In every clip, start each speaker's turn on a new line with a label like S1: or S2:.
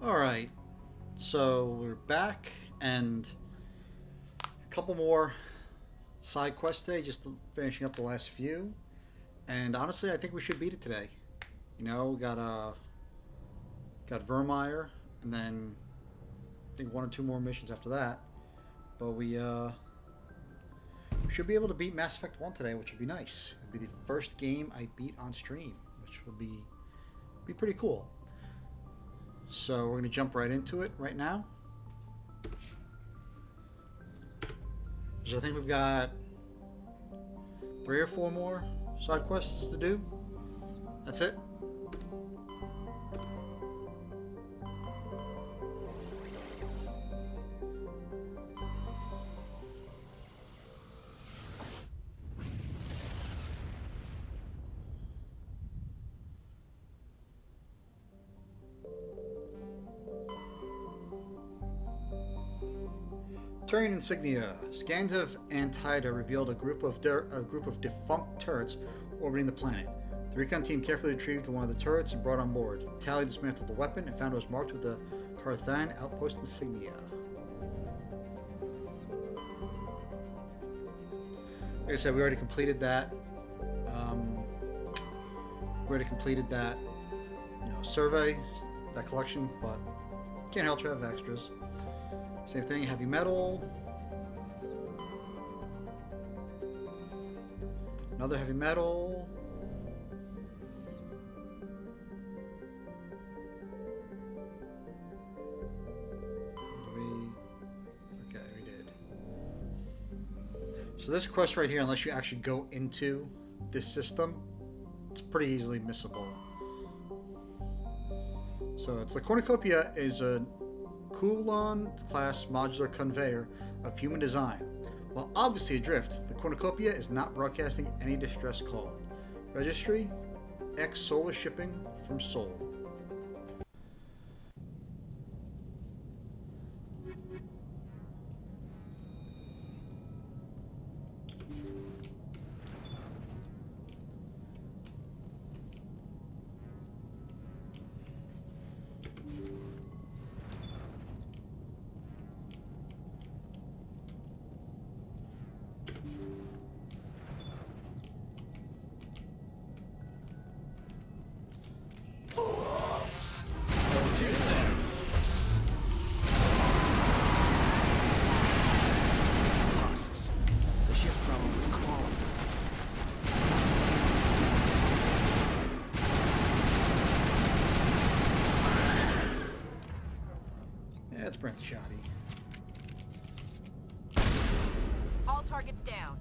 S1: Alright, so we're back, and a couple more side quests today, just finishing up the last few. And honestly, I think we should beat it today. You know, we got Vermeer, and then I think one or two more missions after that. But we should be able to beat Mass Effect 1 today, which would be nice. It'd be the first game I beat on stream, which would be pretty cool. So we're going to jump right into it right now. So I think we've got 3 or 4 more side quests to do. That's it. Turian insignia. Scans of Antida revealed a group of defunct turrets orbiting the planet. The recon team carefully retrieved one of the turrets and brought on board. Tali dismantled the weapon and found it was marked with the Carthan outpost insignia. Like I said, we already completed that. Survey, that collection, but can't help to have extras. Same thing, heavy metal. Another heavy metal. Okay, we did. So this quest right here, unless you actually go into this system, it's pretty easily missable. So it's the Cornucopia is a Kulon-class modular conveyor of human design. While obviously adrift, the Cornucopia is not broadcasting any distress call. Registry: X Solar Shipping from Sol. Let's bring the shoddy.
S2: All targets down.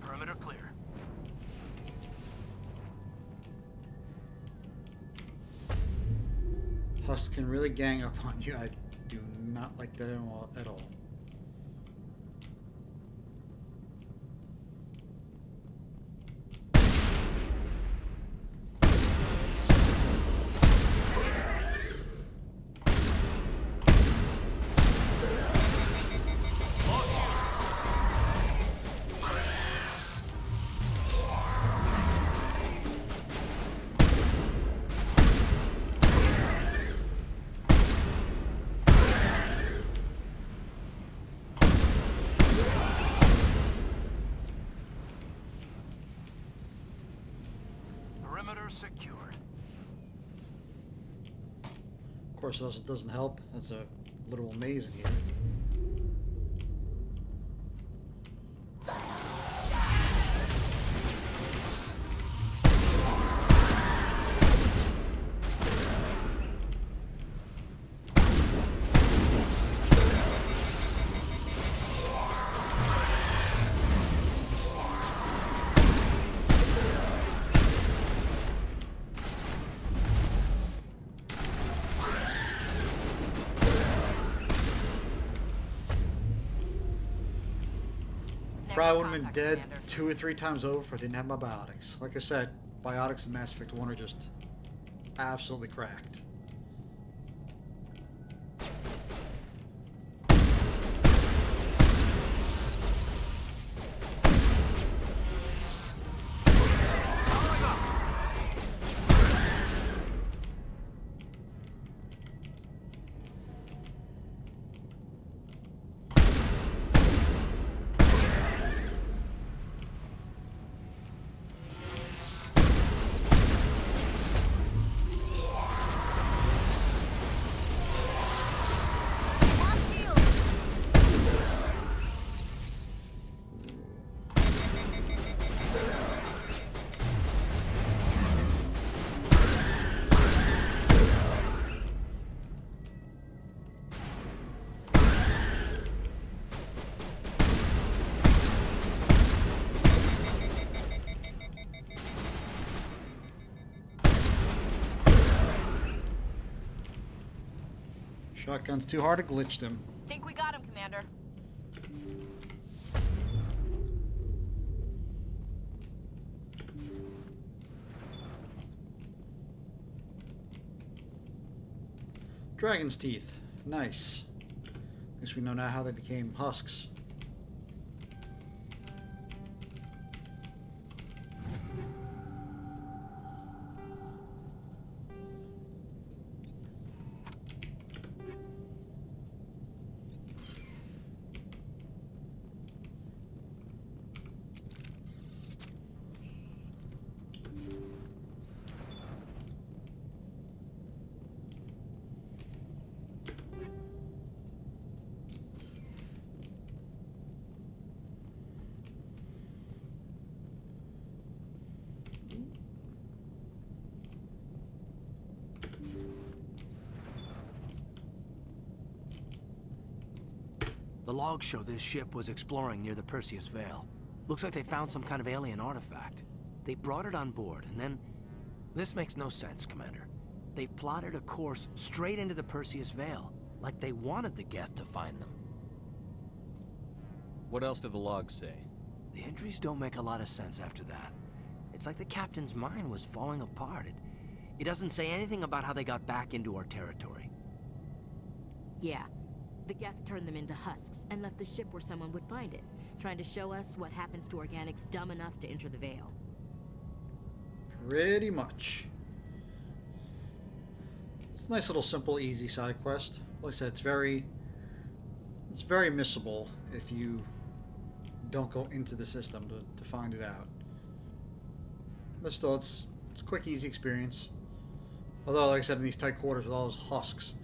S3: Perimeter clear.
S1: Husks can really gang up on you. I do not like that at all.
S3: Perimeter secured.
S1: Of course, it also doesn't help. That's a literal maze in here. probably would have been
S2: contact,
S1: dead
S2: Commander.
S1: 2 or 3 times over if I didn't have my biotics. Like I said, biotics in Mass Effect 1 are just absolutely cracked.
S2: Launch shields!
S1: Shotgun's too hard to glitch them.
S2: Think we got him, Commander.
S1: Dragon's teeth. Nice. At least we know now how they became husks.
S3: The logs show this ship was exploring near the Perseus Vale. Looks like they found some kind of alien artifact. They brought it on board, and then... This makes no sense, Commander. They've plotted a course straight into the Perseus Vale, like they wanted the Geth to find them.
S4: What else do the logs say?
S3: The entries don't make a lot of sense after that. It's like the captain's mind was falling apart. It doesn't say anything about how they got back into our territory.
S5: Yeah. The Geth turned them into husks and left the ship where someone would find it, trying to show us what happens to organics dumb enough to enter the Vale.
S1: Pretty much. It's a nice little simple easy side quest. Like I said, it's very missable if you don't go into the system to find it out. But still, it's a quick, easy experience. Although, like I said, in these tight quarters with all those husks,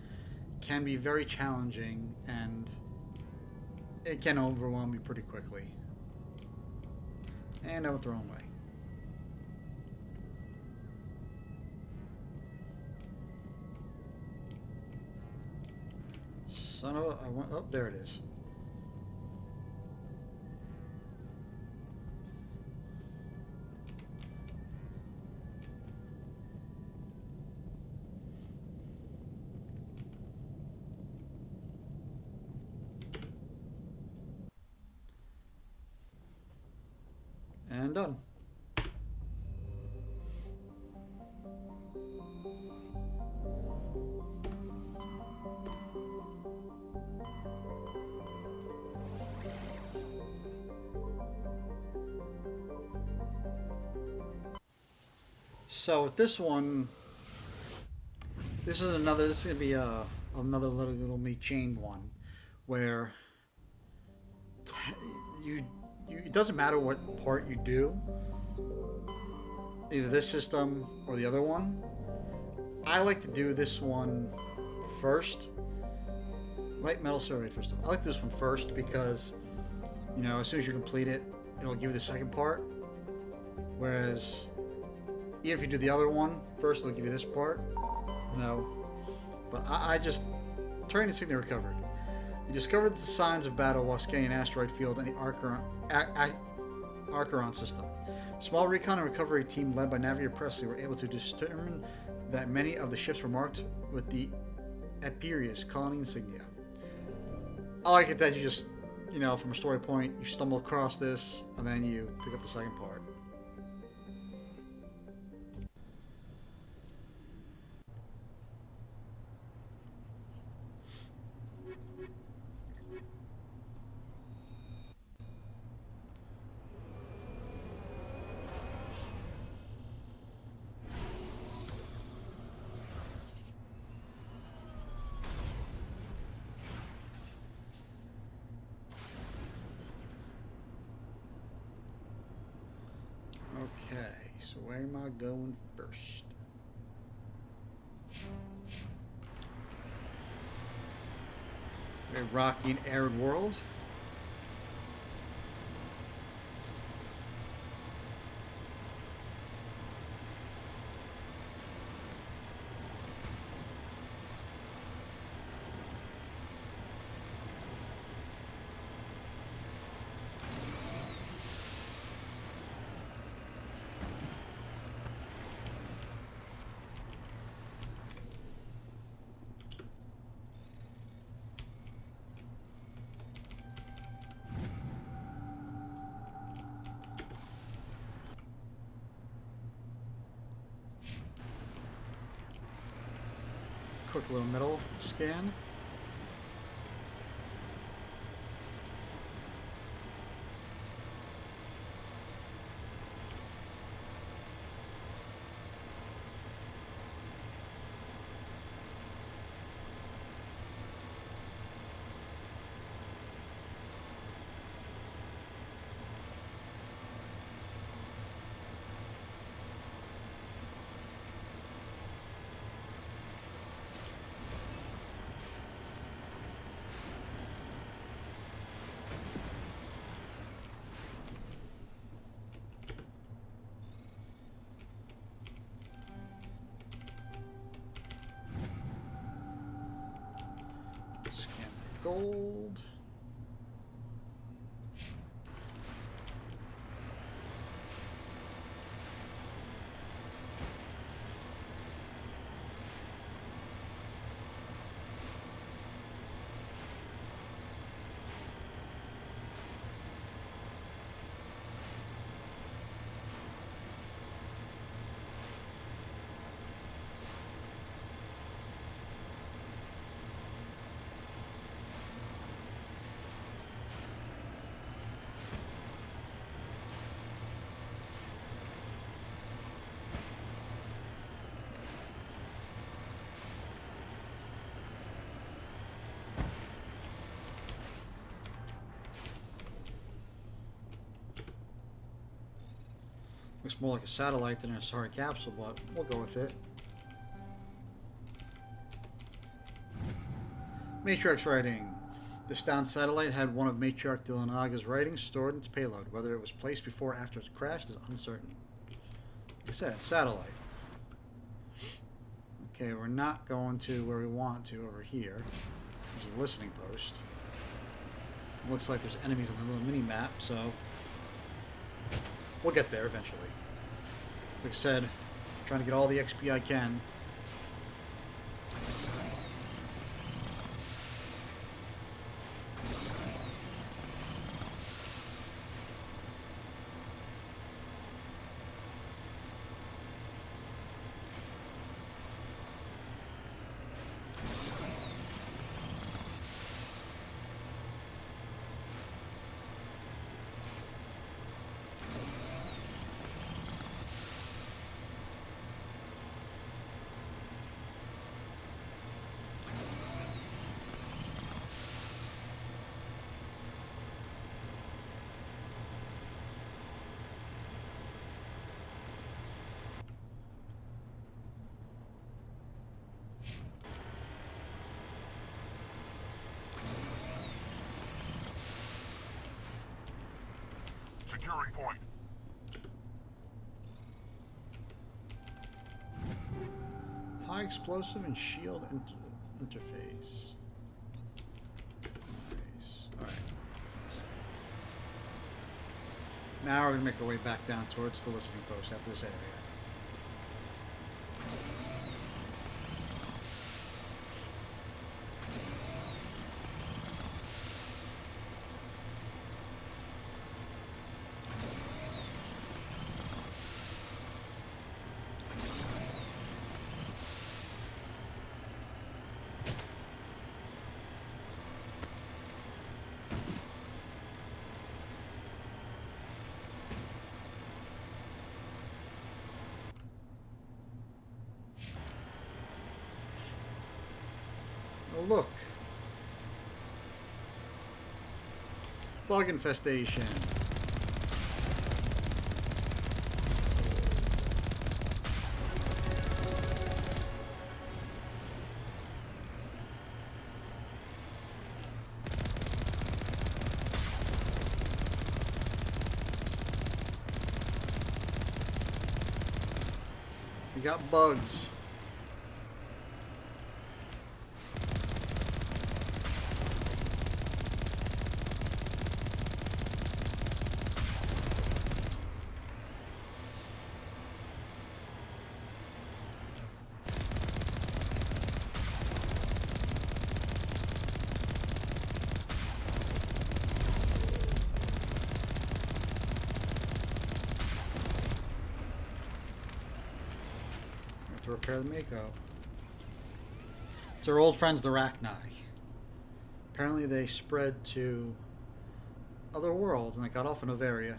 S1: can be very challenging, and it can overwhelm you pretty quickly. And I went the wrong way. Son of a... I went... Oh, there it is. And done. So with this one, this is gonna be another little me chain one, where it doesn't matter what part you do, either this system or the other one. I like to do this one first. Light metal survey first. I like this one first because, you know, as soon as you complete it, it'll give you the second part. Whereas, if you do the other one first, it'll give you this part. No. But I just... Terrain and Signia recovered. You discovered the signs of battle while scanning an asteroid field in the Archeron system. A small recon and recovery team led by Navigator Presley were able to determine that many of the ships were marked with the Epirus colony insignia. I like it that you just you know, from a story point, you stumble across this, and then you pick up the second part. Okay, so where am I going first? Very rocky and arid world. Quick little middle scan. Scan the gold. Looks more like a satellite than a Asari capsule, but we'll go with it. Matriarch's writing. This downed satellite had one of Matriarch Dilanaga's writings stored in its payload. Whether it was placed before or after it crashed is uncertain. Like I said, satellite. Okay, we're not going to where we want to over here. There's a listening post. Looks like there's enemies on the little mini-map, so we'll get there eventually. Like I said, trying to get all the XP I can.
S4: Securing point.
S1: High explosive and shield interface. Nice. Alright. Now we're going to make our way back down towards the listening post after this area. Oh, look. Bug infestation. We got bugs. To repair the Mako. It's our old friends, the Rachni. Apparently they spread to other worlds and they got off in Noveria.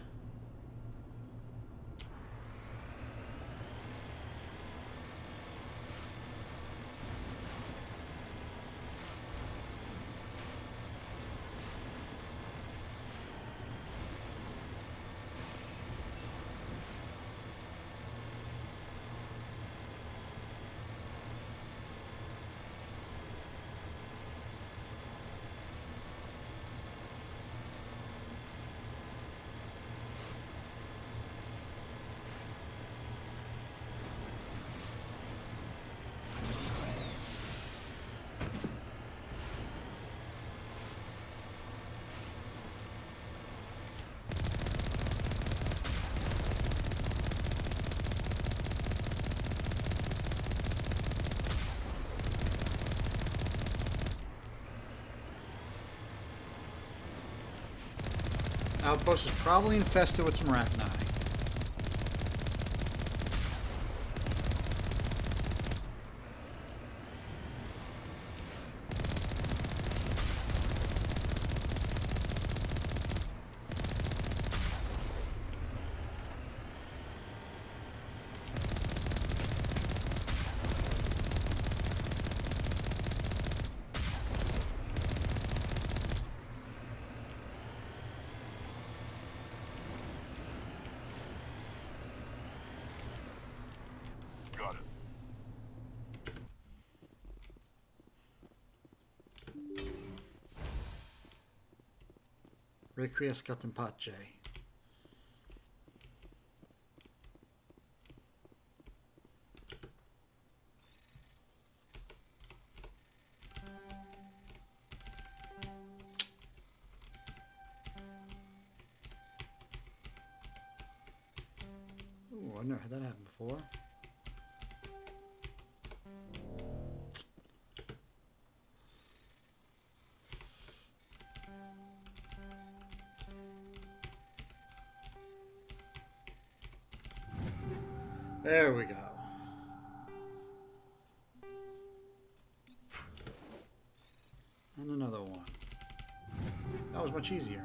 S1: Outpost is probably infested with some Rachni.
S4: Got it.
S1: Requiescat in pace. Ooh, I've never had that happen before. There we go. And another one. That was much easier.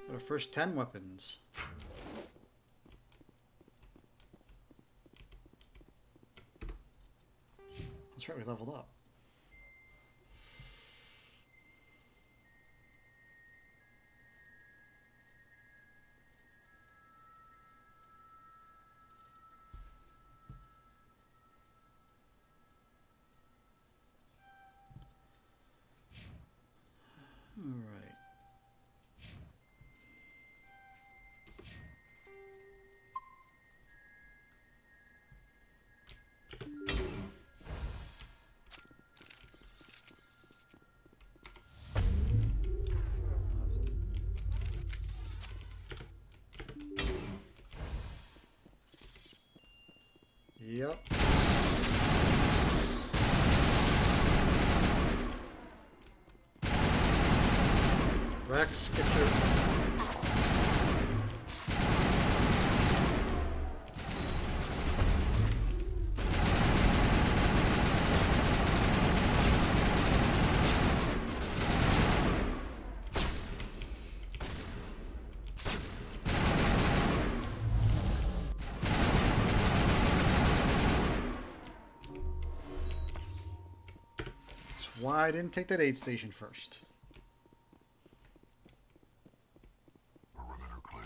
S1: Got our first 10 weapons. That's right, we leveled up. All right. Yep. Rex, get your... why I didn't take that aid station first.
S4: Perimeter clear.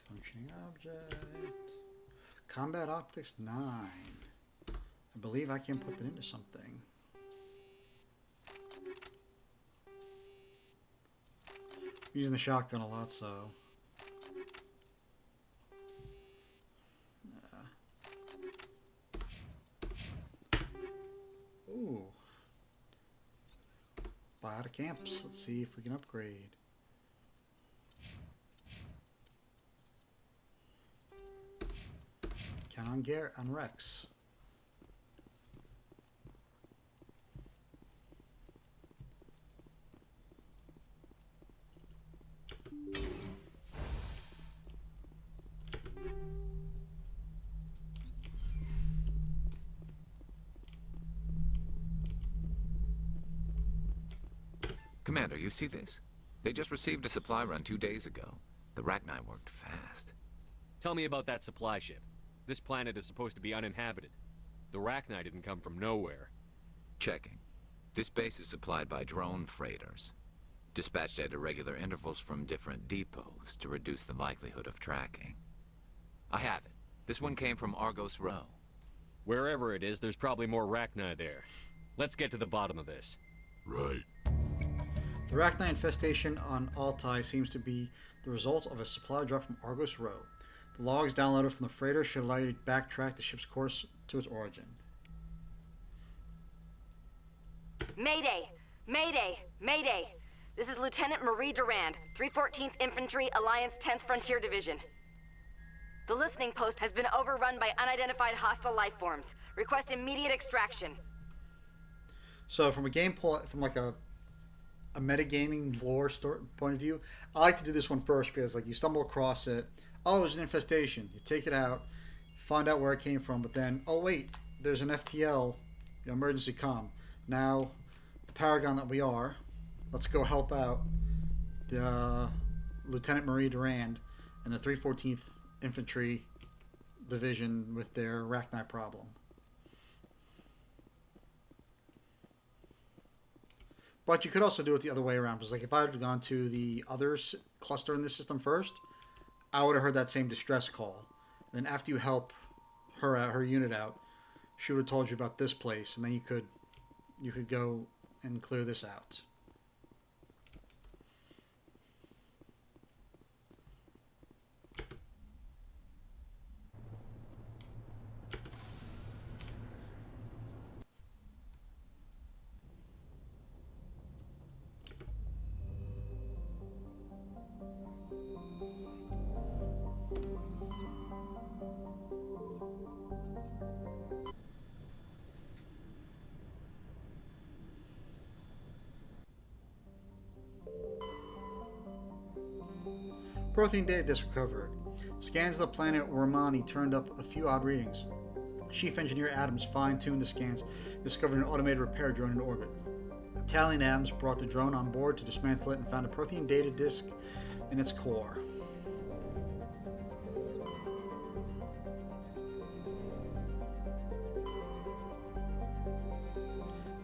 S1: Functioning object. Combat optics 9. I believe I can put that into something. I'm using the shotgun a lot, so. Ooh. Biotic camps. Let's see if we can upgrade. Count on Garrett on Rex.
S6: Commander, you see this? They just received a supply run 2 days ago. The Rachni worked fast.
S7: Tell me about that supply ship. This planet is supposed to be uninhabited. The Rachni didn't come from nowhere.
S6: Checking. This base is supplied by drone freighters, dispatched at irregular intervals from different depots to reduce the likelihood of tracking. I have it. This one came from Argos Row.
S7: Wherever it is, there's probably more Rachni there. Let's get to the bottom of this.
S4: Right.
S1: The Rachni infestation on Altai seems to be the result of a supply drop from Argos Row. The logs downloaded from the freighter should allow you to backtrack the ship's course to its origin.
S8: Mayday! Mayday! Mayday! This is Lieutenant Marie Durand, 314th Infantry, Alliance 10th Frontier Division. The listening post has been overrun by unidentified hostile life forms. Request immediate extraction.
S1: So from a gameplay, from like a metagaming lore point of view, I like to do this one first because like you stumble across it, oh, there's an infestation, you take it out, find out where it came from, but then, oh wait, there's an FTL, emergency comm. Now, the Paragon that we are, let's go help out the Lieutenant Marie Durand and the 314th Infantry Division with their Rachni problem. But you could also do it the other way around. Because like if I had gone to the other cluster in the system first, I would have heard that same distress call. Then after you help her out, her unit out, she would have told you about this place, and then you could go and clear this out. Prothean data disk recovered. Scans of the planet Romani turned up a few odd readings. Chief Engineer Adams fine-tuned the scans, discovered an automated repair drone in orbit. Tallying Adams brought the drone on board to dismantle it and found a Prothean data disk in its core.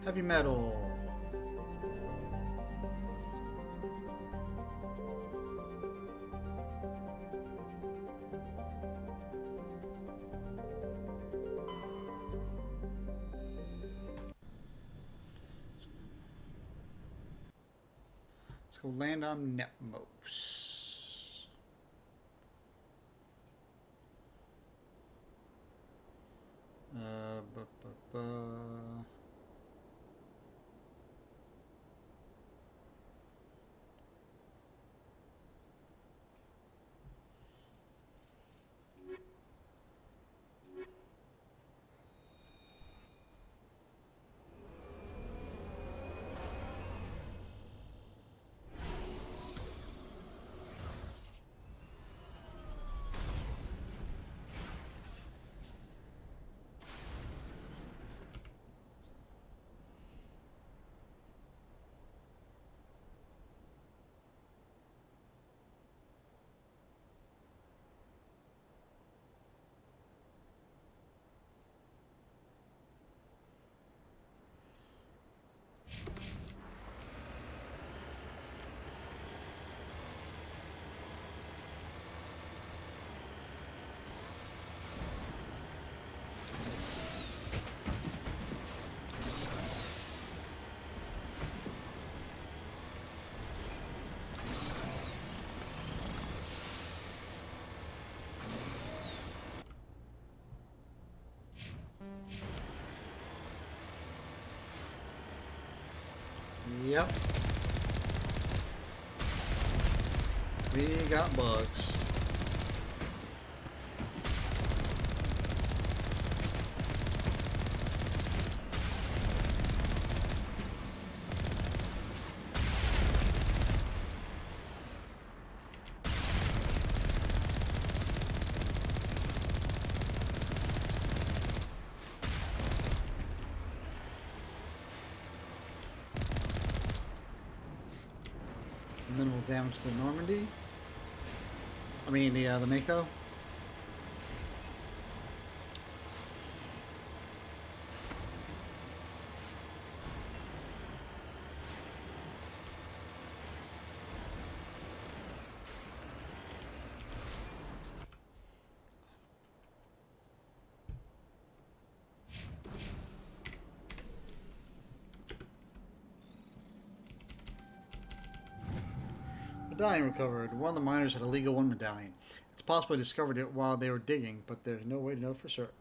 S1: Heavy metal. Let's go land on Nepmos. Yep. We got bugs. Minimal damage to Normandy. I mean the Mako. Medallion recovered. One of the miners had a Legal 1 medallion. It's possible they discovered it while they were digging, but there's no way to know for certain.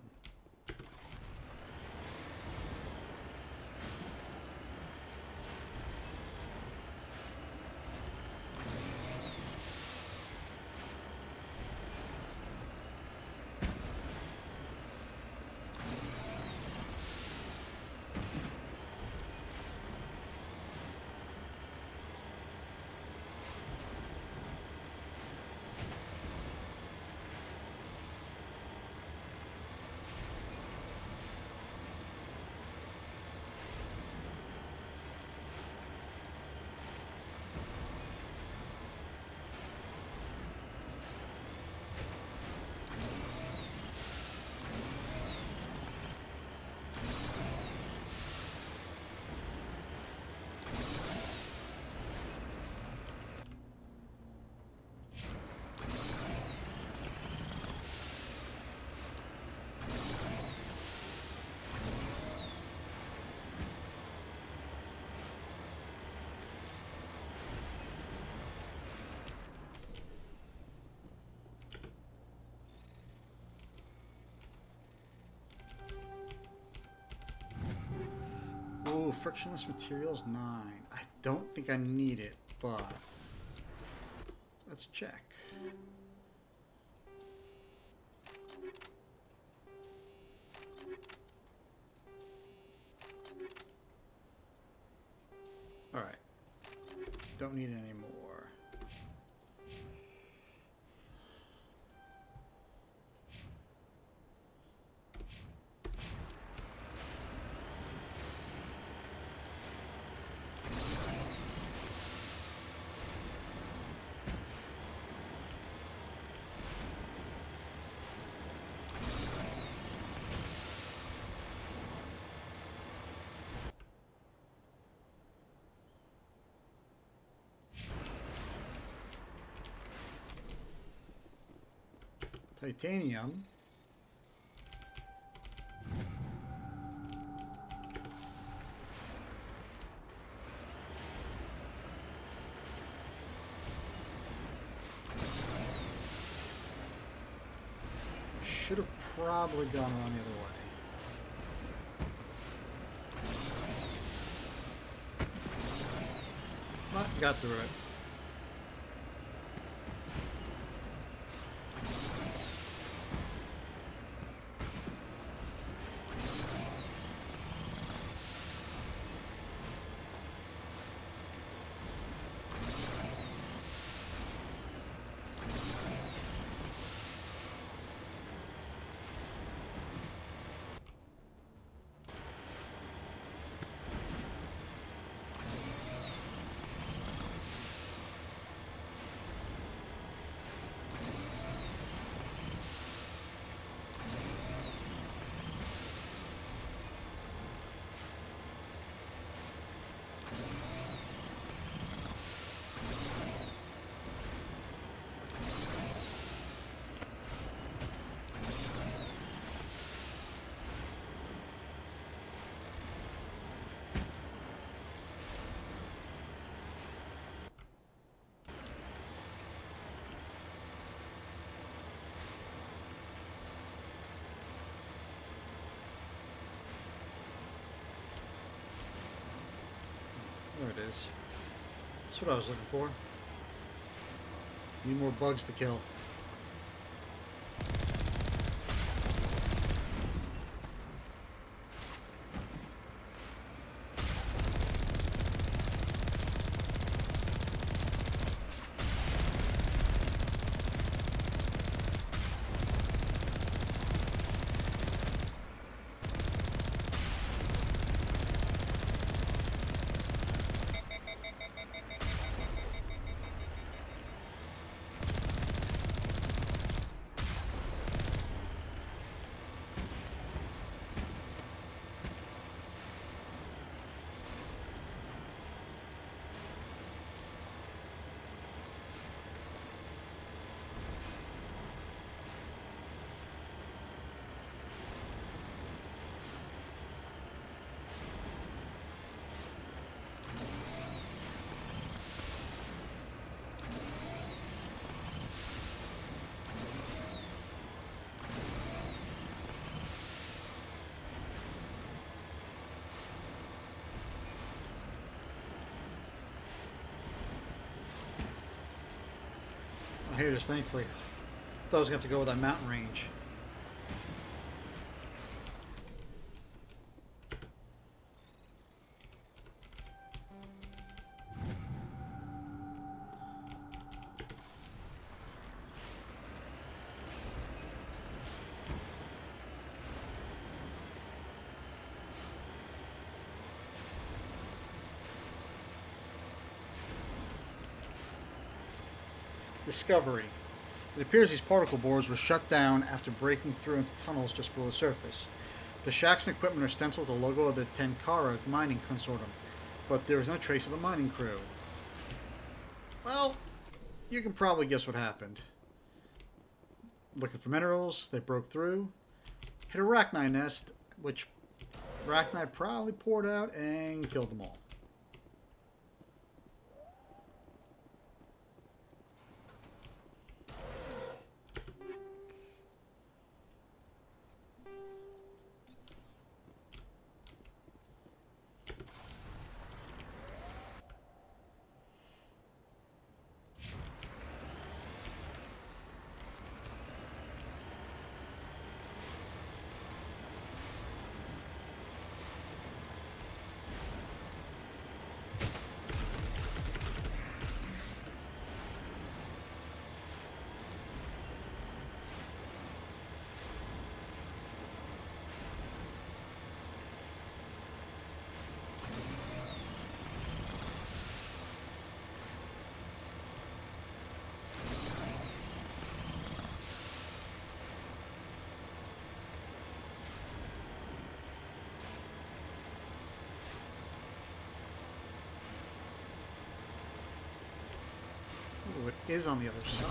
S1: Ooh, frictionless materials 9. I don't think I need it, but let's check. Alright. Don't need it anymore. Titanium. Should have probably gone around the other way. But got through it. There it is. That's what I was looking for. Need more bugs to kill. I hear this, thankfully. Thought I was going to have to go with that mountain range. Discovery. It appears these particle boards were shut down after breaking through into tunnels just below the surface. The shacks and equipment are stenciled with the logo of the Tenkara mining consortium, but there is no trace of the mining crew. Well, you can probably guess what happened. Looking for minerals, they broke through, hit a Arachnite nest, which Arachnite probably poured out and killed them all. Ooh, it is on the other side.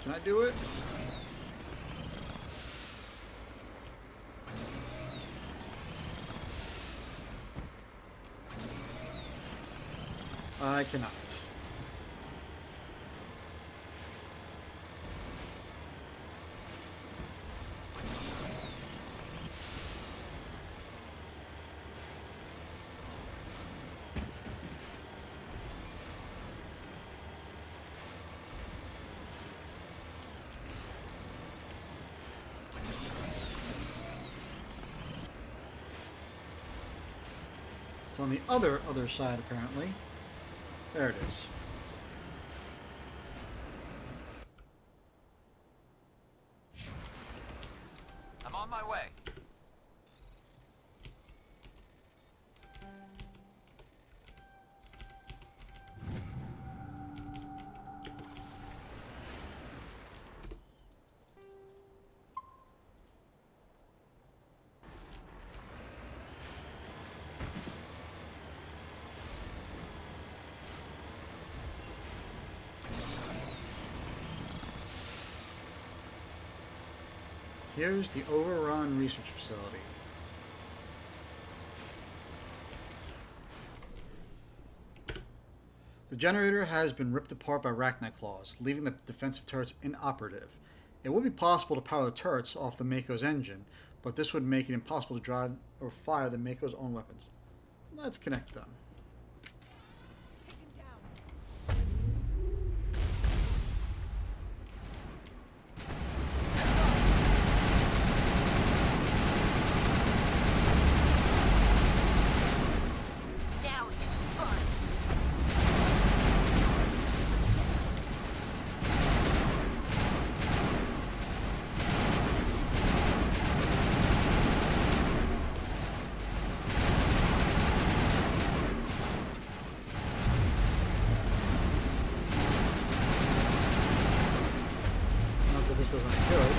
S1: Can I do it? I cannot. It's on the other side, apparently. There it is.
S6: I'm on my way.
S1: Here's the Overrun Research Facility. The generator has been ripped apart by Arachnite claws, leaving the defensive turrets inoperative. It would be possible to power the turrets off the Mako's engine, but this would make it impossible to drive or fire the Mako's own weapons. Let's connect them.
S2: Now it gets fun.
S1: Not that this doesn't good.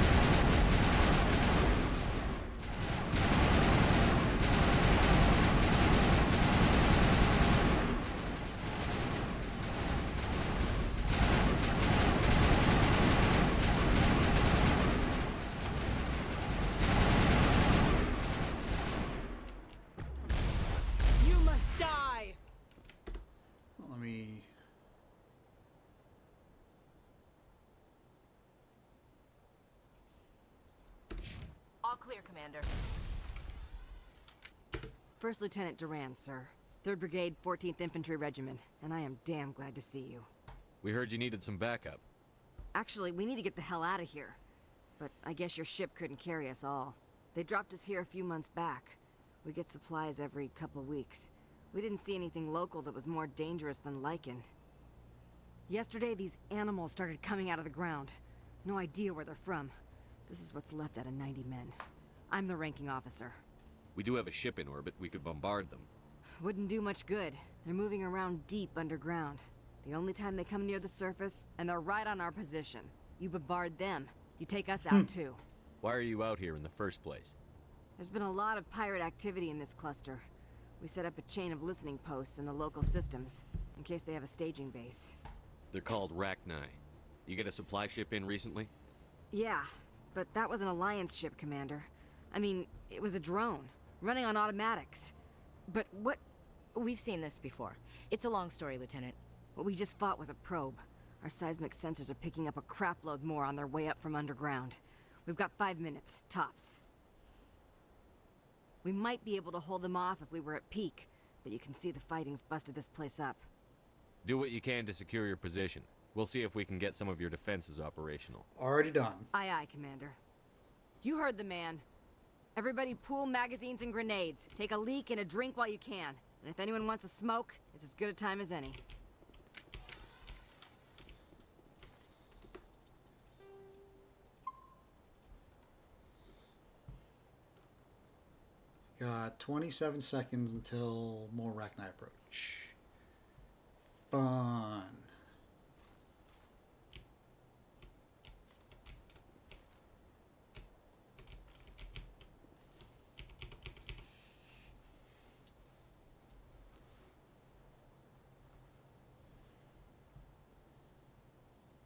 S9: You must die!
S1: Let me.
S2: All clear, Commander.
S8: First Lieutenant Durand, sir. 3rd Brigade, 14th Infantry Regiment, and I am damn glad to see you.
S7: We heard you needed some backup.
S8: Actually, we need to get the hell out of here. But I guess your ship couldn't carry us all. They dropped us here a few months back. We get supplies every couple weeks. We didn't see anything local that was more dangerous than Lycan. Yesterday, these animals started coming out of the ground. No idea where they're from. This is what's left out of 90 men. I'm the ranking officer.
S7: We do have a ship in orbit. We could bombard them.
S8: Wouldn't do much good. They're moving around deep underground. The only time they come near the surface, and they're right on our position. You bombard them. You take us out too.
S7: Why are you out here in the first place?
S8: There's been a lot of pirate activity in this cluster. We set up a chain of listening posts in the local systems, in case they have a staging base.
S7: They're called Rachni. You get a supply ship in recently?
S8: Yeah, but that was an Alliance ship, Commander. I mean, it was a drone, running on automatics. But what...
S5: We've seen this before. It's a long story, Lieutenant.
S8: What we just fought was a probe. Our seismic sensors are picking up a crapload more on their way up from underground. We've got 5 minutes, tops. We might be able to hold them off if we were at peak, but you can see the fighting's busted this place up.
S7: Do what you can to secure your position. We'll see if we can get some of your defenses operational.
S1: Already done.
S8: Aye, aye, Commander. You heard the man. Everybody pool magazines and grenades. Take a leak and a drink while you can. And if anyone wants a smoke, it's as good a time as any.
S1: Got 27 seconds until more Rachni approach. Fun.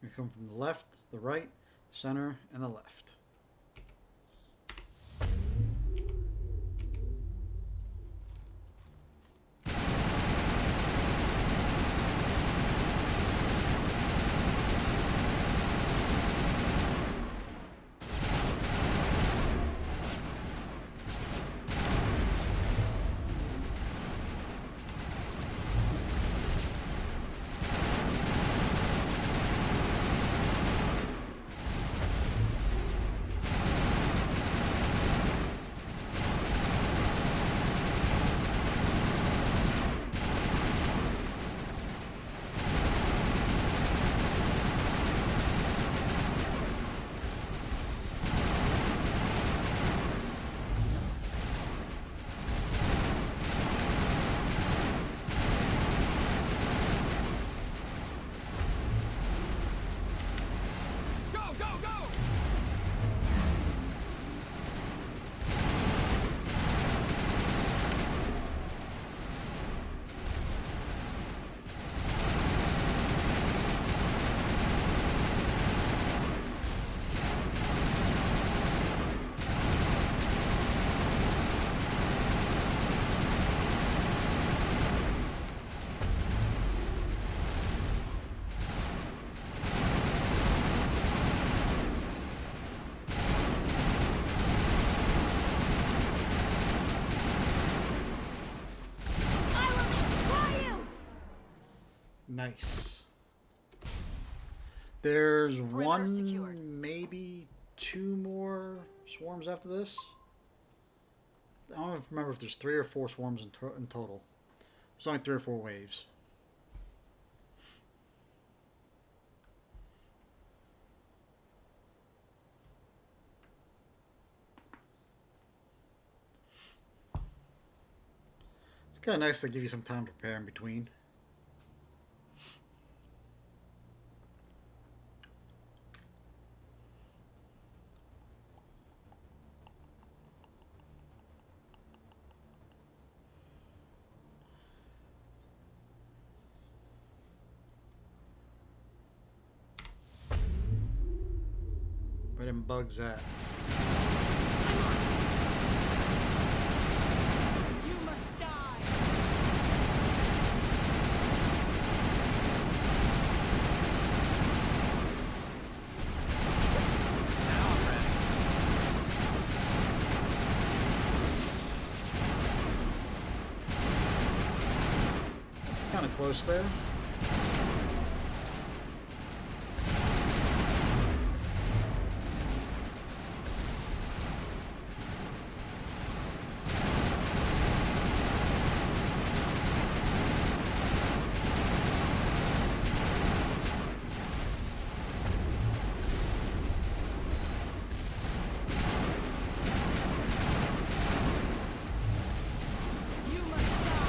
S1: We come from the left, the right, center, and the left. Nice. There's
S2: Perimeter
S1: one,
S2: secured.
S1: maybe two more swarms after this. I don't remember if there's 3 or 4 swarms in total. There's only 3 or 4 waves. It's kind of nice to give you some time to prepare in between. Where them bugs at?
S9: You must die!
S3: Now I'm ready.
S1: Kind of close there.
S9: You must die!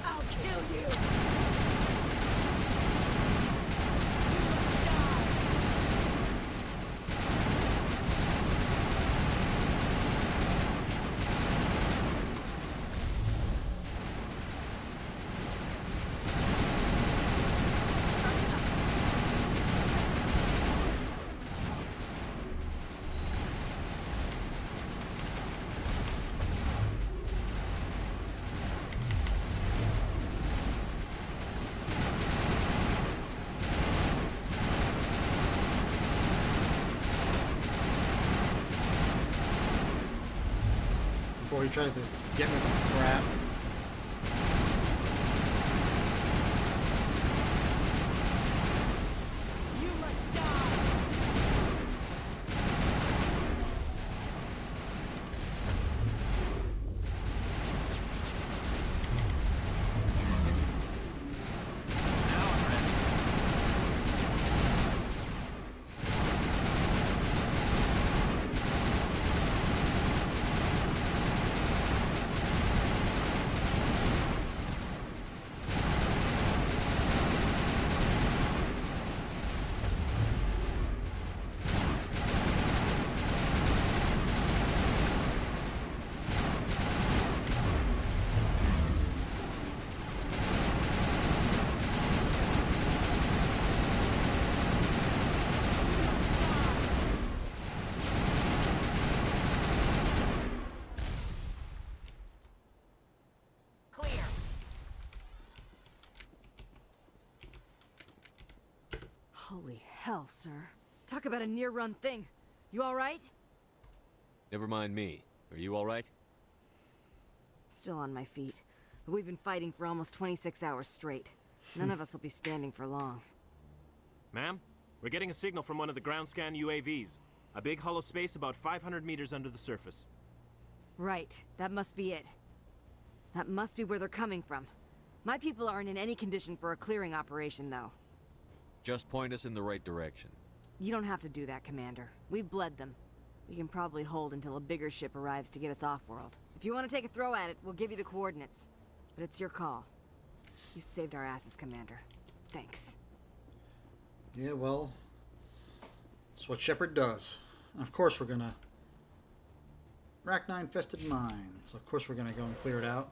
S9: I'll kill you! You must die!
S1: Before he tries to get me with the crap.
S9: You must die!
S3: Now I'm ready.
S2: Clear.
S8: Holy hell, sir. Talk about a near-run thing. You alright?
S7: Never mind me. Are you alright?
S8: Still on my feet. But we've been fighting for almost 26 hours straight. None of us will be standing for long.
S10: Ma'am, we're getting a signal from one of the ground scan UAVs. A big hollow space about 500 meters under the surface.
S8: Right. That must be it. That must be where they're coming from. My people aren't in any condition for a clearing operation, though.
S7: Just point us in the right direction.
S8: You don't have to do that, Commander. We've bled them. We can probably hold until a bigger ship arrives to get us off-world. If you want to take a throw at it, we'll give you the coordinates. But it's your call. You saved our asses, Commander. Thanks.
S1: Yeah, well, That's what Shepard does. And of course we're gonna... Arachnine infested mine. So of course we're gonna go and clear it out.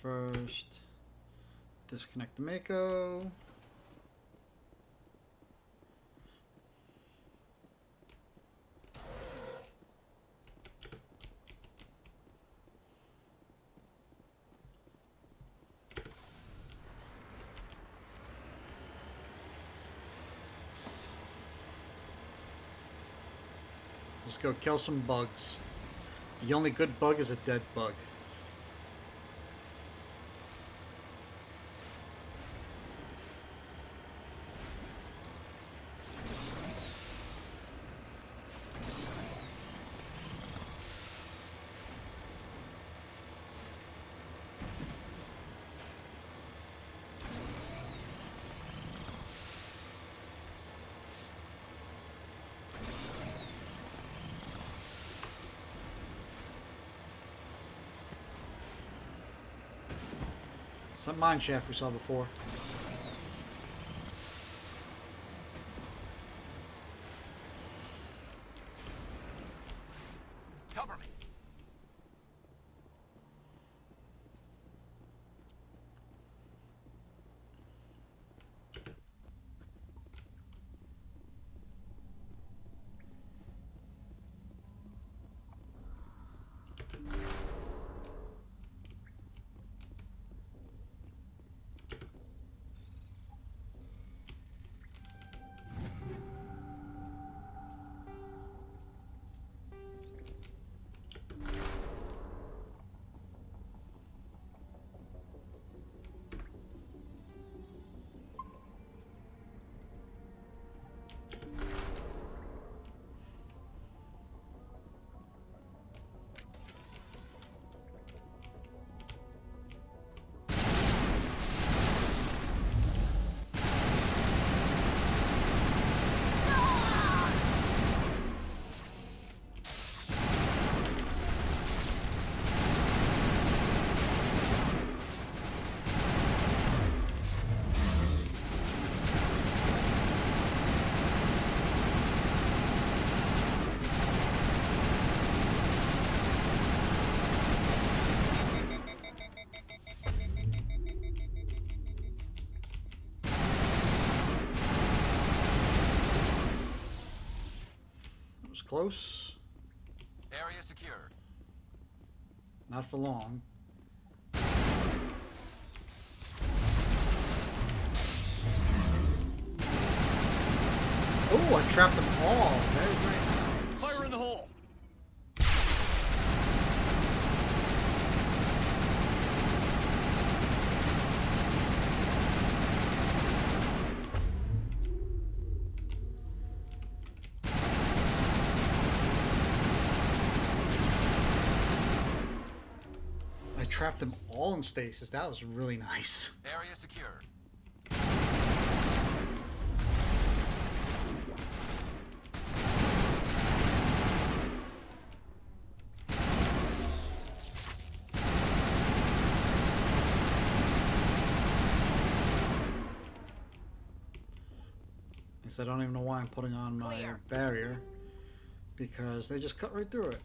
S1: First, disconnect the Mako. Let's go kill some bugs. The only good bug is a dead bug. It's that mine shaft we saw before.
S6: Cover me.
S1: Close.
S6: Area secured.
S1: Not for long. Oh, I trapped them all. Very, very nice.
S10: Fire in the hole!
S1: I trapped them all in stasis. That was really nice.
S6: Area secured.
S1: I don't even know why I'm putting on my
S2: Clear.
S1: barrier, because they just cut right through it.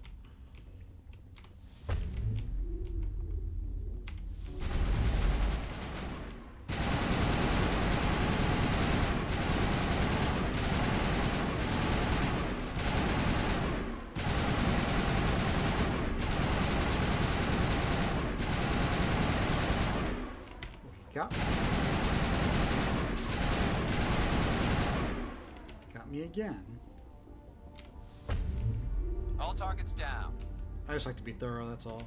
S1: Got me. Got me again.
S6: All targets down.
S1: I just like to be thorough, that's all.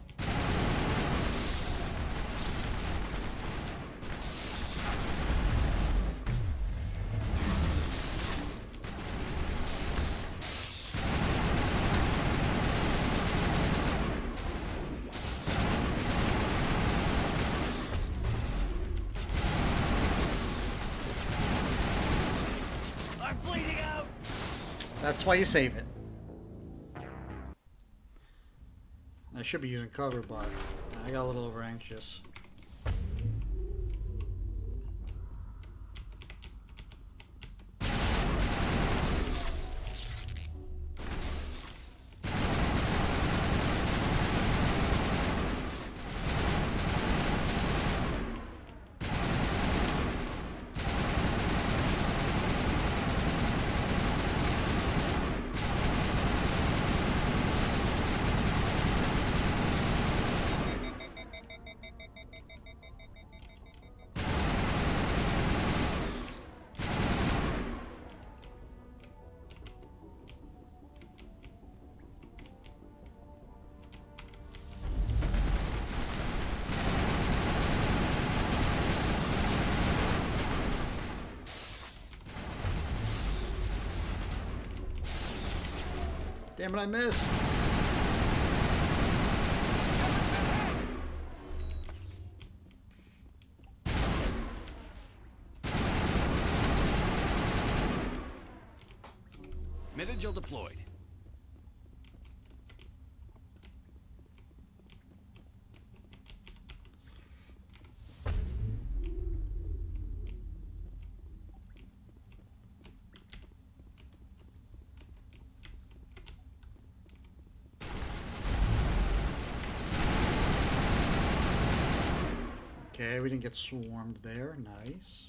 S9: I'm bleeding out!
S1: That's why you save it. I should be using cover, but I got a little over anxious. Damn it, I missed.
S9: Metagel deployed.
S1: Okay, we didn't get swarmed there. Nice.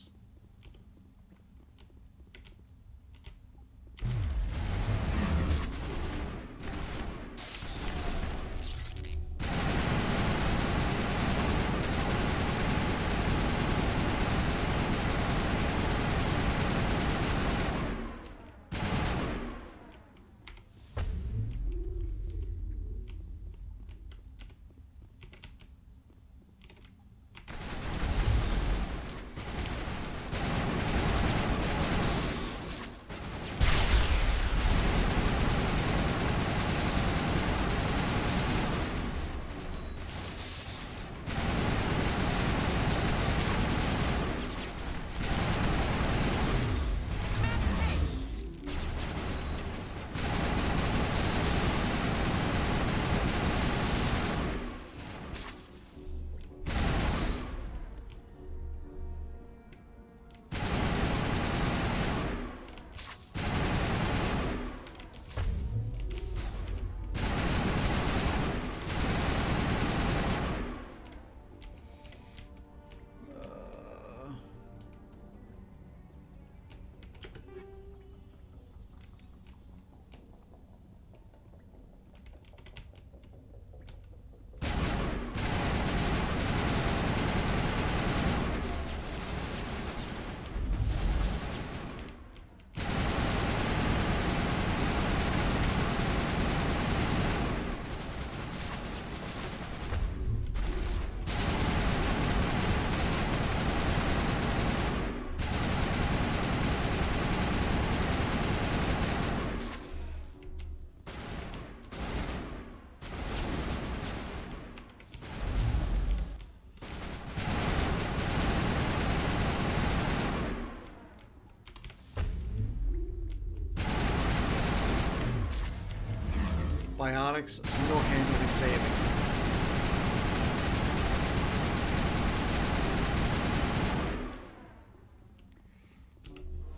S1: Biotics single-handedly saving.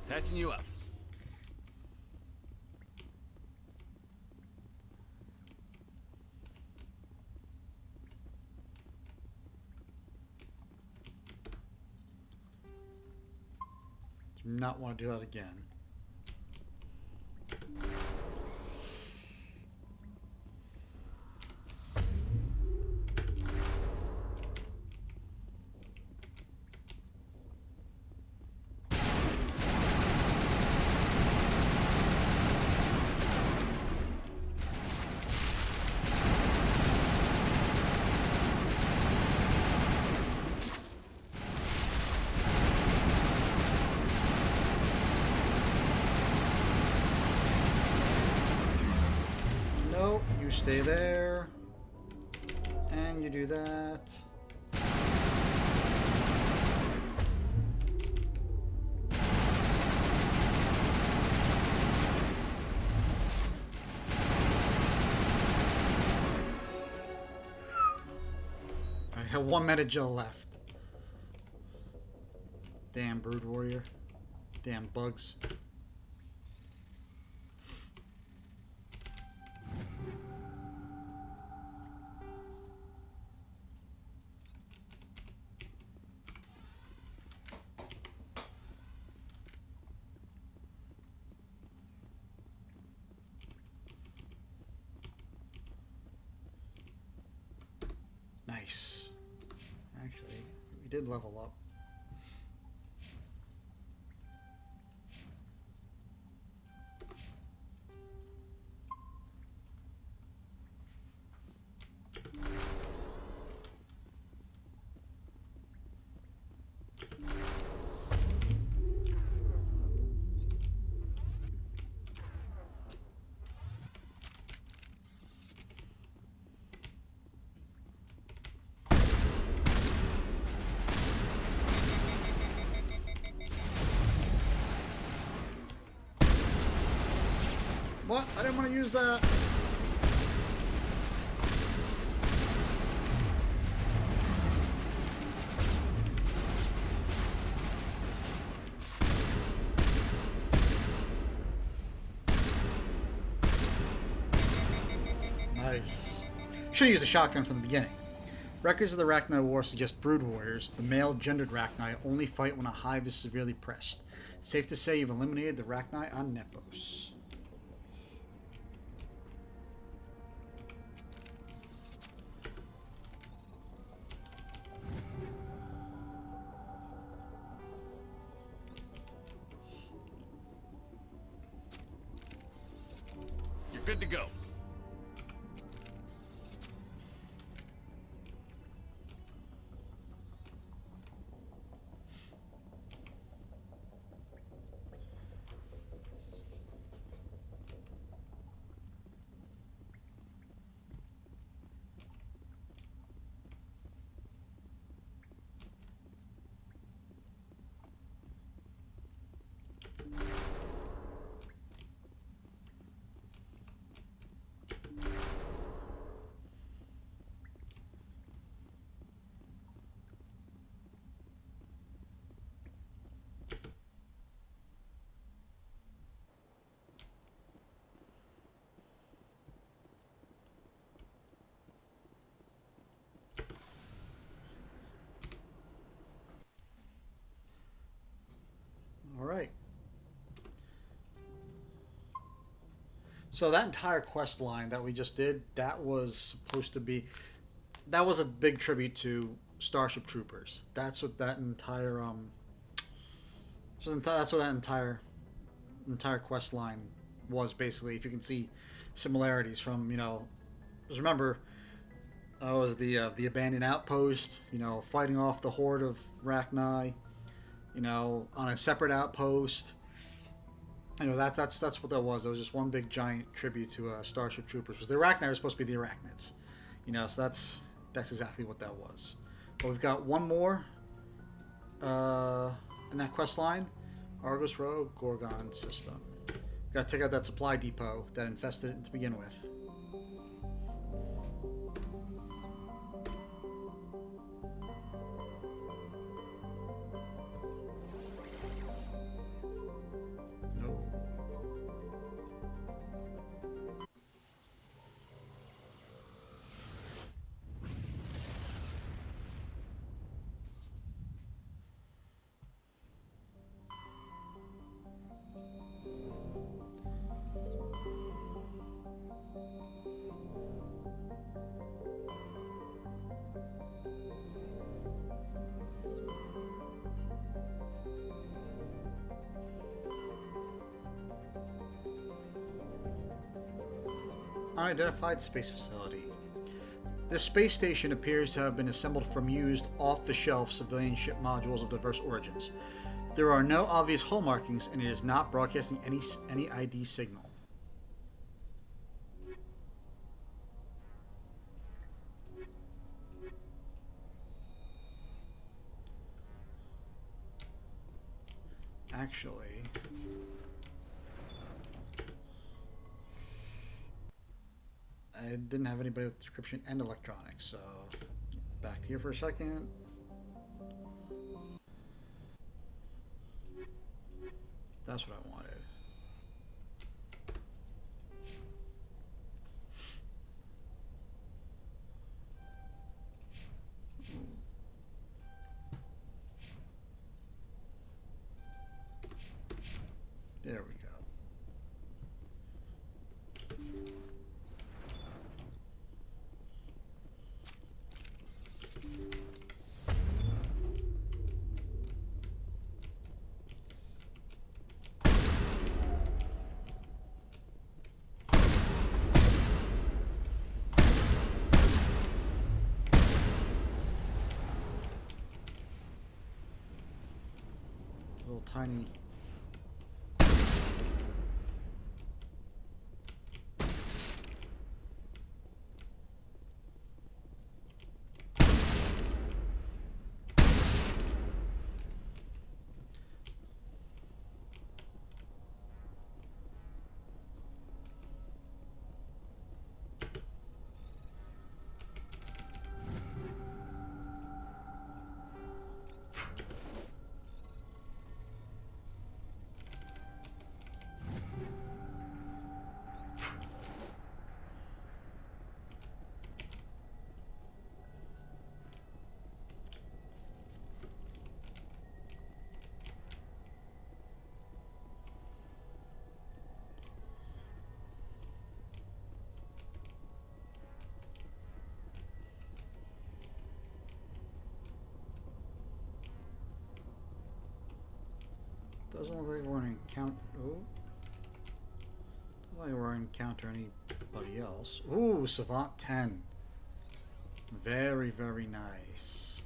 S9: Patching you up.
S1: Do not want to do that again. Stay there, and you do that. have one Metagel left. Damn Brood Warrior. Damn bugs. Nice. Actually, we did level up. What? I didn't want to use that. Nice. Should have used a shotgun from the beginning. Records of the Rachni War suggest Brood Warriors, the male-gendered Rachni, only fight when a hive is severely pressed. Safe to say you've eliminated the Rachni on Nepos.
S9: You're good to go.
S1: Alright. So that entire quest line that we just did, that was supposed to be... That was a big tribute to Starship Troopers. That's what that entire... that's what that entire quest line was, basically. If you can see similarities from, you know... Because remember, was the abandoned outpost, you know, fighting off the horde of Rachni, you know, on a separate outpost. You know, that's what that was. It was just one big giant tribute to Starship Troopers. Because the Arachni are supposed to be the Arachnids. You know, so that's exactly what that was. But we've got one more in that quest line. Argus Rogue Gorgon System. Got to take out that supply depot that infested it to begin with. Unidentified space facility. This space station appears to have been assembled from used off-the-shelf civilian ship modules of diverse origins. There are no obvious hull markings, and it is not broadcasting any ID signal. Actually... I didn't have anybody with description and electronics, so back here for a second. That's what I wanted. There we go. Little tiny. Doesn't look like we're gonna encounter. Oh, doesn't look like we're gonna encounter anybody else. Ooh, Savant 10. Very, very nice.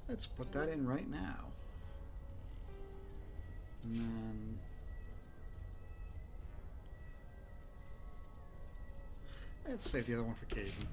S1: Let's put that in right now. And then let's save the other one for Caden.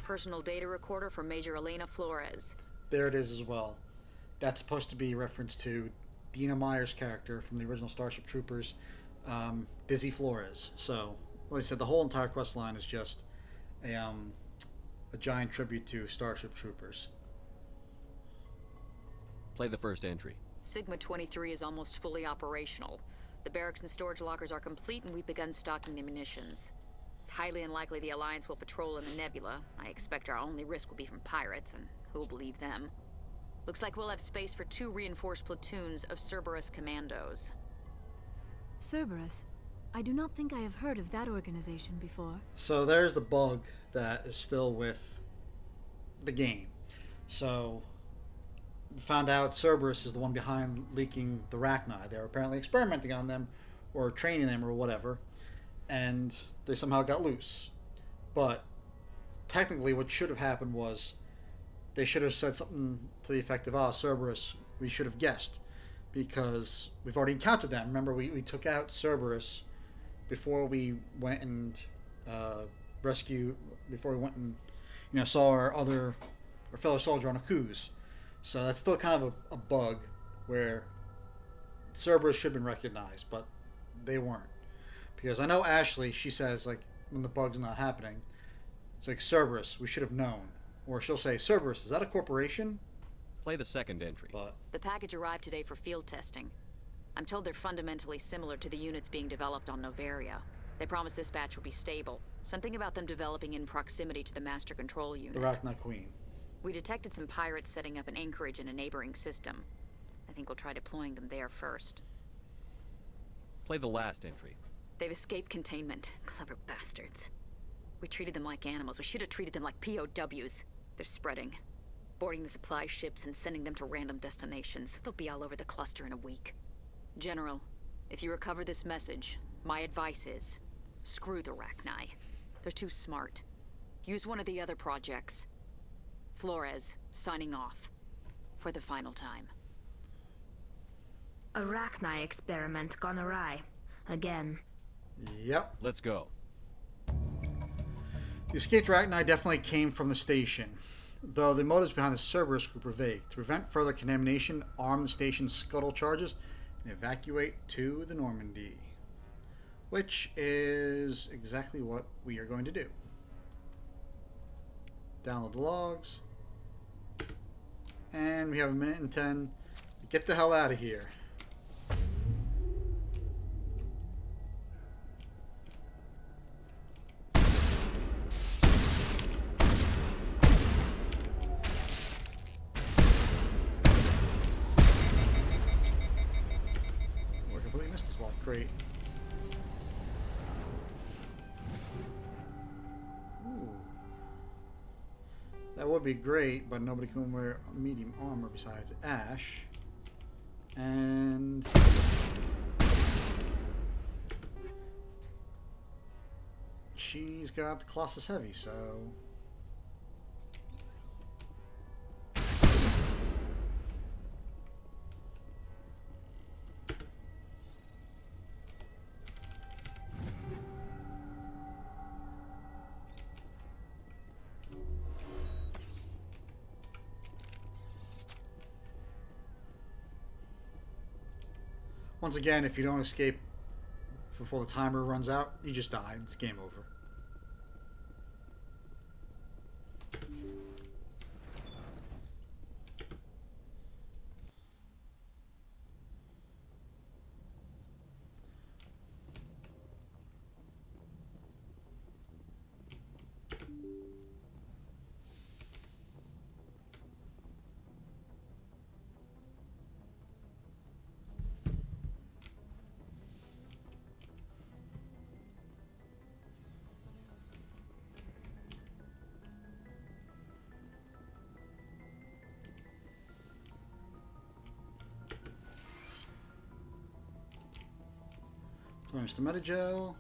S11: Personal data recorder for Major Elena Flores.
S1: There it is as well. That's supposed to be a reference to Dina Meyer's character from the original Starship Troopers, Dizzy Flores. So, like I said, the whole entire quest line is just a giant tribute to Starship Troopers.
S7: Play the first entry.
S11: Sigma 23 is almost fully operational. The barracks and storage lockers are complete, and we've begun stocking the munitions. It's highly unlikely the Alliance will patrol in the nebula. I expect our only risk will be from pirates, and who'll believe them? Looks like we'll have space for 2 reinforced platoons of Cerberus commandos.
S12: Cerberus? I do not think I have heard of that organization before.
S1: So there's the bug that is still with the game. So we found out Cerberus is the one behind leaking the Rachni. They were apparently experimenting on them or training them or whatever, and they somehow got loose. But technically what should have happened was they should have said something to the effect of, Cerberus, we should have guessed, because we've already encountered them. Remember, we took out Cerberus before we went and before we went and saw our fellow soldier on a cruise. So that's still kind of a bug where Cerberus should have been recognized, but they weren't. Because I know Ashley, she says, like, when the bug's not happening, it's like, Cerberus, we should have known. Or she'll say, Cerberus, is that a corporation?
S7: Play the second entry.
S1: But
S11: The package arrived today for field testing. I'm told they're fundamentally similar to the units being developed on Noveria. They promised this batch would be stable. Something about them developing in proximity to the master control unit.
S1: the Rachni Queen.
S11: We detected some pirates setting up an anchorage in a neighboring system. I think we'll try deploying them there first.
S7: Play the last entry.
S11: They've escaped containment. Clever bastards. We treated them like animals. We should have treated them like POWs. They're spreading. Boarding the supply ships and sending them to random destinations. They'll be all over the cluster in a week. General, if you recover this message, my advice is, screw the Rachni. They're too smart. Use one of the other projects. Flores, signing off. For the final time.
S13: Arachni experiment gone awry. Again.
S1: Yep.
S7: Let's go.
S1: The escaped Rachni definitely came from the station, though the motives behind the Cerberus group were vague. To prevent further contamination, arm the station's scuttle charges and evacuate to the Normandy. Which is exactly what we are going to do. Download the logs. And we have 1:10 to get the hell out of here. We completely missed this lot. Great. Ooh. That would be great, but nobody can wear medium armor besides Ash. And she's got the Colossus Heavy, so once again, if you don't escape before the timer runs out, you just die. It's game over. Mr. Metagel.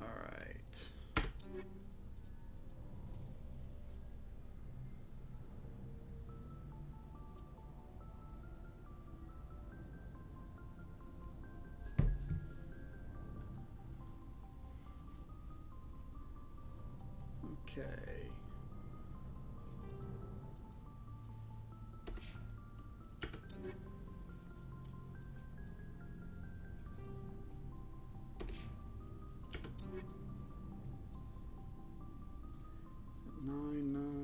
S1: All right. Okay. Nine.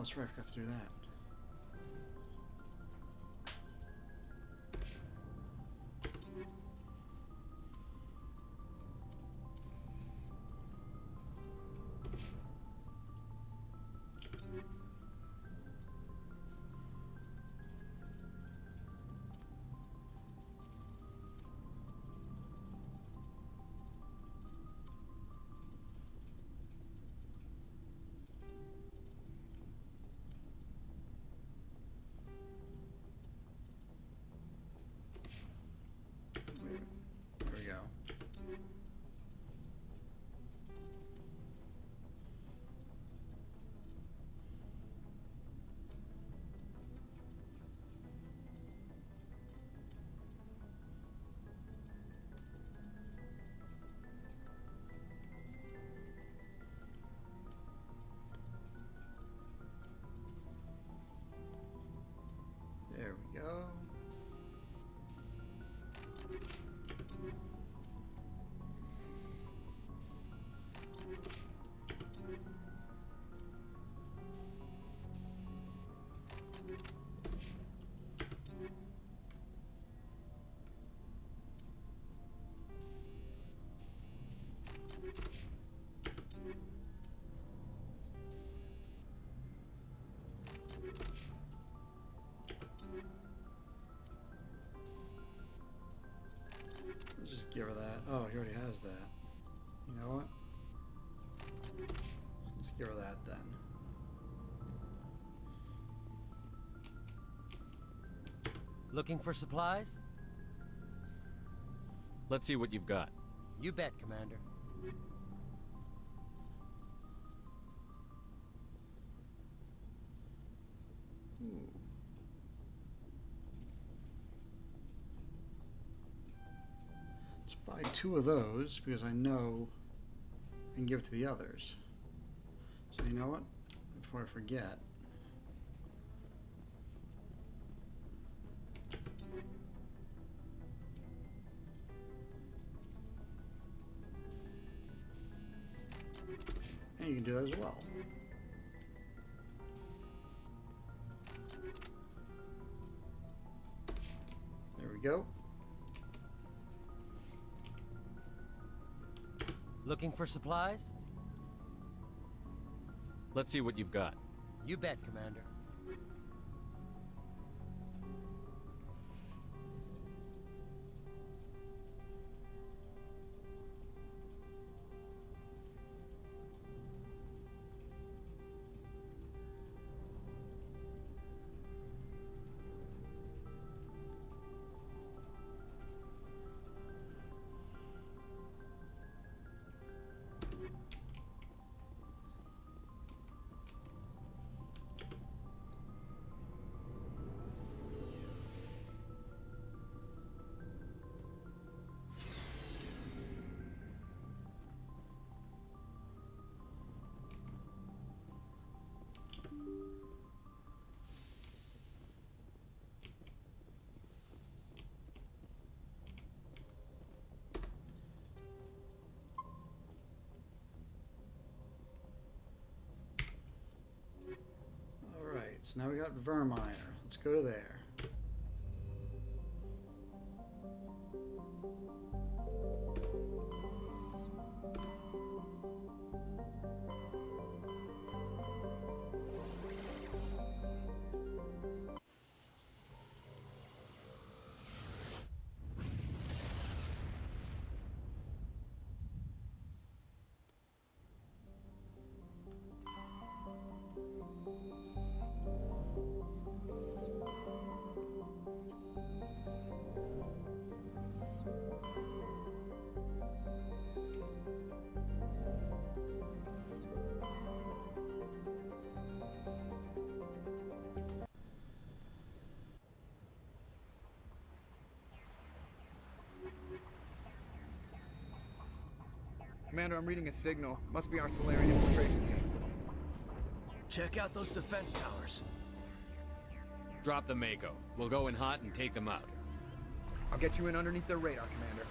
S1: that's right. I forgot to do that. There we go. There we go. Let's just give her that. Oh, he already has that. You know what? Let's give her that then.
S9: Looking for supplies?
S7: Let's see what you've got.
S9: You bet, Commander.
S1: Let's buy 2 of those because I know I can give it to the others. So you know what? Before I forget. And you can do that as well. There we go.
S9: Looking for supplies?
S7: Let's see what you've got.
S9: You bet, Commander.
S1: Alright, so now we got Vermire. Let's go to there.
S14: Commander, I'm reading a signal. Must be our Solarian infiltration team.
S3: Check out those defense towers.
S7: Drop the Mako. We'll go in hot and take them out.
S14: I'll get you in underneath their radar, Commander.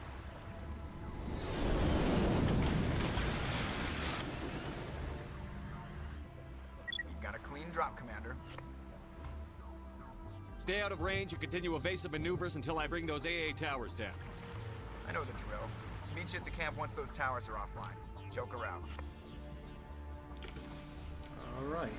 S14: We've got a clean Pin drop, Commander.
S7: Stay out of range and continue evasive maneuvers until I bring those AA towers down.
S14: I know the drill. Meet you at the camp once those towers are offline. Joker out.
S1: All right.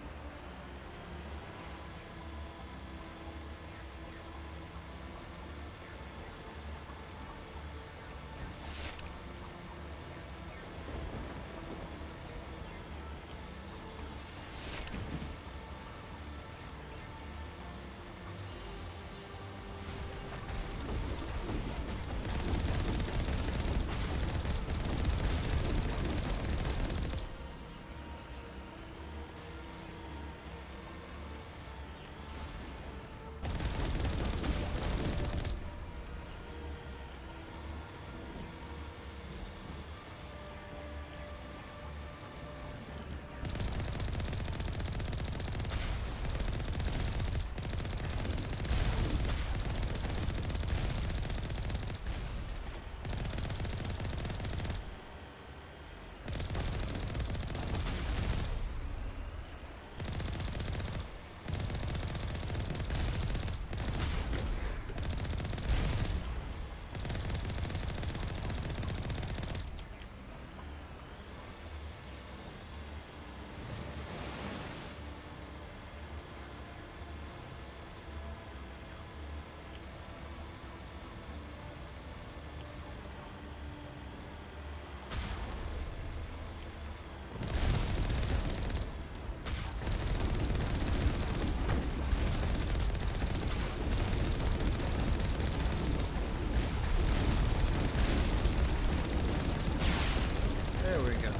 S1: There we go.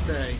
S1: Stay.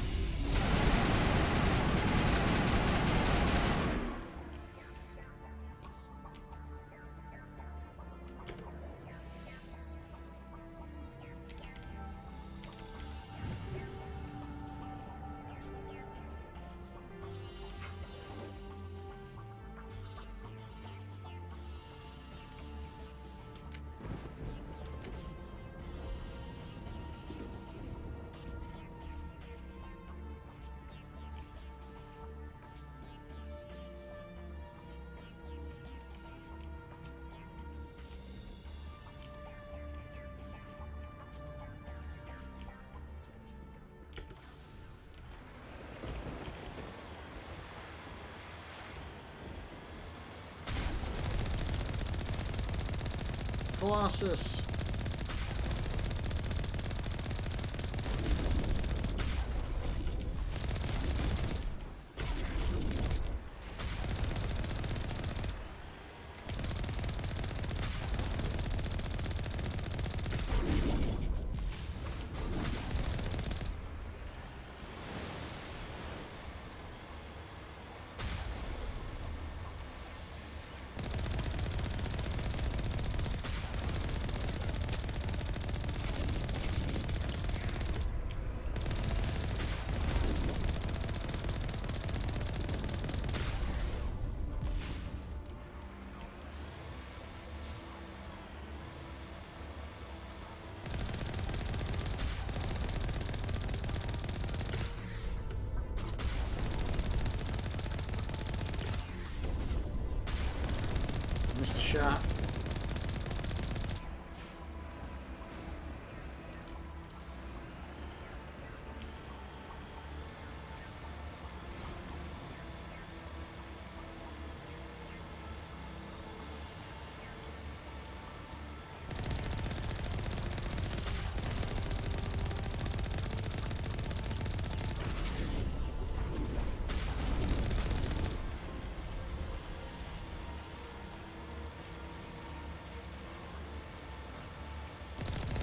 S1: Colossus. Missed a shot.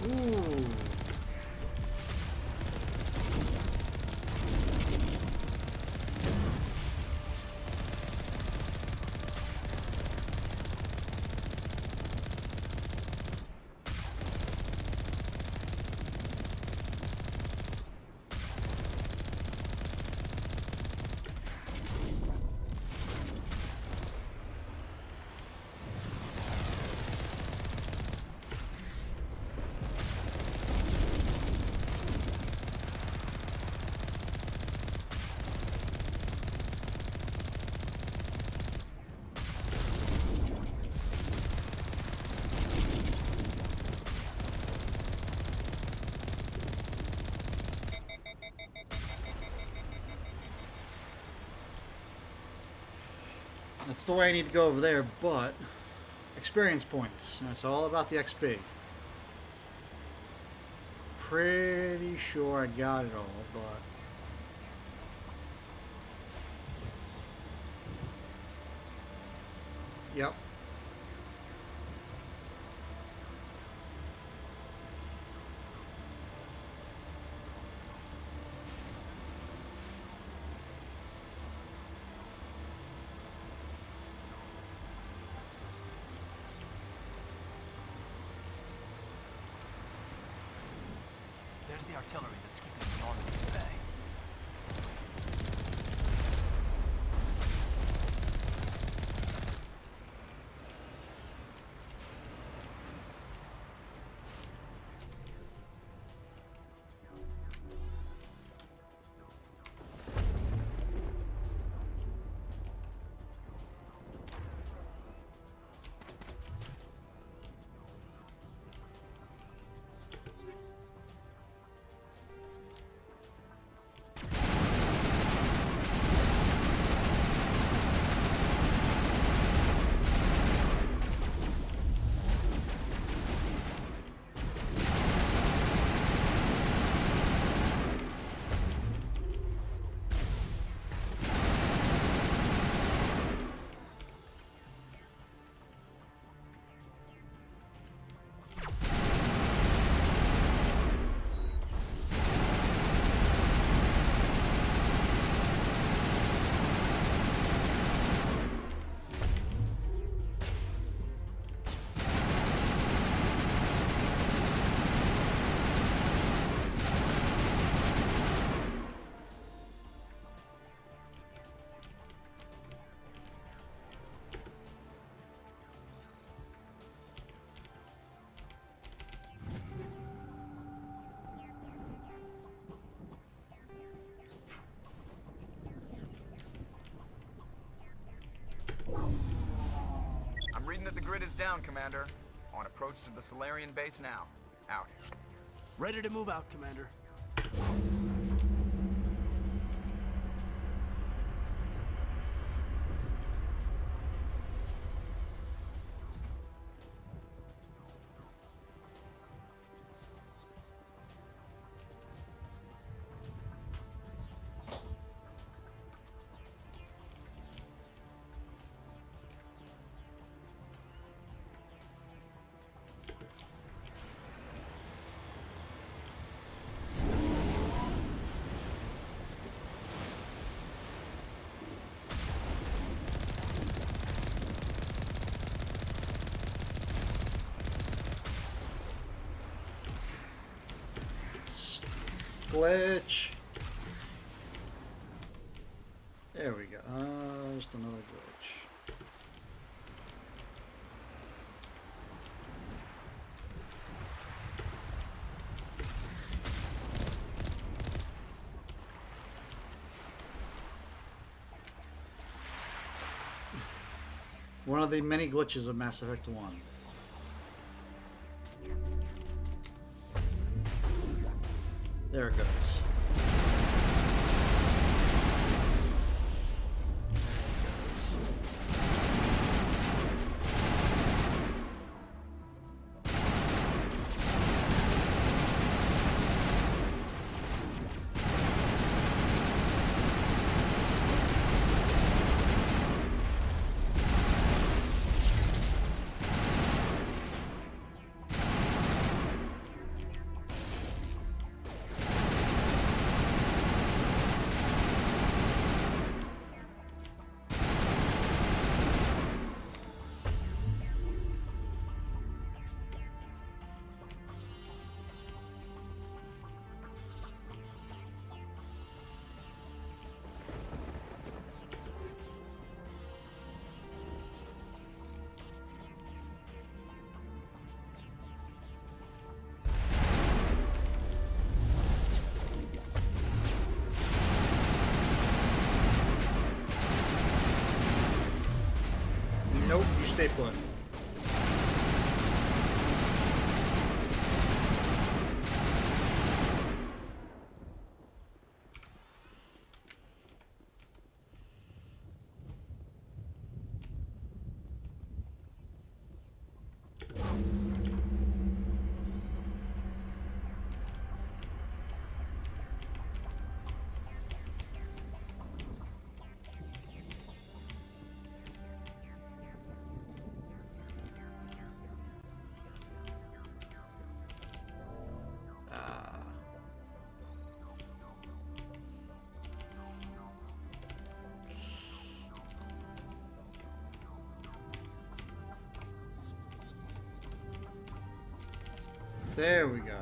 S1: Ooh. That's the way I need to go over there, but experience points. It's all about the XP. Pretty sure I got it all, but yep.
S3: There's the artillery that's keeping the Normandy at bay.
S14: I'm reading that the grid is down, Commander. On approach to the Solarian base now. Out.
S3: Ready to move out, Commander.
S1: Glitch. There we go. Just another glitch. One of the many glitches of Mass Effect 1. There it goes. Nope, you stay put. There we go.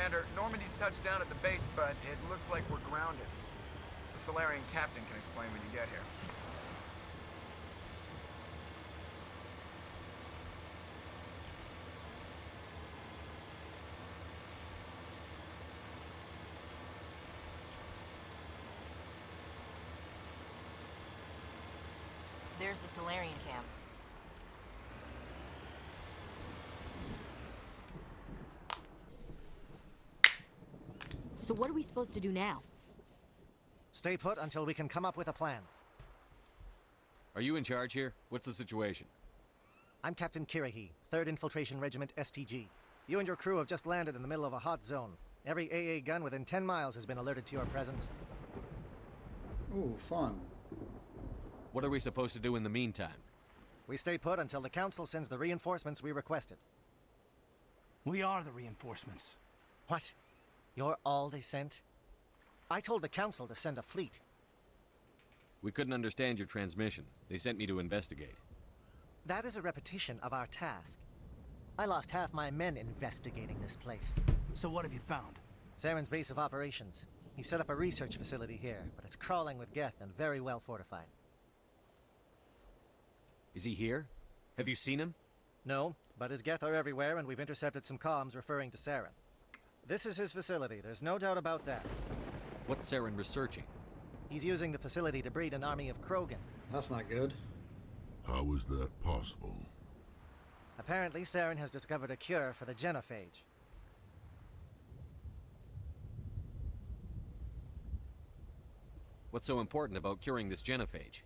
S14: Commander, Normandy's touched down at the base, but it looks like we're grounded. The Solarian captain can explain when you get here.
S2: There's the Solarian camp.
S5: So what are we supposed to do now?
S15: Stay put until we can come up with a plan.
S7: Are you in charge here? What's the situation?
S15: I'm Captain Kirrahe, 3rd Infiltration Regiment STG. You and your crew have just landed in the middle of a hot zone. Every AA gun within 10 miles has been alerted to your presence.
S1: Ooh, fun.
S7: What are we supposed to do in the meantime?
S15: We stay put until the Council sends the reinforcements we requested.
S3: We are the reinforcements.
S15: What? You're all they sent? I told the Council to send a fleet.
S7: We couldn't understand your transmission. They sent me to investigate.
S15: That is a repetition of our task. I lost half my men investigating this place.
S3: So what have you found?
S15: Saren's base of operations. He set up a research facility here, but it's crawling with Geth and very well fortified.
S7: Is he here? Have you seen him?
S15: No, but his Geth are everywhere, and we've intercepted some comms referring to Saren. This is his facility, there's no doubt about that.
S7: What's Saren researching?
S15: He's using the facility to breed an army of Krogan.
S1: That's not good.
S4: How is that possible?
S15: Apparently, Saren has discovered a cure for the genophage.
S7: What's so important about curing this genophage?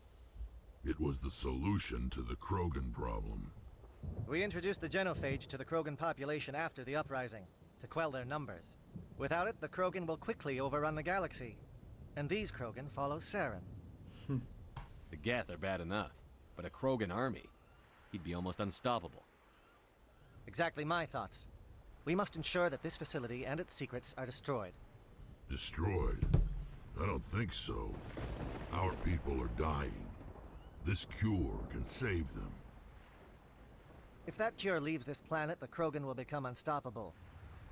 S4: It was the solution to the Krogan problem.
S15: We introduced the genophage to the Krogan population after the uprising, to quell their numbers. Without it, the Krogan will quickly overrun the galaxy. And these Krogan follow Saren.
S7: The Geth are bad enough, but a Krogan army, he'd be almost unstoppable.
S15: Exactly my thoughts. We must ensure that this facility and its secrets are destroyed.
S4: Destroyed? I don't think so. Our people are dying. This cure can save them.
S15: If that cure leaves this planet, the Krogan will become unstoppable.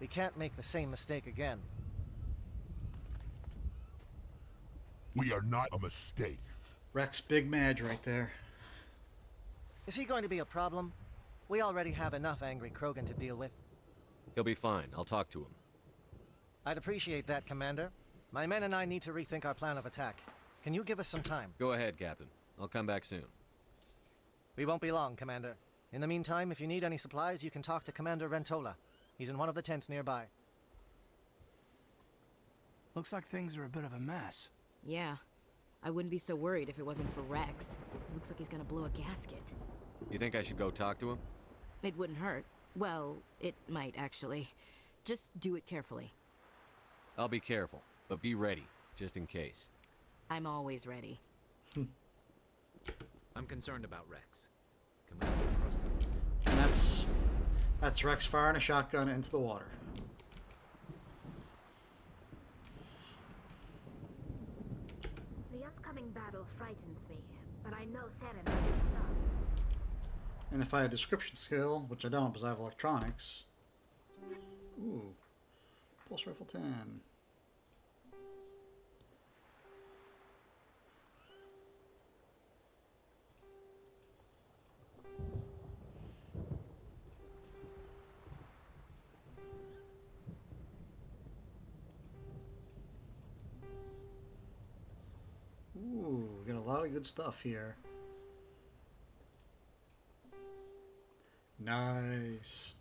S15: We can't make the same mistake again.
S4: We are not a mistake.
S1: Rex Big Madge right there.
S15: Is he going to be a problem? We already have enough angry Krogan to deal with.
S7: He'll be fine. I'll talk to him.
S15: I'd appreciate that, Commander. My men and I need to rethink our plan of attack. Can you give us some time?
S7: Go ahead, Captain. I'll come back soon.
S15: We won't be long, Commander. In the meantime, if you need any supplies, you can talk to Commander Rentola. He's in one of the tents nearby.
S3: Looks like things are a bit of a mess.
S5: Yeah. I wouldn't be so worried if it wasn't for Rex. Looks like he's gonna blow a gasket.
S7: You think I should go talk to him?
S5: It wouldn't hurt. Well, it might actually. Just do it carefully.
S7: I'll be careful, but be ready, just in case.
S5: I'm always ready.
S6: I'm concerned about Rex. Can we still trust him?
S1: And that's Rex firing a shotgun into the water.
S13: The upcoming battle frightens me, but I know Saren hasn't stopped.
S1: And if I had description skill, which I don't because I have electronics. Ooh. Pulse rifle 10. Ooh, we got a lot of good stuff here. Nice.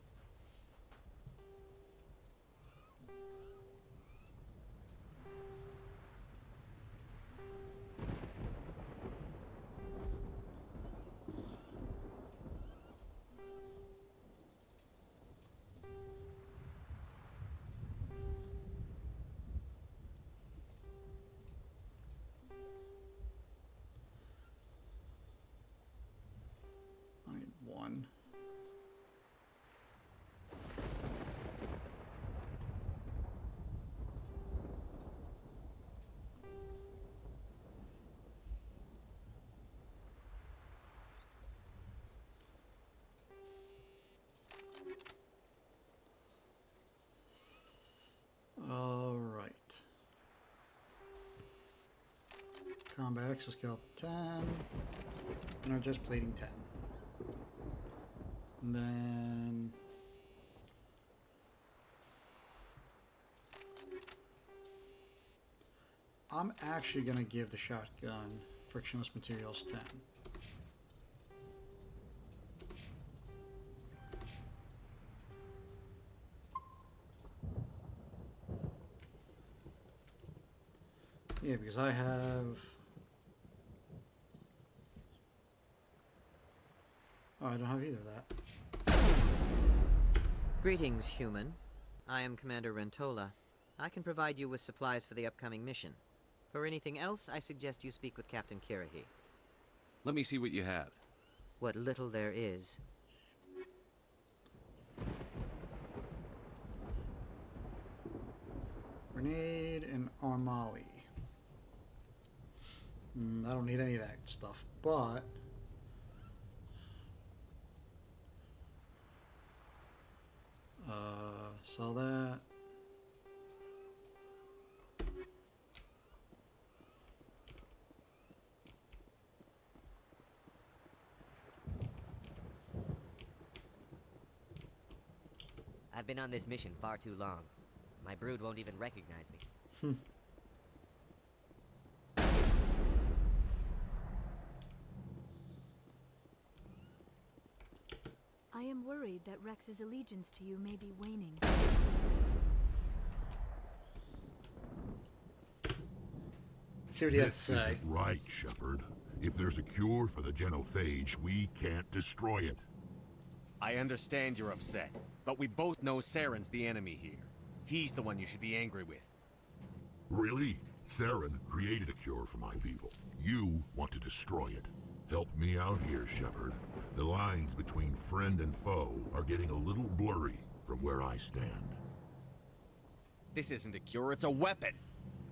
S1: I need one. All right. Combat exoskeleton 10. Energized plating 10. And then I'm actually going to give the shotgun frictionless materials 10. Yeah, because I have... Oh, I don't have either of that.
S16: Greetings, human. I am Commander Rentola. I can provide you with supplies for the upcoming mission. For anything else, I suggest you speak with Captain Kirrahe.
S7: Let me see what you have.
S16: What little there is.
S1: Grenade and Armali. I don't need any of that stuff, but... sell that.
S17: I've been on this mission far too long. My brood won't even recognize me.
S12: I am worried that Rex's allegiance to you may be waning.
S1: See what he has to
S4: This
S1: say.
S4: isn't right, Shepard. If there's a cure for the genophage, we can't destroy it.
S7: I understand you're upset, but we both know Saren's the enemy here. He's the one you should be angry with.
S4: Really? Saren created a cure for my people. You want to destroy it. Help me out here, Shepard. The lines between friend and foe are getting a little blurry from where I stand.
S7: This isn't a cure, it's a weapon.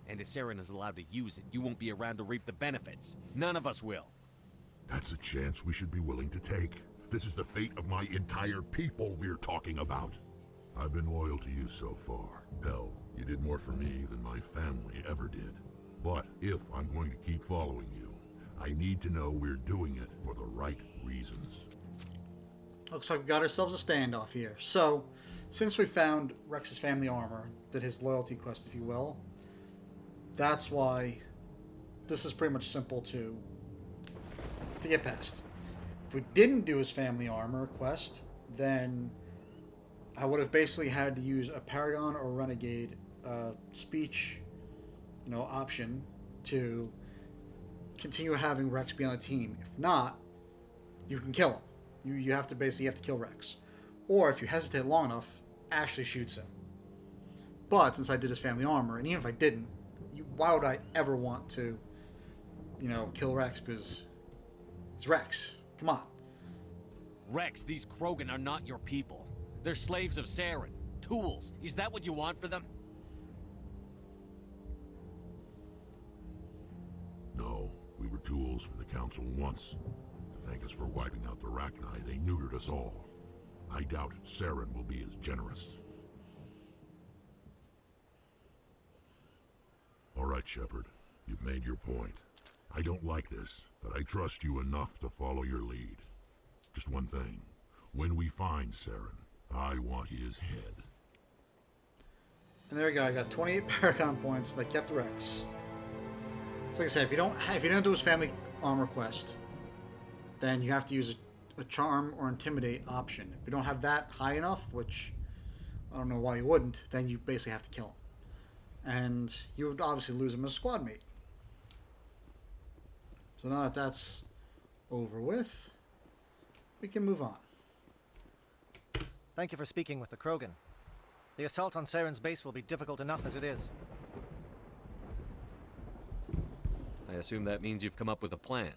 S7: And if Saren is allowed to use it, you won't be around to reap the benefits. None of us will.
S4: That's a chance we should be willing to take. This is the fate of my entire people we're talking about. I've been loyal to you so far. Hell, you did more for me than my family ever did. But if I'm going to keep following you, I need to know we're doing it for the right reasons.
S1: Looks like we got ourselves a standoff here. So, since we found Rex's family armor, did his loyalty quest, if you will, that's why this is pretty much simple to get past. If we didn't do his family armor quest, then I would have basically had to use a Paragon or Renegade speech, option to continue having Rex be on the team. If not, you can kill him. You have to kill Rex. Or if you hesitate long enough, Ashley shoots him. But since I did his family armor, and even if I didn't, why would I ever want to, kill Rex? Because it's Rex. Come on.
S7: Rex, these Krogan are not your people. They're slaves of Saren. Tools. Is that what you want for them?
S4: No, we were tools for the Council once. To thank us for wiping out the Rachni, they neutered us all. I doubt Saren will be as generous. All right, Shepard. You've made your point. I don't like this, but I trust you enough to follow your lead. Just one thing. When we find Saren, I want his head.
S1: And there we go. I got 28 Paragon points that kept Rex. So like I said, if you don't do his family armor quest, then you have to use a charm or intimidate option. If you don't have that high enough, which I don't know why you wouldn't, then you basically have to kill him. And you would obviously lose him as a squad mate. So now that that's over with, we can move on.
S15: Thank you for speaking with the Krogan. The assault on Saren's base will be difficult enough as it is.
S7: I assume that means you've come up with a plan.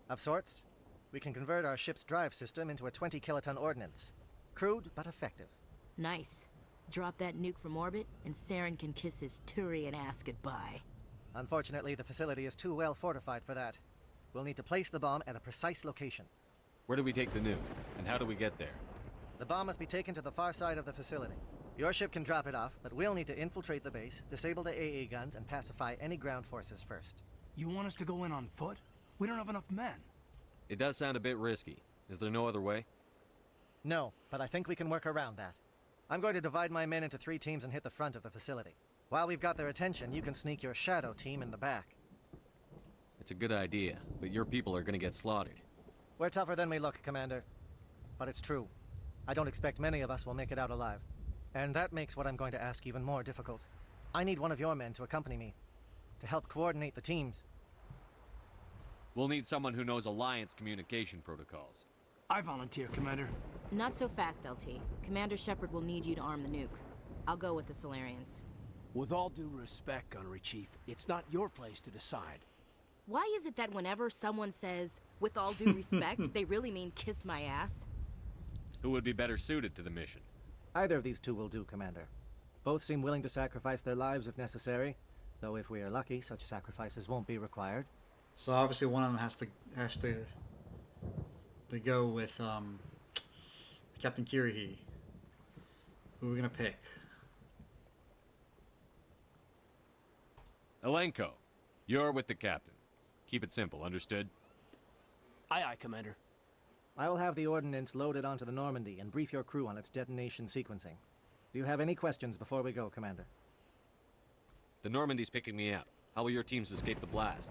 S15: Of sorts. We can convert our ship's drive system into a 20-kiloton ordnance. Crude, but effective.
S5: Nice. Drop that nuke from orbit, and Saren can kiss his Turian ass goodbye.
S15: Unfortunately, the facility is too well fortified for that. We'll need to place the bomb at a precise location.
S7: Where do we take the nuke? And how do we get there?
S15: The bomb must be taken to the far side of the facility. Your ship can drop it off, but we'll need to infiltrate the base, disable the AA guns, and pacify any ground forces first.
S3: You want us to go in on foot? We don't have enough men.
S7: It does sound a bit risky. Is there no other way?
S15: No, but I think we can work around that. I'm going to divide my men into 3 teams and hit the front of the facility. While we've got their attention, you can sneak your shadow team in the back.
S7: It's a good idea, but your people are gonna get slaughtered.
S15: We're tougher than we look, Commander. But it's true. I don't expect many of us will make it out alive. And that makes what I'm going to ask even more difficult. I need one of your men to accompany me, to help coordinate the teams.
S7: We'll need someone who knows Alliance communication protocols.
S3: I volunteer, Commander.
S5: Not so fast, LT. Commander Shepard will need you to arm the nuke. I'll go with the Solarians.
S3: With all due respect, Gunnery Chief, it's not your place to decide.
S5: Why is it that whenever someone says, with all due respect, they really mean kiss my ass?
S7: Who would be better suited to the mission?
S15: Either of these 2 will do, Commander. Both seem willing to sacrifice their lives if necessary, though if we are lucky, such sacrifices won't be required.
S1: So obviously one of them has to go with Captain Kirrahe. Who are we gonna pick?
S7: Alenko, you're with the captain. Keep it simple, understood?
S3: Aye, aye, Commander.
S15: I will have the ordnance loaded onto the Normandy and brief your crew on its detonation sequencing. Do you have any questions before we go, Commander?
S7: The Normandy's picking me up. How will your teams escape the blast?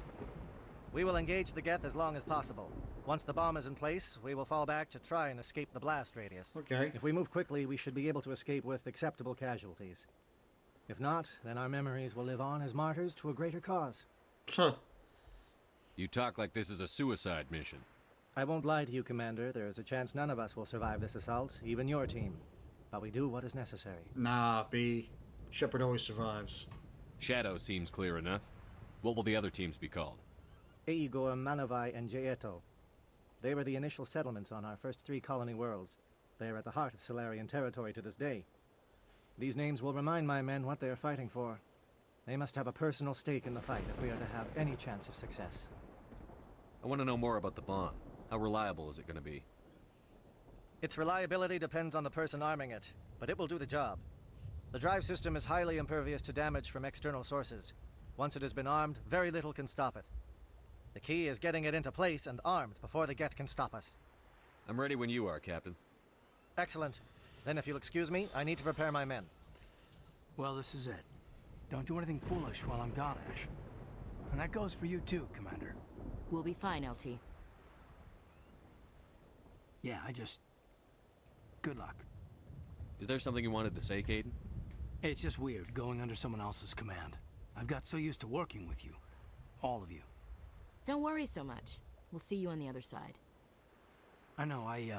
S15: We will engage the Geth as long as possible. Once the bomb is in place, we will fall back to try and escape the blast radius.
S1: Okay.
S15: If we move quickly, we should be able to escape with acceptable casualties. If not, then our memories will live on as martyrs to a greater cause.
S1: Huh.
S7: You talk like this is a suicide mission.
S15: I won't lie to you, Commander. There is a chance none of us will survive this assault, even your team. But we do what is necessary.
S1: Nah, B. Shepard always survives.
S7: Shadow seems clear enough. What will the other teams be called?
S15: Aegor, Manavai, and Jaeto. They were the initial settlements on our first 3 colony worlds. They are at the heart of Solarian territory to this day. These names will remind my men what they are fighting for. They must have a personal stake in the fight if we are to have any chance of success.
S7: I want to know more about the bomb. How reliable is it going to be?
S15: Its reliability depends on the person arming it, but it will do the job. The drive system is highly impervious to damage from external sources. Once it has been armed, very little can stop it. The key is getting it into place and armed before the Geth can stop us.
S7: I'm ready when you are, Captain.
S15: Excellent. Then if you'll excuse me, I need to prepare my men.
S3: Well, this is it. Don't do anything foolish while I'm gone, Ash. And that goes for you too, Commander.
S5: We'll be fine, LT.
S3: Yeah, good luck.
S7: Is there something you wanted to say, Caden?
S3: It's just weird going under someone else's command. I've got so used to working with you. All of you.
S5: Don't worry so much. We'll see you on the other side.
S3: I know, I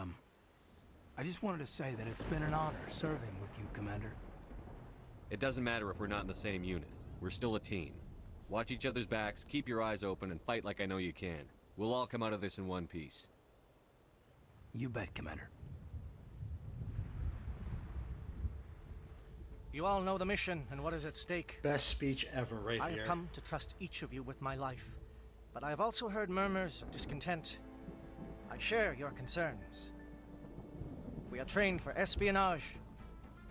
S3: just wanted to say that it's been an honor serving with you, Commander.
S7: It doesn't matter if we're not in the same unit. We're still a team. Watch each other's backs, keep your eyes open, and fight like I know you can. We'll all come out of this in one piece.
S3: You bet, Commander.
S15: You all know the mission and what is at stake.
S1: Best speech ever right
S15: I
S1: here.
S15: have come to trust each of you with my life, but I have also heard murmurs of discontent. I share your concerns. We are trained for espionage.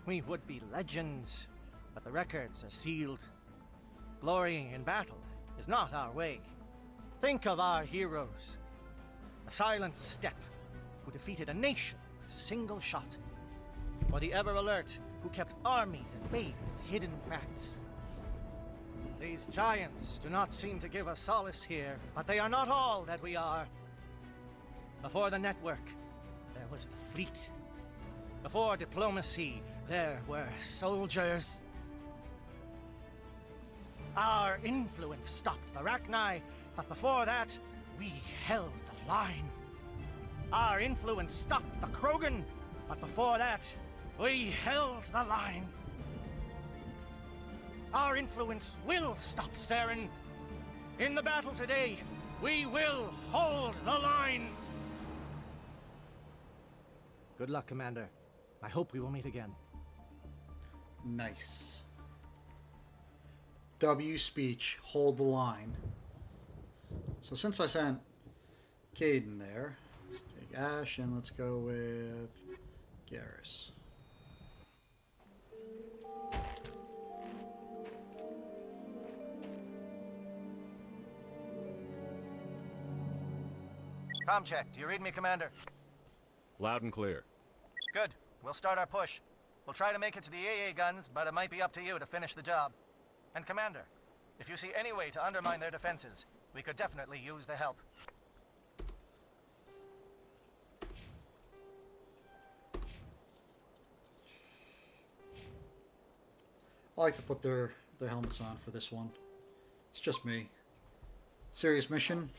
S15: We would be legends, but the records are sealed. Glorying in battle is not our way. Think of our heroes. The Silent Step, who defeated a nation with a single shot. Or the Ever Alert, who kept armies at bay with hidden facts. These giants do not seem to give us solace here, but they are not all that we are. Before the network, there was the fleet. Before diplomacy, there were soldiers. Our influence stopped the Rachni, but before that, we held the line. Our influence stopped the Krogan, but before that, we held the line. Our influence will stop Saren. In the battle today, we will hold the line. Good luck, Commander. I hope we will meet again.
S1: Nice. W speech, hold the line. So since I sent Caden there, let's take Ash and let's go with Garrus.
S15: Com check. Do you read me, Commander?
S7: Loud and clear.
S15: Good. We'll start our push. We'll try to make it to the AA guns, but it might be up to you to finish the job. And Commander, if you see any way to undermine their defenses, we could definitely use the help.
S1: I like to put their helmets on for this one. It's just me. Serious mission,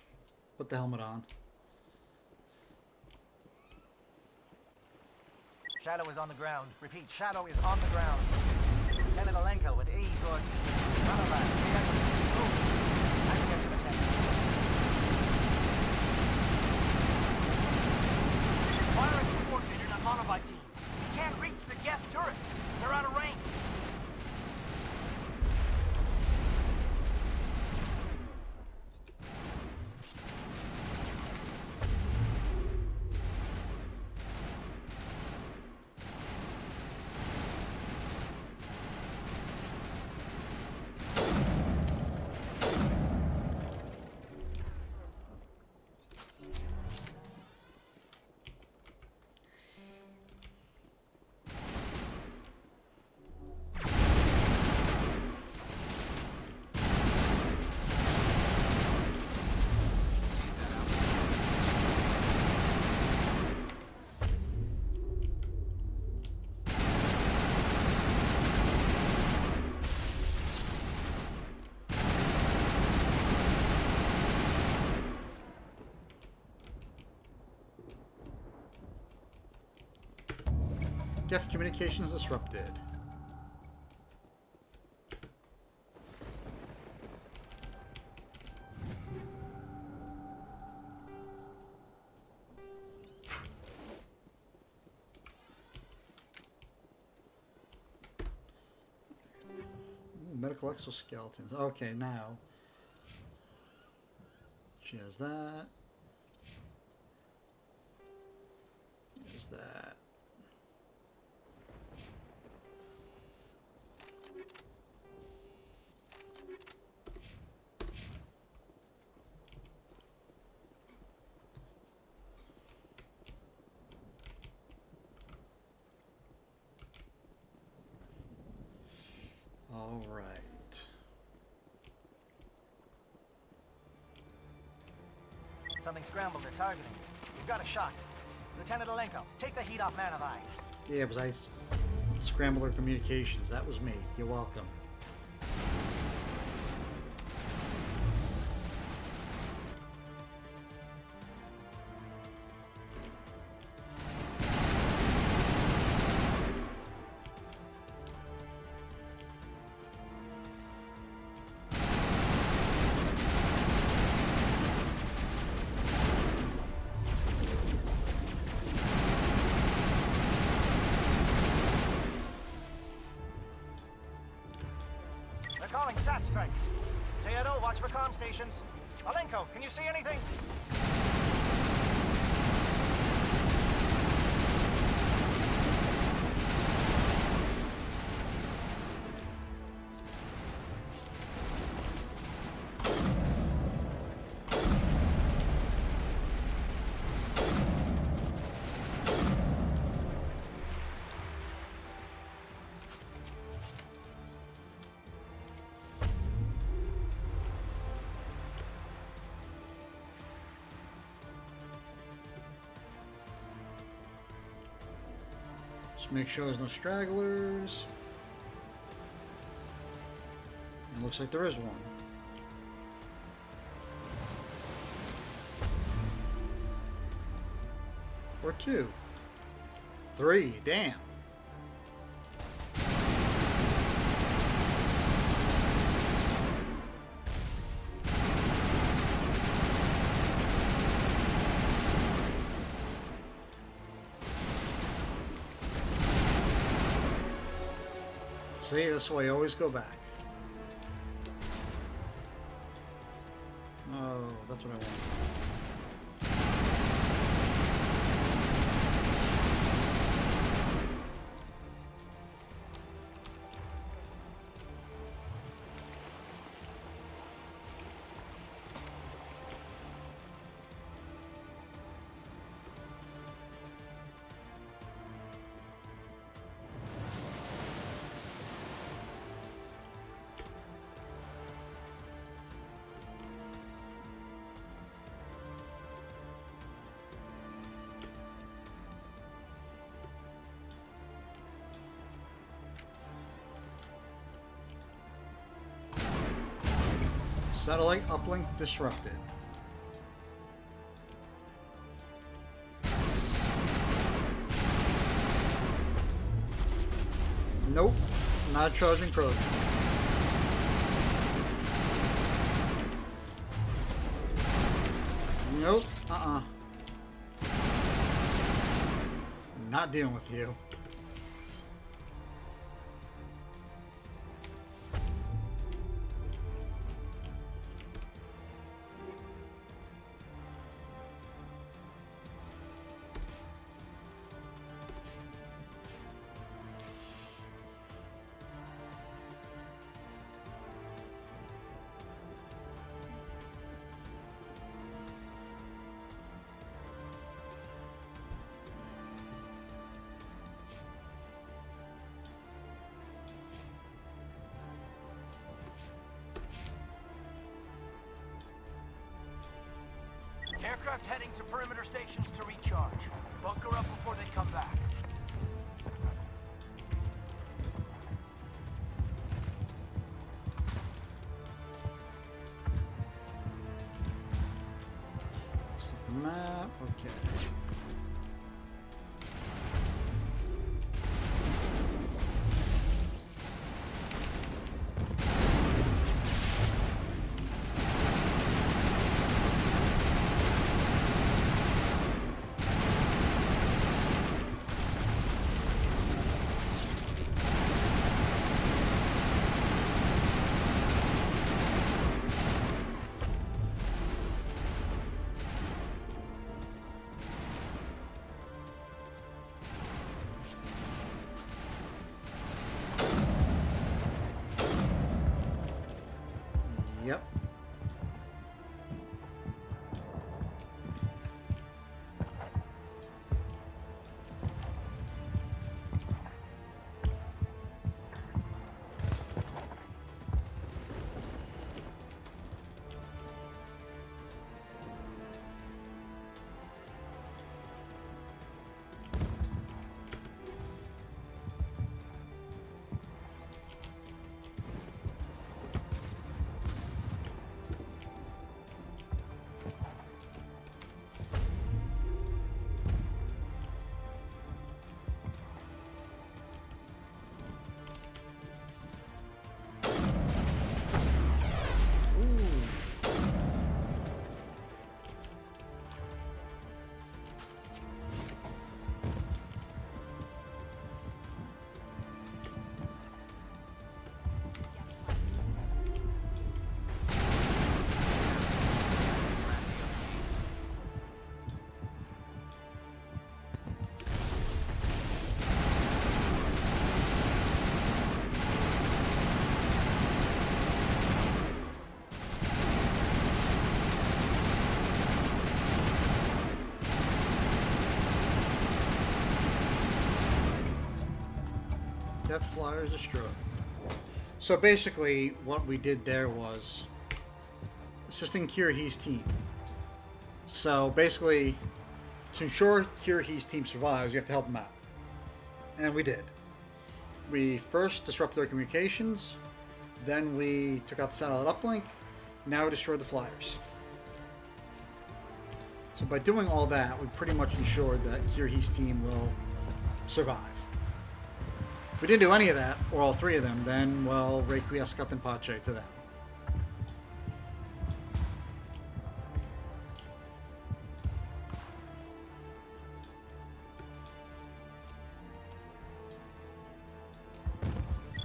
S1: put the helmet on.
S15: Shadow is on the ground. Repeat, Shadow is on the ground. Lieutenant Alenko with Aegor. Manavai, I can get some attention.
S3: Firing coordinated on Manavai team. We can't reach the Geth turrets. They're out of range.
S1: Geth communications disrupted. medical exoskeletons. Okay, now she has that. Is that? All right.
S15: Something scrambled. They're targeting you. You've got a shot. Lieutenant Alenko, take the heat off Man of Eye.
S1: Yeah, it was I scrambled her communications. That was me. You're welcome.
S15: Calling SAT strikes. JNO, watch for comm stations. Alenko, can you see anything?
S1: Just make sure there's no stragglers. It looks like there is one. Or two. Three, damn. See, this way, always go back. Oh, that's what I want. Satellite uplink disrupted. Nope, not charging Trojan. Nope, Not dealing with you.
S18: Aircraft heading to perimeter stations to recharge. Bunker up before they come back.
S1: Set the map, okay. Death flyers destroyed. So basically, what we did there was assisting Kirahi's team. So basically, to ensure Kirahi's team survives, you have to help them out. And we did. We first disrupted their communications, then we took out the satellite uplink, now we destroyed the flyers. So by doing all that, we pretty much ensured that Kirahi's team will survive. If we didn't do any of that, or all three of them, then, well, Requiescat in pace to them.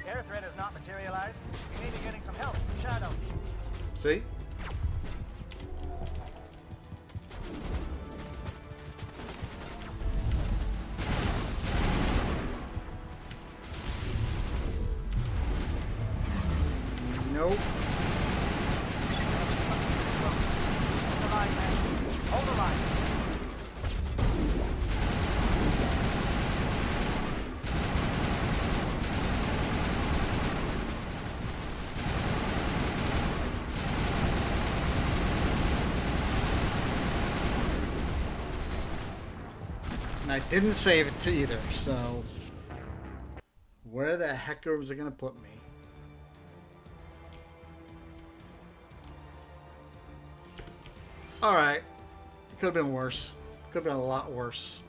S15: Air threat has not materialized. You may be getting some help from Shadow.
S1: See? Nope.
S15: Hold the line, man. Hold the line.
S1: And I didn't save it to either, so where the heck was it gonna put me? Alright. It could have been worse. Could have been a lot worse.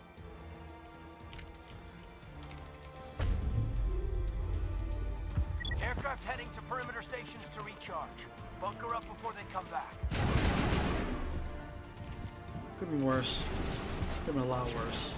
S18: Aircraft heading to perimeter stations to recharge. Bunker up before they come back.
S1: Could have been worse. Could have been a lot worse.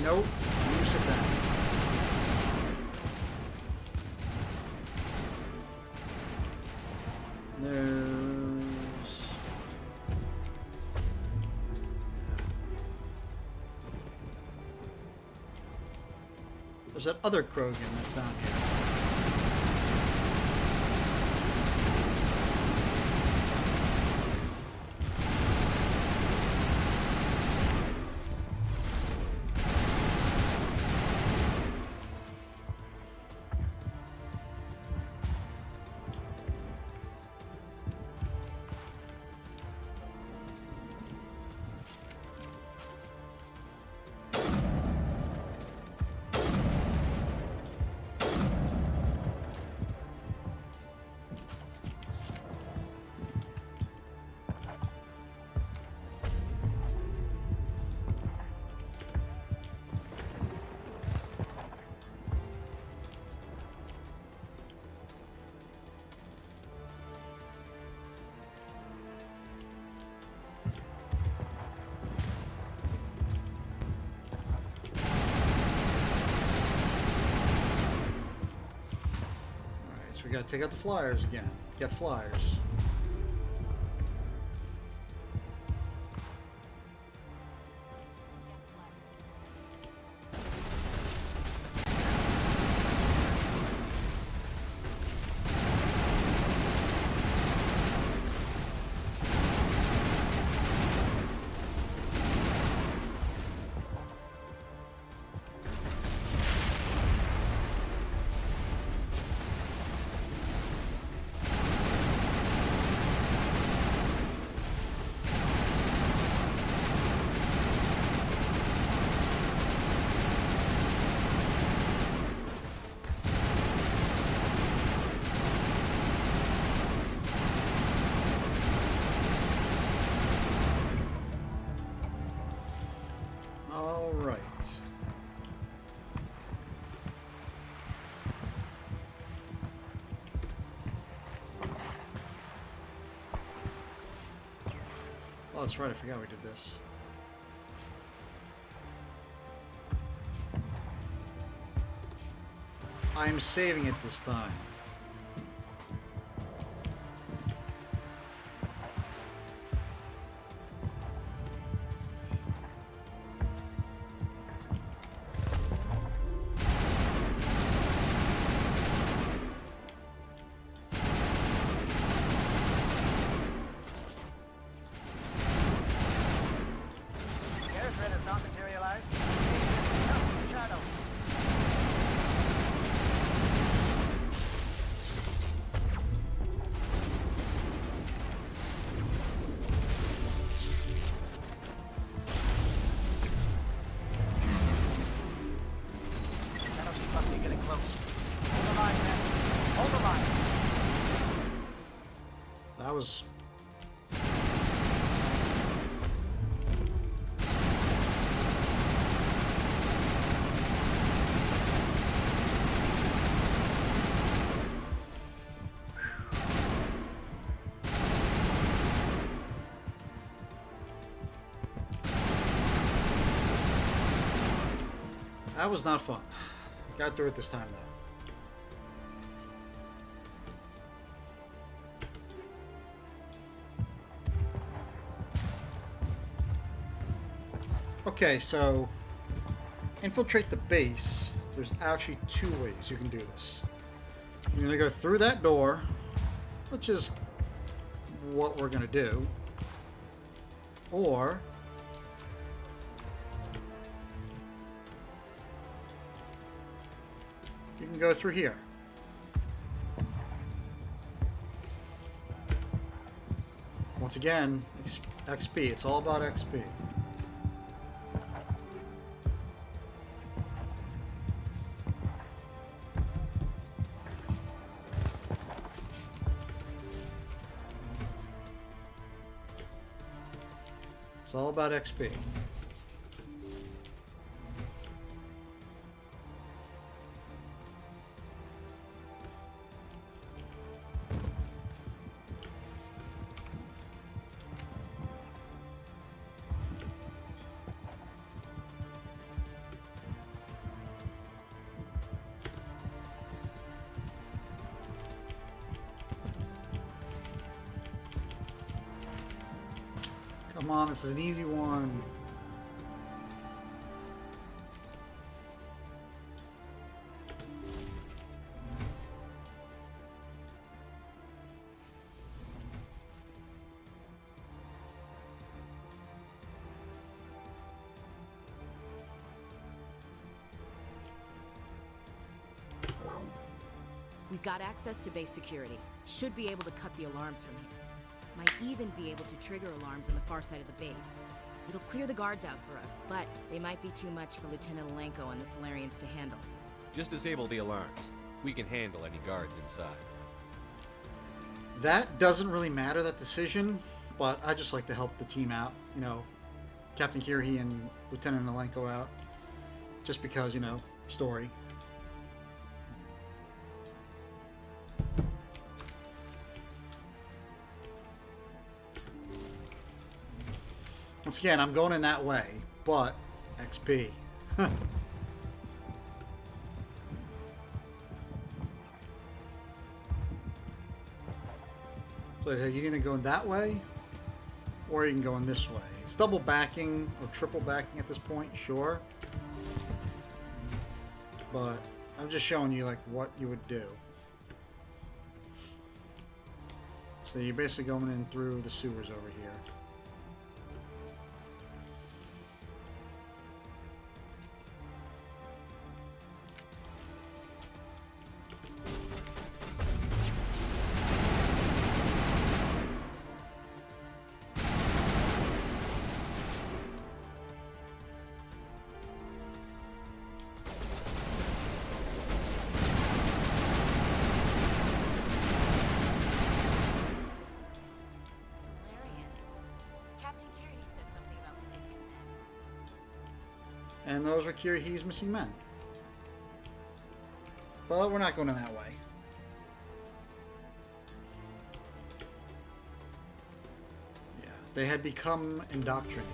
S1: Nope. You sit down. There's that other Krogan that's down here. We gotta take out the flyers again. Get flyers. Oh, that's right. I forgot we did this. I'm saving it this time. that was... That was not fun. Got through it this time, though. Okay, so infiltrate the base. There's actually two ways you can do this. You're gonna go through that door, which is what we're gonna do, or you can go through here. Once again, XP. It's all about XP. It's all about XP. Come on, this is an easy one.
S5: We've got access to base security. Should be able to cut the alarms from here. Might even be able to trigger alarms on the far side of the base. It'll clear the guards out for us, but they might be too much for Lieutenant Alenko and the Solarians to handle.
S7: Just disable the alarms. We can handle any guards inside.
S1: That doesn't really matter, that decision, but I just like to help the team out. You know, Captain Kirhi and Lieutenant Alenko out. Just because, you know, story. Once again, I'm going in that way, but XP. So I said you can either go in that way, or you can go in this way. It's double backing or triple backing at this point, sure. But I'm just showing you like what you would do. So you're basically going in through the sewers over here. And those are Kirhi's missing men. But we're not going in that way. Yeah, they had become indoctrinated.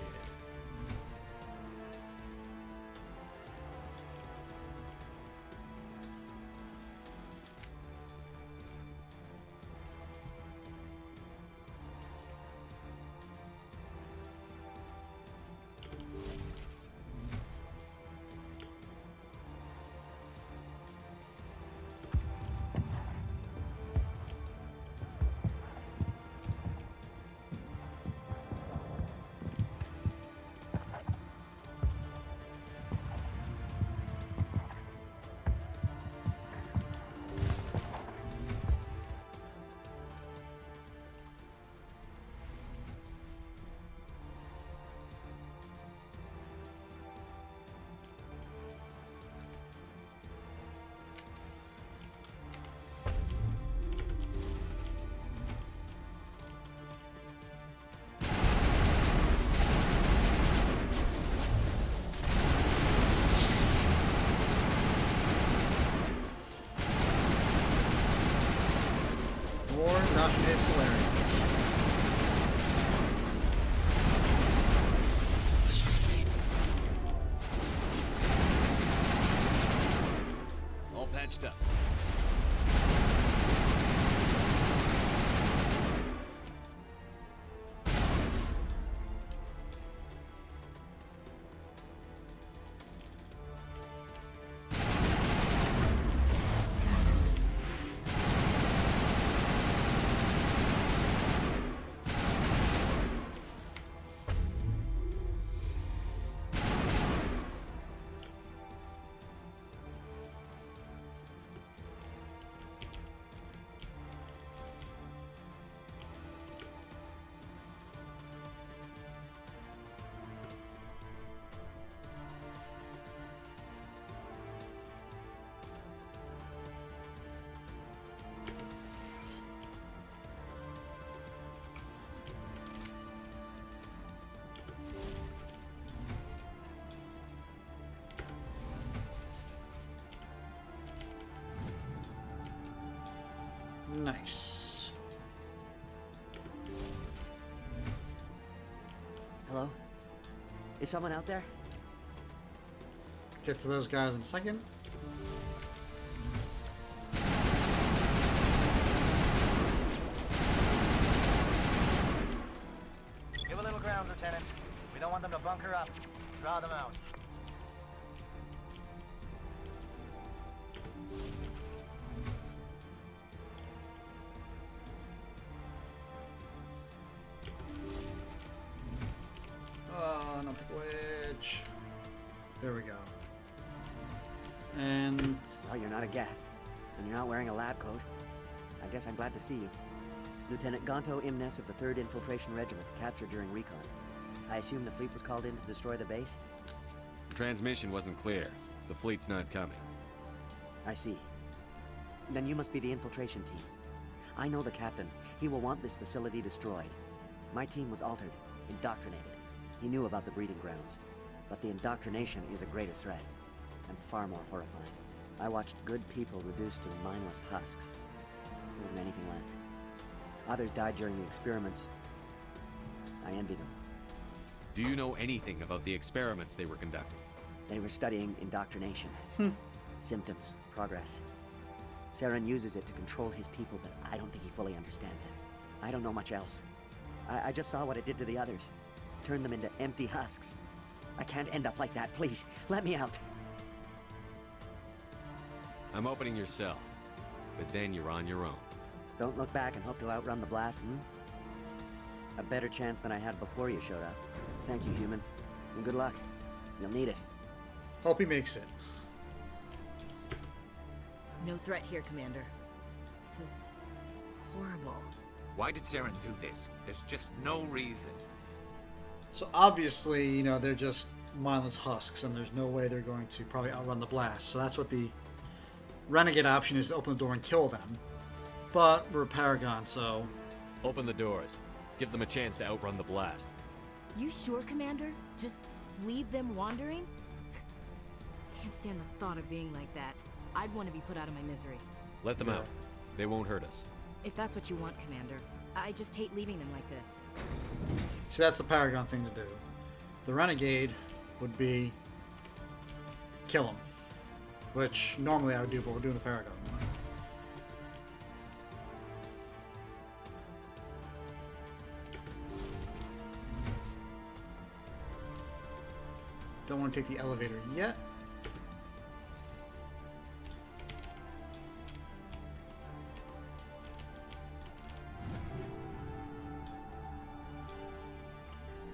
S1: indoctrinated Solarians.
S7: All patched up.
S1: Nice.
S19: Hello? Is someone out there?
S1: Get to those guys in a second.
S15: Give a little ground, Lieutenant. We don't want them to bunker up. Draw them out.
S1: Oh, not the glitch. There we go. And...
S19: Well, you're not a Gath, and you're not wearing a lab coat. I guess I'm glad to see you. Lieutenant Gonto Imnes of the 3rd Infiltration Regiment, captured during recon. I assume the fleet was called in to destroy the base?
S7: The transmission wasn't clear. The fleet's not coming.
S19: I see. Then you must be the infiltration team. I know the captain. He will want this facility destroyed. My team was altered, indoctrinated. He knew about the breeding grounds. But the indoctrination is a greater threat, and far more horrifying. I watched good people reduced to mindless husks. There wasn't anything left. Others died during the experiments. I envy them.
S7: Do you know anything about the experiments they were conducting?
S19: They were studying indoctrination. Symptoms, progress. Saren uses it to control his people, but I don't think he fully understands it. I don't know much else. I just saw what it did to the others. Turned them into empty husks. I can't end up like that, please. Let me out.
S7: I'm opening your cell, but then you're on your own.
S19: Don't look back and hope to outrun the blast, A better chance than I had before you showed up. Thank you, human. And good luck. You'll need it.
S1: Hope he makes it.
S5: No threat here, Commander. This is horrible.
S6: Why did Saren do this? There's just no reason.
S1: So obviously, you know, they're just mindless husks, and there's no way they're going to probably outrun the blast. So that's what the renegade option is, to open the door and kill them. But we're a Paragon, so...
S7: Open the doors. Give them a chance to outrun the blast.
S5: You sure, Commander? Just leave them wandering? Can't stand the thought of being like that. I'd want to be put out of my misery.
S7: Let them out. They won't hurt us.
S5: If that's what you want, Commander. I just hate leaving them like this.
S1: See, that's the Paragon thing to do. The Renegade would be kill him, which normally I would do, but we're doing the Paragon one. Don't want to take the elevator yet.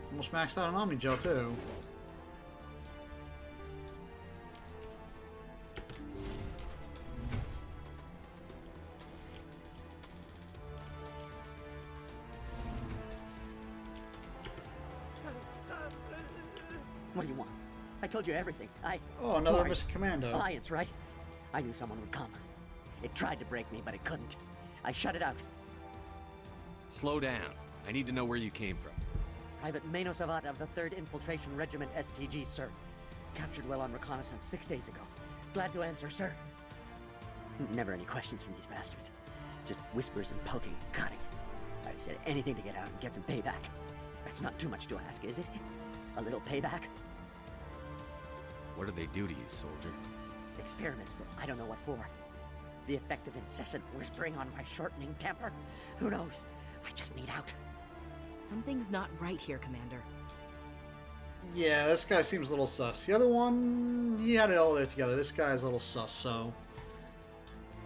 S1: Almost maxed out on Omni Gel too.
S19: What do you want? I told you everything.
S1: Oh, another
S19: Warren.
S1: Mr. Commando.
S19: Alliance, right? I knew someone would come. It tried to break me, but it couldn't. I shut it out.
S7: Slow down. I need to know where you came from.
S19: Private Mano Savat of the 3rd Infiltration Regiment STG, sir. Captured well on reconnaissance 6 days ago. Glad to answer, sir. Never any questions from these bastards. Just whispers and poking and cutting. I said anything to get out and get some payback. That's not too much to ask, is it? A little payback?
S7: What did they do to you, soldier?
S19: Experiments, but I don't know what for. The effect of incessant whispering on my shortening temper? Who knows? I just need out.
S5: Something's not right here, Commander.
S1: Yeah, this guy seems a little sus. The other one, he had it all there together. This guy's a little sus, so...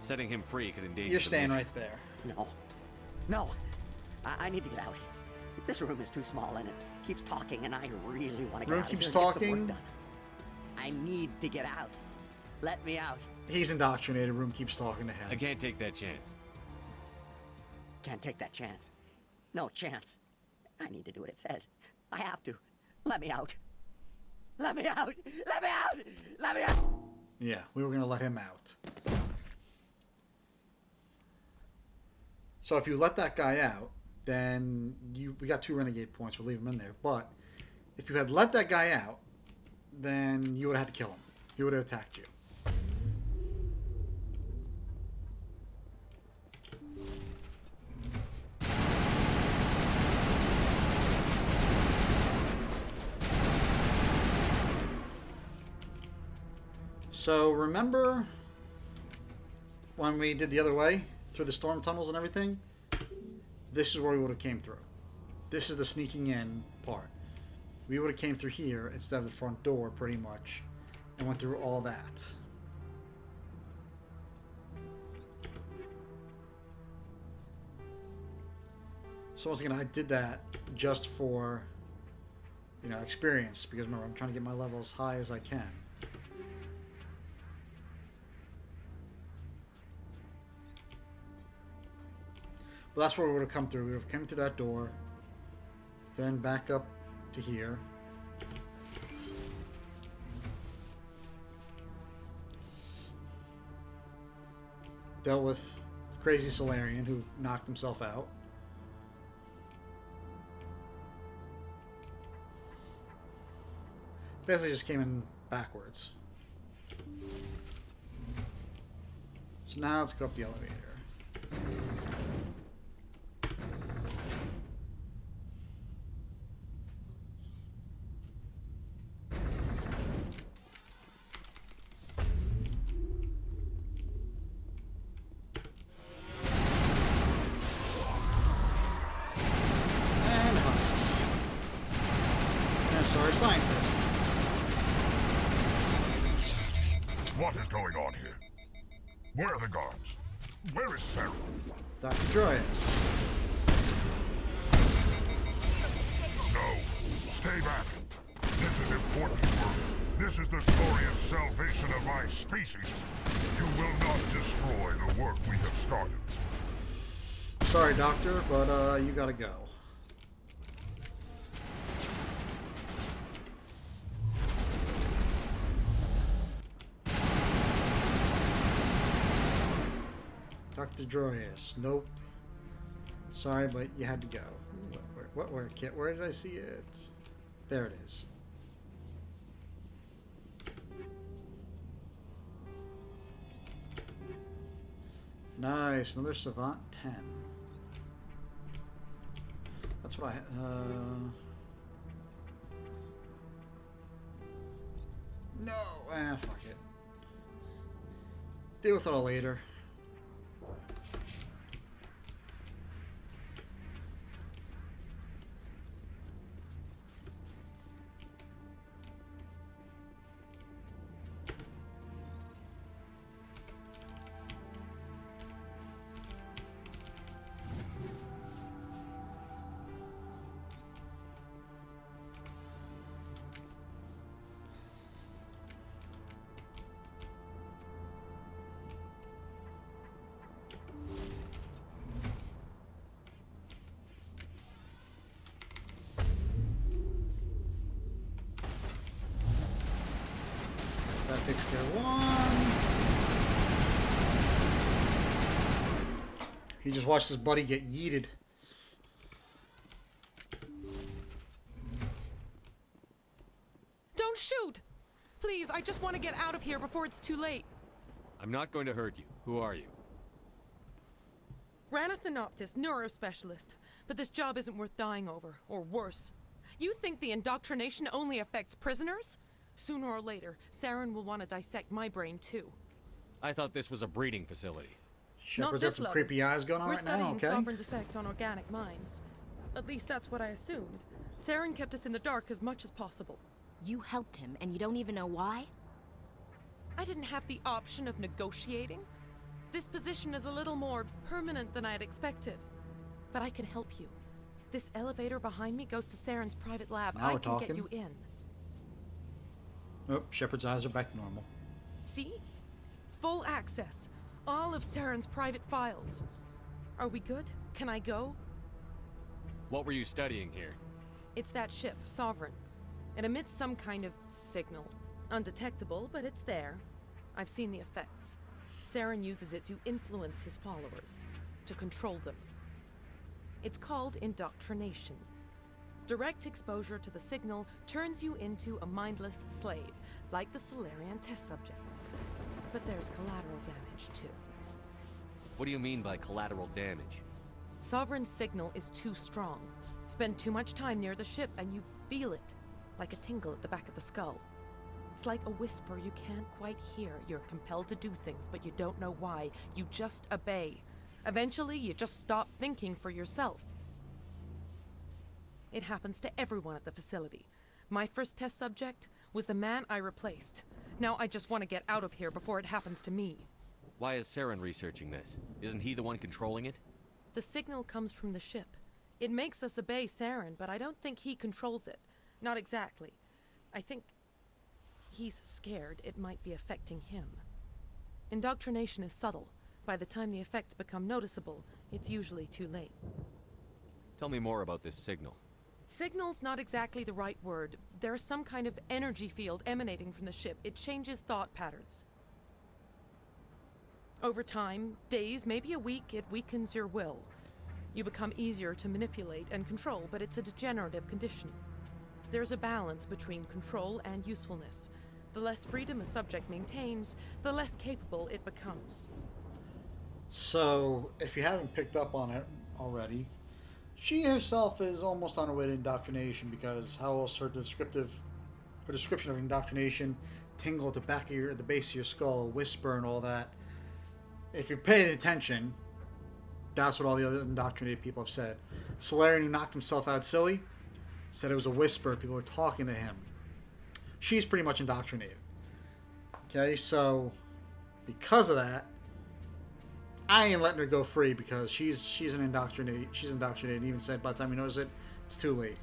S7: Setting him free could endanger
S1: You're
S7: the
S1: staying
S7: mission.
S1: right there.
S19: No. No. I need to get out. This room is too small and it keeps talking and I really want to get
S1: Room
S19: out
S1: keeps
S19: of here and get some
S1: talking?
S19: work done. I need to get out. Let me out.
S1: He's indoctrinated. Room keeps talking to him.
S7: I can't take that chance.
S19: Can't take that chance. No chance. I need to do what it says. I have to. Let me out. Let me out. Let me out. Let me out.
S1: Yeah, we were going to let him out. So if you let that guy out, then we got 2 renegade points for leaving him in there. But if you had let that guy out, then you would have had to kill him. He would have attacked you. So remember when we did the other way through the storm tunnels and everything? This is where we would have came through. This is the sneaking in part. We would have came through here instead of the front door pretty much and went through all that. So once again, I did that just for, you know, experience, because remember, I'm trying to get my level as high as I can. But that's where we would have come through. We would have come through that door, then back up to here. Dealt with the crazy Solarian who knocked himself out. Basically just came in backwards. So now let's go up the elevator. And husks. Dinosaur scientist.
S4: What is going on here? Where are the guards? Where is Sarah?
S1: Dr. Joyous.
S4: No. Stay back. This is important work. This is the glorious salvation of my species. You will not destroy the work we have started.
S1: Sorry, Doctor, but you gotta go. Dr. Joyous. Nope. Sorry, but you had to go. Where, Kit? Where did I see it? There it is. Nice. Another Savant 10. That's what I... No! Fuck it. Deal with it all later. That takes care of one. He just watched his buddy get yeeted.
S20: Don't shoot! Please, I just want to get out of here before it's too late.
S7: I'm not going to hurt you. Who are you?
S20: Ranathanoptis, neurospecialist. But this job isn't worth dying over, or worse. You think the indoctrination only affects prisoners? Sooner or later, Saren will want to dissect my brain too.
S7: I thought this was a breeding facility.
S1: Shepard's got some creepy eyes going on
S20: We're
S1: right now,
S20: studying
S1: okay?
S20: Sovereign's effect on organic minds. At least that's what I assumed. Saren kept us in the dark as much as possible.
S5: You helped him, and you don't even know why?
S20: I didn't have the option of negotiating. This position is a little more permanent than I had expected. But I can help you. This elevator behind me goes to Saren's private lab.
S1: Now
S20: I
S1: we're
S20: can
S1: talking.
S20: get you in.
S1: Oh, Shepard's eyes are back to normal.
S20: See? Full access. All of Saren's private files. Are we good? Can I go?
S7: What were you studying here?
S20: It's that ship, Sovereign. It emits some kind of signal. Undetectable, but it's there. I've seen the effects. Saren uses it to influence his followers, to control them. It's called indoctrination. Direct exposure to the signal turns you into a mindless slave, like the Solarian test subjects. But there's collateral damage, too.
S7: What do you mean by collateral damage?
S20: Sovereign's signal is too strong. Spend too much time near the ship and you feel it, like a tingle at the back of the skull. It's like a whisper you can't quite hear. You're compelled to do things, but you don't know why. You just obey. Eventually, you just stop thinking for yourself. It happens to everyone at the facility. My first test subject was the man I replaced. Now I just want to get out of here before it happens to me.
S7: Why is Saren researching this? Isn't he the one controlling it?
S20: The signal comes from the ship. It makes us obey Saren, but I don't think he controls it. Not exactly. I think he's scared it might be affecting him. Indoctrination is subtle. By the time the effects become noticeable, it's usually too late.
S7: Tell me more about this signal.
S20: Signal's not exactly the right word. There's some kind of energy field emanating from the ship. It changes thought patterns. Over time, days, maybe a week, it weakens your will. You become easier to manipulate and control, but it's a degenerative condition. There's a balance between control and usefulness. The less freedom a subject maintains, the less capable it becomes.
S1: So, if you haven't picked up on it already, she herself is almost on her way to indoctrination, because how else her description of indoctrination, tingle at the the base of your skull, whisper and all that. If you're paying attention, that's what all the other indoctrinated people have said. Solarian, who knocked himself out silly, said it was a whisper. People were talking to him. She's pretty much indoctrinated. Okay, so because of that, I ain't letting her go free, because she's indoctrinated. And even said by the time he knows it, it's too late.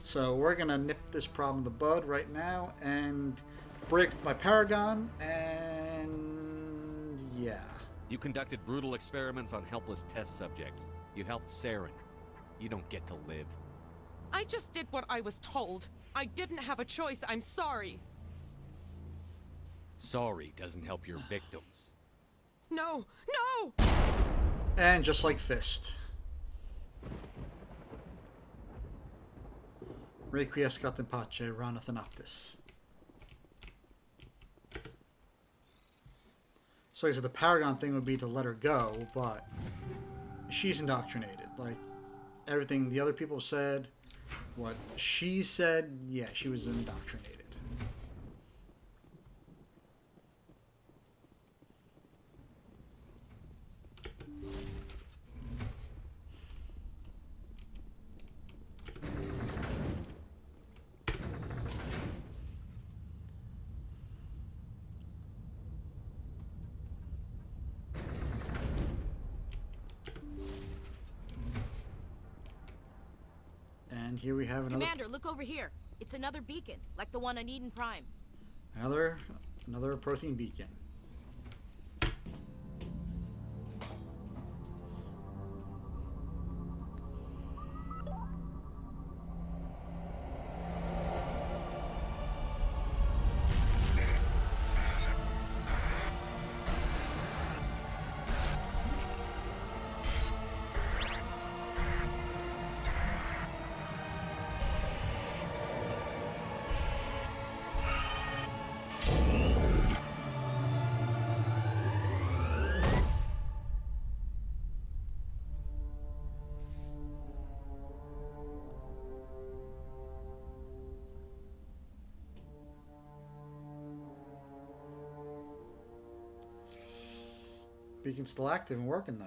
S1: So we're gonna nip this problem in the bud right now and break with my Paragon, and yeah.
S7: You conducted brutal experiments on helpless test subjects. You helped Saren. You don't get to live.
S20: I just did what I was told. I didn't have a choice. I'm sorry.
S7: Sorry doesn't help your victims.
S20: No! No!
S1: And just like Fist. Requiescat in pace, Ranathanoptis. So like I said, the Paragon thing would be to let her go, but she's indoctrinated. Like, everything the other people said, what she said, yeah, she was indoctrinated. And here we have another
S5: Commander, look over here. It's another beacon, like the one on Eden Prime.
S1: another Prothean beacon. Beacon's still active and working, though.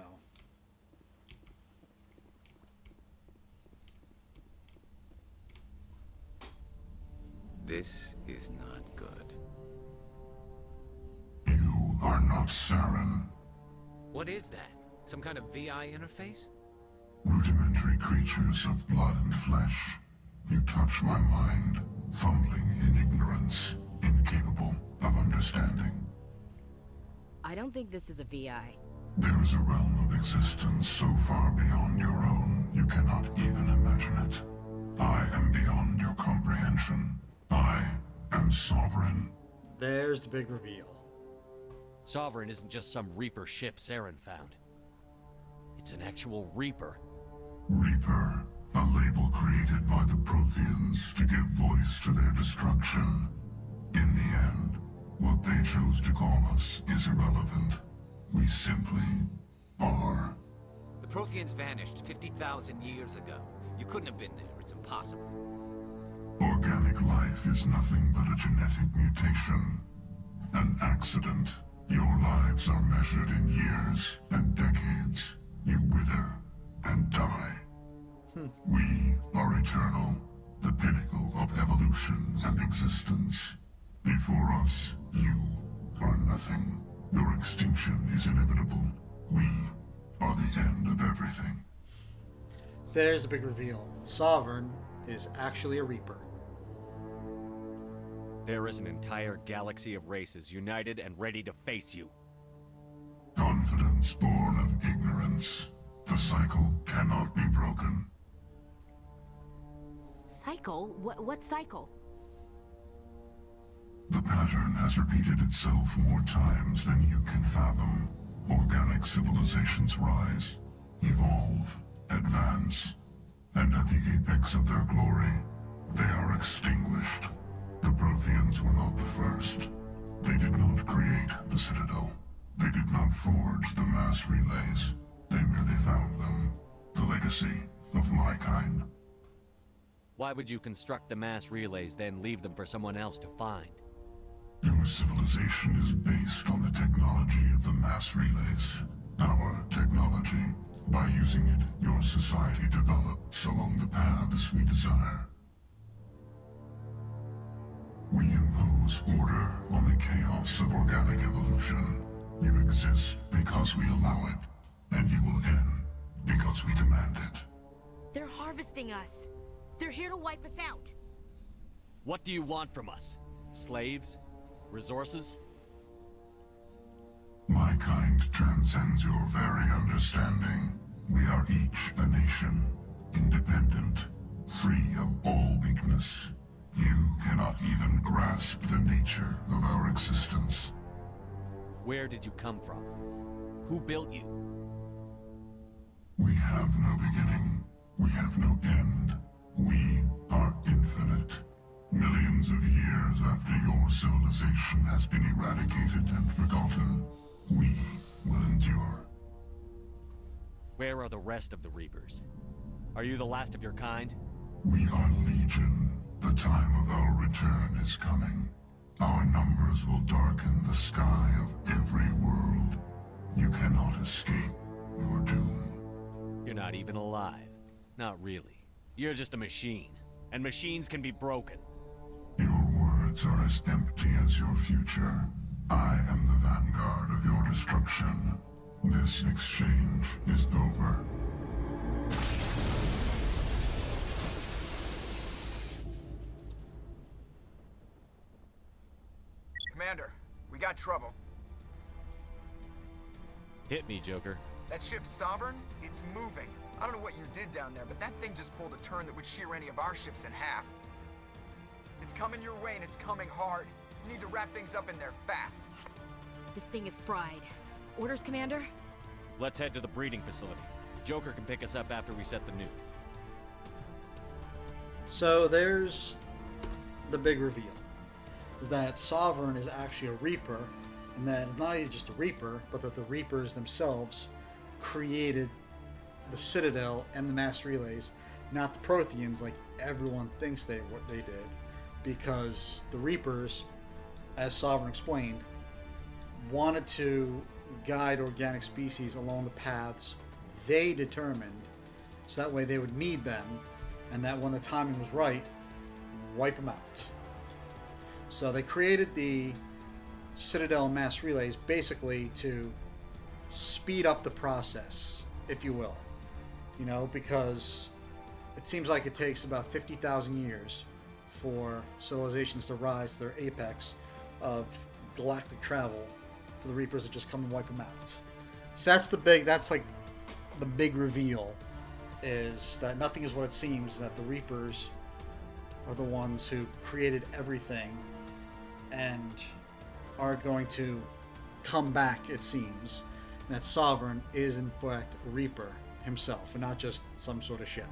S6: This is not good.
S4: You are not Saren.
S6: What is that? Some kind of VI interface?
S4: Rudimentary creatures of blood and flesh. You touch my mind, fumbling in ignorance, incapable of understanding.
S5: I don't think this is a VI.
S4: There is a realm of existence so far beyond your own, you cannot even imagine it. I am beyond your comprehension. I am Sovereign.
S1: There's the big reveal.
S7: Sovereign isn't just some Reaper ship Saren found. It's an actual Reaper.
S4: Reaper, a label created by the Protheans to give voice to their destruction. In the end, what they chose to call us is irrelevant. We simply are.
S6: The Protheans vanished 50,000 years ago. You couldn't have been there. It's impossible.
S4: Organic life is nothing but a genetic mutation. An accident. Your lives are measured in years and decades. You wither and die. We are eternal, the pinnacle of evolution and existence. Before us, you are nothing. Your extinction is inevitable. We are the end of everything.
S1: There's the big reveal. Sovereign is actually a Reaper.
S7: There is an entire galaxy of races united and ready to face you.
S4: Confidence born of ignorance. The cycle cannot be broken.
S5: Cycle? What cycle?
S4: The pattern has repeated itself more times than you can fathom. Organic civilizations rise, evolve, advance, and at the apex of their glory, they are extinguished. The Protheans were not the first. They did not create the Citadel. They did not forge the mass relays. They merely found them. The legacy of my kind.
S7: Why would you construct the mass relays, then leave them for someone else to find?
S4: Your civilization is based on the technology of the mass relays. Our technology. By using it, your society develops along the paths we desire. We impose order on the chaos of organic evolution. You exist because we allow it, and you will end because we demand it.
S5: They're harvesting us. They're here to wipe us out.
S7: What do you want from us? Slaves? Resources?
S4: My kind transcends your very understanding. We are each a nation, independent, free of all weakness. You cannot even grasp the nature of our existence.
S7: Where did you come from? Who built you?
S4: We have no beginning. We have no end. We are infinite. Millions of years after your civilization has been eradicated and forgotten, we will endure.
S7: Where are the rest of the Reapers? Are you the last of your kind?
S4: We are Legion. The time of our return is coming. Our numbers will darken the sky of every world. You cannot escape your doom.
S7: You're not even alive. Not really. You're just a machine. And machines can be broken.
S4: Your words are as empty as your future. I am the vanguard of your destruction. This exchange is over.
S14: Commander, we got trouble.
S7: Hit me, Joker.
S14: That ship's Sovereign? It's moving. I don't know what you did down there, but that thing just pulled a turn that would shear any of our ships in half. It's coming your way, and it's coming hard. You need to wrap things up in there fast.
S5: This thing is fried. Orders, Commander?
S7: Let's head to the breeding facility. Joker can pick us up after we set the nuke.
S1: So there's the big reveal. Is that Sovereign is actually a Reaper, and that it's not only just a Reaper, but that the Reapers themselves created the Citadel and the mass relays, not the Protheans like everyone thinks they did, because the Reapers, as Sovereign explained, wanted to guide organic species along the paths they determined, so that way they would need them, and that when the timing was right, wipe them out. So they created the Citadel mass relays basically to speed up the process, if you will. You know, because it seems like it takes about 50,000 years for civilizations to rise to their apex of galactic travel for the Reapers to just come and wipe them out. So that's like the big reveal, is that nothing is what it seems, that the Reapers are the ones who created everything and are going to come back, it seems. And that Sovereign is in fact a Reaper himself and not just some sort of ship.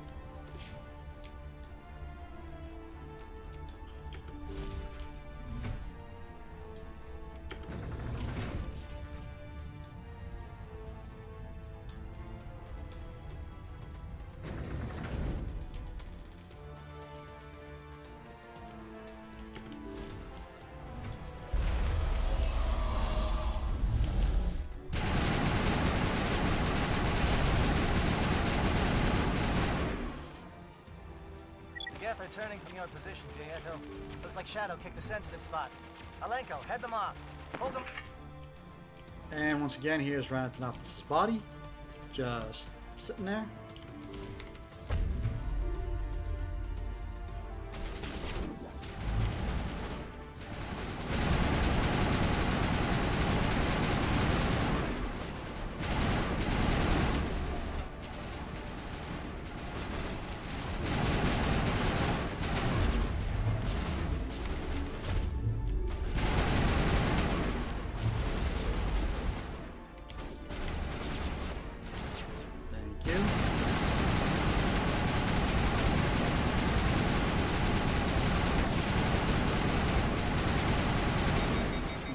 S15: Geth are turning from your position, Gieto. Looks like Shadow kicked a sensitive spot. Alenko, head them off. Hold them. And once again, here's Ranathanopoulos' body. Just sitting there.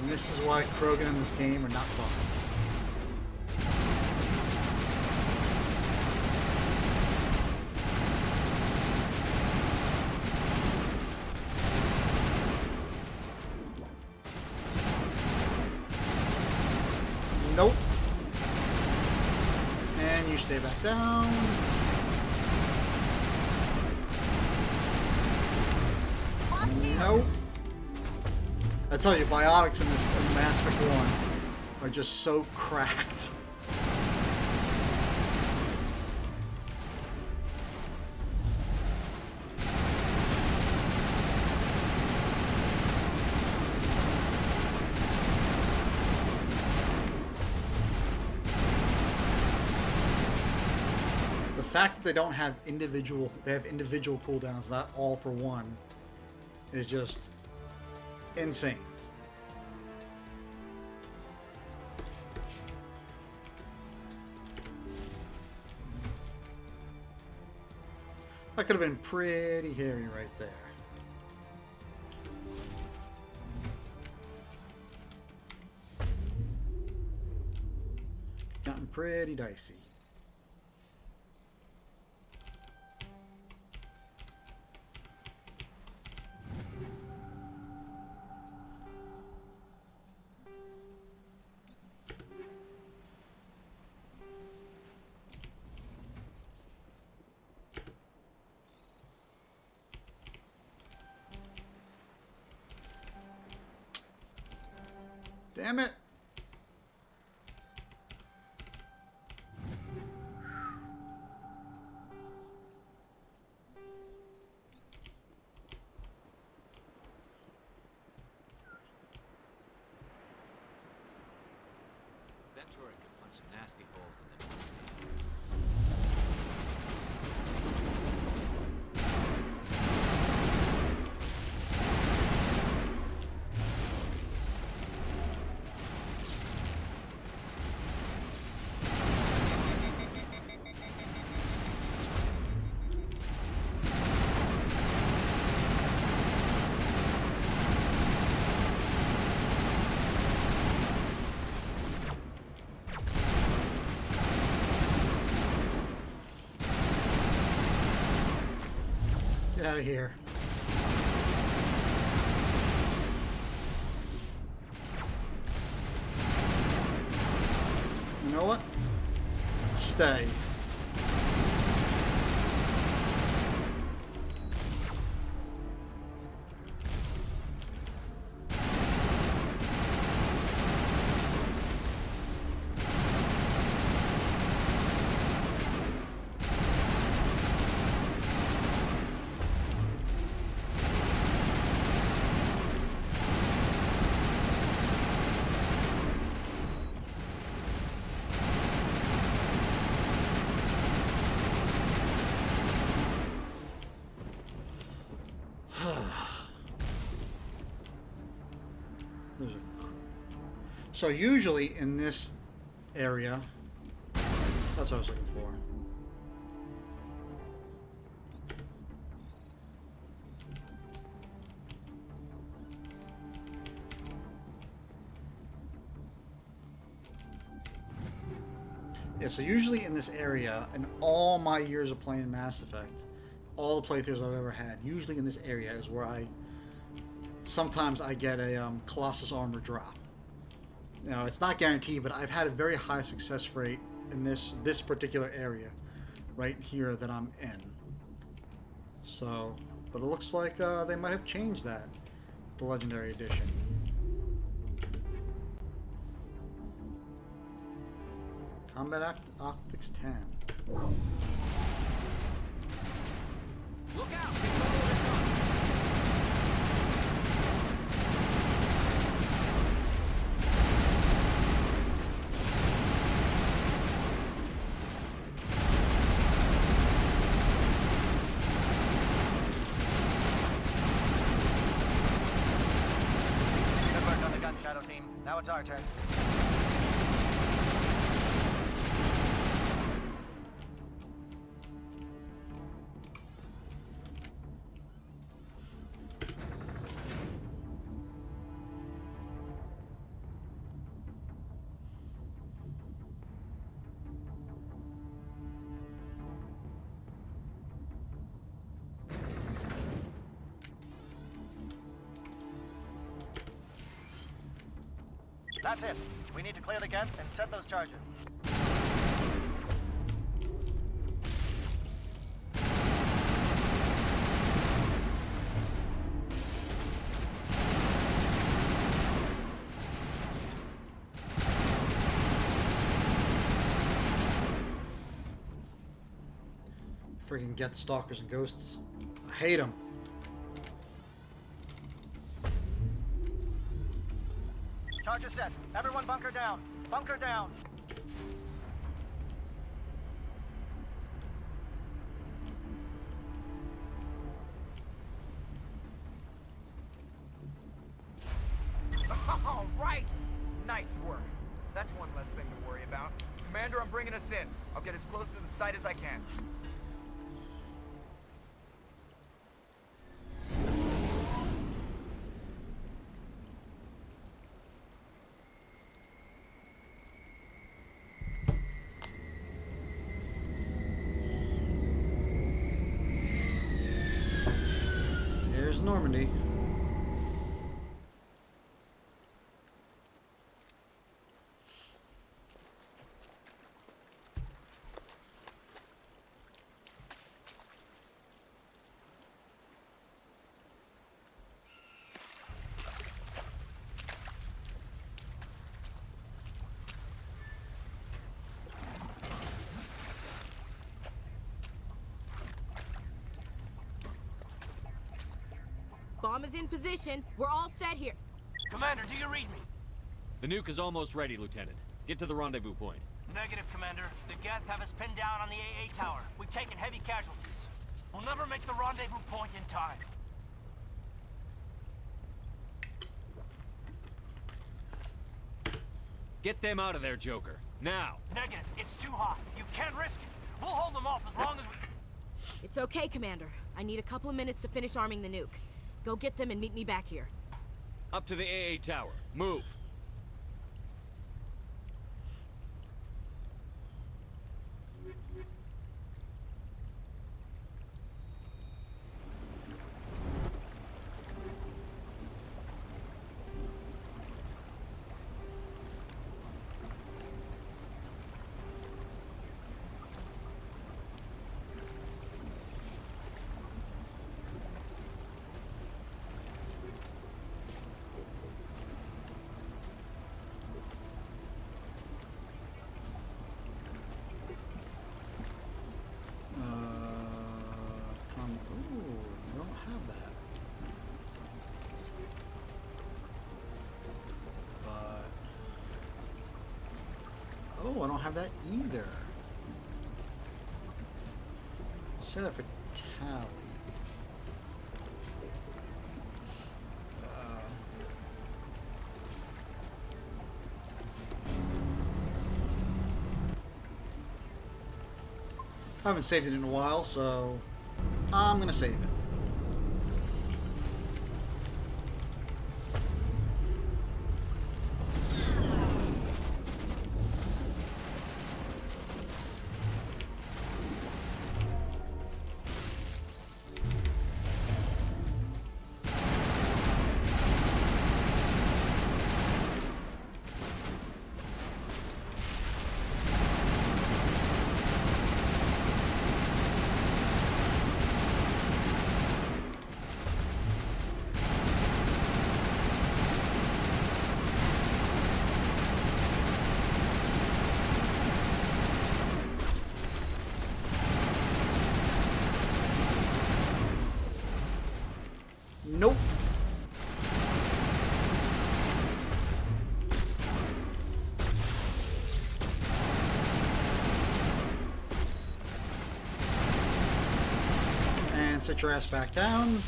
S15: This is why Krogan in this game are not fun. Nope. And you stay back down. Nope. I tell you, biotics in Mass Effect 1 are just so cracked. The fact that they don't have individual cooldowns, not all for one, is just insane. That could have been pretty hairy right there. Gotten pretty dicey. Damn it!
S6: That turret could punch some nasty holes in them.
S1: Get out of here. stay. So usually in this area, that's what I was looking for. Yeah, so usually in this area, in all my years of playing Mass Effect, all the playthroughs I've ever had, usually in this area is where sometimes I get a Colossus armor drop. Now, it's not guaranteed, but I've had a very high success rate in this particular area right here that I'm in. So, but it looks like they might have changed that, the Legendary Edition. Combat Optics 10.
S18: Look out!
S15: Shadow Team. Now it's our turn. That's it. We need to clear the gate and set those charges.
S1: Freaking Geth Stalkers and Ghosts. I hate them.
S15: Charges set. Everyone bunker down. Bunker down.
S14: All right! Nice work. That's one less thing to worry about. Commander, I'm bringing us in. I'll get as close to the site as I can.
S1: Here's Normandy.
S5: Bomb is in position. We're all set here.
S18: Commander, do you read me?
S7: The nuke is almost ready, Lieutenant. Get to the rendezvous point.
S18: Negative, Commander. The Geth have us pinned down on the AA tower. We've taken heavy casualties. We'll never make the rendezvous point in time.
S7: Get them out of there, Joker. Now!
S18: Negative. It's too hot. You can't risk it. We'll hold them off as long as we...
S5: It's okay, Commander. I need a couple of minutes to finish arming the nuke. Go get them and meet me back here.
S7: Up to the AA tower. Move!
S1: Oh, I don't have that either. Say that for tally. I haven't saved it in a while, so I'm gonna save it. Nope. And sit your ass back down.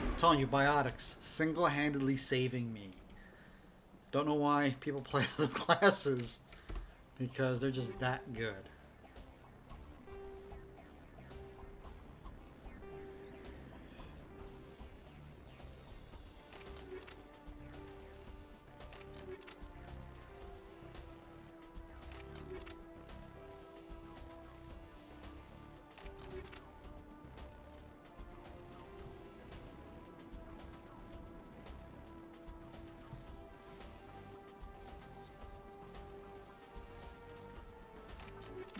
S1: I'm telling you, Biotics, single-handedly saving me. Don't know why people play other classes, because they're just that good.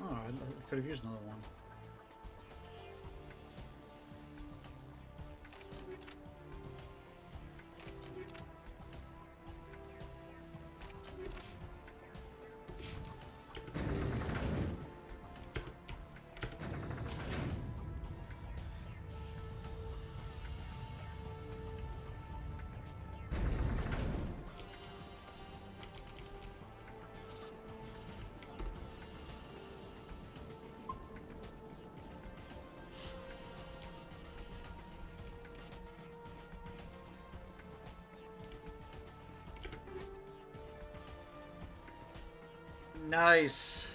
S1: Oh, I could have used another one. Nice.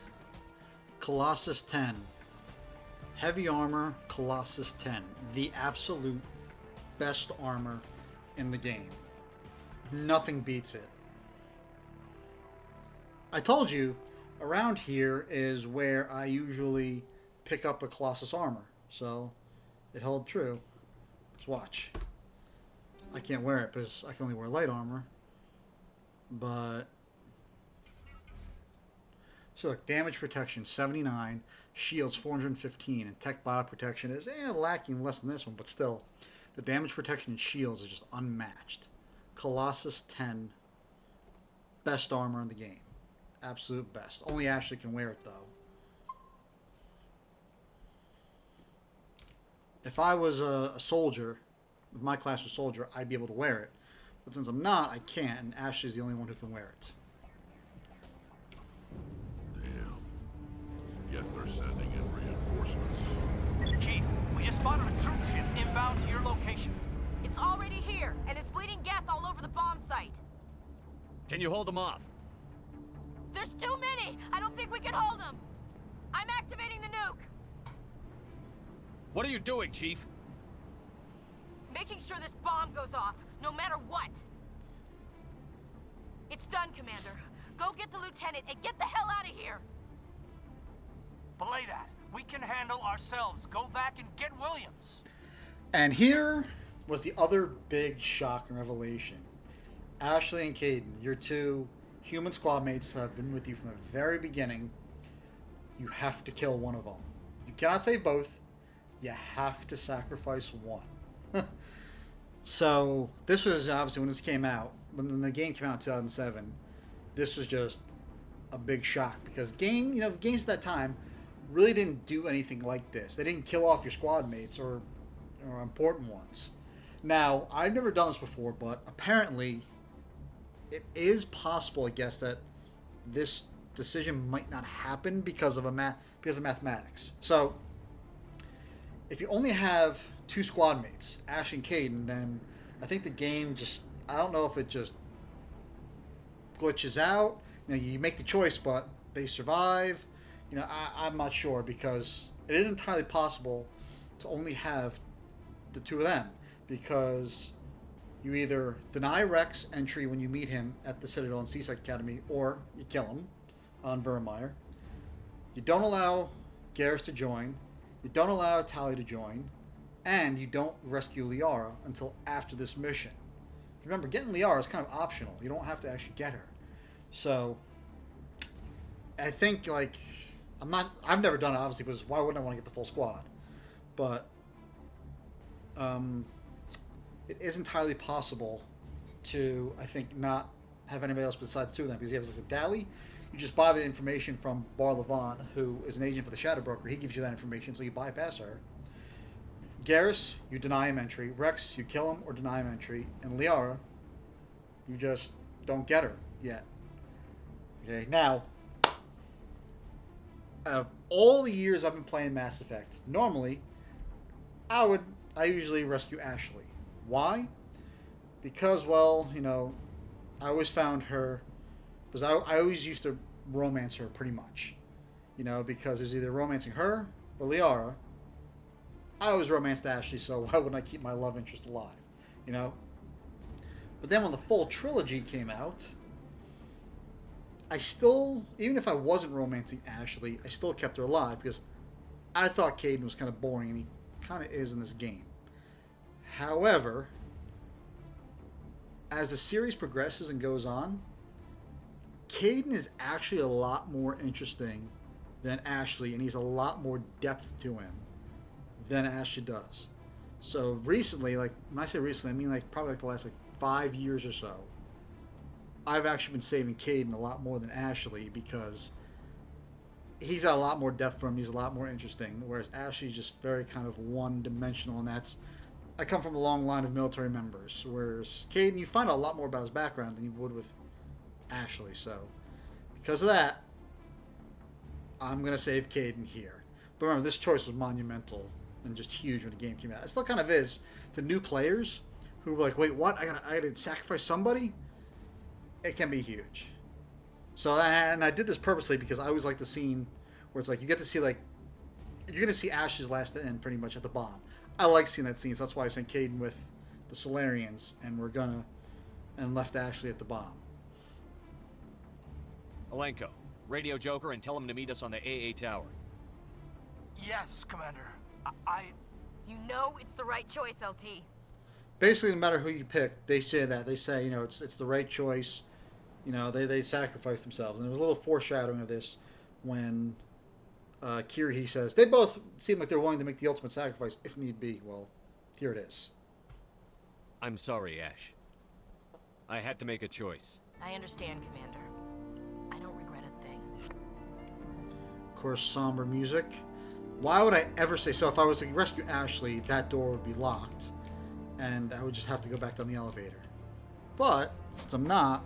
S1: Colossus 10. Heavy armor, Colossus 10. The absolute best armor in the game. Nothing beats it. I told you, around here is where I usually pick up a Colossus armor. So, it held true. Let's watch. I can't wear it because I can only wear light armor. But... so look, damage protection 79, shields 415, and tech bio protection is lacking less than this one, but still, the damage protection and shields is just unmatched. Colossus 10, best armor in the game, absolute best. Only Ashley can wear it though. If I was a soldier, if my class was soldier, I'd be able to wear it, but since I'm not, I can't, and Ashley's the only one who can wear it.
S4: Yes, they're sending in reinforcements.
S18: Chief, we just spotted a troop ship inbound to your location.
S2: It's already here, and it's bleeding Geth all over the bomb site.
S7: Can you hold them off?
S2: There's too many! I don't think we can hold them! I'm activating the nuke!
S7: What are you doing, Chief?
S2: Making sure this bomb goes off, no matter what! It's done, Commander. Go get the lieutenant and get the hell out of here!
S18: Belay that. We can handle ourselves. Go back and get Williams.
S1: And here was the other big shock and revelation. Ashley and Caden, your two human squad mates, have been with you from the very beginning. You have to kill one of them. You cannot save both. You have to sacrifice one. So this was obviously when this came out, when the game came out in 2007, this was just a big shock because games at that time really didn't do anything like this. They didn't kill off your squad mates or important ones. Now, I've never done this before, but apparently it is possible, I guess, that this decision might not happen because of mathematics. So if you only have 2 squad mates, Ash and Kaidan, then I think the game just, I don't know if it just glitches out. You know, you make the choice, but they survive. You know, I'm not sure, because it is entirely possible to only have the 2 of them, because you either deny Rex entry when you meet him at the Citadel and Seaside Academy, or you kill him on Virmire. You don't allow Garrus to join. You don't allow Tali to join. And you don't rescue Liara until after this mission. Remember, getting Liara is kind of optional. You don't have to actually get her. So, I think, like, I've never done it, obviously, because why wouldn't I want to get the full squad? But, it is entirely possible to, I think, not have anybody else besides 2 of them, because you have a Dali. You just buy the information from Bar Levant, who is an agent for the Shadow Broker. He gives you that information, so you bypass her. Garrus, you deny him entry. Rex, you kill him or deny him entry. And Liara, you just don't get her yet. Okay, now, of all the years I've been playing Mass Effect, normally, I usually rescue Ashley. Why? Because, well, you know, I always found her, because I always used to romance her pretty much. You know, because it was either romancing her or Liara. I always romanced Ashley, so why wouldn't I keep my love interest alive? You know? But then when the full trilogy came out, I still, even if I wasn't romancing Ashley, I still kept her alive, because I thought Kaidan was kind of boring, and he kind of is in this game. However, as the series progresses and goes on, Kaidan is actually a lot more interesting than Ashley, and he's a lot more depth to him than Ashley does. So recently, like, when I say recently, I mean like probably like the last like 5 years or so, I've actually been saving Kaidan a lot more than Ashley, because he's got a lot more depth for him. He's a lot more interesting, whereas Ashley's just very kind of one-dimensional, and that's, I come from a long line of military members, whereas Kaidan, you find out a lot more about his background than you would with Ashley. So because of that, I'm going to save Kaidan here. But remember, this choice was monumental and just huge when the game came out. It still kind of is to new players who were like, wait, what? I gotta sacrifice somebody? It can be huge. So, and I did this purposely because I always like the scene where it's like, you get to see, like, you're going to see Ash's last end pretty much at the bomb. I like seeing that scene, so that's why I sent Kaidan with the Solarians, and left Ashley at the bomb.
S7: Alenko, radio Joker and tell him to meet us on the AA tower.
S18: Yes, Commander.
S2: You know it's the right choice, LT.
S1: Basically, no matter who you pick, they say that. They say, you know, it's the right choice. You know, they sacrifice themselves. And there was a little foreshadowing of this when Kirrahe says, they both seem like they're willing to make the ultimate sacrifice if need be. Well, here it is.
S7: I'm sorry, Ash. I had to make a choice.
S2: I understand, Commander. I don't regret a thing.
S1: Of course, somber music. Why would I ever say so? If I was to rescue Ashley, that door would be locked, and I would just have to go back down the elevator. But since I'm not,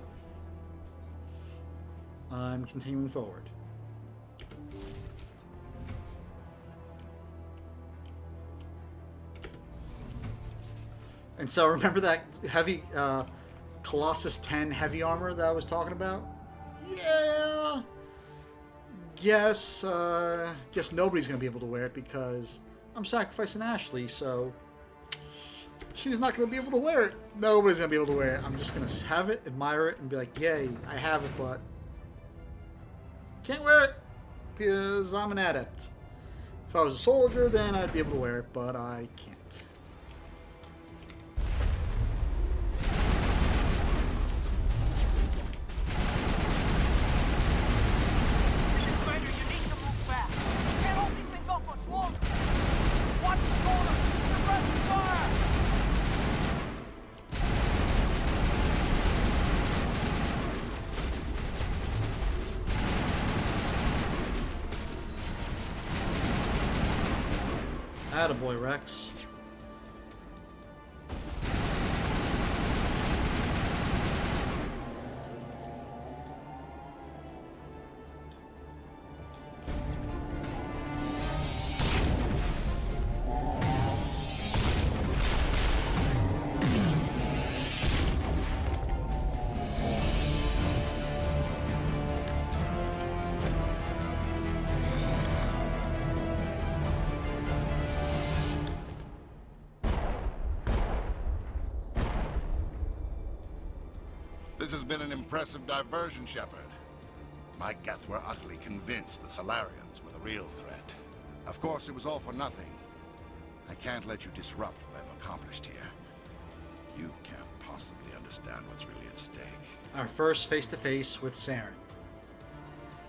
S1: I'm continuing forward. And so remember that heavy Colossus 10 heavy armor that I was talking about? Yeah. Guess nobody's gonna be able to wear it because I'm sacrificing Ashley, so she's not gonna be able to wear it. Nobody's gonna be able to wear it. I'm just gonna have it, admire it, and be like, yay, I have it, but can't wear it because I'm an adept. If I was a soldier, then I'd be able to wear it, but I can't. Attaboy, Rex.
S21: This has been an impressive diversion, Shepard. My Geth were utterly convinced the Solarians were the real threat. Of course, it was all for nothing. I can't let you disrupt what I've accomplished here. You can't possibly understand what's really at stake.
S1: Our first face-to-face with Saren.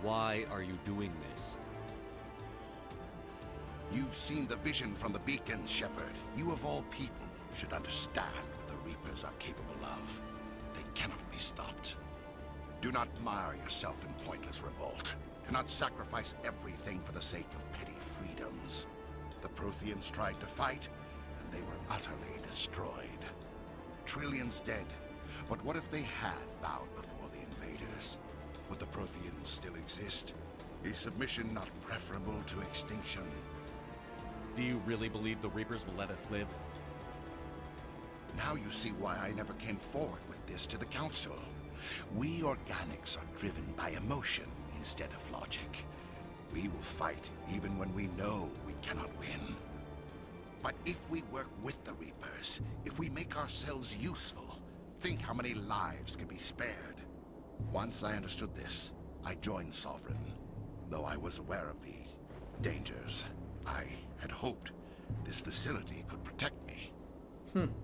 S7: Why are you doing this?
S21: You've seen the vision from the beacons, Shepard. You of all people should understand what the Reapers are capable of. They cannot be stopped. Do not mire yourself in pointless revolt. Do not sacrifice everything for the sake of petty freedoms. The Protheans tried to fight, and they were utterly destroyed. Trillions dead. But what if they had bowed before the invaders? Would the Protheans still exist? Is submission not preferable to extinction?
S7: Do you really believe the Reapers will let us live?
S21: Now you see why I never came forward with this to the Council. We organics are driven by emotion instead of logic. We will fight even when we know we cannot win. But if we work with the Reapers, if we make ourselves useful, think how many lives could be spared. Once I understood this, I joined Sovereign. Though I was aware of the dangers, I had hoped this facility could protect me.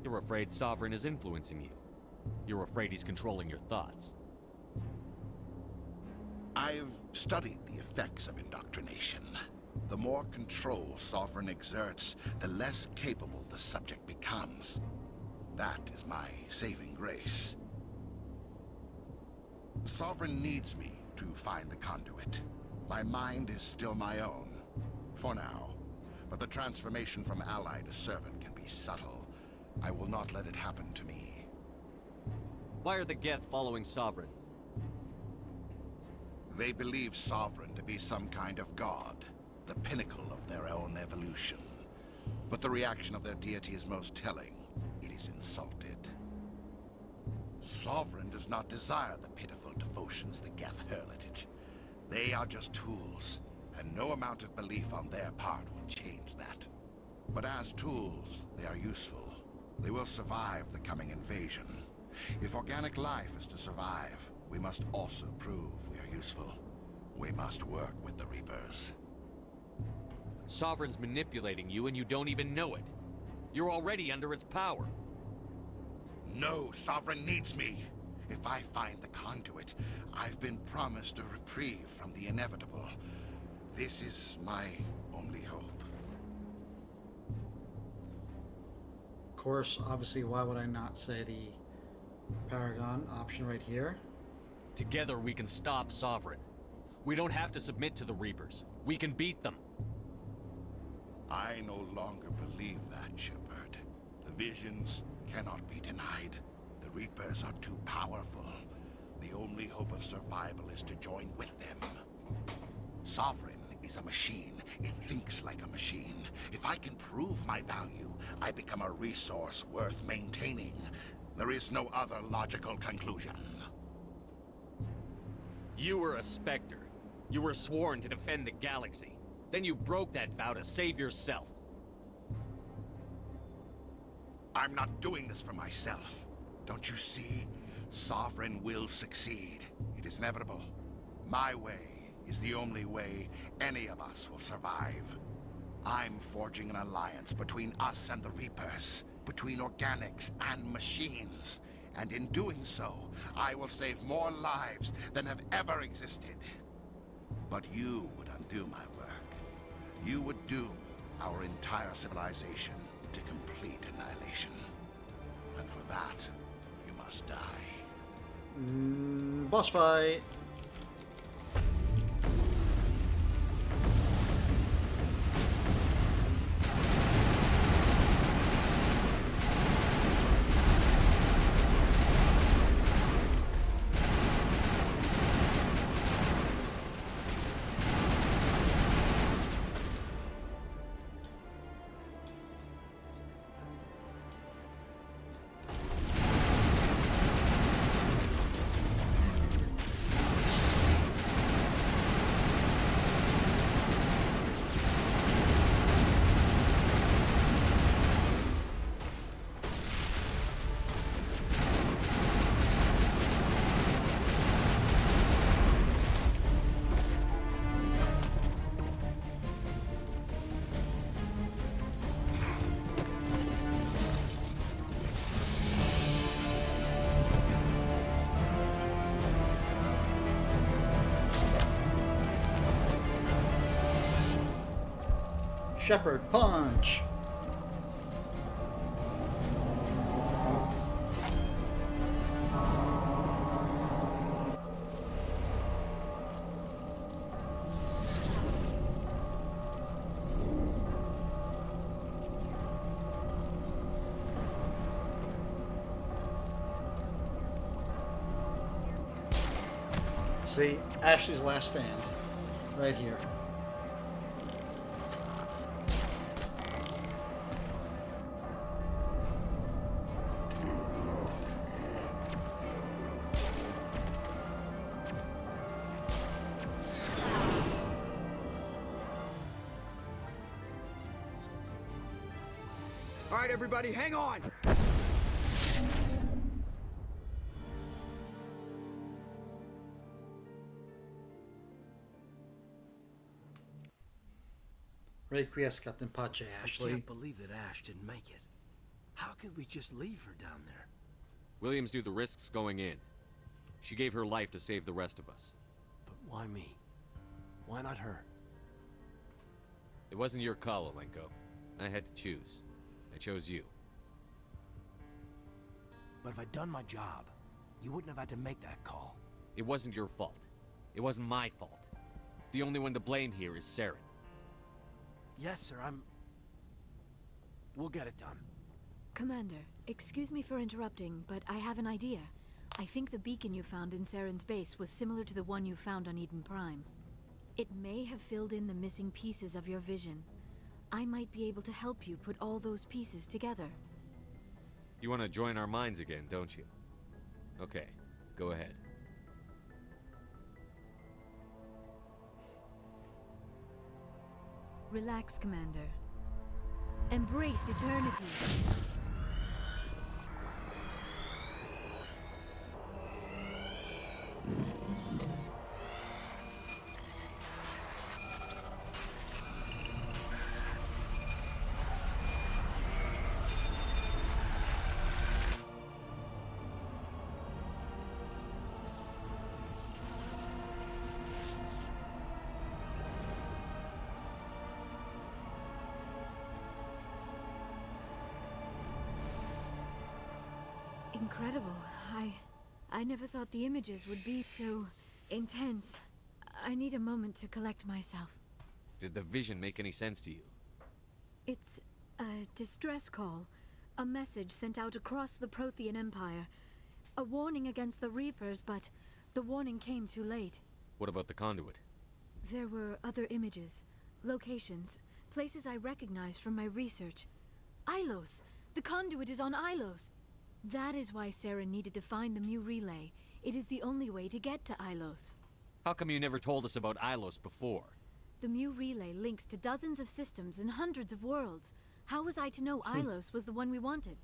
S7: You're afraid Sovereign is influencing you. You're afraid he's controlling your thoughts.
S21: I've studied the effects of indoctrination. The more control Sovereign exerts, the less capable the subject becomes. That is my saving grace. Sovereign needs me to find the conduit. My mind is still my own, for now. But the transformation from ally to servant can be subtle. I will not let it happen to me.
S7: Why are the Geth following Sovereign?
S21: They believe Sovereign to be some kind of god, the pinnacle of their own evolution. But the reaction of their deity is most telling. It is insulted. Sovereign does not desire the pitiful devotions the Geth hurl at it. They are just tools, and no amount of belief on their part will change that. But as tools, they are useful. They will survive the coming invasion. If organic life is to survive, we must also prove we are useful. We must work with the Reapers.
S7: Sovereign's manipulating you and you don't even know it. You're already under its power.
S21: No, Sovereign needs me. If I find the conduit, I've been promised a reprieve from the inevitable. This is my only hope.
S1: Of course, obviously, why would I not say the Paragon option right here?
S7: Together we can stop Sovereign. We don't have to submit to the Reapers. We can beat them.
S21: I no longer believe that, Shepard. The visions cannot be denied. The Reapers are too powerful. The only hope of survival is to join with them. Sovereign is a machine. It thinks like a machine. If I can prove my value, I become a resource worth maintaining. There is no other logical conclusion.
S7: You were a Spectre. You were sworn to defend the galaxy. Then you broke that vow to save yourself.
S21: I'm not doing this for myself. Don't you see? Sovereign will succeed. It is inevitable. My way is the only way any of us will survive. I'm forging an alliance between us and the Reapers, between organics and machines. And in doing so, I will save more lives than have ever existed. But you would undo my work. You would doom our entire civilization to complete annihilation. And for that, you must die.
S1: Boss fight. Shepard, punch! See, Ashley's last stand, right here.
S14: All right, everybody, hang on!
S1: Requiescat in pace,
S3: I
S1: Ashley.
S3: can't believe that Ash didn't make it. How could we just leave her down there?
S7: Williams knew the risks going in. She gave her life to save the rest of us.
S3: But why me? Why not her?
S7: It wasn't your call, Alenko. I had to choose. I chose you.
S3: But if I'd done my job, you wouldn't have had to make that call.
S7: It wasn't your fault. It wasn't my fault. The only one to blame here is Saren.
S3: Yes, sir, We'll get it done.
S12: Commander, excuse me for interrupting, but I have an idea. I think the beacon you found in Saren's base was similar to the one you found on Eden Prime. It may have filled in the missing pieces of your vision. I might be able to help you put all those pieces together.
S7: You want to join our minds again, don't you? Okay, go ahead.
S12: Relax, Commander. Embrace eternity. Incredible. I never thought the images would be so intense. I need a moment to collect myself.
S7: Did the vision make any sense to you?
S12: It's a distress call. A message sent out across the Prothean Empire. A warning against the Reapers, but the warning came too late.
S7: What about the conduit?
S12: There were other images, locations, places I recognized from my research. Ilos! The conduit is on Ilos! That is why Saren needed to find the Mu Relay. It is the only way to get to Ilos.
S7: How come you never told us about Ilos before?
S12: The Mu Relay links to dozens of systems and hundreds of worlds. How was I to know Ilos was the one we wanted?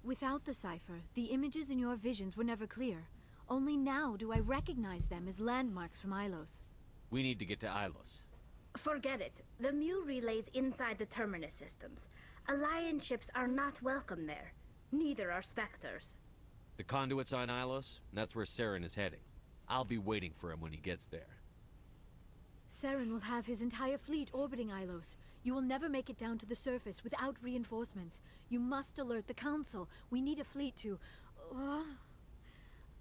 S12: Without the cipher, the images in your visions were never clear. Only now do I recognize them as landmarks from Ilos.
S7: We need to get to Ilos.
S13: Forget it. The Mu Relay's inside the Terminus systems. Alliance ships are not welcome there. Neither are Spectres.
S7: The conduit's on Ilos, and that's where Saren is heading. I'll be waiting for him when he gets there.
S12: Saren will have his entire fleet orbiting Ilos. You will never make it down to the surface without reinforcements. You must alert the Council. We need a fleet to...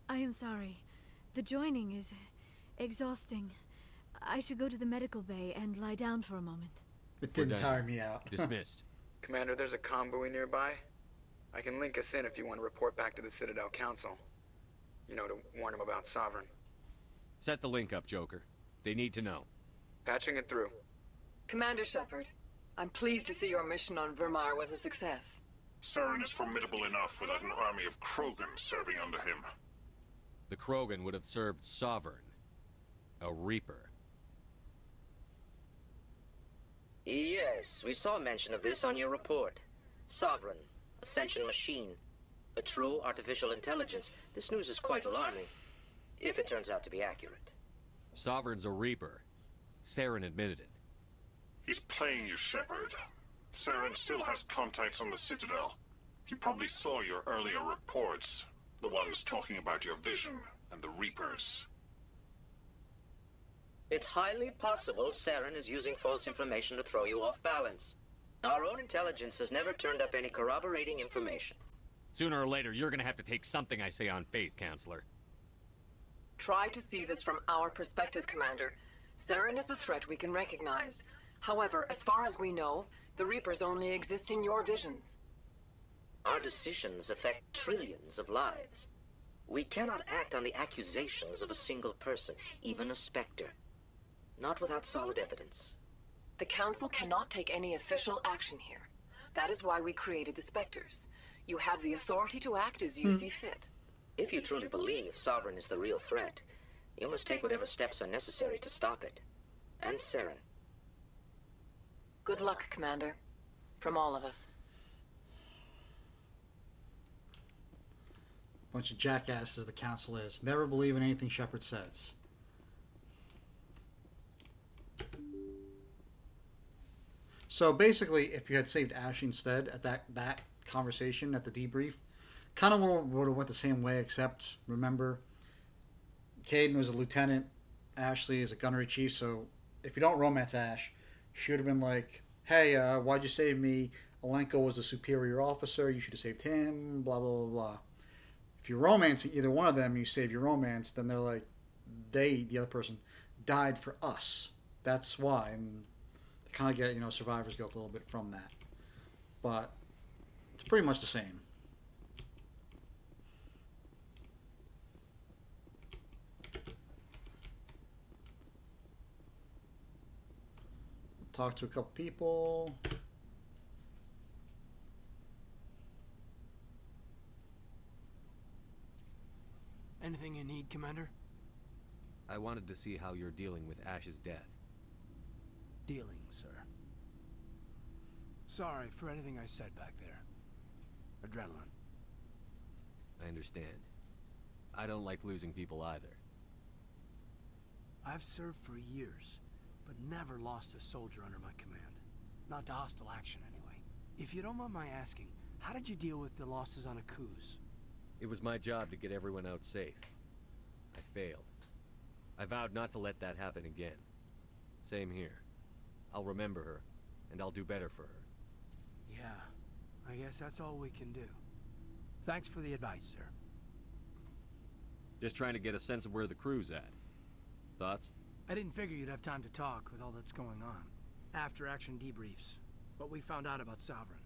S12: I am sorry. The joining is exhausting. I should go to the medical bay and lie down for a moment.
S1: It didn't tire me out.
S7: Dismissed.
S14: Commander, there's a convoy nearby. I can link us in if you want to report back to the Citadel Council. You know, to warn them about Sovereign.
S7: Set the link up, Joker. They need to know.
S14: Patching it through.
S8: Commander Shepard, I'm pleased to see your mission on Vermar was a success.
S22: Saren is formidable enough without an army of Krogan serving under him.
S7: The Krogan would have served Sovereign. A Reaper.
S23: Yes, we saw mention of this on your report. Sovereign. Ascension machine. A true artificial intelligence. This news is quite alarming. If it turns out to be accurate.
S7: Sovereign's a Reaper. Saren admitted it.
S22: He's playing you, Shepard. Saren still has contacts on the Citadel. He probably saw your earlier reports. The ones talking about your vision and the Reapers.
S23: It's highly possible Saren is using false information to throw you off balance. Our own intelligence has never turned up any corroborating information.
S7: Sooner or later, you're gonna have to take something I say on faith, Counselor.
S8: Try to see this from our perspective, Commander. Saren is a threat we can recognize. However, as far as we know, the Reapers only exist in your visions.
S23: Our decisions affect trillions of lives. We cannot act on the accusations of a single person, even a Spectre. Not without solid evidence.
S8: The Council cannot take any official action here. That is why we created the Spectres. You have the authority to act as you see fit.
S23: If you truly believe Sovereign is the real threat, you must take whatever steps are necessary to stop it. And Saren.
S8: Good luck, Commander. From all of us.
S1: Bunch of jackasses the council is. Never believe in anything Shepard says. So basically, if you had saved Ash instead at that conversation at the debrief, kind of would have went the same way, except remember, Kaidan was a lieutenant, Ashley is a gunnery chief, so if you don't romance Ash, she would have been like, hey, why'd you save me? Alenko was a superior officer, you should have saved him, blah, blah, blah, blah. If you romance either one of them, you save your romance, then they're like, the other person, died for us. That's why. And they kind of get, survivor's guilt a little bit from that. But it's pretty much the same. Talk to a couple people.
S3: Anything you need, Commander?
S7: I wanted to see how you're dealing with Ash's death.
S3: Dealing, sir. Sorry for anything I said back there. Adrenaline.
S7: I understand. I don't like losing people either.
S3: I've served for years, but never lost a soldier under my command. Not to hostile action, anyway. If you don't mind my asking, how did you deal with the losses on Akuz?
S7: It was my job to get everyone out safe. I failed. I vowed not to let that happen again. Same here. I'll remember her, and I'll do better for her.
S3: Yeah, I guess that's all we can do. Thanks for the advice, sir.
S7: Just trying to get a sense of where the crew's at. Thoughts?
S3: I didn't figure you'd have time to talk with all that's going on. After action debriefs. What we found out about Sovereign.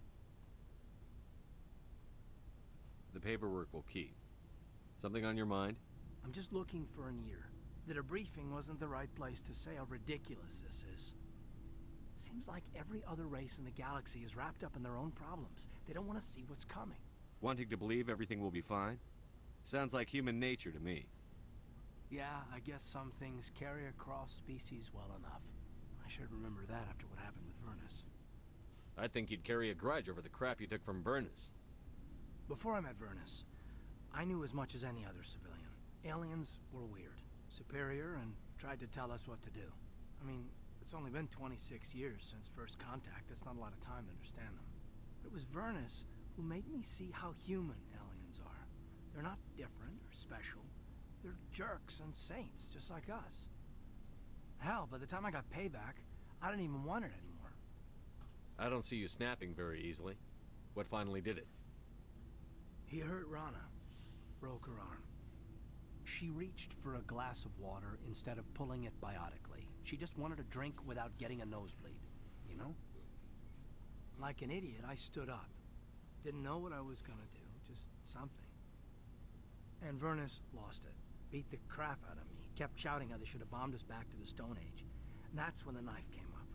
S7: The paperwork will keep. Something on your mind?
S3: I'm just looking for an ear. The debriefing wasn't the right place to say how ridiculous this is. Seems like every other race in the galaxy is wrapped up in their own problems. They don't want to see what's coming.
S7: Wanting to believe everything will be fine? Sounds like human nature to me.
S3: Yeah, I guess some things carry across species well enough. I should remember that after what happened with Vernus.
S7: I think you'd carry a grudge over the crap you took from Vernus.
S3: Before I met Vernus, I knew as much as any other civilian. Aliens were weird, superior, and tried to tell us what to do. I mean, it's only been 26 years since first contact. That's not a lot of time to understand them. But it was Vernus who made me see how human aliens are. They're not different or special. They're jerks and saints, just like us. Hell, by the time I got payback, I didn't even want it anymore.
S7: I don't see you snapping very easily. What finally did it?
S3: He hurt Rana. Broke her arm. She reached for a glass of water instead of pulling it biotically. She just wanted a drink without getting a nosebleed, you know? Like an idiot, I stood up. Didn't know what I was gonna do, just something. And Vernus lost it. Beat the crap out of me. Kept shouting how they should have bombed us back to the Stone Age. And that's when the knife came up.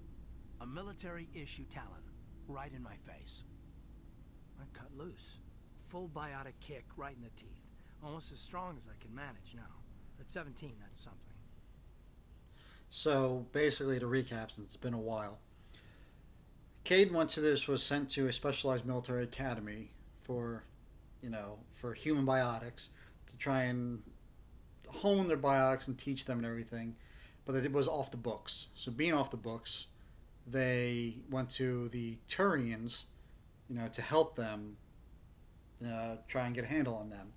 S3: A military-issue Talon, right in my face. I cut loose. Full biotic kick right in the teeth. Almost as strong as I can manage now. At 17, that's something.
S1: So basically, to recap, since it's been a while, Kaidan was sent to a specialized military academy for human biotics to try and hone their biotics and teach them and everything, but it was off the books. So being off the books, they went to the Turians, to help them try and get a handle on them.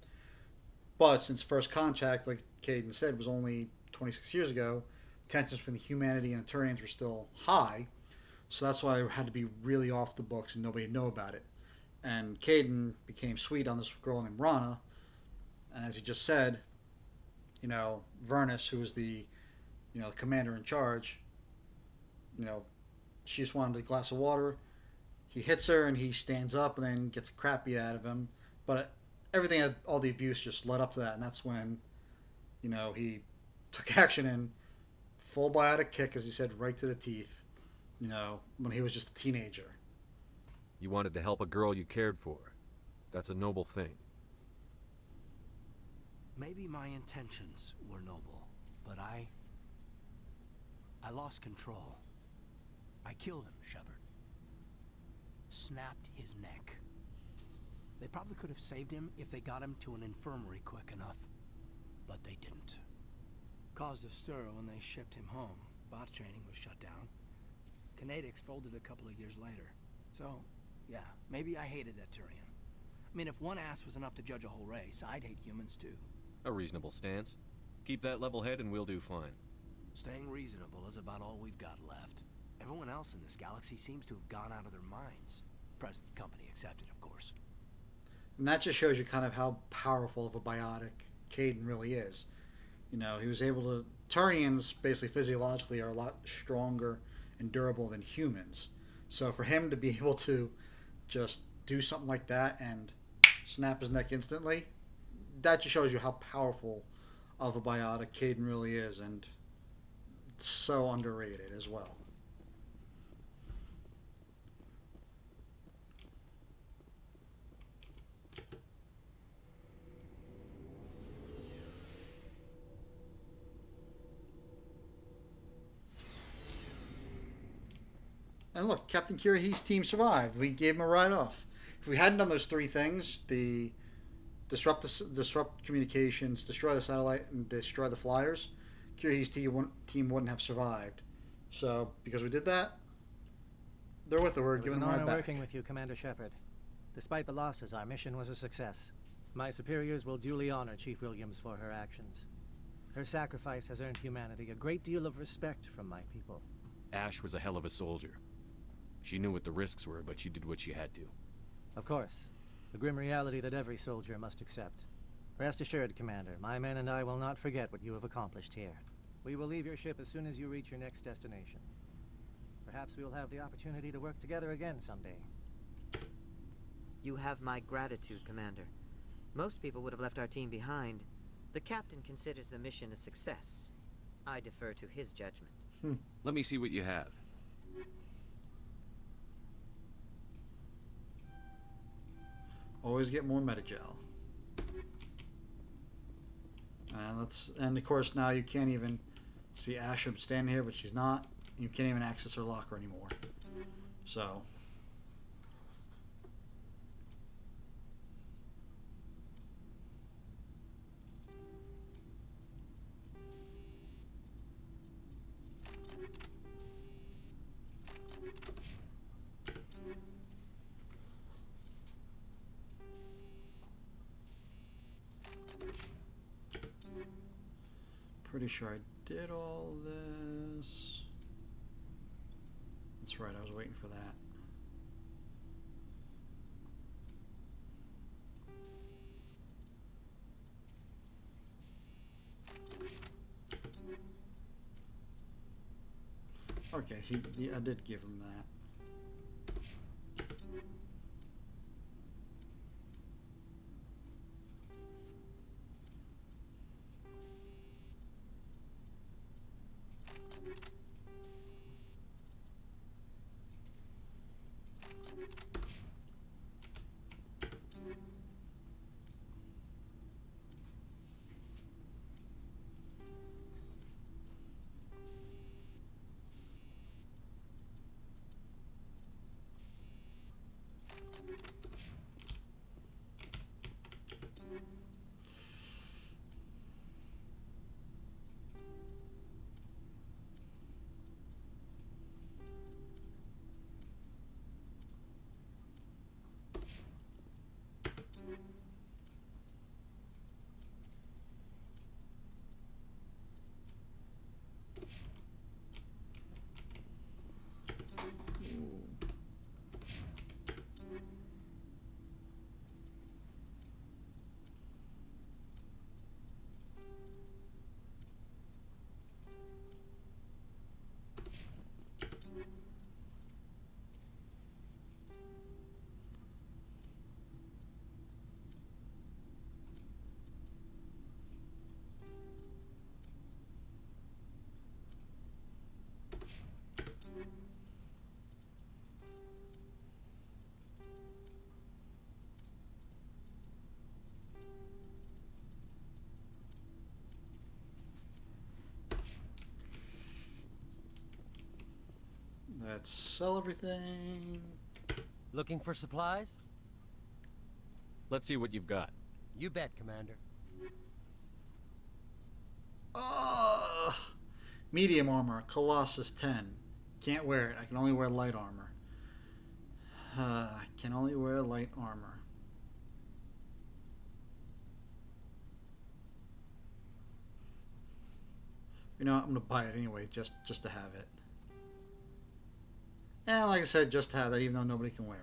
S1: But since first contact, like Kaidan said, was only 26 years ago, tensions between the humanity and the Turians were still high, so that's why it had to be really off the books and nobody would know about it. And Kaidan became sweet on this girl named Rana, and as he just said, you know, Vernus, who was the, you know, the commander in charge, you know, she just wanted a glass of water. He hits her and he stands up and then gets a crap beat out of him. But everything, all the abuse just led up to that, and that's when, you know, he took action and full biotic kick, as he said, right to the teeth, you know, when he was just a teenager.
S7: You wanted to help a girl you cared for. That's a noble thing.
S3: Maybe my intentions were noble, but I lost control. I killed him, Shepard. Snapped his neck. They probably could have saved him if they got him to an infirmary quick enough, but they didn't. Caused a stir when they shipped him home. Bot training was shut down. Kinetics folded a couple of years later. So, yeah, maybe I hated that Turian. I mean, if one ass was enough to judge a whole race, I'd hate humans too.
S7: A reasonable stance. Keep that level head and we'll do fine.
S3: Staying reasonable is about all we've got left. Everyone else in this galaxy seems to have gone out of their minds. Present company accepted, of course.
S1: And that just shows you kind of how powerful of a biotic Kaidan really is. You know, he was able to... Turians, basically physiologically, are a lot stronger and durable than humans. So for him to be able to just do something like that and snap his neck instantly, that just shows you how powerful of a biotic Kaidan really is, and so underrated as well. And look, Captain Kirahi's team survived. We gave him a ride off. If we hadn't done those three things, the disrupt communications, destroy the satellite, and destroy the flyers, Kirahi's team wouldn't have survived. So, because we did that, they're with the word. Give them a ride back.
S15: It was an honor working with you, Commander Shepard. Despite the losses, our mission was a success. My superiors will duly honor Chief Williams for her actions. Her sacrifice has earned humanity a great deal of respect from my people.
S7: Ash was a hell of a soldier. She knew what the risks were, but she did what she had to.
S15: Of course. The grim reality that every soldier must accept. Rest assured, Commander, my men and I will not forget what you have accomplished here. We will leave your ship as soon as you reach your next destination. Perhaps we will have the opportunity to work together again someday.
S16: You have my gratitude, Commander. Most people would have left our team behind. The captain considers the mission a success. I defer to his judgment.
S7: Let me see what you have.
S1: Always get more Metagel. And of course now you can't even see Asham standing here, but she's not. You can't even access her locker anymore. So. Pretty sure I did all this. That's right, I was waiting for that. Okay, I did give him that. Let's sell everything.
S9: Looking for supplies?
S7: Let's see what you've got.
S9: You bet, Commander.
S1: Medium armor, Colossus 10. Can't wear it. I can only wear light armor. I can only wear light armor. You know, I'm gonna buy it anyway, just to have it. And like I said, just to have that, even though nobody can wear it.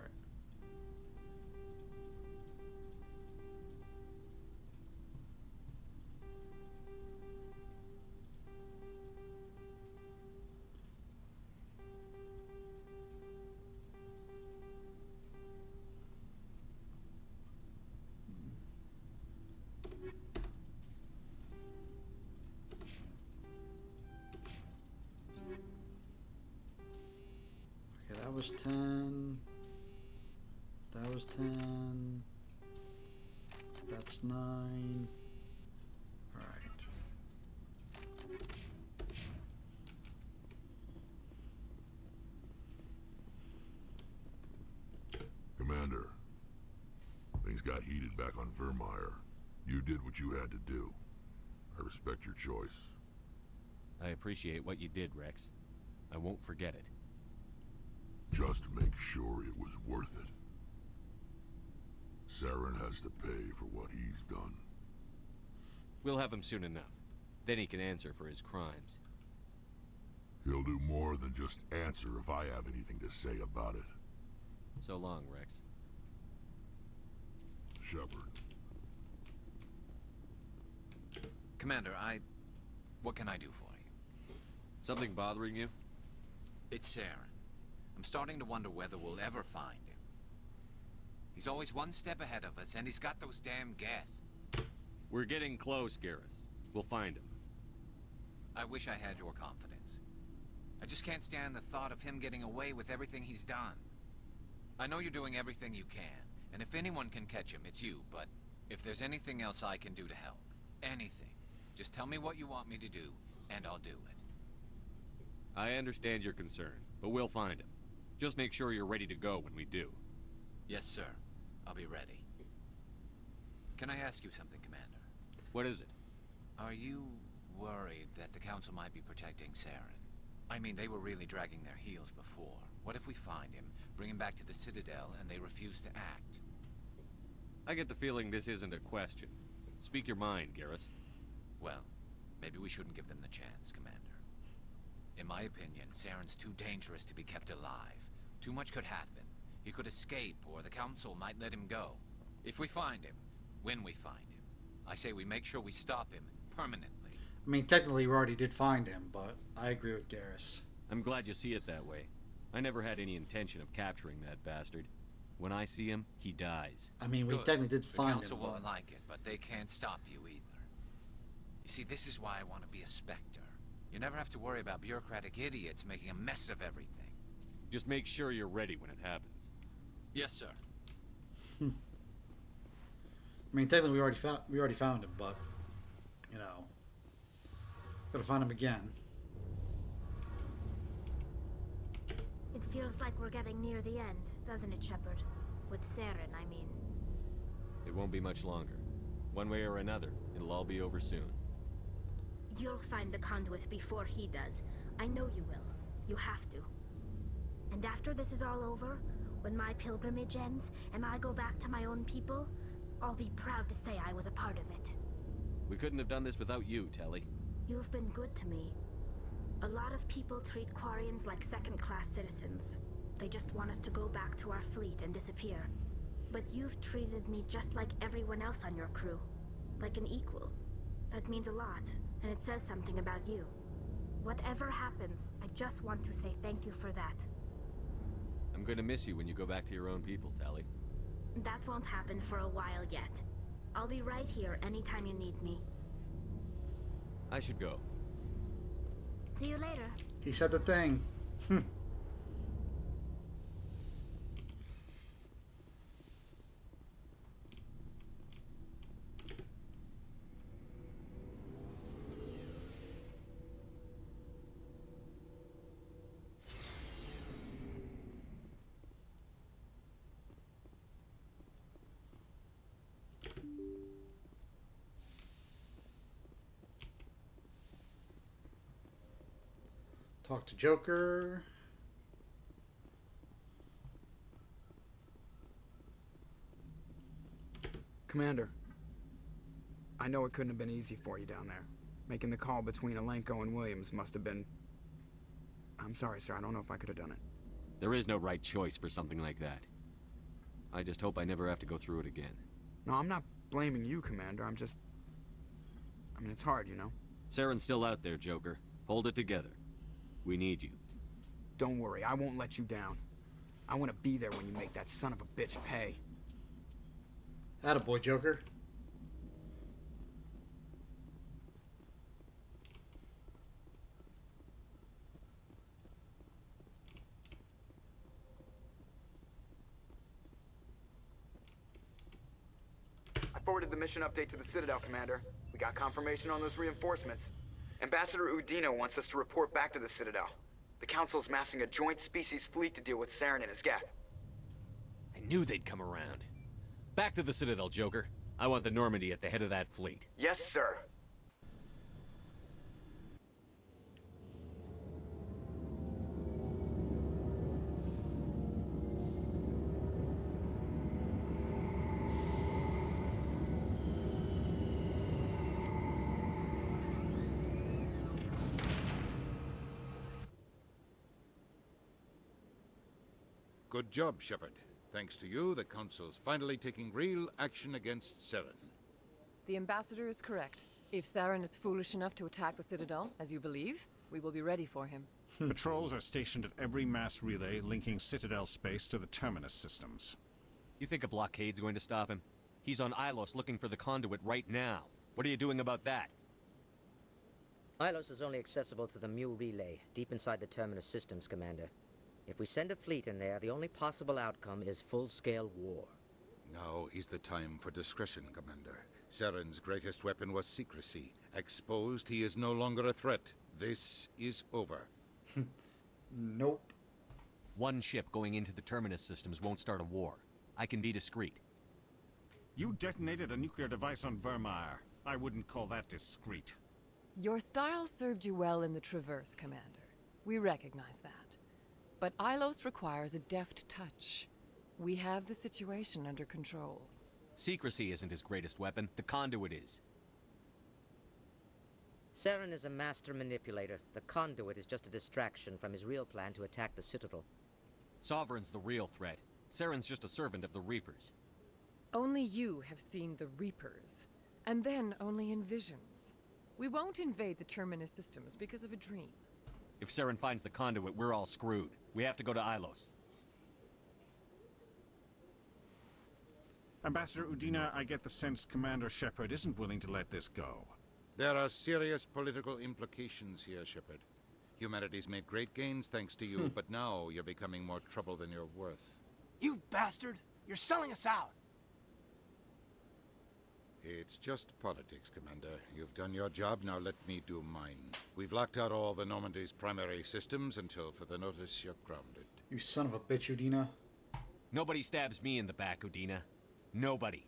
S1: Okay, that was 10. That was 10. That's 9. All right.
S4: Commander, things got heated back on Vermeer. You did what you had to do. I respect your choice.
S7: I appreciate what you did, Rex. I won't forget it.
S4: Just make sure it was worth it. Saren has to pay for what he's done.
S7: We'll have him soon enough. Then he can answer for his crimes.
S4: He'll do more than just answer if I have anything to say about it.
S7: So long, Rex.
S4: Shepard.
S6: Commander, what can I do for you?
S7: Something bothering you?
S6: It's Saren. I'm starting to wonder whether we'll ever find him. He's always one step ahead of us, and he's got those damn Geth.
S7: We're getting close, Garrus. We'll find him.
S6: I wish I had your confidence. I just can't stand the thought of him getting away with everything he's done. I know you're doing everything you can, and if anyone can catch him, it's you, but if there's anything else I can do to help, anything, just tell me what you want me to do, and I'll do it.
S7: I understand your concern, but we'll find him. Just make sure you're ready to go when we do.
S6: Yes, sir. I'll be ready. Can I ask you something, Commander?
S7: What is it?
S6: Are you worried that the Council might be protecting Saren? I mean, they were really dragging their heels before. What if we find him, bring him back to the Citadel, and they refuse to act?
S7: I get the feeling this isn't a question. Speak your mind, Garrus.
S6: Well, maybe we shouldn't give them the chance, Commander. In my opinion, Saren's too dangerous to be kept alive. Too much could happen. He could escape, or the Council might let him go. If we find him, when we find him, I say we make sure we stop him permanently.
S1: I mean, technically we already did find him, but I agree with Garrus.
S7: I'm glad you see it that way. I never had any intention of capturing that bastard. When I see him, he dies.
S1: I mean, we
S6: Good.
S1: technically did find him.
S6: The Council won't
S1: but...
S6: like it, but they can't stop you either. You see, this is why I want to be a Spectre. You never have to worry about bureaucratic idiots making a mess of everything.
S7: Just make sure you're ready when it happens.
S6: Yes, sir.
S1: I mean, technically we already found him, but you know, gotta find him again.
S13: It feels like we're getting near the end, doesn't it, Shepard? With Saren, I mean.
S7: It won't be much longer. One way or another, it'll all be over soon.
S13: You'll find the conduit before he does. I know you will. You have to. And after this is all over, when my pilgrimage ends and I go back to my own people, I'll be proud to say I was a part of it.
S7: We couldn't have done this without you, Tali.
S13: You've been good to me. A lot of people treat Quarians like second-class citizens. They just want us to go back to our fleet and disappear. But you've treated me just like everyone else on your crew. Like an equal. That means a lot, and it says something about you. Whatever happens, I just want to say thank you for that.
S7: I'm going to miss you when you go back to your own people, Tali.
S13: That won't happen for a while yet. I'll be right here anytime you need me.
S7: I should go.
S13: See you later.
S1: He said the thing. Talk to Joker.
S10: Commander, I know it couldn't have been easy for you down there. Making the call between Alenko and Williams must have been... I'm sorry, sir. I don't know if I could have done it.
S7: There is no right choice for something like that. I just hope I never have to go through it again.
S10: No, I'm not blaming you, Commander. I'm just... I mean, it's hard, you know?
S7: Saren's still out there, Joker. Hold it together. We need you.
S10: Don't worry, I won't let you down. I want to be there when you make that son of a bitch pay.
S1: Attaboy, Joker.
S14: I forwarded the mission update to the Citadel, Commander. We got confirmation on those reinforcements. Ambassador Udina wants us to report back to the Citadel. The Council's massing a joint species fleet to deal with Saren and his Geth.
S7: I knew they'd come around. Back to the Citadel, Joker. I want the Normandy at the head of that fleet.
S14: Yes, sir.
S21: Good job, Shepard. Thanks to you, the Council's finally taking real action against Saren.
S8: The Ambassador is correct. If Saren is foolish enough to attack the Citadel, as you believe, we will be ready for him.
S11: Patrols are stationed at every mass relay linking Citadel space to the Terminus systems.
S7: You think a blockade's going to stop him? He's on Ilos looking for the conduit right now. What are you doing about that?
S23: Ilos is only accessible to the Mu relay, deep inside the Terminus systems, Commander. If we send a fleet in there, the only possible outcome is full-scale war.
S21: Now is the time for discretion, Commander. Saren's greatest weapon was secrecy. Exposed, he is no longer a threat. This is over.
S1: Nope.
S7: One ship going into the Terminus systems won't start a war. I can be discreet.
S11: You detonated a nuclear device on Vermeer. I wouldn't call that discreet.
S8: Your style served you well in the Traverse, Commander. We recognize that. But Ilos requires a deft touch. We have the situation under control.
S7: Secrecy isn't his greatest weapon. The conduit is.
S23: Saren is a master manipulator. The conduit is just a distraction from his real plan to attack the Citadel.
S7: Sovereign's the real threat. Saren's just a servant of the Reapers.
S8: Only you have seen the Reapers, and then only in visions. We won't invade the Terminus systems because of a dream.
S7: If Saren finds the conduit, we're all screwed. We have to go to Ilos.
S11: Ambassador Udina, I get the sense Commander Shepard isn't willing to let this go.
S21: There are serious political implications here, Shepard. Humanity's made great gains thanks to you, but now you're becoming more trouble than you're worth.
S18: You bastard! You're selling us out!
S21: It's just politics, Commander. You've done your job, now let me do mine. We've locked out all the Normandy's primary systems until further notice you're grounded.
S1: You son of a bitch, Udina.
S7: Nobody stabs me in the back, Udina. Nobody.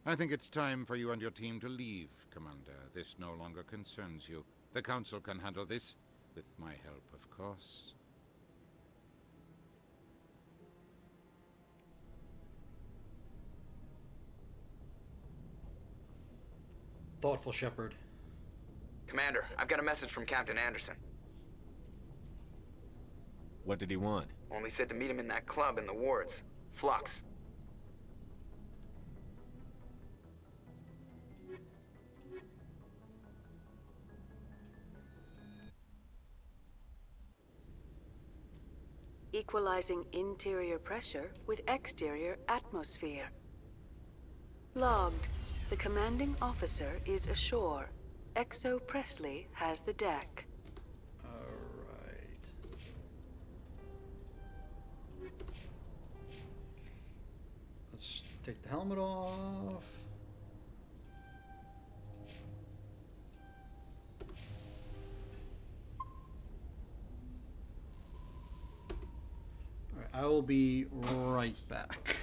S21: I think it's time for you and your team to leave, Commander. This no longer concerns you. The Council can handle this, with my help, of course.
S1: Thoughtful Shepard.
S14: Commander, I've got a message from Captain Anderson.
S7: What did he want?
S14: Only said to meet him in that club in the wards. Flux.
S17: Equalizing interior pressure with exterior atmosphere. Logged. The commanding officer is ashore. Exo Presley has the deck.
S1: Alright. Let's take the helmet off. Alright, I will be right back.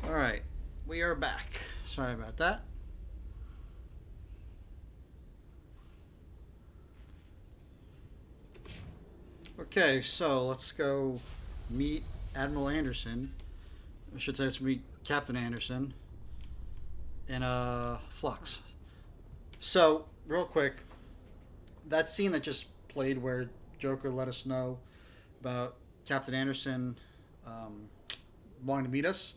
S1: Alright, we are back. Sorry about that. Okay, so let's go meet Admiral Anderson. I should say let's meet Captain Anderson in Flux. So, real quick, that scene that just played where Joker let us know about Captain Anderson wanting to meet us.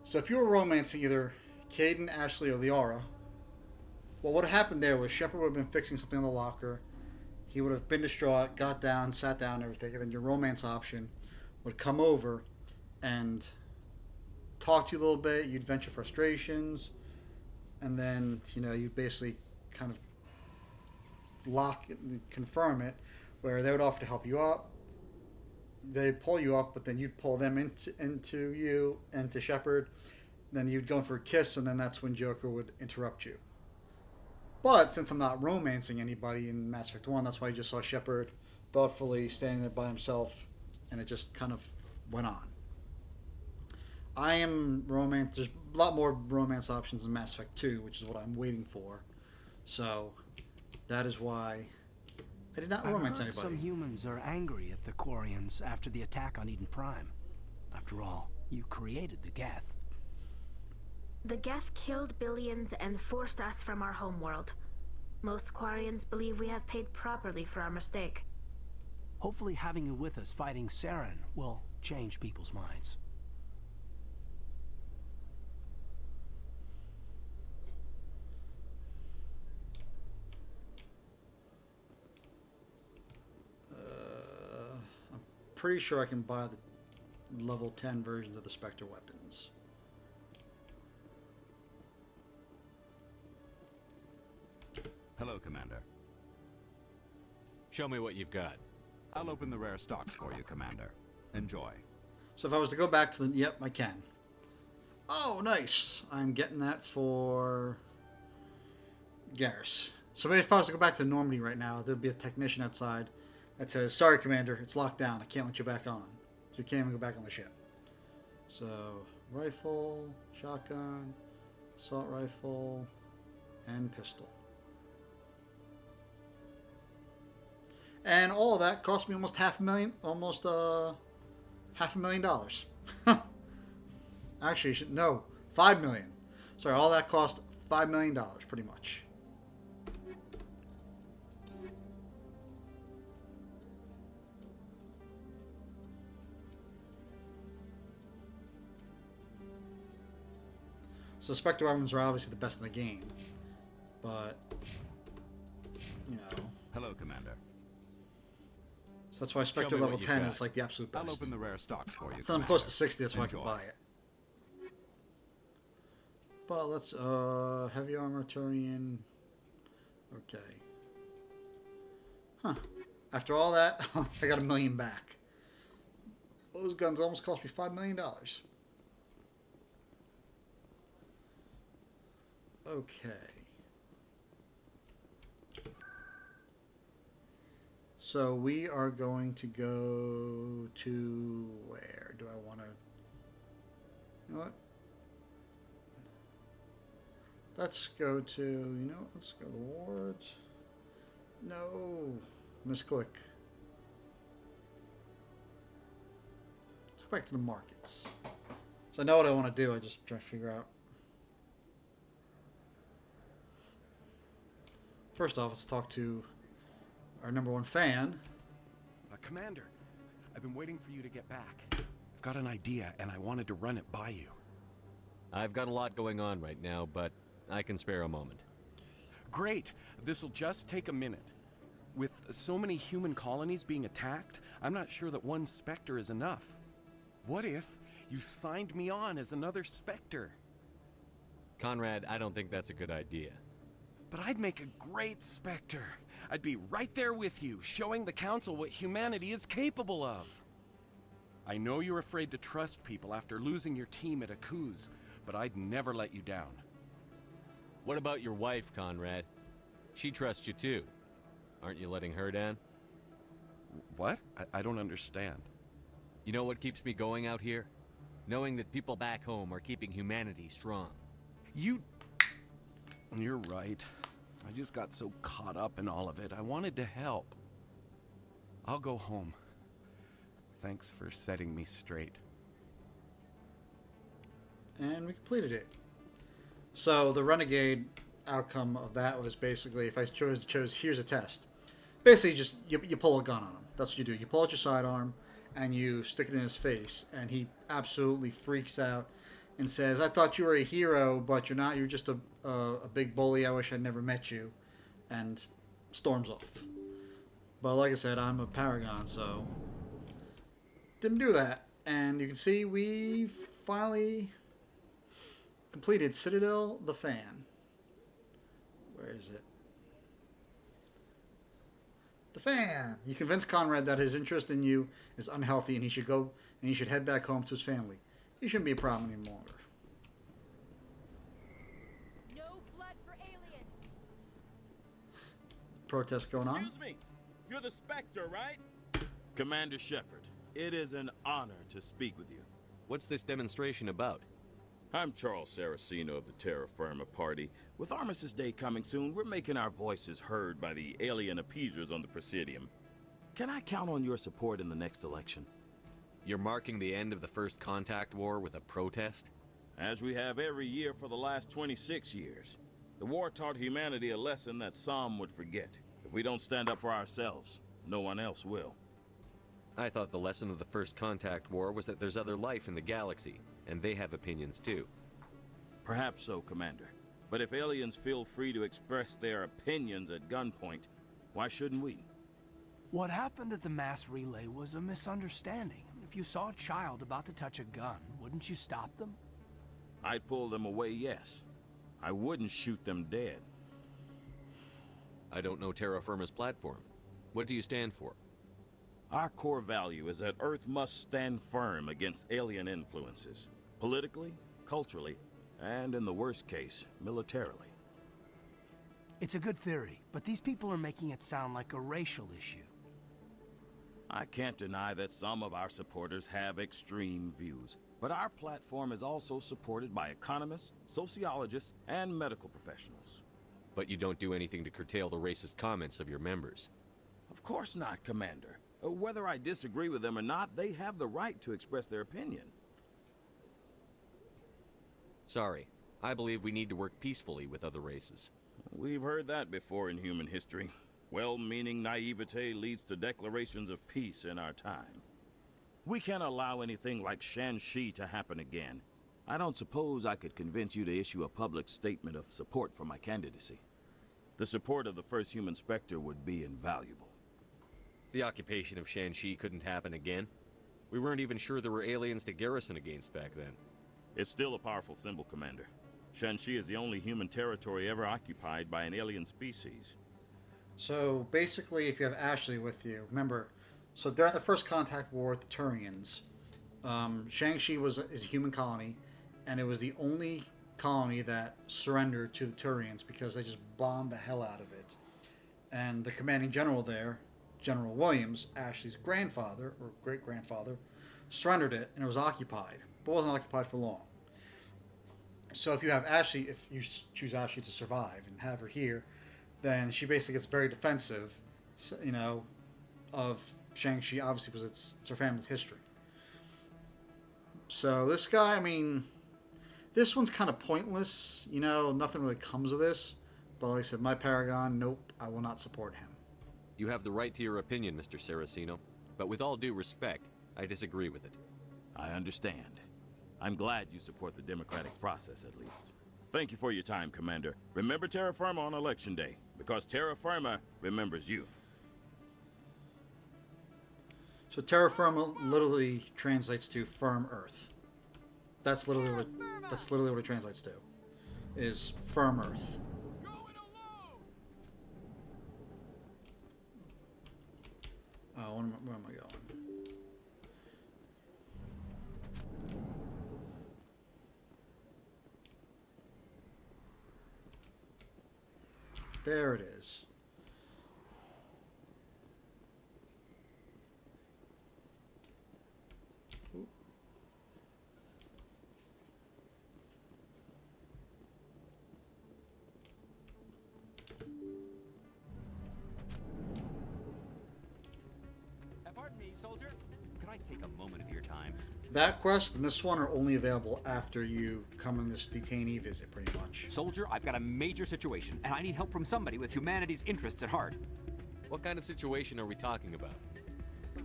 S1: So if you were romancing either Caden, Ashley, or Liara, well, what happened there was Shepard would have been fixing something in the locker. He would have been distraught, got down, sat down, and everything, and then your romance option would come over and talk to you a little bit. You'd vent your frustrations, and then, you know, you basically kind of confirm it, where they would offer to help you up. They'd pull you up, but then you'd pull them into you and to Shepard. Then you'd go in for a kiss, and then that's when Joker would interrupt you. But since I'm not romancing anybody in Mass Effect 1, that's why you just saw Shepard thoughtfully standing there by himself, and it just kind of went on. I am romance. There's a lot more romance options in Mass Effect 2, which is what I'm waiting for. So that is why I did not romance anybody.
S3: Some humans are angry at the Quarians after the attack on Eden Prime. After all, you created the Geth.
S13: The Geth killed billions and forced us from our homeworld. Most Quarians believe we have paid properly for our mistake.
S3: Hopefully having you with us fighting Saren will change people's minds.
S1: I'm pretty sure I can buy the level 10 versions of the Spectre weapons.
S5: Hello, Commander.
S7: Show me what you've got.
S5: I'll open the rare stocks for you, Commander. Enjoy.
S1: So if I was to go back to the... Yep, I can. Oh, nice. I'm getting that for Garrus. So maybe if I was to go back to Normandy right now, there'd be a technician outside that says, "Sorry, Commander, it's locked down. I can't let you back on." So you can't even go back on the ship. So, rifle, shotgun, assault rifle, and pistol. And all of that cost me almost $500,000. Actually, no, $5 million. Sorry, all that cost $5 million, pretty much. So Spectre weapons are obviously the best in the game, but you know.
S5: Hello, Commander.
S1: So that's why Spectre level 10 is like the absolute best.
S5: I'll open the rare stocks for you.
S1: So I'm close to 60, that's why I can buy it. But let's heavy armor Turian. Okay. Huh. After all that, I got $1 million back. Those guns almost cost me $5 million. Okay. So we are going to go to where do I want to? You know what? Let's go to, you know, let's go to the wards. No, misclick. Let's go back to the markets. So I know what I want to do. I just try to figure out. First off, let's talk to our #1 fan.
S19: Commander, I've been waiting for you to get back. I've got an idea, and I wanted to run it by you.
S7: I've got a lot going on right now, but I can spare a moment.
S19: Great. This'll just take a minute. With so many human colonies being attacked, I'm not sure that one Spectre is enough. What if you signed me on as another Spectre?
S7: Conrad, I don't think that's a good idea.
S19: But I'd make a great Spectre. I'd be right there with you, showing the Council what humanity is capable of. I know you're afraid to trust people after losing your team at Akuz, but I'd never let you down.
S7: What about your wife, Conrad? She trusts you too. Aren't you letting her down?
S19: What? I don't understand.
S7: You know what keeps me going out here? Knowing that people back home are keeping humanity strong.
S19: You're right. I just got so caught up in all of it. I wanted to help. I'll go home. Thanks for setting me straight.
S1: And we completed it. So the Renegade outcome of that was basically, if I chose here's a test. Basically, just you pull a gun on him. That's what you do. You pull out your sidearm and you stick it in his face, and he absolutely freaks out and says, "I thought you were a hero, but you're not. You're just a big bully. I wish I'd never met you," and storms off. But like I said, I'm a Paragon, so didn't do that. And you can see we finally completed Citadel the Fan. Where is it? The Fan. You convince Conrad that his interest in you is unhealthy and he should go and he should head back home to his family. He shouldn't be a problem any longer.
S2: No blood for aliens.
S1: Protest going on.
S12: Excuse me. You're the Spectre, right? Commander Shepard, it is an honor to speak with you.
S7: What's this demonstration about?
S12: I'm Charles Saraceno of the Terra Firma Party. With Armistice Day coming soon, we're making our voices heard by the alien appeasers on the Presidium. Can I count on your support in the next election?
S7: You're marking the end of the First Contact War with a protest?
S12: As we have every year for the last 26 years. The war taught humanity a lesson that some would forget. If we don't stand up for ourselves, no one else will.
S7: I thought the lesson of the First Contact War was that there's other life in the galaxy, and they have opinions too.
S12: Perhaps so, Commander. But if aliens feel free to express their opinions at gunpoint, why shouldn't we?
S18: What happened at the mass relay was a misunderstanding. If you saw a child about to touch a gun, wouldn't you stop them?
S12: I'd pull them away, yes. I wouldn't shoot them dead.
S7: I don't know Terra Firma's platform. What do you stand for?
S12: Our core value is that Earth must stand firm against alien influences. Politically, culturally, and in the worst case, militarily.
S18: It's a good theory, but these people are making it sound like a racial issue.
S12: I can't deny that some of our supporters have extreme views, but our platform is also supported by economists, sociologists, and medical professionals.
S7: But you don't do anything to curtail the racist comments of your members.
S12: Of course not, Commander. Whether I disagree with them or not, they have the right to express their opinion.
S7: Sorry. I believe we need to work peacefully with other races.
S12: We've heard that before in human history. Well-meaning naivete leads to declarations of peace in our time. We can't allow anything like Shanxi to happen again. I don't suppose I could convince you to issue a public statement of support for my candidacy. The support of the first human Spectre would be invaluable.
S7: The occupation of Shanxi couldn't happen again. We weren't even sure there were aliens to garrison against back then.
S12: It's still a powerful symbol, Commander. Shanxi is the only human territory ever occupied by an alien species.
S1: So basically, if you have Ashley with you, remember, so during the First Contact War with the Turians, Shanxi is a human colony, and it was the only colony that surrendered to the Turians because they just bombed the hell out of it. And the commanding general there, General Williams, Ashley's grandfather, or great-grandfather, surrendered it, and it was occupied, but wasn't occupied for long. So if you have Ashley, if you choose Ashley to survive and have her here, then she basically gets very defensive, you know, of Shanxi, obviously, because it's her family's history. So this guy, I mean, this one's kind of pointless, you know, nothing really comes of this. But like I said, my Paragon, nope, I will not support him.
S7: You have the right to your opinion, Mr. Saraceno, but with all due respect, I disagree with it.
S12: I understand. I'm glad you support the democratic process, at least. Thank you for your time, Commander. Remember Terra Firma on Election Day, because Terra Firma remembers you.
S1: So terra firma literally translates to firm earth. That's literally what it translates to, is firm earth. Oh, where am I going? There it is.
S15: soldier? Could I take a moment of your time?
S1: That quest and this one are only available after you come on this detainee visit, pretty much.
S15: Soldier, I've got a major situation, and I need help from somebody with humanity's interests at heart.
S7: What kind of situation are we talking about?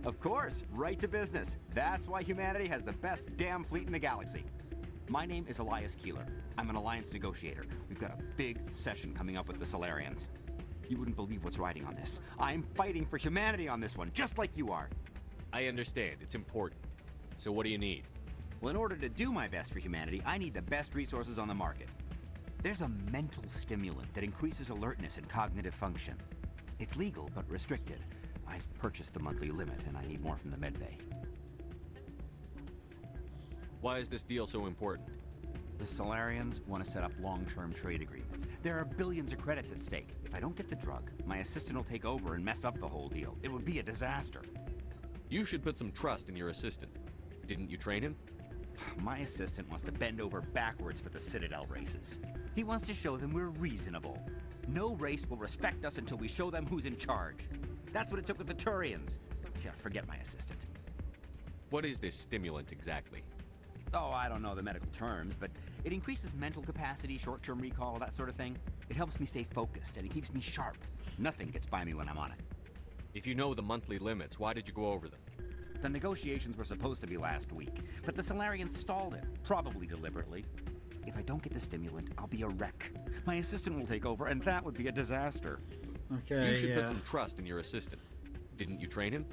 S15: Of course, right to business. That's why humanity has the best damn fleet in the galaxy. My name is Elias Keeler. I'm an alliance negotiator. We've got a big session coming up with the Solarians. You wouldn't believe what's riding on this. I'm fighting for humanity on this one, just like you are.
S7: I understand. It's important. So what do you need?
S15: Well, in order to do my best for humanity, I need the best resources on the market. There's a mental stimulant that increases alertness and cognitive function. It's legal, but restricted. I've purchased the monthly limit, and I need more from the medbay.
S7: Why is this deal so important?
S15: The Solarians want to set up long-term trade agreements. There are billions of credits at stake. If I don't get the drug, my assistant will take over and mess up the whole deal. It would be a disaster.
S7: You should put some trust in your assistant. Didn't you train him?
S15: My assistant wants to bend over backwards for the Citadel races. He wants to show them we're reasonable. No race will respect us until we show them who's in charge. That's what it took with the Turians. Yeah, forget my assistant.
S7: What is this stimulant exactly?
S15: Oh, I don't know the medical terms, but it increases mental capacity, short-term recall, that sort of thing. It helps me stay focused, and it keeps me sharp. Nothing gets by me when I'm on it.
S7: If you know the monthly limits, why did you go over them?
S15: The negotiations were supposed to be last week, but the Solarians stalled it, probably deliberately. If I don't get the stimulant, I'll be a wreck. My assistant will take over, and that would be a disaster.
S1: Okay,
S7: you should put some trust in your assistant. Didn't you train him?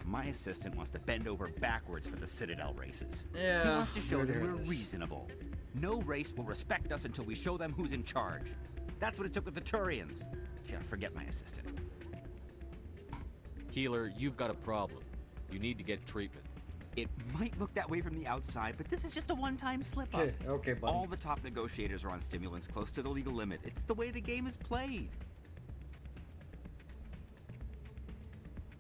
S15: My assistant wants to bend over backwards for the Citadel races.
S1: Yeah,
S15: he wants to show them we're
S1: this.
S15: reasonable. No race will respect us until we show them who's in charge. That's what it took with the Turians. Yeah, forget my assistant.
S7: Keeler, you've got a problem. You need to get treatment.
S15: It might look that way from the outside, but this is just a one-time slip-up.
S1: Okay, buddy.
S15: All the top negotiators are on stimulants close to the legal limit. It's the way the game is played.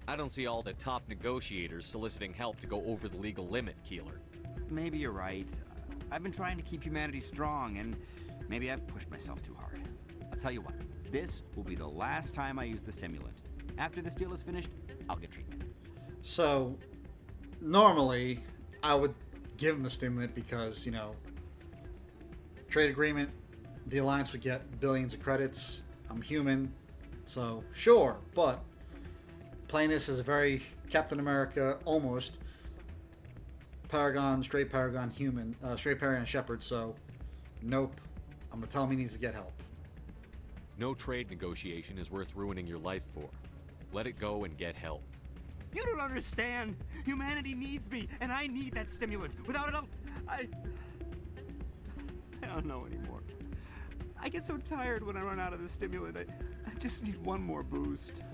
S7: I don't see all the top negotiators soliciting help to go over the legal limit, Keeler.
S15: Maybe you're right. I've been trying to keep humanity strong, and maybe I've pushed myself too hard. I'll tell you what, this will be the last time I use the stimulant. After this deal is finished, I'll get treatment.
S1: So, normally, I would give him the stimulant because, you know, trade agreement, the Alliance would get billions of credits. I'm human, so sure, but playing this is a very Captain America, almost Paragon, straight Paragon human, straight Paragon Shepherd, so nope. I'm gonna tell him he needs to get help.
S7: No trade negotiation is worth ruining your life for. Let it go and get help.
S15: You don't understand. Humanity needs me, and I need that stimulant. Without it, I don't know anymore. I get so tired when I run out of the stimulant. I just need one more boost.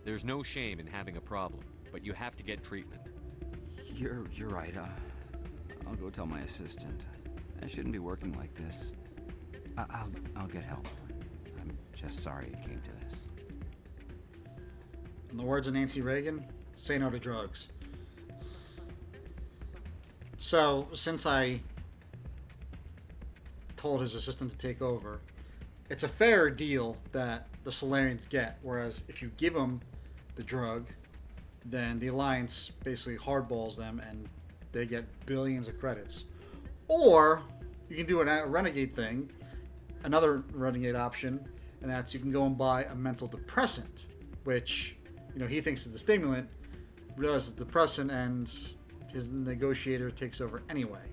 S7: There's no shame in having a problem, but you have to get treatment.
S15: You're right. I'll go tell my assistant. I shouldn't be working like this. I'll get help. I'm just sorry it came to this.
S1: In the words of Nancy Reagan, say no to drugs. So, since I told his assistant to take over, it's a fair deal that the Solarians get, whereas if you give them the drug, then the Alliance basically hardballs them and they get billions of credits. Or you can do a renegade thing, another renegade option, and that's you can go and buy a mental depressant, which, you know, he thinks is the stimulant, realizes the depressant, and his negotiator takes over anyway.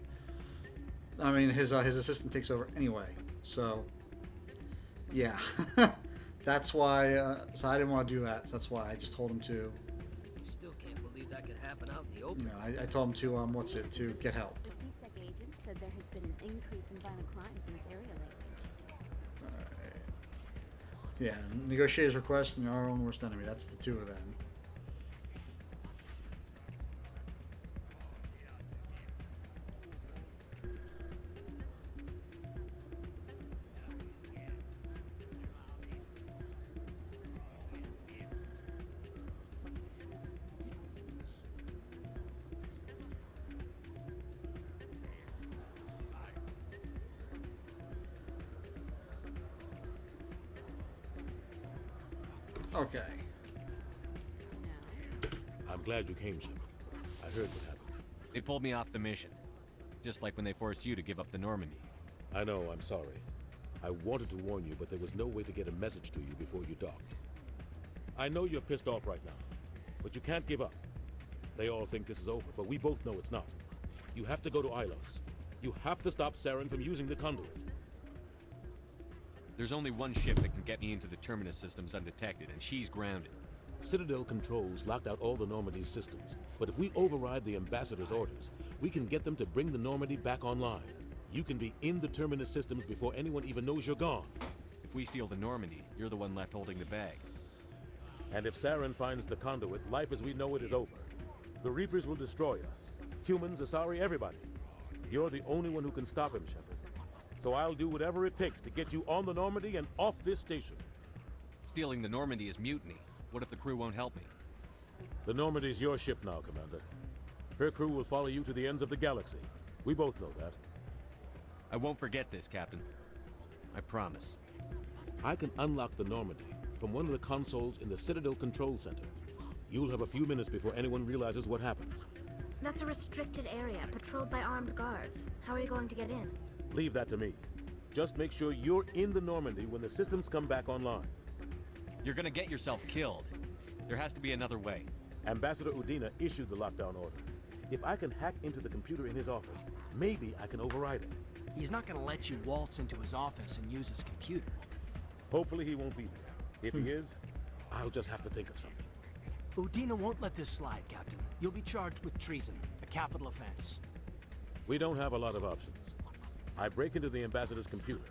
S1: I mean, his assistant takes over anyway. So, yeah. That's why, so I didn't want to do that. So that's why I just told him to.
S9: Still can't believe that could happen out in the open.
S1: You know, I told him to, to get help.
S20: The CSEC agent said there has been an increase in violent crimes in this area lately.
S1: Yeah, negotiators request and our own worst enemy. That's the two of them.
S22: I'm
S4: glad you came, Shepard. I heard what happened.
S7: They pulled me off the mission. Just like when they forced you to give up the Normandy.
S4: I know, I'm sorry. I wanted to warn you, but there was no way to get a message to you before you docked. I know you're pissed off right now, but you can't give up. They all think this is over, but we both know it's not. You have to go to Ilos. You have to stop Saren from using the conduit.
S7: There's only one ship that can get me into the Terminus systems undetected, and she's grounded.
S4: Citadel controls locked out all the Normandy's systems, but if we override the Ambassador's orders, we can get them to bring the Normandy back online. You can be in the Terminus systems before anyone even knows you're gone.
S7: If we steal the Normandy, you're the one left holding the bag.
S4: And if Saren finds the conduit, life as we know it is over. The Reapers will destroy us. Humans, Asari, everybody. You're the only one who can stop him, Shepard. So I'll do whatever it takes to get you on the Normandy and off this station.
S7: Stealing the Normandy is mutiny. What if the crew won't help me?
S4: The Normandy's your ship now, Commander. Her crew will follow you to the ends of the galaxy. We both know that.
S7: I won't forget this, Captain. I promise.
S4: I can unlock the Normandy from one of the consoles in the Citadel Control Center. You'll have a few minutes before anyone realizes what happened.
S13: That's a restricted area, patrolled by armed guards. How are you going to get in?
S4: Leave that to me. Just make sure you're in the Normandy when the systems come back online.
S7: You're gonna get yourself killed. There has to be another way.
S4: Ambassador Udina issued the lockdown order. If I can hack into the computer in his office, maybe I can override it.
S3: He's not gonna let you waltz into his office and use his computer.
S4: Hopefully he won't be there. If he is, I'll just have to think of something.
S3: Udina won't let this slide, Captain. You'll be charged with treason, a capital offense.
S4: We don't have a lot of options. I break into the Ambassador's computer,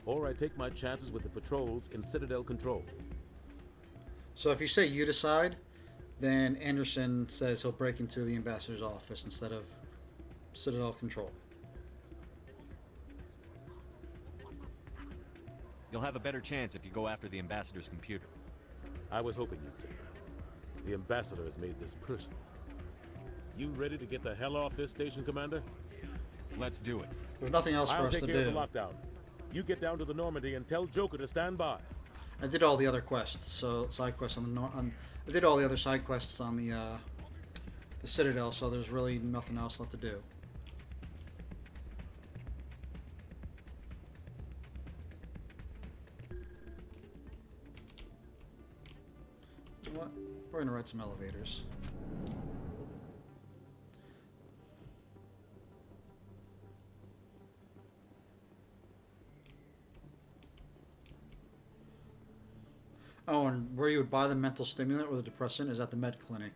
S4: or I take my chances with the patrols in Citadel Control.
S1: So if you say you decide, then Anderson says he'll break into the Ambassador's office instead of Citadel Control.
S7: You'll have a better chance if you go after the Ambassador's computer.
S4: I was hoping you'd say that. The Ambassador has made this personal. You ready to get the hell off this station, Commander?
S7: Let's do it.
S1: There's nothing else for us to do.
S4: I'll take care of the lockdown. You get down to the Normandy and tell Joker to stand by.
S1: I did all the other quests, so side quests on the I did all the other side quests on the Citadel, so there's really nothing else left to do. You know what? We're gonna ride some elevators. Oh, and where you would buy the mental stimulant or the depressant is at the med clinic,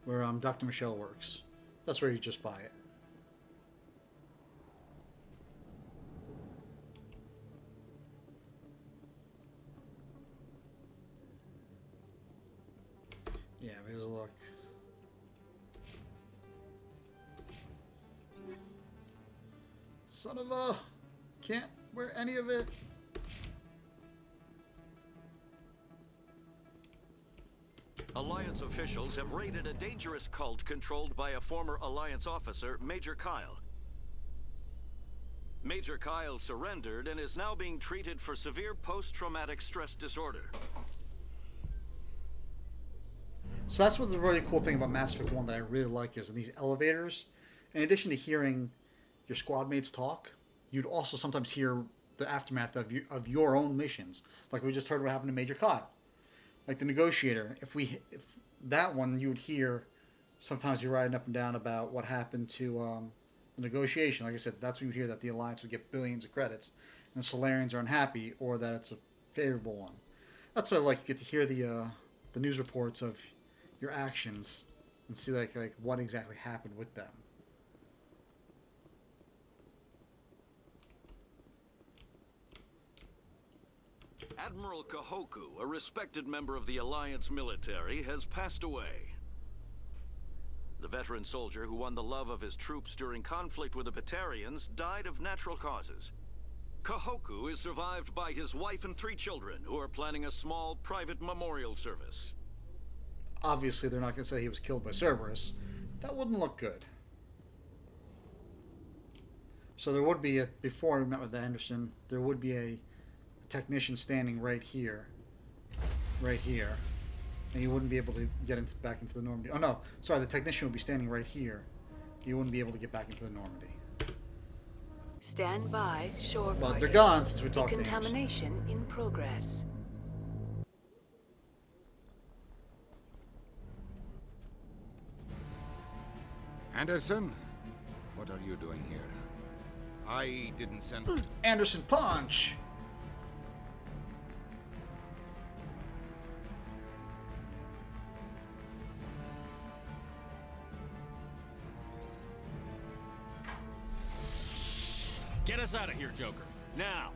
S1: where Dr. Michelle works. That's where you just buy it. Yeah, because look. Son of a... Can't wear any of it.
S16: Alliance officials have raided a dangerous cult controlled by a former Alliance officer, Major Kyle. Major Kyle surrendered and is now being treated for severe post-traumatic stress disorder.
S1: So that's what's the really cool thing about Mass Effect 1 that I really like is in these elevators, in addition to hearing your squad mates talk, you'd also sometimes hear the aftermath of your own missions. Like we just heard what happened to Major Kyle. Like the Negotiator, if that one you would hear, sometimes you're riding up and down about what happened to the Negotiation. Like I said, that's when you hear that the Alliance would get billions of credits, and the Solarians are unhappy, or that it's a favorable one. That's what I like. You get to hear the news reports of your actions and see like what exactly happened with them.
S16: Admiral Kahoku, a respected member of the Alliance military, has passed away. The veteran soldier who won the love of his troops during conflict with the Batarians died of natural causes. Kahoku is survived by his wife and 3 children, who are planning a small private memorial service.
S1: Obviously, they're not going to say he was killed by Cerberus. That wouldn't look good. So there would be, before we met with Anderson, there would be a technician standing right here. and you wouldn't be able to get back into the Normandy. Oh no, sorry, the technician would be standing right here. You wouldn't be able to get back into the Normandy.
S17: Stand by, shore
S1: Well,
S17: party.
S1: they're gone since we talked to Anderson.
S17: Decontamination in progress.
S21: Anderson, what are you doing here? I didn't send...
S1: Anderson punch!
S7: Get us out of here, Joker. Now!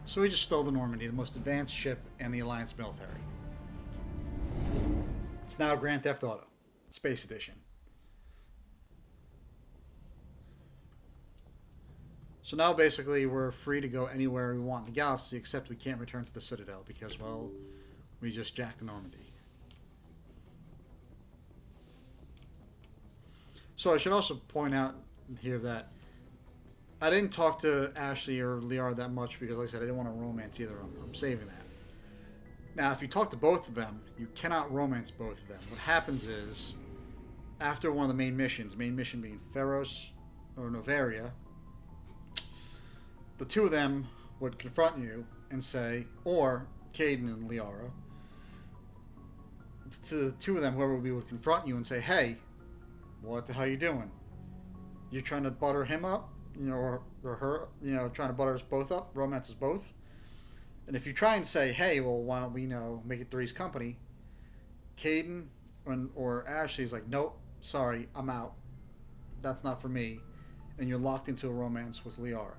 S1: So we just stole the Normandy, the most advanced ship in the Alliance military. It's now Grand Theft Auto, Space Edition. So now basically we're free to go anywhere we want in the galaxy, except we can't return to the Citadel because, well, we just jacked the Normandy. So I should also point out here that I didn't talk to Ashley or Liara that much because, like I said, I didn't want to romance either of them. I'm saving that. Now, if you talk to both of them, you cannot romance both of them. What happens is, after one of the main missions being Feros or Novaria, the two of them would confront you and say, or Kaidan and Liara, to the two of them, whoever would confront you and say, hey, what the hell are you doing? You're trying to butter him up? You know, or her, you know, trying to butter us both up, romance us both. And if you try and say, hey, well, why don't we, you know, make it Three's Company, Kaidan or Ashley's like, nope, sorry, I'm out. That's not for me. And you're locked into a romance with Liara.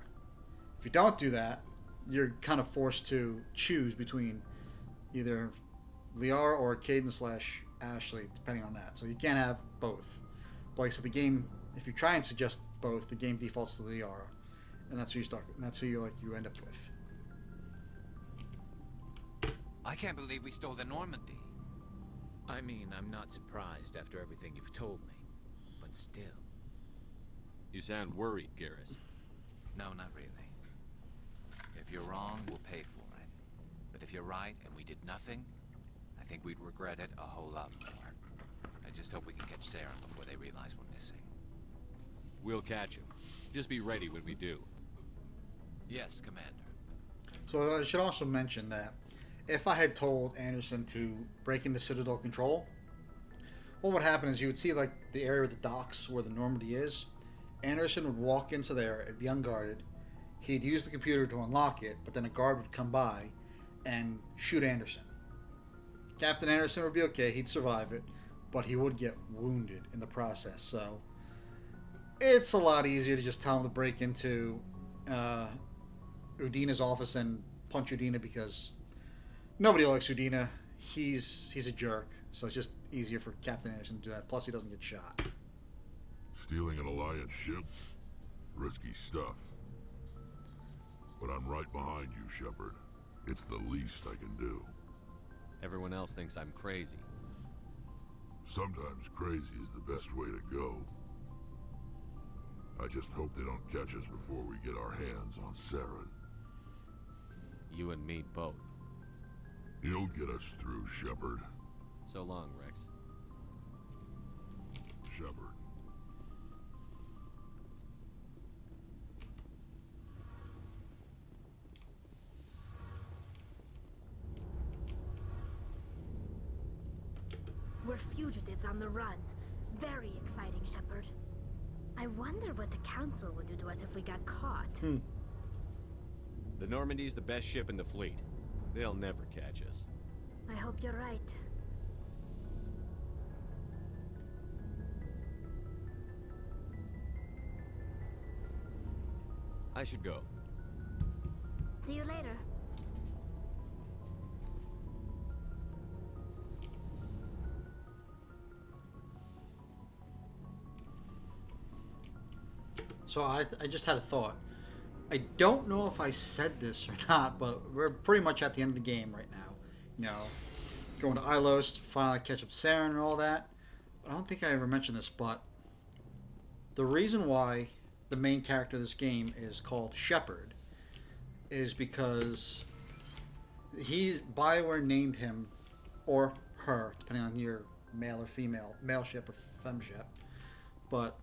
S1: If you don't do that, you're kind of forced to choose between either Liara or Kaidan / Ashley, depending on that. So you can't have both. But like I said, the game, if you try and suggest both, the game defaults to Liara, and that's who you stuck. And that's who you end up with.
S6: I can't believe we stole the Normandy. I mean, I'm not surprised after everything you've told me, but still.
S7: You sound worried, Garrus.
S6: No, not really. If you're wrong, we'll pay for it. But if you're right and we did nothing, I think we'd regret it a whole lot more. I just hope we can catch Saren before they realize we're missing.
S7: We'll catch him. Just be ready when we do.
S6: Yes, Commander.
S1: So I should also mention that if I had told Anderson to break into Citadel control, what would happen is you would see like the area of the docks where the Normandy is. Anderson would walk into there, it'd be unguarded. He'd use the computer to unlock it, but then a guard would come by and shoot Anderson. Captain Anderson would be okay, he'd survive it, but he would get wounded in the process. So it's a lot easier to just tell him to break into Udina's office and punch Udina because nobody likes Udina. He's a jerk, so it's just easier for Captain Anderson to do that. Plus, he doesn't get shot.
S10: Stealing an Alliance ship? Risky stuff. But I'm right behind you, Shepard. It's the least I can do.
S7: Everyone else thinks I'm crazy.
S10: Sometimes crazy is the best way to go. I just hope they don't catch us before we get our hands on Saren.
S7: You and me both.
S10: He'll get us through, Shepard.
S7: So long, Rex.
S10: Shepard.
S13: We're fugitives on the run. Very exciting, Shepard. I wonder what the Council would do to us if we got caught.
S7: The Normandy's the best ship in the fleet. They'll never catch us.
S13: I hope you're right.
S7: I should go.
S13: See you later.
S1: So I just had a thought. I don't know if I said this or not, but we're pretty much at the end of the game right now. You know, going to Ilos, finally catch up Saren and all that. I don't think I ever mentioned this, but the reason why the main character of this game is called Shepard is because BioWare named him, or her, depending on your male or female, male ship or fem ship, but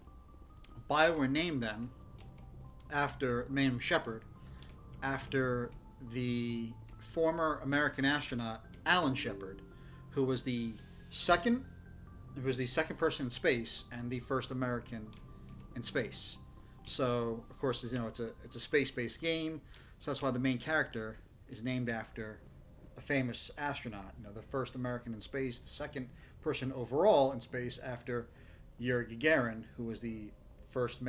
S1: BioWare named them named him Shepard after the former American astronaut Alan Shepard, who was the second person in space and the first American in space. So of course, you know, it's a space-based game, so that's why the main character is named after a famous astronaut. You know, the first American in space, the second person overall in space after Yuri Gagarin, who was the first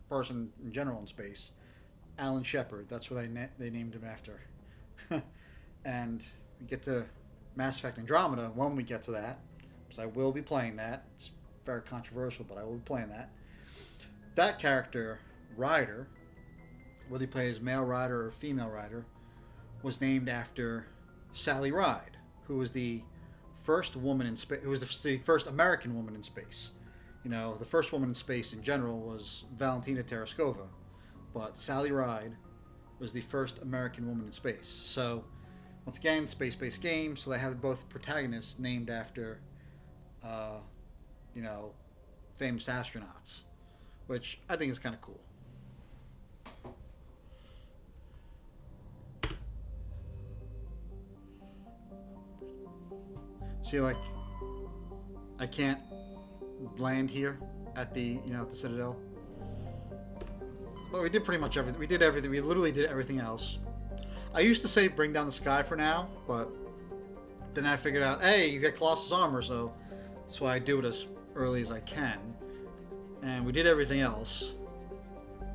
S1: person in general in space. Alan Shepard, that's what they named him after. And we get to Mass Effect Andromeda when we get to that, because I will be playing that. It's very controversial, but I will be playing that. That character, Ryder, whether he plays male Ryder or female Ryder, was named after Sally Ride, who was the first woman in space, who was the first American woman in space. You know, the first woman in space in general was Valentina Tereshkova, but Sally Ride was the first American woman in space. So, once again, space-based game, so they have both protagonists named after, you know, famous astronauts, which I think is kind of cool. See, like, I can't land here at the, you know, at the Citadel. But we did pretty much everything. We did everything. We literally did everything else. I used to say bring down the sky for now, but then I figured out, hey, you get Colossus armor, so that's why I do it as early as I can. And we did everything else,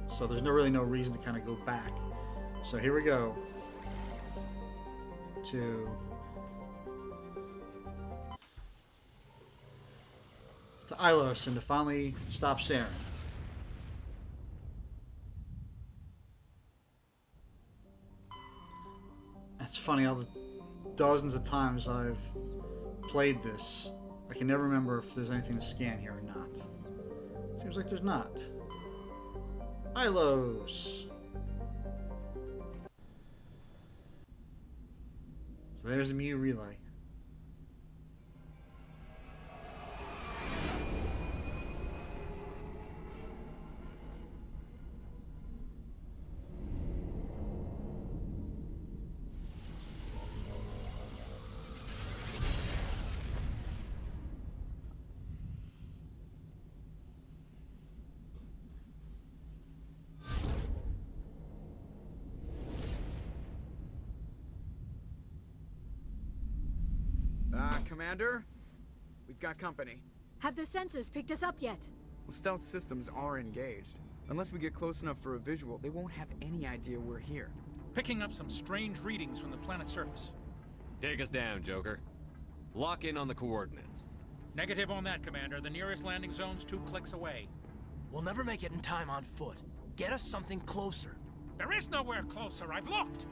S1: so there's really no reason to kind of go back. So here we go to Ilos and to finally stop Saren. It's funny how the dozens of times I've played this, I can never remember if there's anything to scan here or not. Seems like there's not. Ilos! So there's the Mu relay.
S14: Commander? We've got company.
S2: Have their sensors picked us up yet?
S14: Well, stealth systems are engaged. Unless we get close enough for a visual, they won't have any idea we're here.
S8: Picking up some strange readings from the planet's surface.
S7: Take us down, Joker. Lock in on the coordinates.
S8: Negative on that, Commander. The nearest landing zone's 2 clicks away.
S18: We'll never make it in time on foot. Get us something closer.
S8: There is nowhere closer. I've looked.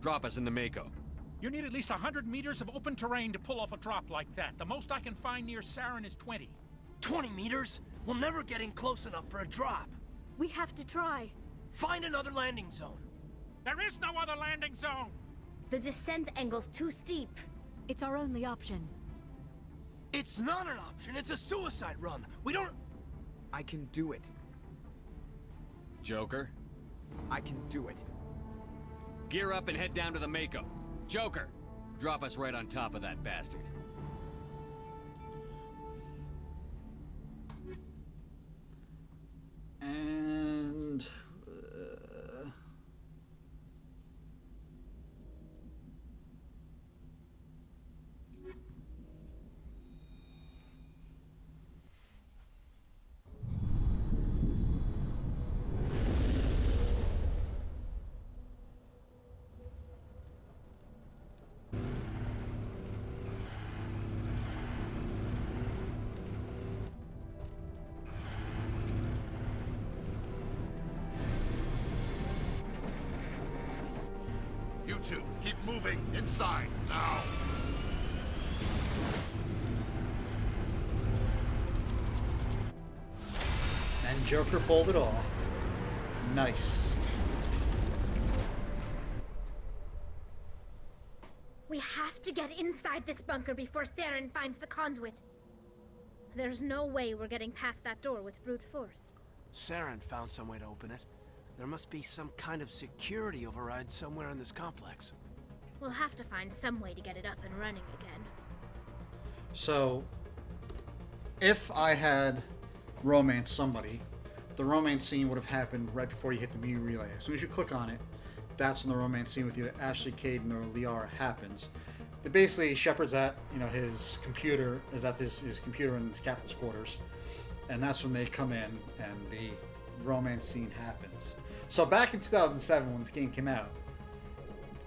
S7: Drop us in the Mako.
S8: You need at least 100 meters of open terrain to pull off a drop like that. The most I can find near Saren is 20.
S18: 20 meters? We'll never get in close enough for a drop.
S2: We have to try.
S18: Find another landing zone.
S8: There is no other landing zone!
S13: The descent angle's too steep.
S2: It's our only option.
S18: It's not an option. It's a suicide run. We don't...
S14: I can do it.
S7: Joker?
S14: I can do it.
S7: Gear up and head down to the Mako. Joker, drop us right on top of that bastard.
S1: And...
S21: You two, keep moving inside now.
S1: Joker pulled it off. Nice.
S13: We have to get inside this bunker before Saren finds the conduit. There's no way we're getting past that door with brute force.
S3: Saren found some way to open it. There must be some kind of security override somewhere in this complex.
S13: We'll have to find some way to get it up and running again.
S1: So, if I had romanced somebody, the romance scene would have happened right before you hit the Mew Relay. As soon as you click on it, that's when the romance scene with either Ashley, Caden, or Liara happens. Basically, Shepard's at, his computer, is at his computer in his captain's quarters, and that's when they come in and the romance scene happens. So back in 2007, when this game came out,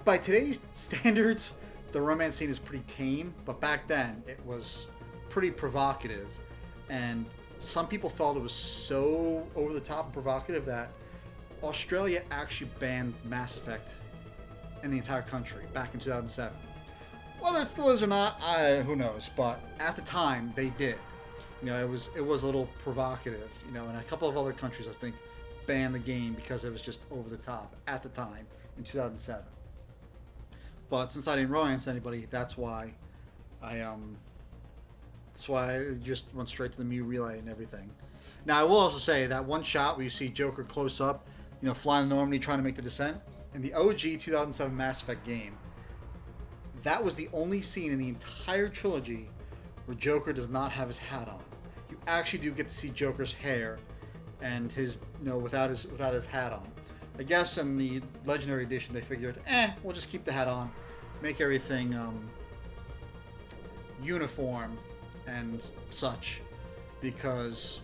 S1: by today's standards, the romance scene is pretty tame, but back then it was pretty provocative, and some people felt it was so over the top and provocative that Australia actually banned Mass Effect in the entire country back in 2007. Whether it still is or not, who knows? But at the time, they did. It was a little provocative. And a couple of other countries, I think, banned the game because it was just over the top at the time in 2007. But since I didn't romance anybody, that's why I just went straight to the Mew Relay and everything. Now I will also say that one shot where you see Joker close up, flying the Normandy trying to make the descent in the OG 2007 Mass Effect game. That was the only scene in the entire trilogy where Joker does not have his hat on. You actually do get to see Joker's hair and his, without his hat on. I guess in the Legendary Edition they figured, we'll just keep the hat on, make everything uniform and such, because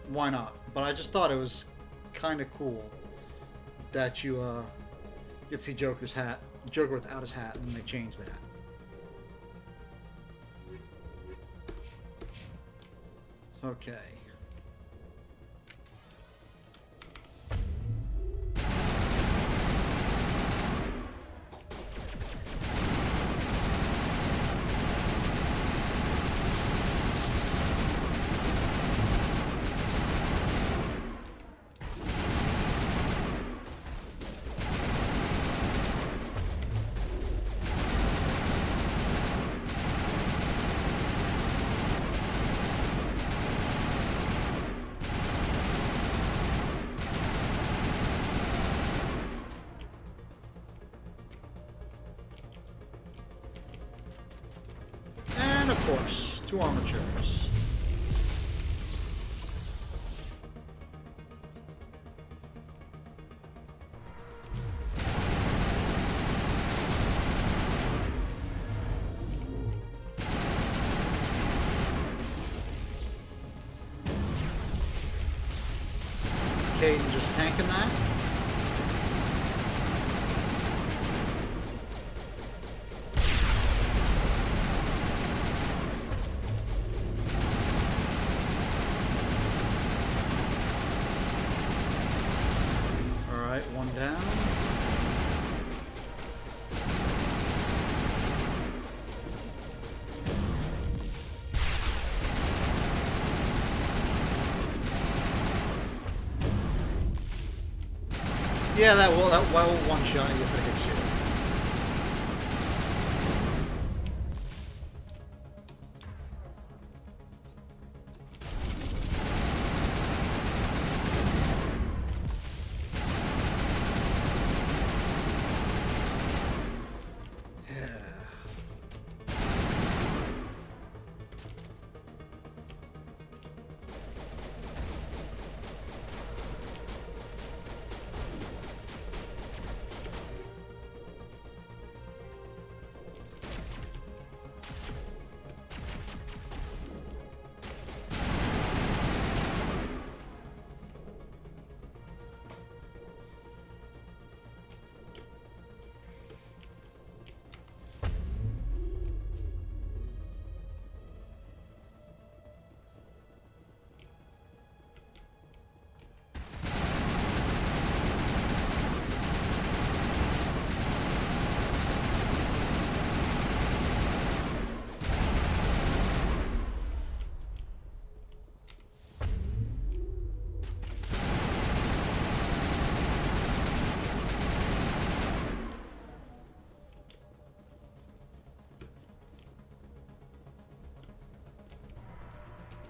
S1: why not? But I just thought it was kind of cool that you get to see Joker without his hat, and they changed that. Okay. And of course, 2 armatures. Caden just tanking that. One down. Yeah, that will one shot you if it hits you.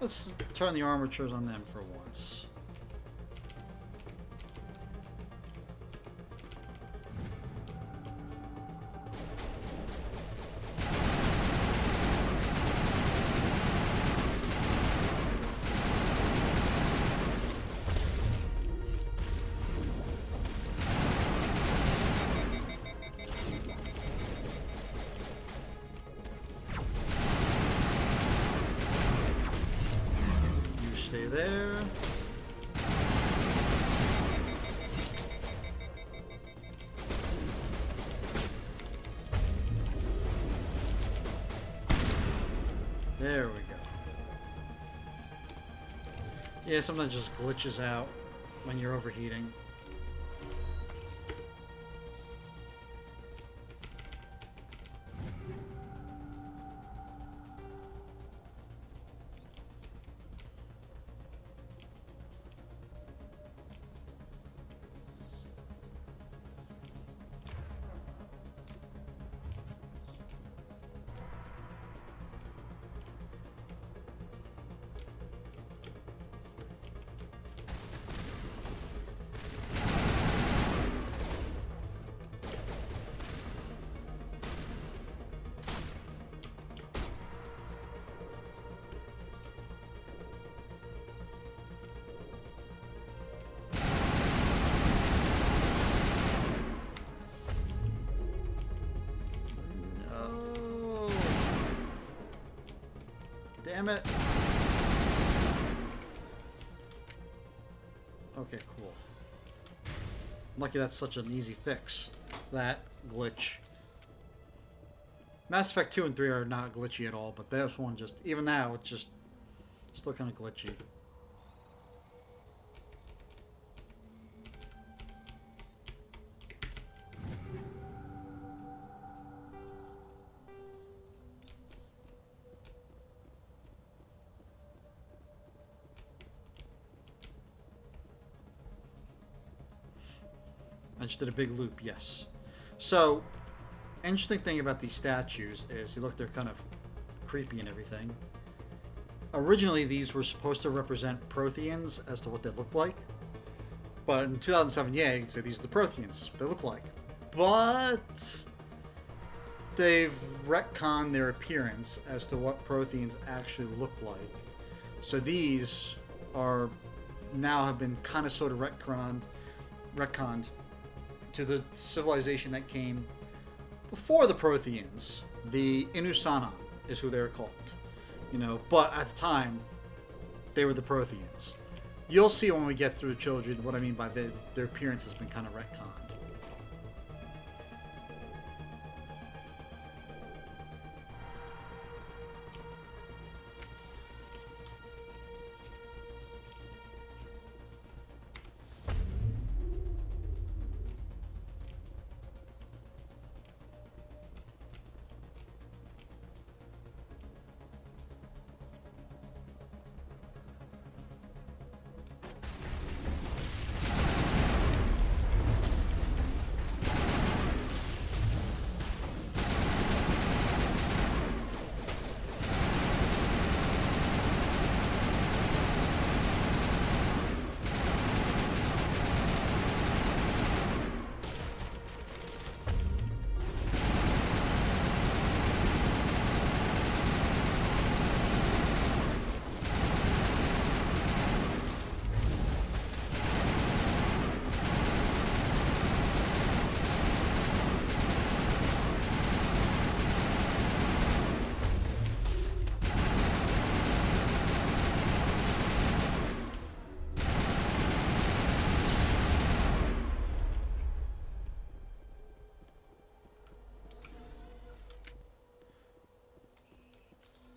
S1: Let's turn the armatures on them for once. Stay there. There we go. Yeah, sometimes it just glitches out when you're overheating. Damn it. Okay, cool. Lucky that's such an easy fix. That glitch. Mass Effect 2 and 3 are not glitchy at all, but this one just, even now, it's just still kind of glitchy. I just did a big loop, yes. So, interesting thing about these statues is, you look, they're kind of creepy and everything. Originally, these were supposed to represent Protheans as to what they look like. But in 2007, yeah, you could say these are the Protheans, what they look like. But they've retconned their appearance as to what Protheans actually look like. So these are now have been kind of sort of retconned to the civilization that came before the Protheans. The Inusanon is who they were called. You know, but at the time, they were the Protheans. You'll see when we get through the trilogy what I mean by their appearance has been kind of retconned.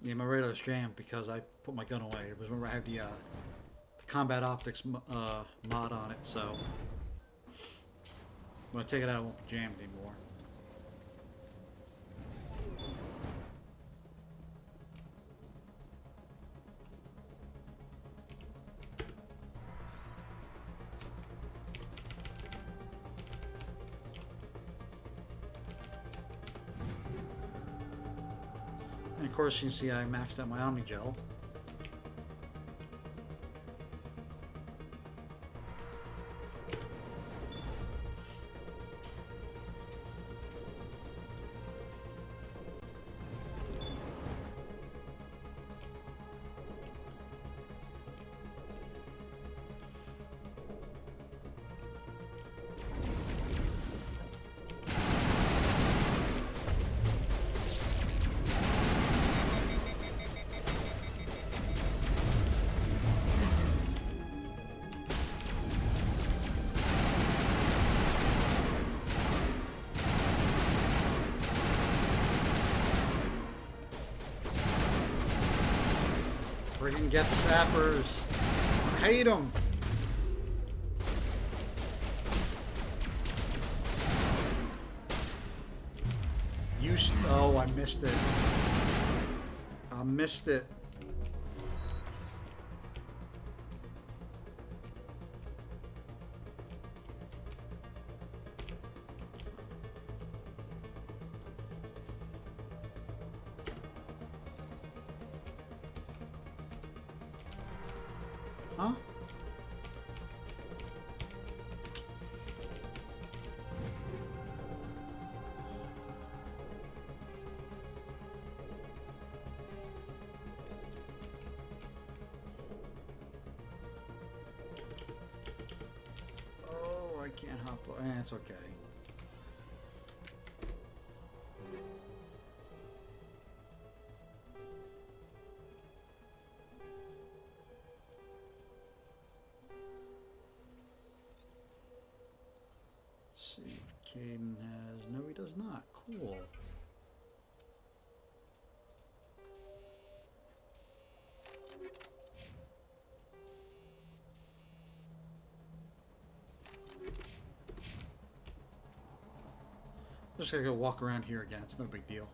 S1: Yeah, my radar's jammed because I put my gun away. It was when I had the combat optics mod on it, so when I take it out, it won't be jammed anymore. And of course, you can see I maxed out my Omnigel. Friggin' get sappers. I hate them. Oh, I missed it. I missed it. Huh? Oh, I can't hop. It's okay. Let's see if Caden has. No, he does not. Cool. Just gotta go walk around here again. It's no big deal.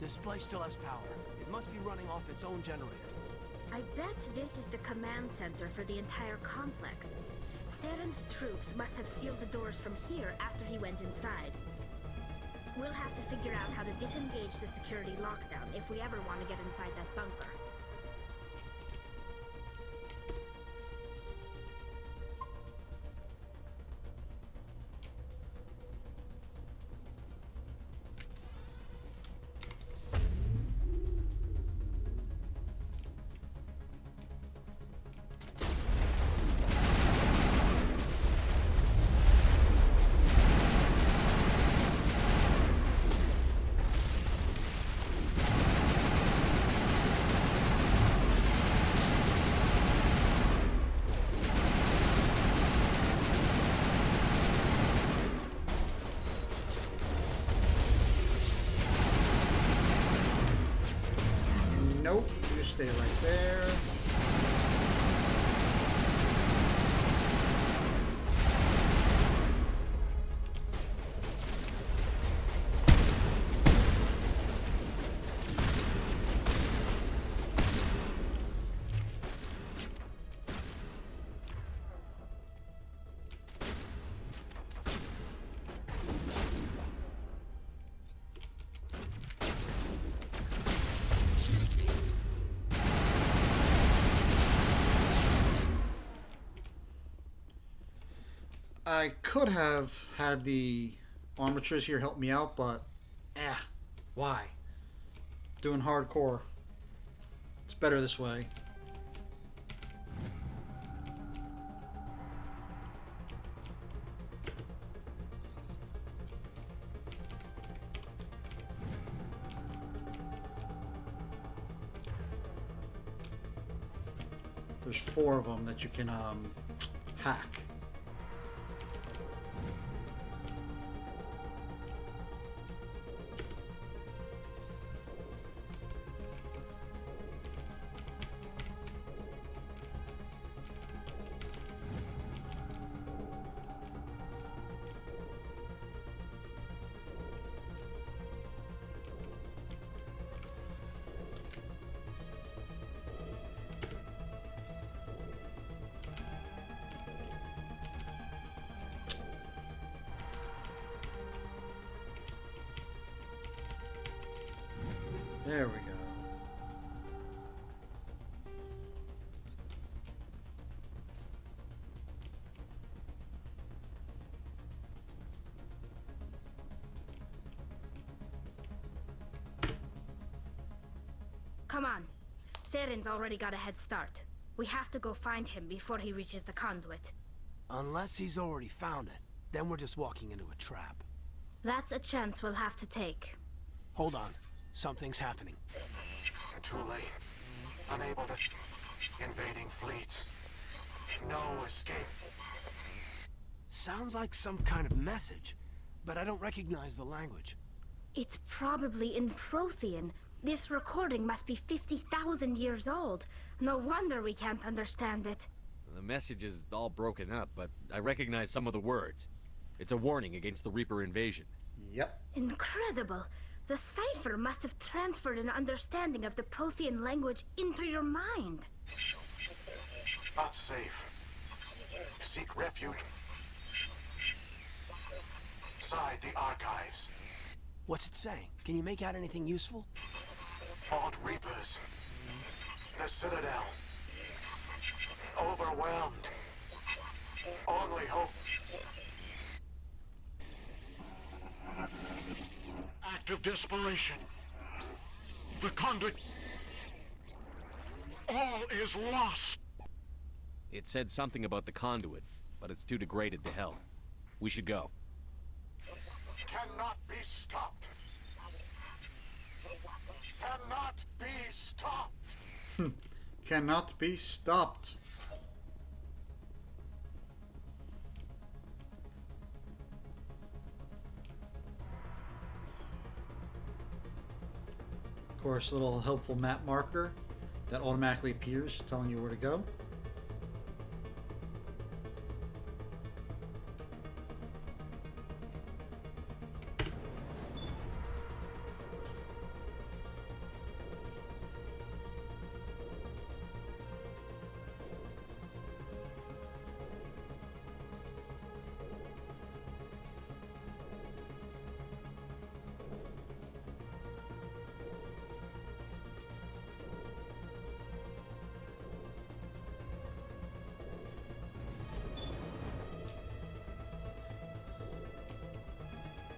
S3: This place still has power. It must be running off its own generator.
S13: I bet this is the command center for the entire complex. Saren's troops must have sealed the doors from here after he went inside. We'll have to figure out how to disengage the security lockdown if we ever want to get inside that bunker. Nope, you just stay right there. I could have had the armatures here help me out, but why? Doing hardcore. It's better this way. There's 4 of them that you can hack. There we go. Come on. Saren's already got a head start. We have to go find him before he reaches the conduit.
S3: Unless he's already found it, then we're just walking into a trap.
S13: That's a chance we'll have to take.
S3: Hold on. Something's happening.
S11: Too late. Unable to... Invading fleets. No escape.
S3: Sounds like some kind of message, but I don't recognize the language.
S13: It's probably in Prothean. This recording must be 50,000 years old. No wonder we can't understand it.
S7: The message is all broken up, but I recognize some of the words. It's a warning against the Reaper invasion.
S1: Yep.
S13: Incredible. The cipher must have transferred an understanding of the Prothean language into your mind.
S11: Not safe. Seek refuge inside the archives.
S3: What's it saying? Can you make out anything useful?
S11: Fought Reapers. The Citadel. Overwhelmed. Only hope. Act of desperation. The conduit. All is lost.
S7: It said something about the conduit, but it's too degraded to hell. We should go.
S11: Cannot be stopped. Cannot be stopped.
S1: Cannot be stopped. Of course, a little helpful map marker that automatically appears telling you where to go.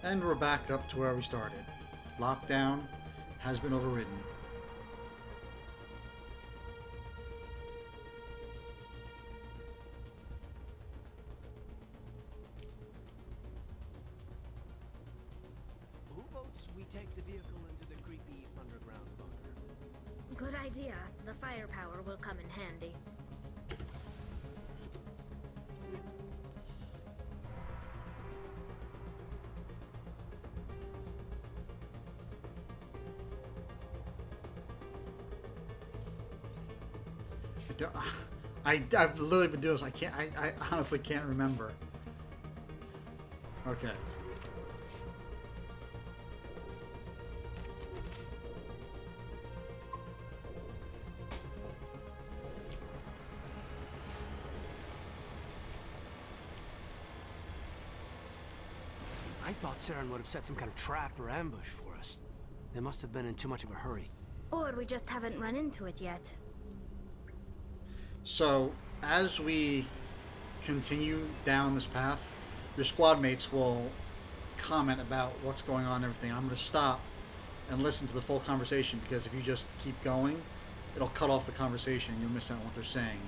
S1: And we're back up to where we started. Lockdown has been overridden.
S3: Who votes we take the vehicle into the creepy underground bunker?
S13: Good idea. The firepower will come in handy.
S1: I've literally been doing this. I honestly can't remember. Okay.
S3: I thought Saren would have set some kind of trap or ambush for us. They must have been in too much of a hurry.
S13: Or we just haven't run into it yet.
S1: So, as we continue down this path, your squad mates will comment about what's going on and everything. I'm going to stop and listen to the full conversation, because if you just keep going, it'll cut off the conversation and you'll miss out on what they're saying.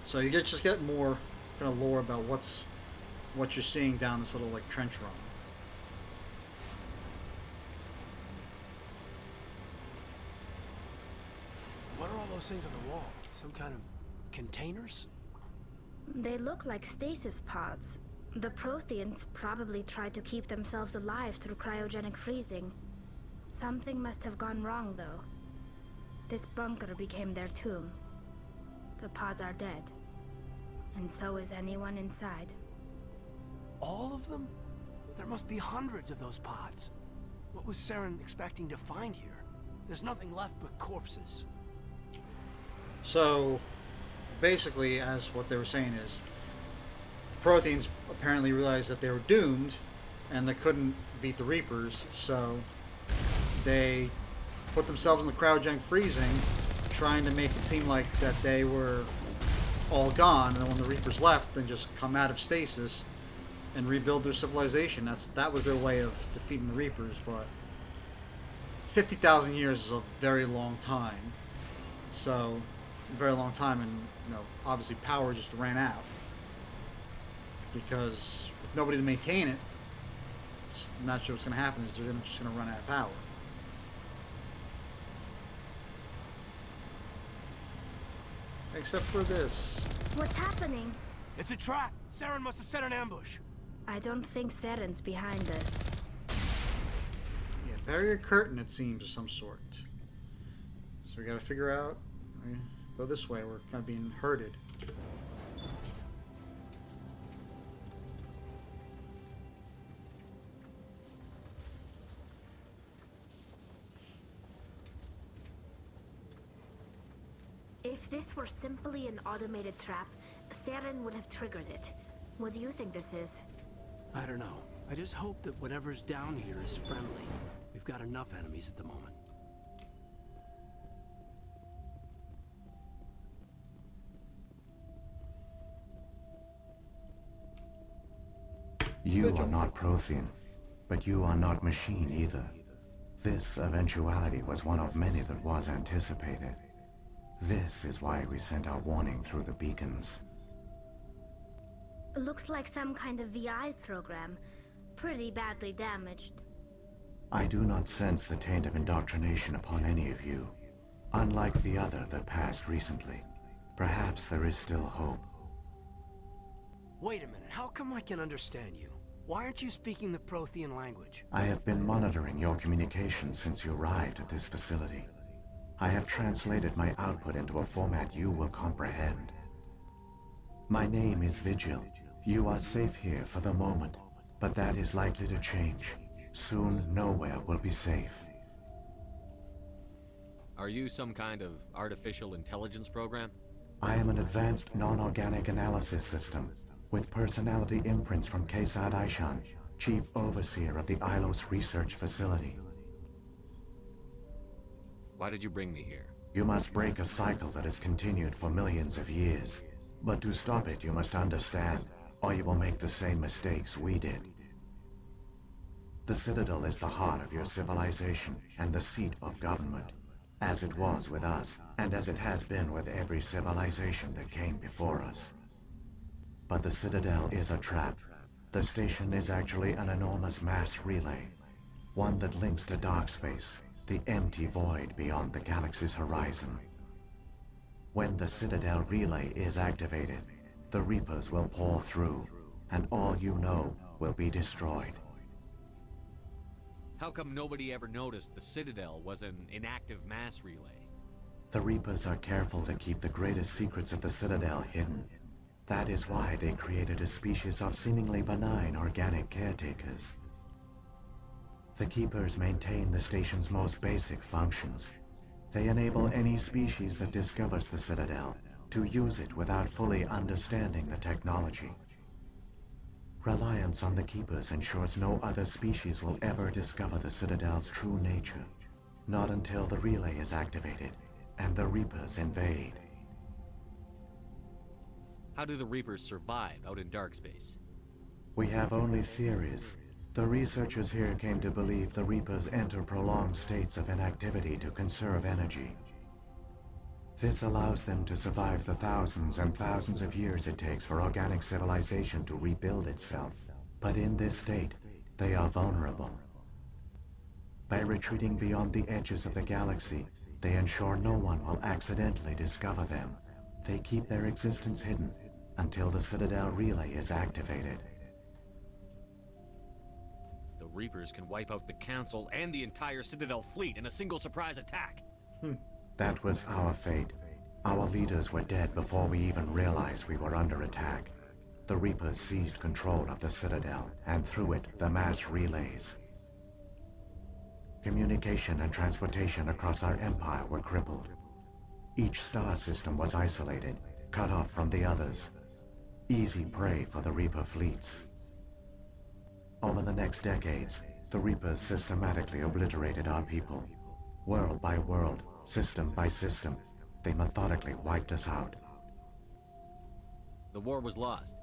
S1: So you just get more kind of lore about what you're seeing down this little like trench run.
S3: What are all those things on the wall? Some kind of containers?
S13: They look like stasis pods. The Protheans probably tried to keep themselves alive through cryogenic freezing. Something must have gone wrong, though. This bunker became their tomb. The pods are dead. And so is anyone inside.
S3: All of them? There must be hundreds of those pods. What was Saren expecting to find here? There's nothing left but corpses.
S1: So, basically, as what they were saying is, Protheans apparently realized that they were doomed and they couldn't beat the Reapers, so they put themselves in the cryogenic freezing, trying to make it seem like that they were all gone, and then when the Reapers left, then just come out of stasis and rebuild their civilization. That was their way of defeating the Reapers, but 50,000 years is a very long time. So, a very long time, and obviously power just ran out because with nobody to maintain it. It's not sure what's going to happen. Is they're just going to run out of power. Except for this.
S13: What's happening?
S18: It's a trap. Saren must have set an ambush.
S13: I don't think Saren's behind this.
S1: Yeah, barrier curtain, it seems, of some sort. So we got to figure out. Go this way. We're kind of being herded.
S13: If this were simply an automated trap, Saren would have triggered it. What do you think this is?
S3: I don't know. I just hope that whatever's down here is friendly. We've got enough enemies at the moment.
S5: You are not Prothean, but you are not machine either. This eventuality was one of many that was anticipated. This is why we sent our warning through the beacons.
S13: Looks like some kind of VI program. Pretty badly damaged.
S5: I do not sense the taint of indoctrination upon any of you. Unlike the other that passed recently. Perhaps there is still hope.
S3: Wait a minute, how come I can understand you? Why aren't you speaking the Prothean language?
S5: I have been monitoring your communications since you arrived at this facility. I have translated my output into a format you will comprehend. My name is Vigil. You are safe here for the moment, but that is likely to change. Soon, nowhere will be safe.
S7: Are you some kind of artificial intelligence program?
S5: I am an advanced non-organic analysis system, with personality imprints from Kesad Aishan, Chief Overseer of the Ilos Research Facility.
S7: Why did you bring me here?
S5: You must break a cycle that has continued for millions of years. But to stop it, you must understand, or you will make the same mistakes we did. The Citadel is the heart of your civilization and the seat of government, as it was with us, and as it has been with every civilization that came before us. But the Citadel is a trap. The station is actually an enormous mass relay, one that links to dark space, the empty void beyond the galaxy's horizon. When the Citadel relay is activated, the Reapers will pour through, and all you know will be destroyed.
S7: How come nobody ever noticed the Citadel was an inactive mass relay?
S5: The Reapers are careful to keep the greatest secrets of the Citadel hidden. That is why they created a species of seemingly benign organic caretakers. The Keepers maintain the station's most basic functions. They enable any species that discovers the Citadel to use it without fully understanding the technology. Reliance on the Keepers ensures no other species will ever discover the Citadel's true nature. Not until the relay is activated and the Reapers invade.
S7: How do the Reapers survive out in dark space?
S5: We have only theories. The researchers here came to believe the Reapers enter prolonged states of inactivity to conserve energy. This allows them to survive the thousands and thousands of years it takes for organic civilization to rebuild itself. But in this state, they are vulnerable. By retreating beyond the edges of the galaxy, they ensure no one will accidentally discover them. They keep their existence hidden until the Citadel relay is activated.
S7: The Reapers can wipe out the Council and the entire Citadel fleet in a single surprise attack.
S5: That was our fate. Our leaders were dead before we even realized we were under attack. The Reapers seized control of the Citadel, and through it, the mass relays. Communication and transportation across our empire were crippled. Each star system was isolated, cut off from the others. Easy prey for the Reaper fleets. Over the next decades, the Reapers systematically obliterated our people. World by world, system by system, they methodically wiped us out.
S7: The war was lost.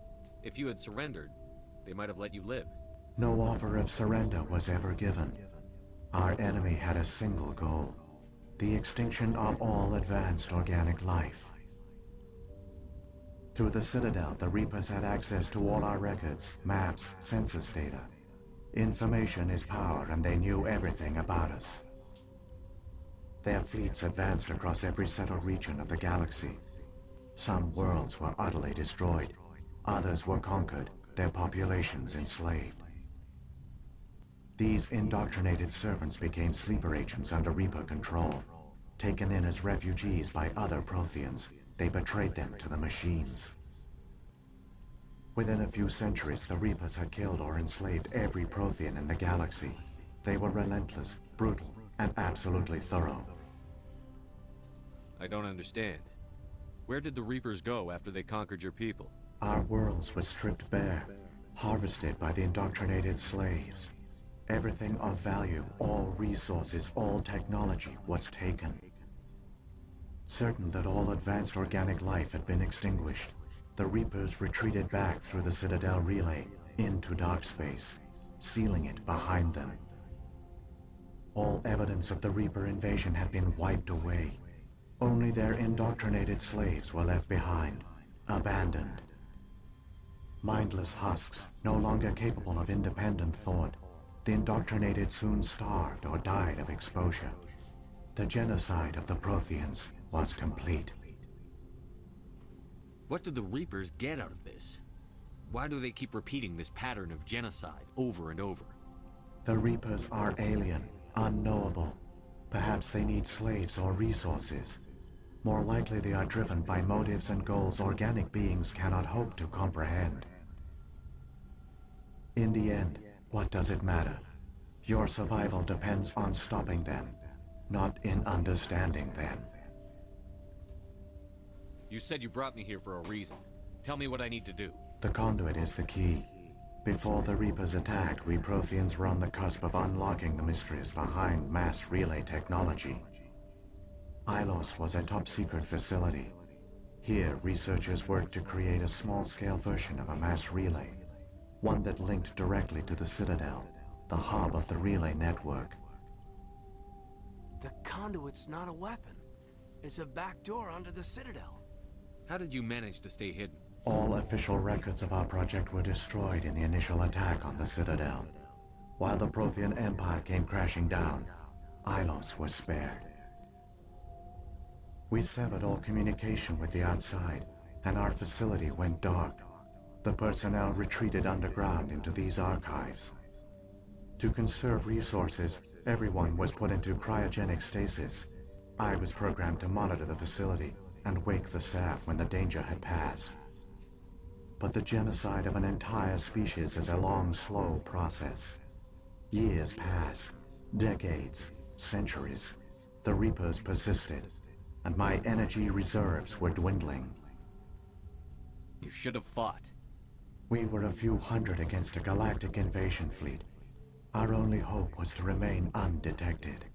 S7: If you had surrendered, they might have let you live.
S5: No offer of surrender was ever given. Our enemy had a single goal: the extinction of all advanced organic life. Through the Citadel, the Reapers had access to all our records, maps, census data. Information is power, and they knew everything about us. Their fleets advanced across every settled region of the galaxy. Some worlds were utterly destroyed. Others were conquered, their populations enslaved. These indoctrinated servants became sleeper agents under Reaper control. Taken in as refugees by other Protheans, they betrayed them to the machines. Within a few centuries, the Reapers had killed or enslaved every Prothean in the galaxy. They were relentless, brutal, and absolutely thorough.
S7: I don't understand. Where did the Reapers go after they conquered your people?
S5: Our worlds were stripped bare, harvested by the indoctrinated slaves. Everything of value, all resources, all technology was taken. Certain that all advanced organic life had been extinguished, the Reapers retreated back through the Citadel relay into dark space, sealing it behind them. All evidence of the Reaper invasion had been wiped away. Only their indoctrinated slaves were left behind, abandoned. Mindless husks, no longer capable of independent thought, the indoctrinated soon starved or died of exposure. The genocide of the Protheans was complete.
S7: What do the Reapers get out of this? Why do they keep repeating this pattern of genocide over and over?
S5: The Reapers are alien, unknowable. Perhaps they need slaves or resources. More likely they are driven by motives and goals organic beings cannot hope to comprehend. In the end, what does it matter? Your survival depends on stopping them, not in understanding them.
S7: You said you brought me here for a reason. Tell me what I need to do.
S5: The conduit is the key. Before the Reapers attacked, we Protheans were on the cusp of unlocking the mysteries behind mass relay technology. Ilos was a top-secret facility. Here, researchers worked to create a small-scale version of a mass relay, one that linked directly to the Citadel, the hub of the relay network.
S3: The conduit's not a weapon. It's a back door onto the Citadel.
S7: How did you manage to stay hidden?
S5: All official records of our project were destroyed in the initial attack on the Citadel. While the Prothean Empire came crashing down, Ilos was spared. We severed all communication with the outside, and our facility went dark. The personnel retreated underground into these archives. To conserve resources, everyone was put into cryogenic stasis. I was programmed to monitor the facility and wake the staff when the danger had passed. But the genocide of an entire species is a long, slow process. Years passed, decades, centuries. The Reapers persisted, and my energy reserves were dwindling.
S7: You should have fought.
S5: We were a few hundred against a galactic invasion fleet. Our only hope was to remain undetected.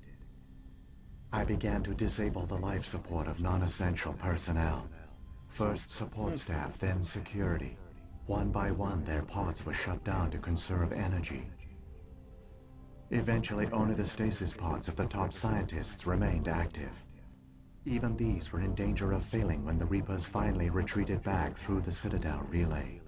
S5: I began to disable the life support of non-essential personnel. First support staff, then security. One by one, their pods were shut down to conserve energy. Eventually, only the stasis pods of the top scientists remained active. Even these were in danger of failing when the Reapers finally retreated back through the Citadel relay.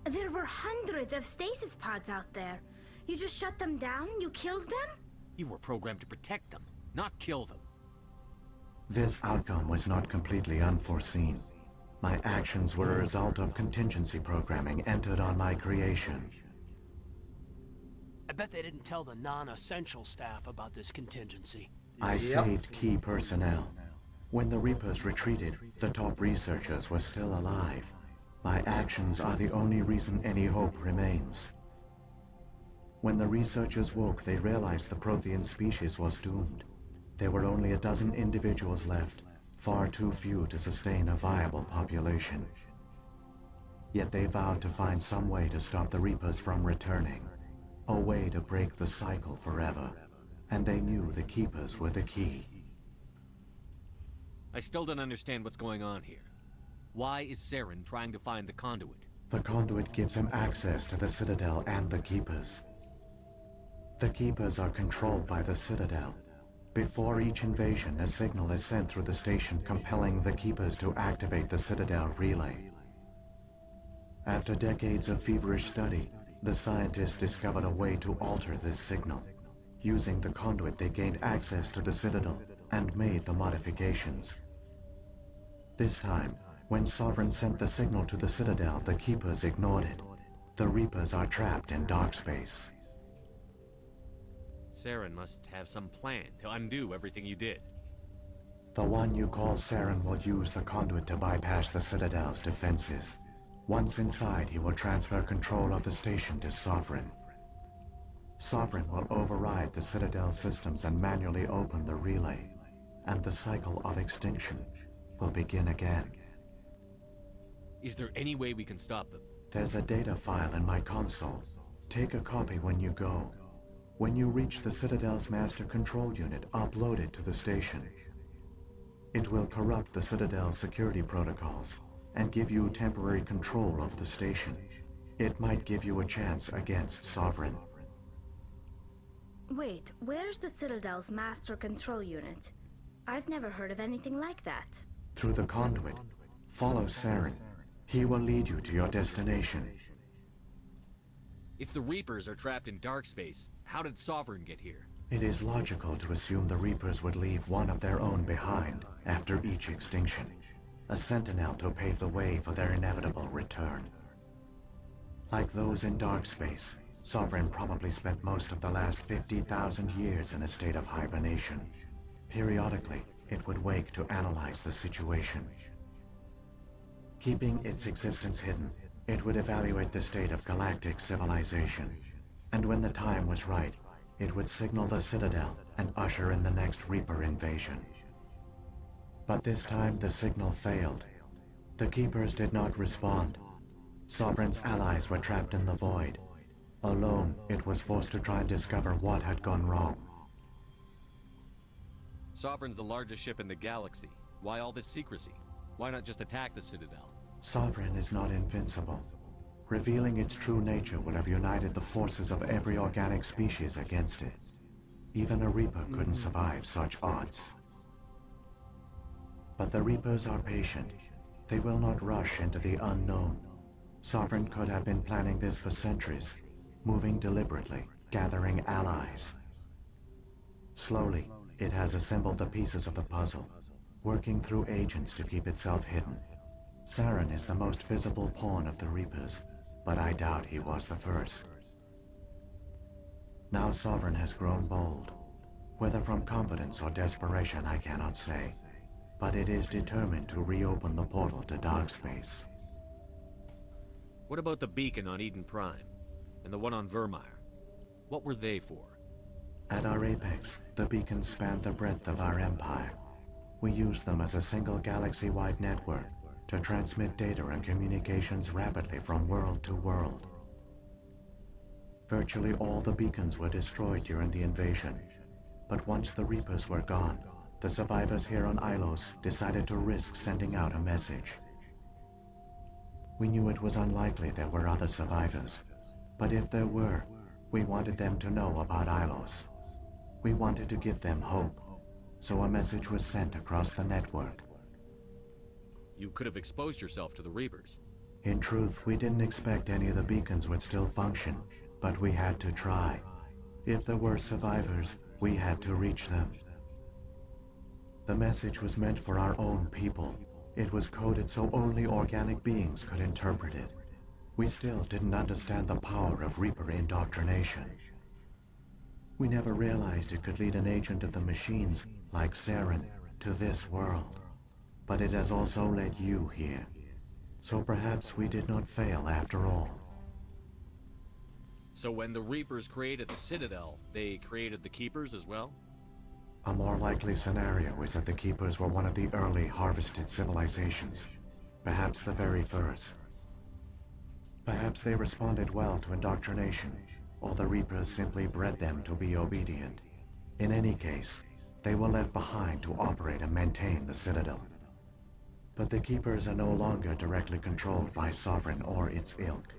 S13: There were hundreds of stasis pods out there. You just shut them down? You killed them?
S7: You were programmed to protect them, not kill them.
S5: This outcome was not completely unforeseen. My actions were a result of contingency programming entered on my creation.
S18: I bet they didn't tell the non-essential staff about this contingency.
S5: I saved key personnel. When the Reapers retreated, the top researchers were still alive. My actions are the only reason any hope remains. When the researchers woke, they realized the Prothean species was doomed. There were only a dozen individuals left, far too few to sustain a viable population. Yet they vowed to find some way to stop the Reapers from returning, a way to break the cycle forever. And they knew the Keepers were the key.
S7: I still don't understand what's going on here. Why is Saren trying to find the conduit?
S5: The conduit gives him access to the Citadel and the Keepers. The Keepers are controlled by the Citadel. Before each invasion, a signal is sent through the station compelling the Keepers to activate the Citadel relay. After decades of feverish study, the scientists discovered a way to alter this signal. Using the conduit, they gained access to the Citadel and made the modifications. This time, when Sovereign sent the signal to the Citadel, the Keepers ignored it. The Reapers are trapped in dark space.
S7: Saren must have some plan to undo everything you did.
S5: The one you call Saren will use the conduit to bypass the Citadel's defenses. Once inside, he will transfer control of the station to Sovereign. Sovereign will override the Citadel systems and manually open the relay, and the cycle of extinction will begin again.
S7: Is there any way we can stop them?
S5: There's a data file in my console. Take a copy when you go. When you reach the Citadel's master control unit, upload it to the station. It will corrupt the Citadel's security protocols and give you temporary control of the station. It might give you a chance against Sovereign.
S13: Wait, where's the Citadel's master control unit? I've never heard of anything like that.
S5: Through the conduit, follow Saren. He will lead you to your destination.
S7: If the Reapers are trapped in dark space, how did Sovereign get here?
S5: It is logical to assume the Reapers would leave one of their own behind after each extinction. A sentinel to pave the way for their inevitable return. Like those in dark space, Sovereign probably spent most of the last 50,000 years in a state of hibernation. Periodically, it would wake to analyze the situation. Keeping its existence hidden, it would evaluate the state of galactic civilization. And when the time was right, it would signal the Citadel and usher in the next Reaper invasion. But this time the signal failed. The Keepers did not respond. Sovereign's allies were trapped in the void. Alone, it was forced to try and discover what had gone wrong.
S7: Sovereign's the largest ship in the galaxy. Why all this secrecy? Why not just attack the Citadel?
S5: Sovereign is not invincible. Revealing its true nature would have united the forces of every organic species against it. Even a Reaper couldn't survive such odds. But the Reapers are patient. They will not rush into the unknown. Sovereign could have been planning this for centuries, moving deliberately, gathering allies. Slowly, it has assembled the pieces of the puzzle, working through agents to keep itself hidden. Saren is the most visible pawn of the Reapers, but I doubt he was the first. Now Sovereign has grown bold. Whether from confidence or desperation, I cannot say. But it is determined to reopen the portal to dark space.
S7: What about the beacon on Eden Prime? And the one on Vermeer? What were they for?
S5: At our apex, the beacons spanned the breadth of our empire. We used them as a single galaxy-wide network to transmit data and communications rapidly from world to world. Virtually all the beacons were destroyed during the invasion, but once the Reapers were gone, the survivors here on Ilos decided to risk sending out a message. We knew it was unlikely there were other survivors, but if there were, we wanted them to know about Ilos. We wanted to give them hope, so a message was sent across the network.
S7: You could have exposed yourself to the Reapers.
S5: In truth, we didn't expect any of the beacons would still function, but we had to try. If there were survivors, we had to reach them. The message was meant for our own people. It was coded so only organic beings could interpret it. We still didn't understand the power of Reaper indoctrination. We never realized it could lead an agent of the machines, like Saren, to this world. But it has also led you here. So perhaps we did not fail after all.
S7: So when the Reapers created the Citadel, they created the Keepers as well?
S5: A more likely scenario is that the Keepers were one of the early harvested civilizations, perhaps the very first. Perhaps they responded well to indoctrination, or the Reapers simply bred them to be obedient. In any case, they were left behind to operate and maintain the Citadel. But the Keepers are no longer directly controlled by Sovereign or its ilk.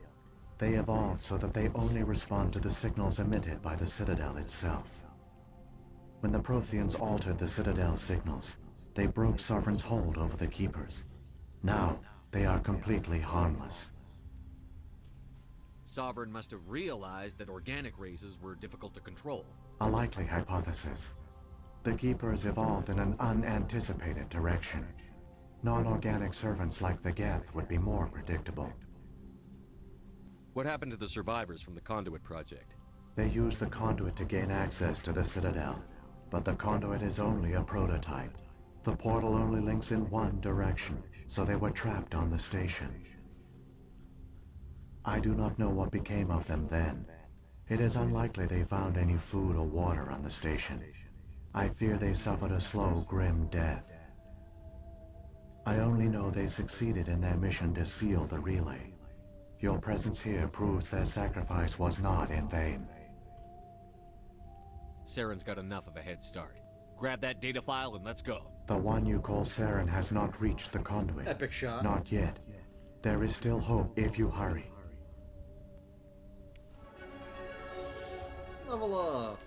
S5: They evolved so that they only respond to the signals emitted by the Citadel itself. When the Protheans altered the Citadel's signals, they broke Sovereign's hold over the Keepers. Now, they are completely harmless.
S7: Sovereign must have realized that organic races were difficult to control.
S5: A likely hypothesis. The Keepers evolved in an unanticipated direction. Non-organic servants like the Geth would be more predictable.
S7: What happened to the survivors from the Conduit project?
S5: They used the Conduit to gain access to the Citadel, but the Conduit is only a prototype. The portal only links in one direction, so they were trapped on the station. I do not know what became of them then. It is unlikely they found any food or water on the station. I fear they suffered a slow, grim death. I only know they succeeded in their mission to seal the relay. Your presence here proves their sacrifice was not in vain.
S7: Saren's got enough of a head start. Grab that data file and let's go.
S5: The one you call Saren has not reached the Conduit.
S1: Epic shot.
S5: Not yet. There is still hope if you hurry.
S1: Level up.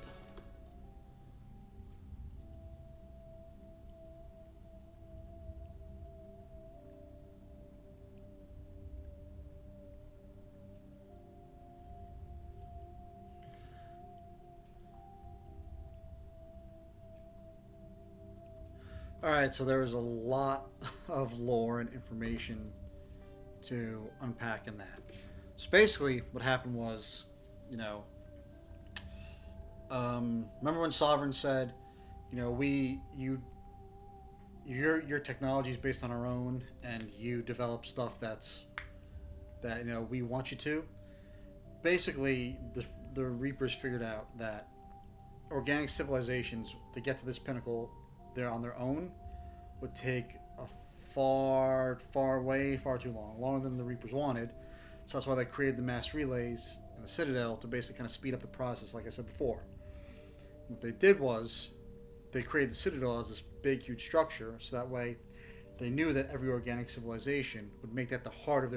S1: Alright, so there was a lot of lore and information to unpack in that. So basically, what happened was, you know, remember when Sovereign said, you know, your technology is based on our own, and you develop stuff that you know we want you to. Basically, the Reapers figured out that organic civilizations to get to this pinnacle, they're on their own, would take a far too long, longer than the Reapers wanted. So that's why they created the mass relays and the Citadel to basically kind of speed up the process, like I said before. What they did was they created the Citadel as this big, huge structure, so that way they knew that every organic civilization would make that the heart of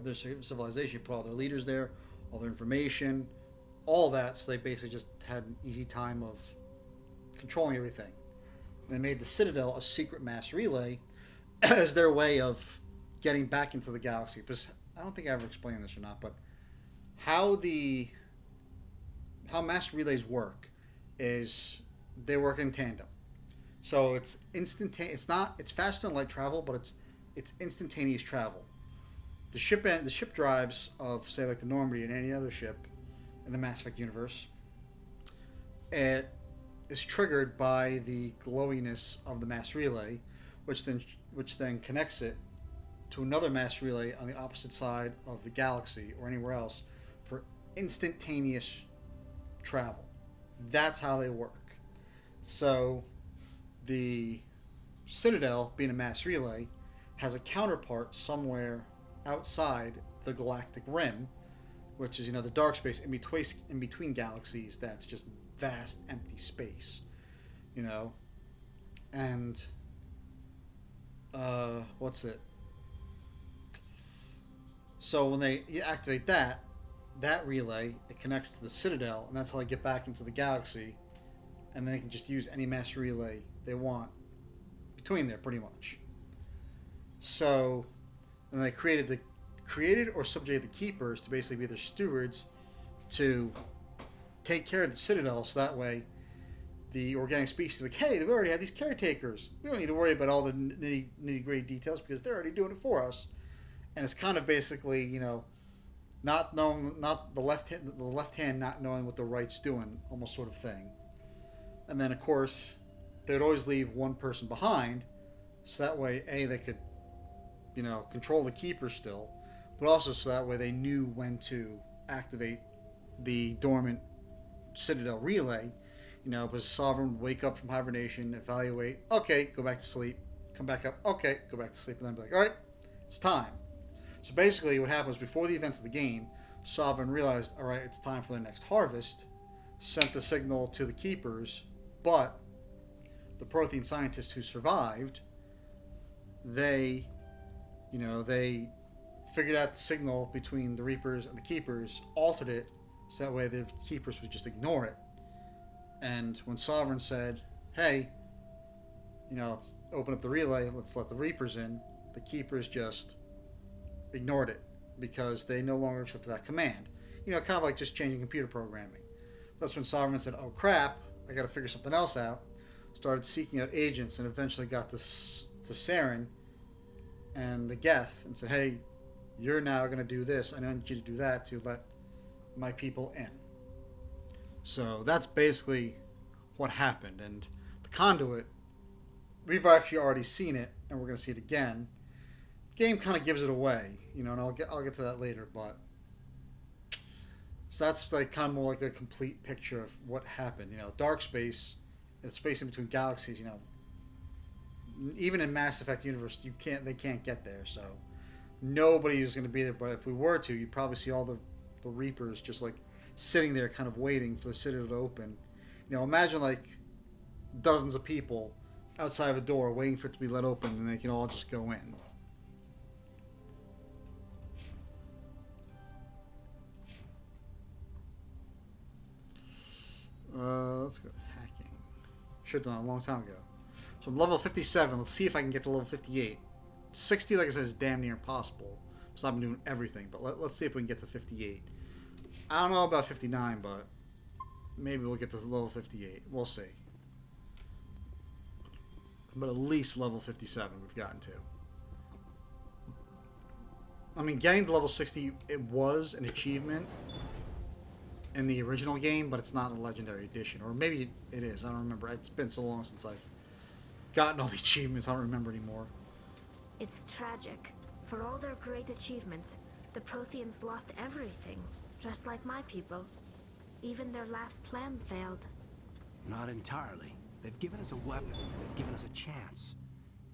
S1: their civilization. Put all their leaders there, all their information, all that. So they basically just had an easy time of controlling everything. And they made the Citadel a secret mass relay as their way of getting back into the galaxy. Because I don't think I ever explained this or not, but how mass relays work is they work in tandem. So it's instantaneous. It's faster than light travel, but it's instantaneous travel. The ship drives of, say, like the Normandy and any other ship in the Mass Effect universe, it is triggered by the glowiness of the mass relay, which then connects it to another mass relay on the opposite side of the galaxy or anywhere else for instantaneous travel. That's how they work. So the Citadel, being a mass relay, has a counterpart somewhere outside the galactic rim, which is, you know, the dark space in between galaxies. That's just vast empty space, you know. And what's it? So when you activate that relay, it connects to the Citadel, and that's how they get back into the galaxy, and they can just use any mass relay they want between there, pretty much. So, and they created or subjugated the Keepers to basically be their stewards to take care of the Citadel, so that way the organic species are like, hey, we already have these caretakers. We don't need to worry about all the nitty-gritty details because they're already doing it for us. And it's kind of basically, you know, not the left hand not knowing what the right's doing, almost sort of thing. And then, of course, they would always leave one person behind, so that way, they could, you know, control the Keeper still, but also so that way they knew when to activate the dormant Citadel relay. You know, because Sovereign would wake up from hibernation, evaluate, okay, go back to sleep, come back up, okay, go back to sleep, and then be like, all right, it's time. So basically what happens before the events of the game, Sovereign realized, all right, it's time for the next harvest, sent the signal to the Keepers, but the Prothean scientists who survived, they figured out the signal between the Reapers and the Keepers, altered it, so that way the Keepers would just ignore it. And when Sovereign said, hey, you know, let's open up the relay, let's let the Reapers in, the Keepers just ignored it because they no longer accepted that command. You know, kind of like just changing computer programming. That's when Sovereign said, oh crap, I gotta figure something else out. Started seeking out agents and eventually got to Saren and the Geth and said, hey, you're now gonna do this, I need you to do that to let my people in. So that's basically what happened. And the Conduit, we've actually already seen it, and we're going to see it again. The game kind of gives it away, you know, and I'll get to that later. But so that's like kind of more like the complete picture of what happened. You know, dark space, the space in between galaxies. You know, even in Mass Effect universe, they can't get there. So nobody is going to be there. But if we were to, you'd probably see all the Reapers just like sitting there, kind of waiting for the Citadel to open. You know, imagine like dozens of people outside of a door waiting for it to be let open, and they can all just go in. Let's go hacking. Should have done it a long time ago. So I'm level 57. Let's see if I can get to level 58. 60, like I said, is damn near impossible. So I've been doing everything, but let's see if we can get to 58. I don't know about 59, but maybe we'll get to level 58. We'll see. But at least level 57 we've gotten to. I mean, getting to level 60, it was an achievement in the original game, but it's not in a Legendary Edition. Or maybe it is. I don't remember. It's been so long since I've gotten all the achievements, I don't remember anymore.
S13: It's tragic. For all their great achievements, the Protheans lost everything, just like my people. Even their last plan failed.
S3: Not entirely. They've given us a weapon. They've given us a chance.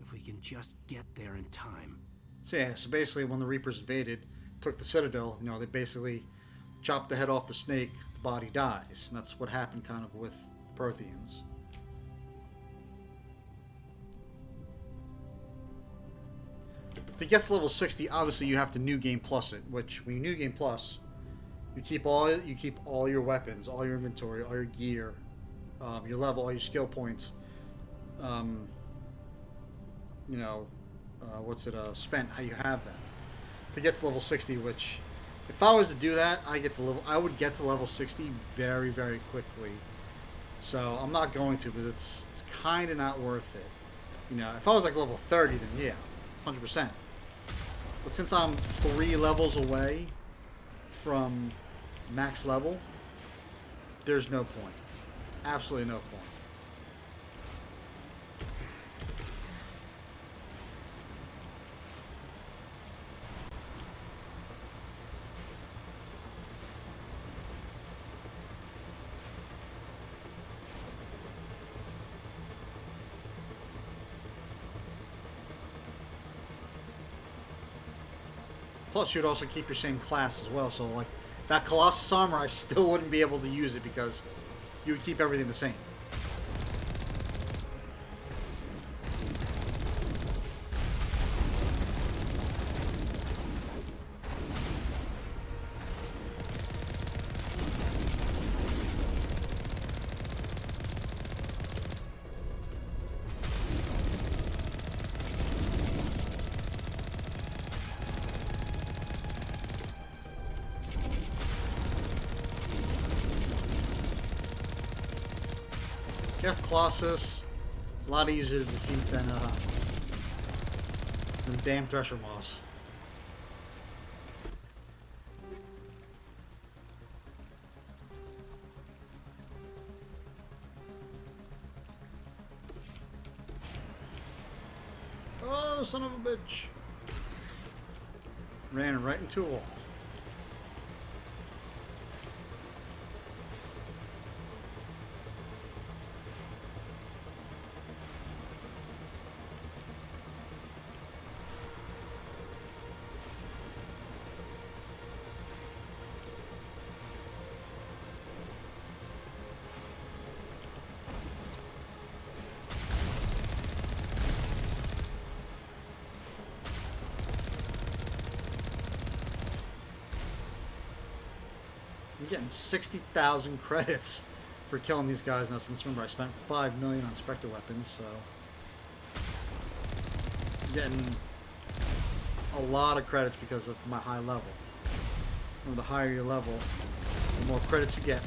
S3: If we can just get there in time.
S1: So yeah, so basically when the Reapers invaded, took the Citadel, you know, they basically chopped the head off the snake, the body dies. And that's what happened kind of with Protheans. If it gets level 60, obviously you have to New Game Plus it, which when you New Game Plus, you keep all your weapons, all your inventory, all your gear, your level, all your skill points. You know, spent, how you have that to get to level 60. Which, if I was to do that, I would get to level 60 very, very quickly. So I'm not going to, because it's kind of not worth it. You know, if I was like level 30, then yeah, 100%. But since I'm 3 levels away from max level, there's no point. Absolutely no point. Plus, you'd also keep your same class as well. So, like, that Colossus armor, I still wouldn't be able to use it because you would keep everything the same. Geth Colossus, a lot easier to defeat than damn Thresher Moss. Oh, son of a bitch. Ran right into a wall. I'm getting 60,000 credits for killing these guys now, since remember I spent 5 million on Spectre weapons, so I'm getting a lot of credits because of my high level. Remember, the higher your level, the more credits you get.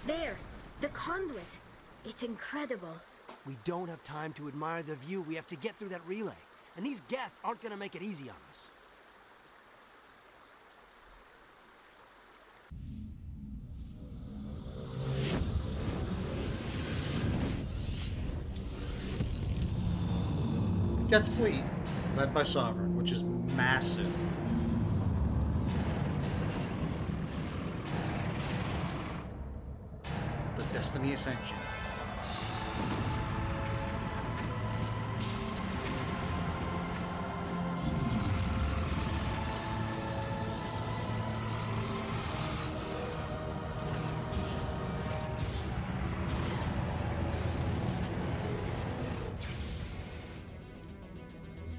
S13: There! The conduit! It's incredible.
S3: We don't have time to admire the view. We have to get through that relay. And these Geth aren't gonna make it easy on us.
S1: Geth fleet, led by Sovereign, which is massive. The Destiny Ascension.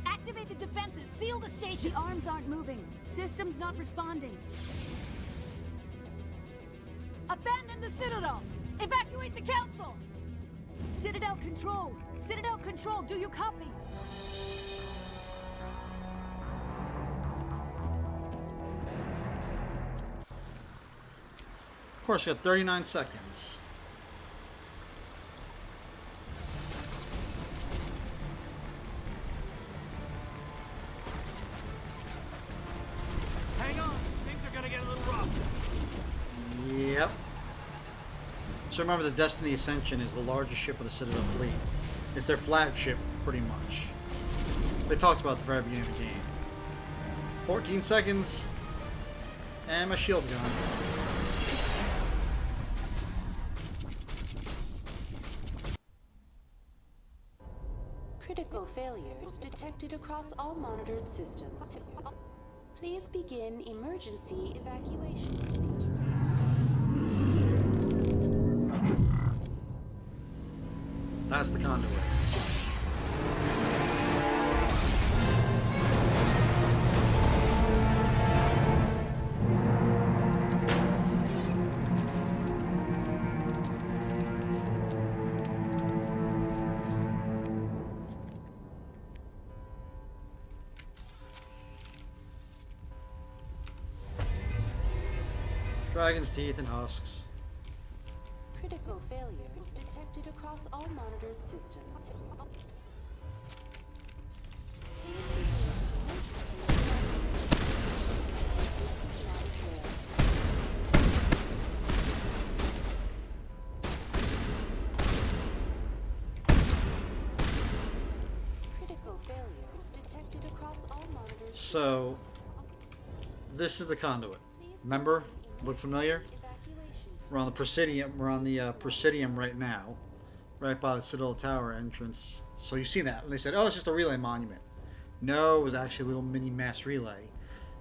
S2: Activate the defenses! Seal the station! The arms aren't moving. Systems not responding. Abandon the Citadel! Evacuate the Council! Citadel Control! Citadel Control, do you copy?
S1: Of course, you got 39 seconds.
S3: Hang on! Things are gonna get a little rough.
S1: Yep. So remember, the Destiny Ascension is the largest ship of the Citadel fleet. It's their flagship, pretty much. They talked about at the very beginning of the game. 14 seconds. And my shield's gone.
S19: Critical failures detected across all monitored systems. Please begin emergency evacuation procedures.
S1: That's the conduit. Dragon's teeth and husks.
S19: Critical failures detected across all monitored systems. Critical failures detected across all monitored systems.
S1: So, this is the conduit. Remember? Look familiar? We're on the Presidium. We're on the Presidium right now, right by the Citadel Tower entrance. So you see that? And they said, "Oh, it's just a relay monument." No, it was actually a little mini mass relay.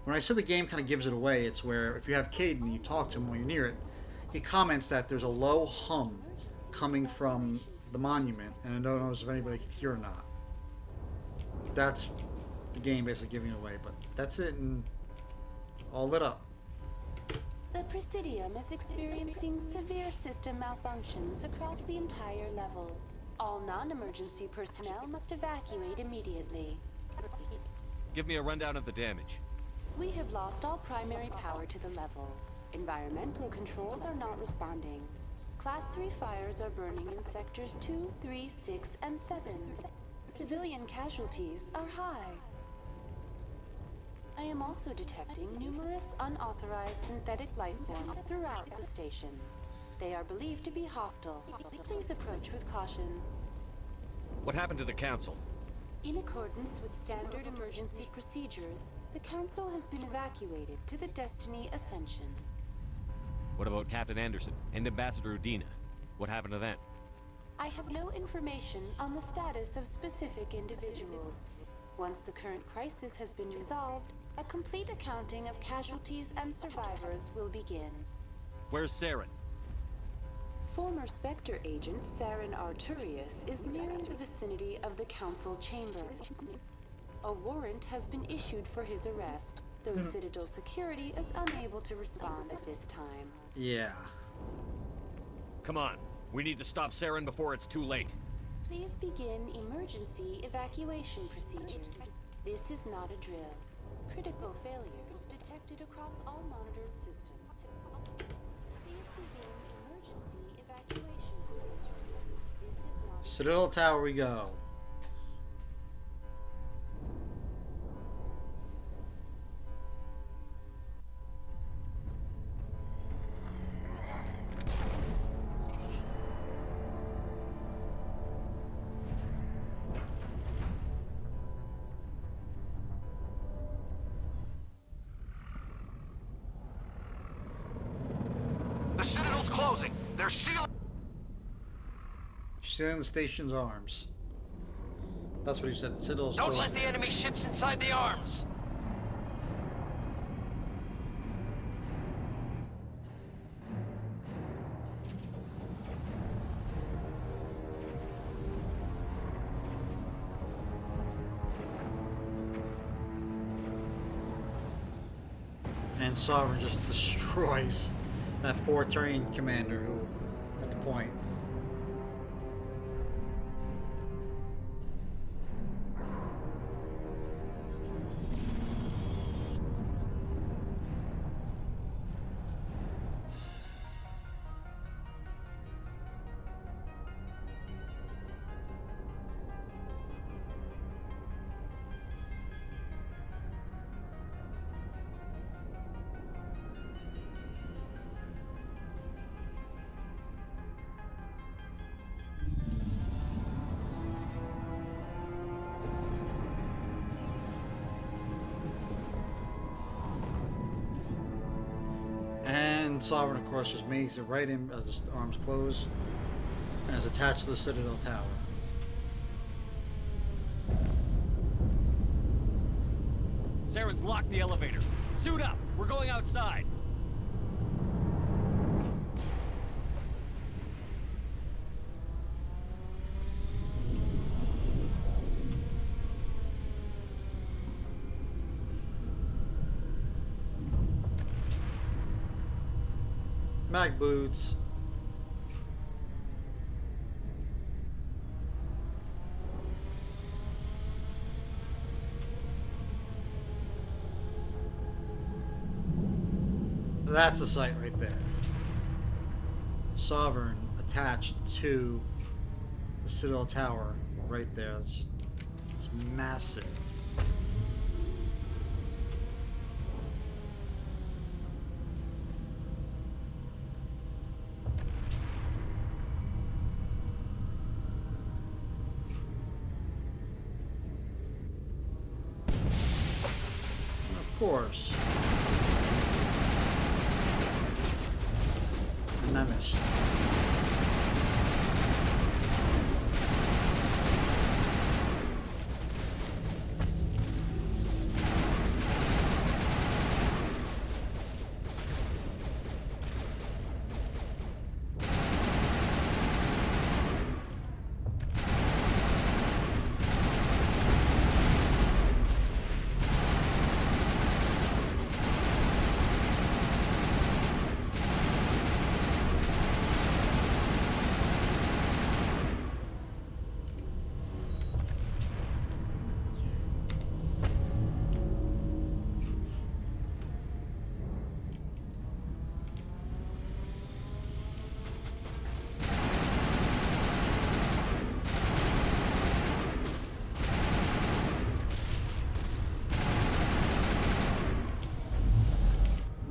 S1: When I said the game kind of gives it away, it's where if you have Caden and you talk to him when you're near it, he comments that there's a low hum coming from the monument, and I don't know if anybody can hear or not. That's the game basically giving it away, but that's it, and all lit up.
S19: The Presidium is experiencing severe system malfunctions across the entire level. All non-emergency personnel must evacuate immediately.
S7: Give me a rundown of the damage.
S19: We have lost all primary power to the level. Environmental controls are not responding. Class 3 fires are burning in sectors 2, 3, 6, and 7. Civilian casualties are high. I am also detecting numerous unauthorized synthetic life forms throughout the station. They are believed to be hostile. Please approach with caution.
S7: What happened to the Council?
S19: In accordance with standard emergency procedures, the Council has been evacuated to the Destiny Ascension.
S7: What about Captain Anderson and Ambassador Udina? What happened to them?
S19: I have no information on the status of specific individuals. Once the current crisis has been resolved, A complete accounting of casualties and survivors will begin.
S7: Where's Saren?
S19: Former Spectre agent Saren Arturius is nearing the vicinity of the Council chamber. A warrant has been issued for his arrest, though Citadel security is unable to respond at this time.
S1: Yeah.
S7: Come on. We need to stop Saren before it's too late.
S19: Please begin emergency evacuation procedures. This is not a drill. Critical failures detected across all monitored systems. Please begin emergency evacuation procedures. This is not
S1: Citadel Tower we go.
S11: The Citadel's closing. They're sealing.
S1: Sealing the station's arms. That's what he said. The Citadel's
S18: Don't
S1: closing.
S18: let the enemy ships inside the arms.
S1: And Sovereign just destroys that poor Turian commander who at the point. And Sovereign, of course, just makes it right in as the arms close and is attached to the Citadel Tower.
S7: Saren's locked the elevator. Suit up! We're going outside!
S1: Mag boots. That's the site right there. Sovereign attached to the Citadel Tower right there. It's massive. Of course. And I missed.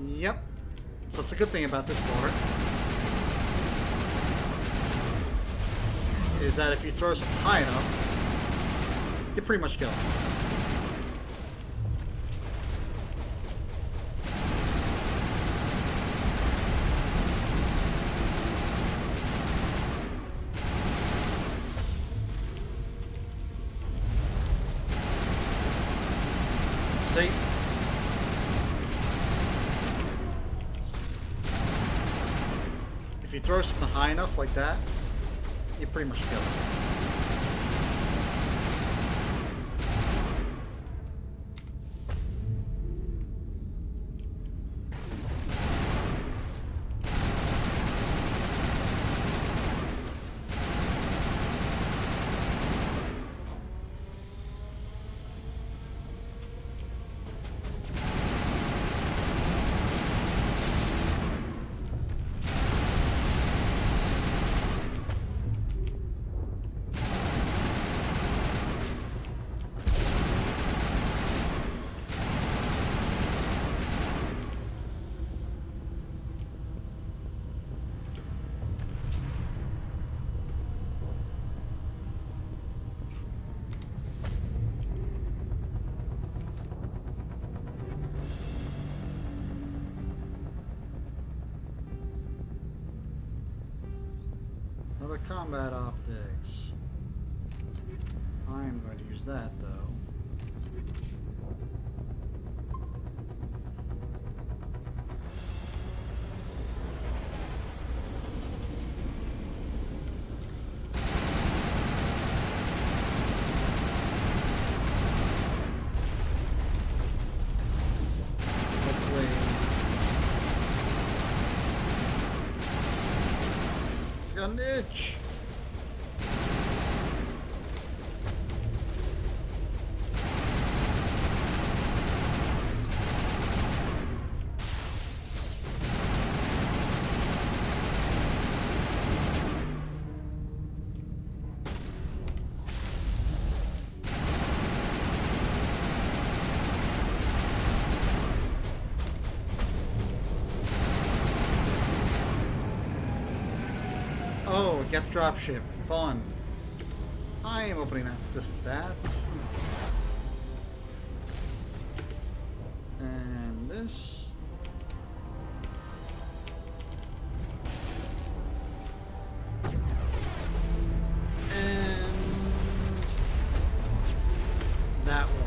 S1: Yep. So that's a good thing about this board. Is that if you throw something high enough, you pretty much kill it. See? you throw something high enough like that, you pretty much kill it. Another combat optics. I am going to use that though. An itch. Oh, Geth dropship. Fun. I am opening that. And this. And that one.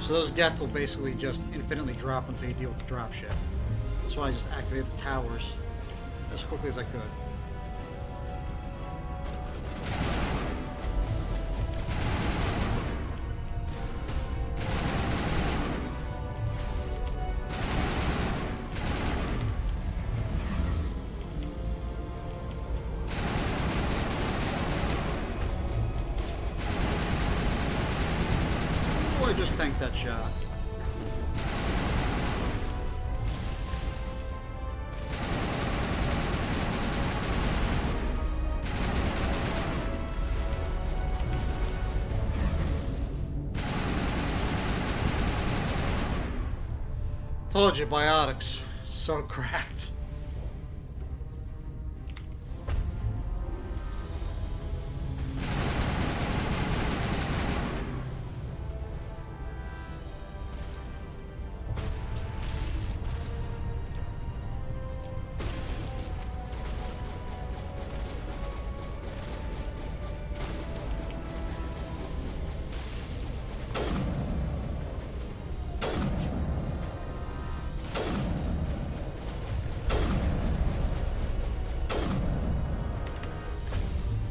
S1: So those Geth will basically just infinitely drop until you deal with the dropship. That's why I just activated the towers as quickly as I could. I just tanked that shot. Told you, biotics. So cracked.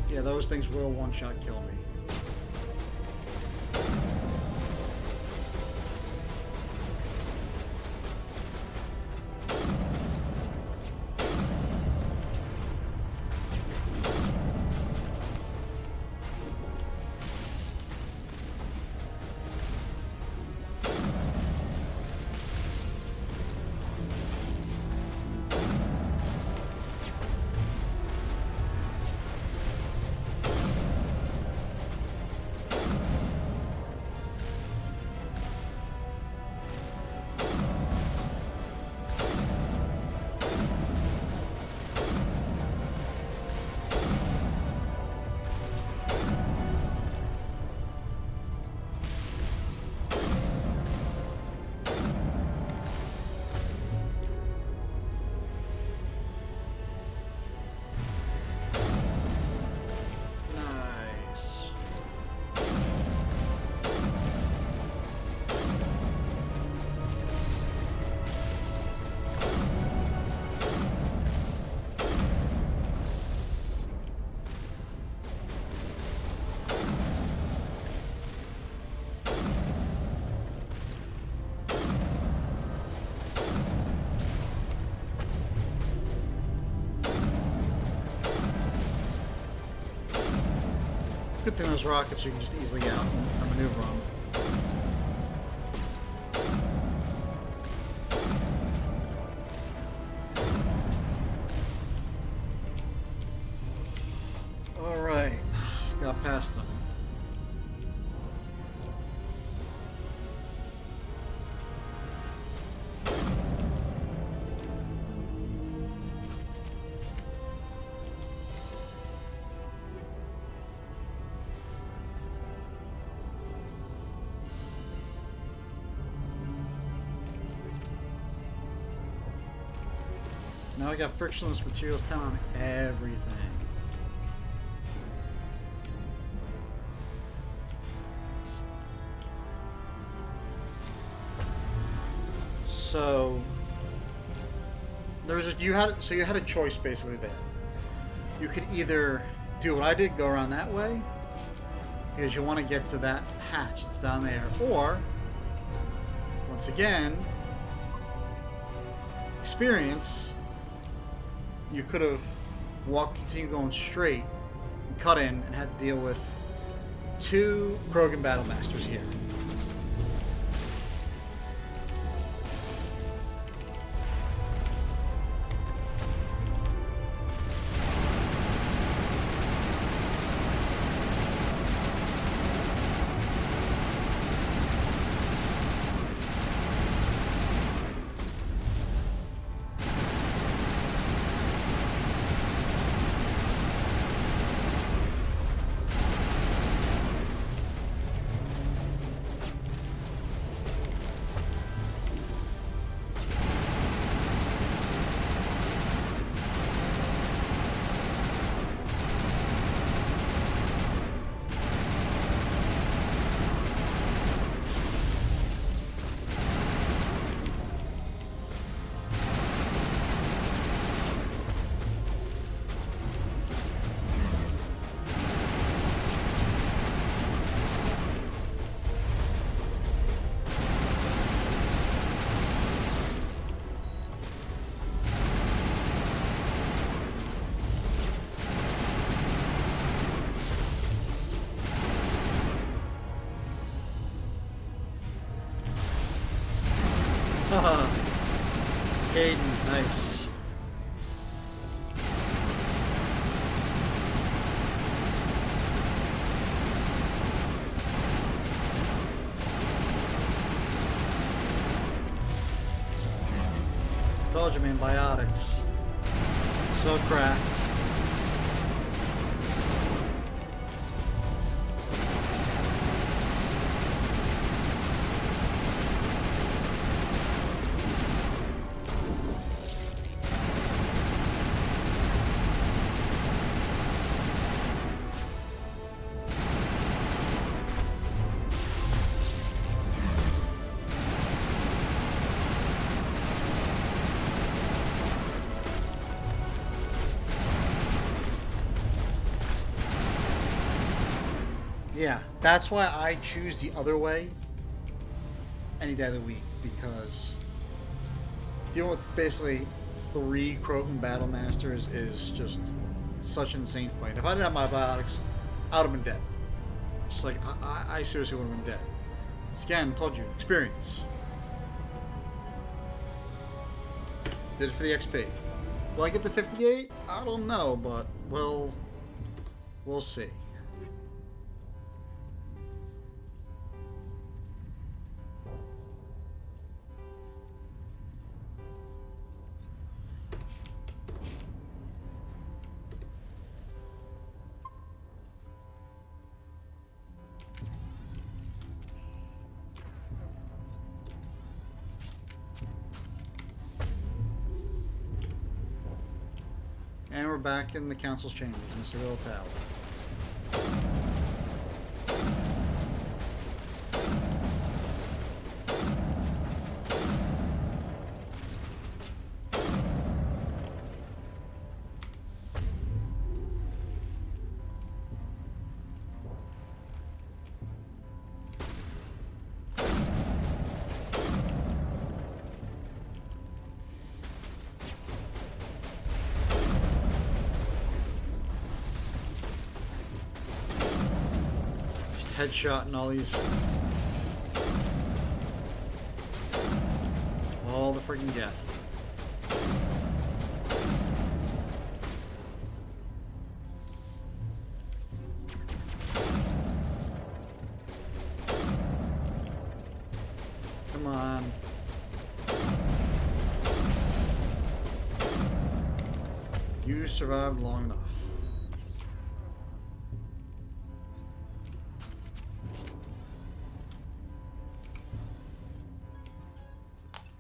S1: Yeah, those things will one-shot kill me. good thing those rockets you can just easily out and maneuver them. Alright, got past them. Now we got frictionless materials 10 on everything. So you had a choice basically there. You could either do what I did, go around that way, because you want to get to that hatch that's down there, or once again, experience. You could have continued going straight, and cut in, and had to deal with 2 Krogan Battle Masters here. Caden, nice. Told you, man, biotics. So cracked. Yeah, that's why I choose the other way any day of the week, because dealing with basically 3 Krogan Battle Masters is just such an insane fight. If I didn't have my biotics, I would have been dead. Just like, I seriously would have been dead. Again, told you, experience. Did it for the XP. Will I get to 58? I don't know, but we'll see. And we're back in the council's chambers in the Citadel Tower. headshot and all these. All the freaking death. Come on. You survived long enough.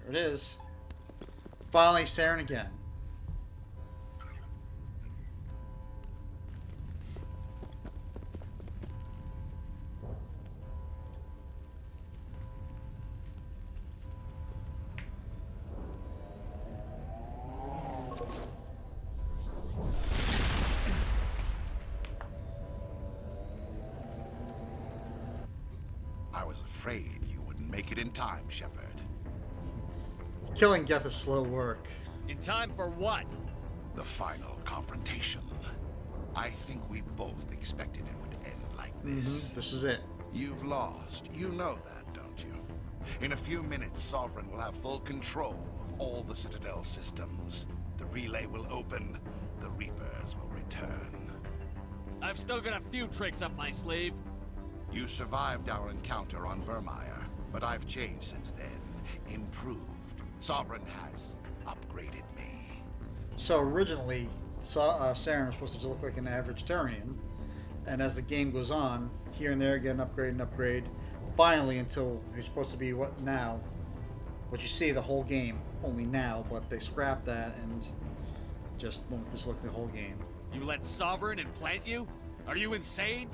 S1: There it is. Finally, Saren again.
S21: I was afraid you wouldn't make it in time, Shepard.
S1: Killing Geth is slow work.
S7: In time for what?
S21: The final confrontation. I think we both expected it would end like this.
S1: This is it.
S21: You've lost. You know that, don't you? In a few minutes, Sovereign will have full control of all the Citadel systems. The relay will open. The Reapers will return.
S7: I've still got a few tricks up my sleeve.
S21: You survived our encounter on Vermeer, but I've changed since then. Improved. Sovereign has upgraded me.
S1: So originally, Saren was supposed to look like an average Turian, and as the game goes on, here and there, get an upgrade, finally until you're supposed to be what now? What you see the whole game, only now, but they scrapped that and just won't just look the whole game.
S7: You let Sovereign implant you? Are you insane?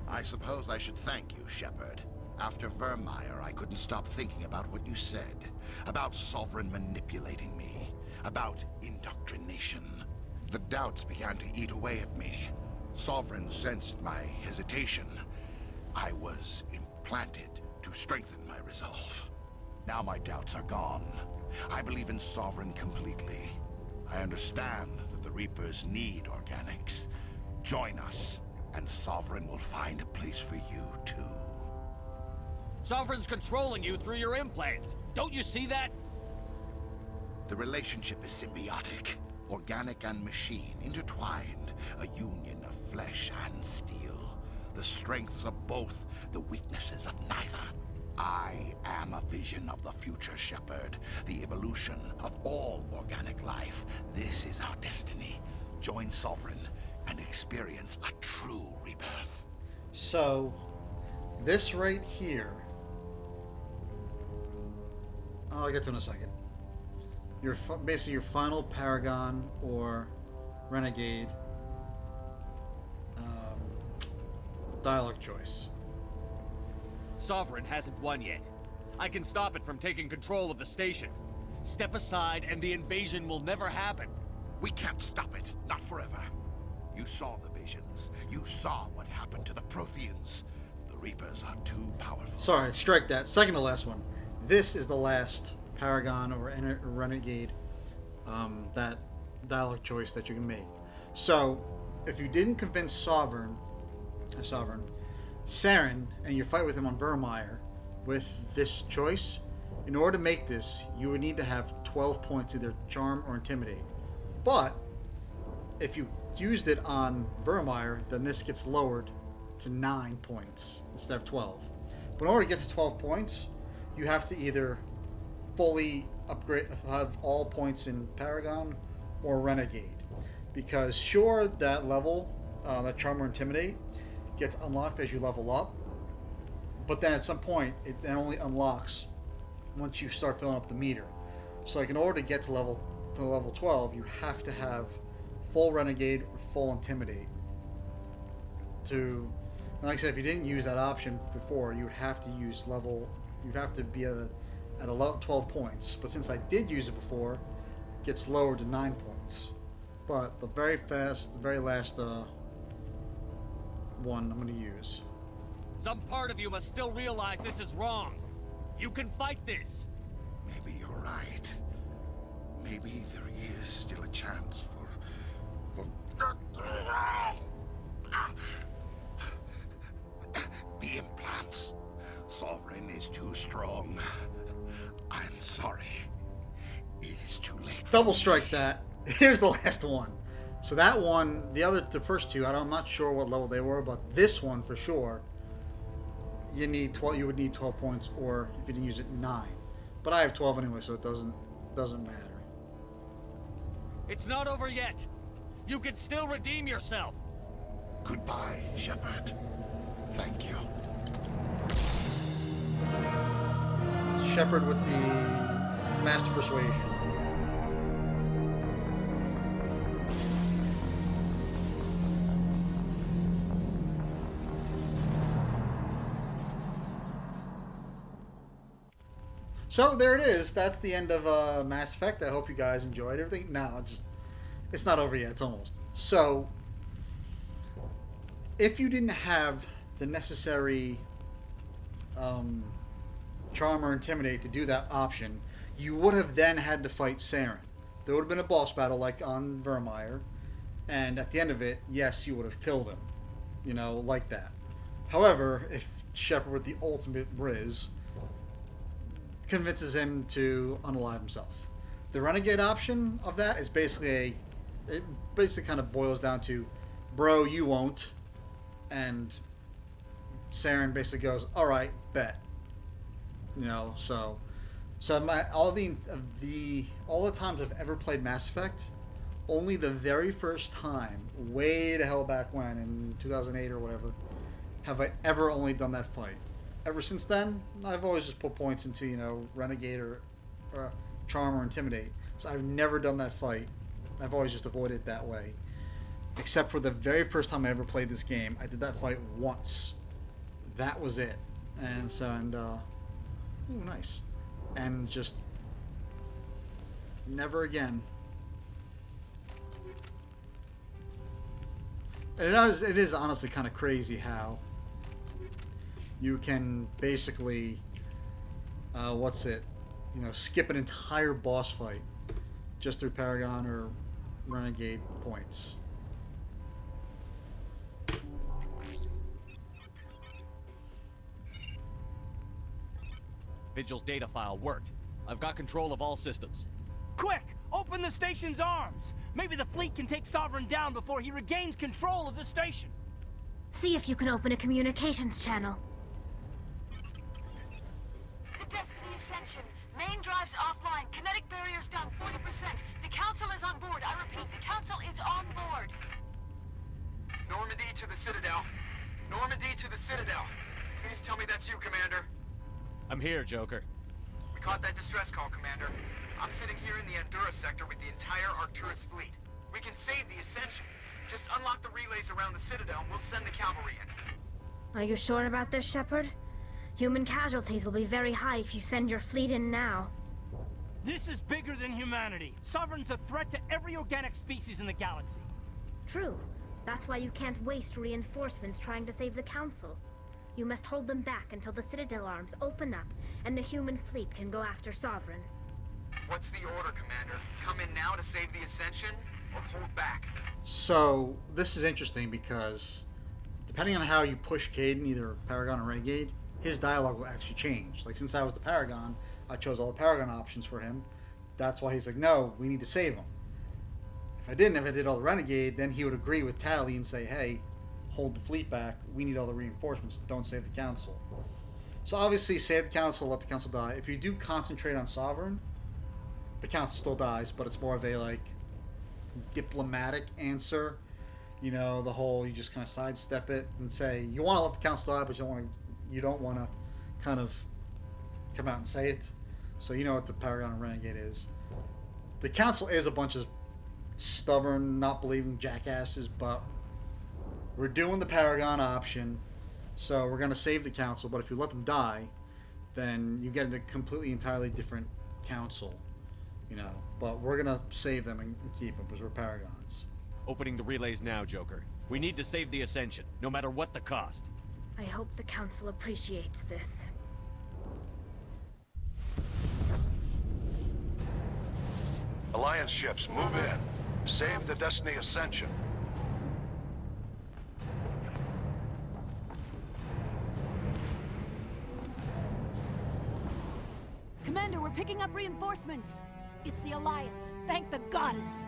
S21: I suppose I should thank you, Shepard. After Vermeer, I couldn't stop thinking about what you said. About Sovereign manipulating me. About indoctrination. The doubts began to eat away at me. Sovereign sensed my hesitation. I was implanted to strengthen my resolve. Now my doubts are gone. I believe in Sovereign completely. I understand that the Reapers need organics. Join us, and Sovereign will find a place for you, too.
S7: Sovereign's controlling you through your implants. Don't you see that?
S21: The relationship is symbiotic. Organic and machine, intertwined. A union of flesh and steel. The strengths of both, the weaknesses of neither. I am a vision of the future, Shepard. The evolution of all organic life. This is our destiny. Join Sovereign and experience a true rebirth.
S1: So, this right here... I'll get to it in a second. Basically your final Paragon or Renegade dialogue choice.
S7: Sovereign hasn't won yet. I can stop it from taking control of the station. Step aside and the invasion will never happen.
S21: We can't stop it. Not forever. You saw the visions. You saw what happened to the Protheans. The Reapers are too powerful.
S1: Sorry, strike that. Second to last one. This is the last Paragon or Renegade that dialogue choice that you can make. So, if you didn't convince Sovereign, Saren, and you fight with him on Vermeer with this choice, in order to make this, you would need to have 12 points, either Charm or Intimidate. But, if you used it on Vermeer, then this gets lowered to 9 points instead of 12. But in order to get to 12 points, you have to either fully upgrade, have all points in Paragon or Renegade. Because sure, that level, that Charm or Intimidate, gets unlocked as you level up, but then at some point it then only unlocks once you start filling up the meter. So like in order to get to level 12, you have to have full Renegade or full Intimidate. And like I said, if you didn't use that option before, you would have to use you'd have to be at a level 12 points. But since I did use it before, it gets lowered to 9 points. But the very last one I'm going to use.
S7: Some part of you must still realize this is wrong. You can fight this.
S21: Maybe you're right. Maybe there is still a chance for... The implants. Sovereign is too strong. I'm sorry. It is too late.
S1: Double strike that. Here's the last one. So that one, the first two, I'm not sure what level they were, but this one for sure, you need 12. You would need 12 points, or if you didn't use it, 9. But I have 12 anyway, so it doesn't matter.
S7: It's not over yet. You can still redeem yourself.
S21: Goodbye, Shepard. Thank you.
S1: Shepard with the Master Persuasion. So there it is. That's the end of Mass Effect. I hope you guys enjoyed everything. No, it's not over yet. It's almost. So if you didn't have the necessary Charm or Intimidate to do that option, you would have then had to fight Saren. There would have been a boss battle like on Vermeer, and at the end of it, yes, you would have killed him. You know, like that. However, if Shepard with the ultimate Riz convinces him to unalive himself, the Renegade option of that is basically it basically kind of boils down to, bro, you won't, and Saren basically goes, all right, bet. You know, so all the times I've ever played Mass Effect, only the very first time, way the hell back when, in 2008 or whatever, have I ever only done that fight. Ever since then, I've always just put points into, you know, Renegade or Charm or Intimidate. So I've never done that fight. I've always just avoided it that way. Except for the very first time I ever played this game, I did that fight once. That was it. Ooh, nice. And just never again. It is honestly kind of crazy how you can basically, skip an entire boss fight just through Paragon or Renegade points.
S7: Vigil's data file worked. I've got control of all systems.
S18: Quick! Open the station's arms! Maybe the fleet can take Sovereign down before he regains control of the station.
S13: See if you can open a communications channel.
S2: The Destiny Ascension. Main drives offline. Kinetic barriers down 40%. The Council is on board. I repeat, the Council is on board.
S14: Normandy to the Citadel. Normandy to the Citadel. Please tell me that's you, Commander.
S7: I'm here, Joker.
S14: We caught that distress call, Commander. I'm sitting here in the Andurra sector with the entire Arcturus fleet. We can save the Ascension. Just unlock the relays around the Citadel and we'll send the cavalry in.
S13: Are you sure about this, Shepard? Human casualties will be very high if you send your fleet in now.
S18: This is bigger than humanity. Sovereign's a threat to every organic species in the galaxy.
S13: True. That's why you can't waste reinforcements trying to save the Council. You must hold them back until the Citadel arms open up and the human fleet can go after Sovereign.
S14: What's the order, Commander? Come in now to save the Ascension, or hold back?
S1: So, this is interesting because depending on how you push Kaidan, either Paragon or Renegade, his dialogue will actually change. Like, since I was the Paragon, I chose all the Paragon options for him. That's why he's like, no, we need to save him. If I did all the Renegade, then he would agree with Tali and say, hey, hold the fleet back, we need all the reinforcements, don't save the Council. So obviously, save the Council, let the Council die. If you do concentrate on Sovereign, the Council still dies, but it's more of a, like, diplomatic answer. You know, the whole, you just kind of sidestep it and say, you want to let the Council die, but you don't want to kind of come out and say it. So you know what the Paragon and Renegade is. The Council is a bunch of stubborn, not believing jackasses, but we're doing the Paragon option, so we're going to save the Council, but if you let them die, then you get a completely, entirely different Council, you know. But we're going to save them and keep them because we're Paragons.
S7: Opening the relays now, Joker. We need to save the Ascension, no matter what the cost.
S13: I hope the Council appreciates this.
S11: Alliance ships, move in. Save the Destiny Ascension.
S12: picking up reinforcements. It's the Alliance. Thank the goddess.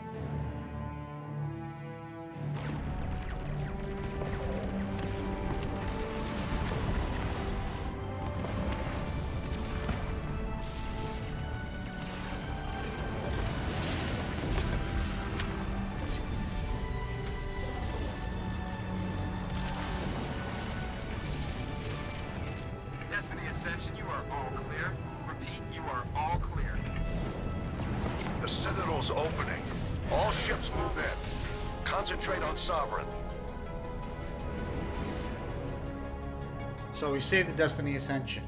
S14: Destiny Ascension, you are all clear. Repeat, you are all clear.
S11: The Citadel's opening. All ships move in. Concentrate on Sovereign.
S1: So we saved the Destiny Ascension.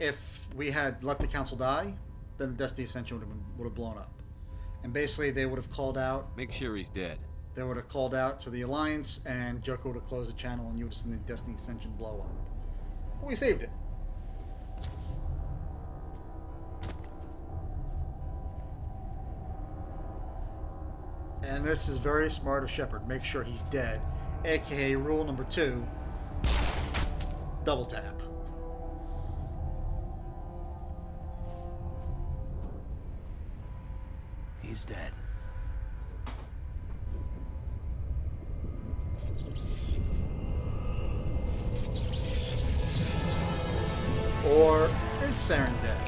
S1: If we had let the Council die, then the Destiny Ascension would have blown up. And basically they would have called out...
S7: Make sure he's dead.
S1: They would have called out to the Alliance, and Joker would have closed the channel, and you would have seen the Destiny Ascension blow up. But we saved it. And this is very smart of Shepard. Make sure he's dead. AKA rule number 2, double tap.
S3: He's dead.
S1: Or is Saren dead?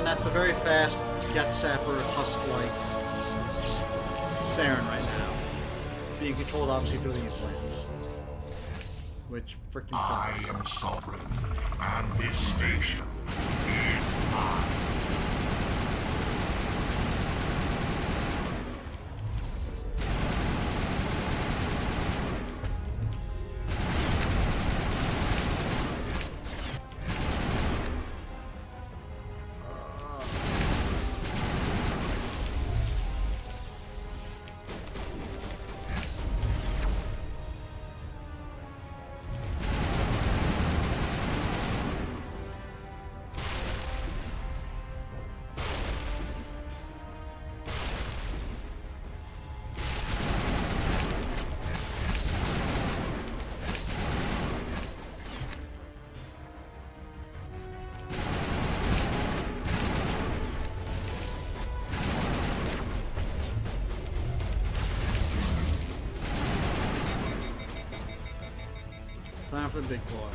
S1: That's a very fast Death Sapper husk-like Saren right now. Being controlled obviously through the implants. Which freaking sucks.
S10: I am Sovereign, and this station is mine.
S1: Time for the big boy.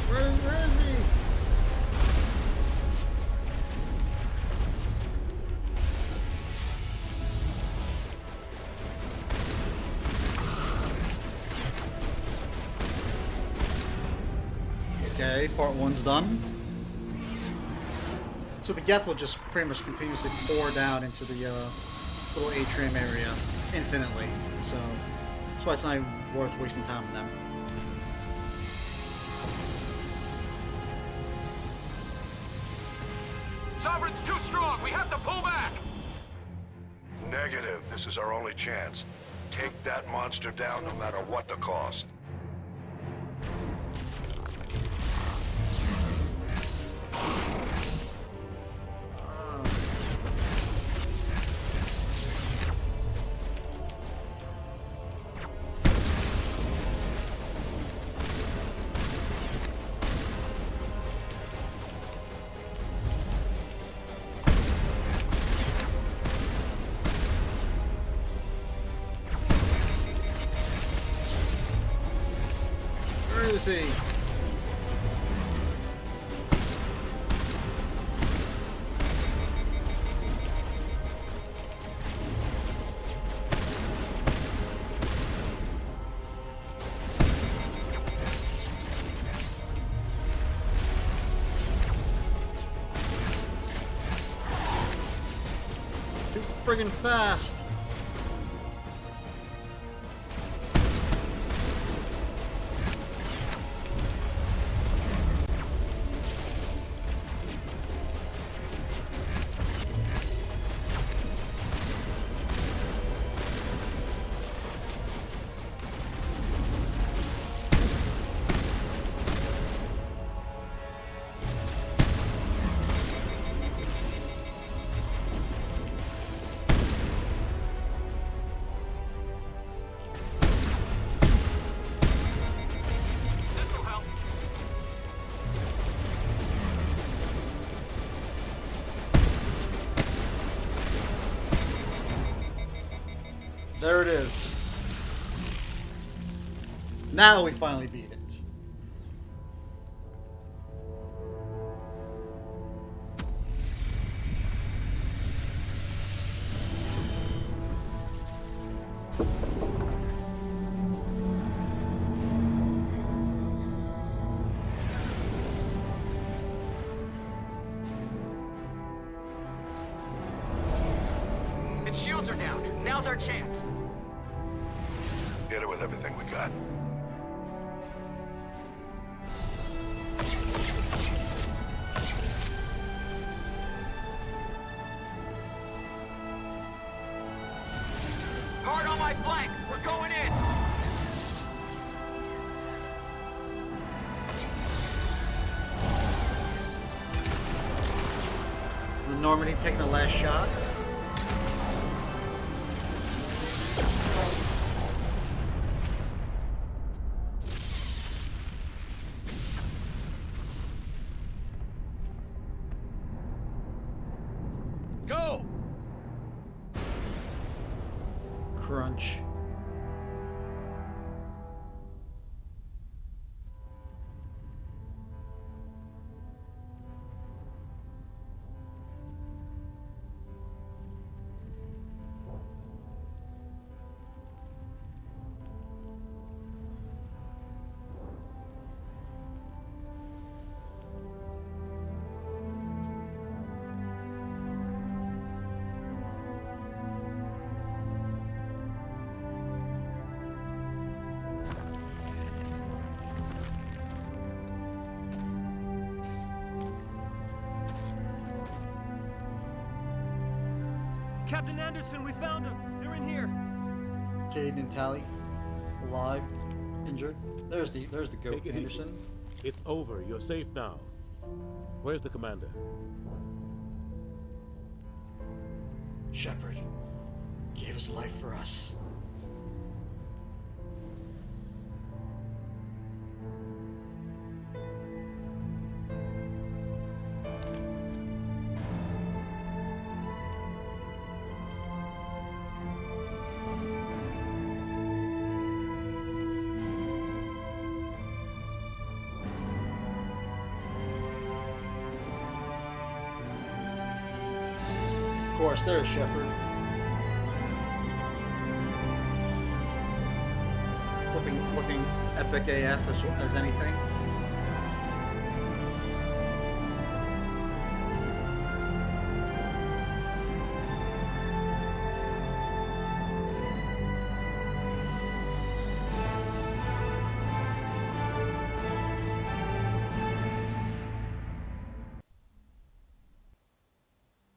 S1: Where is he? Okay, part 1's done. So the Geth will just pretty much continuously pour down into the little atrium area infinitely. So that's why it's not even worth wasting time on them.
S14: Sovereign's too strong. We have to pull back.
S11: Negative. This is our only chance. Take that monster down no matter what the cost.
S1: Where is he? friggin' fast.
S18: This'll help.
S1: There it is. Now we finally beat it.
S14: Its shields are down. Now's our chance.
S11: Hit it with everything we got.
S14: Hard on my flank. We're going in.
S1: The Normandy taking the last shot.
S4: Go!
S1: Crunch.
S18: Captain Anderson, we found them. They're in here.
S1: Caden and Tally, alive, injured. There's the goat,
S4: Take it
S1: Anderson.
S4: easy. It's over. You're safe now. Where's the commander?
S1: Shepard gave his life for us. Of course, there's Shepard. Looking epic AF as anything.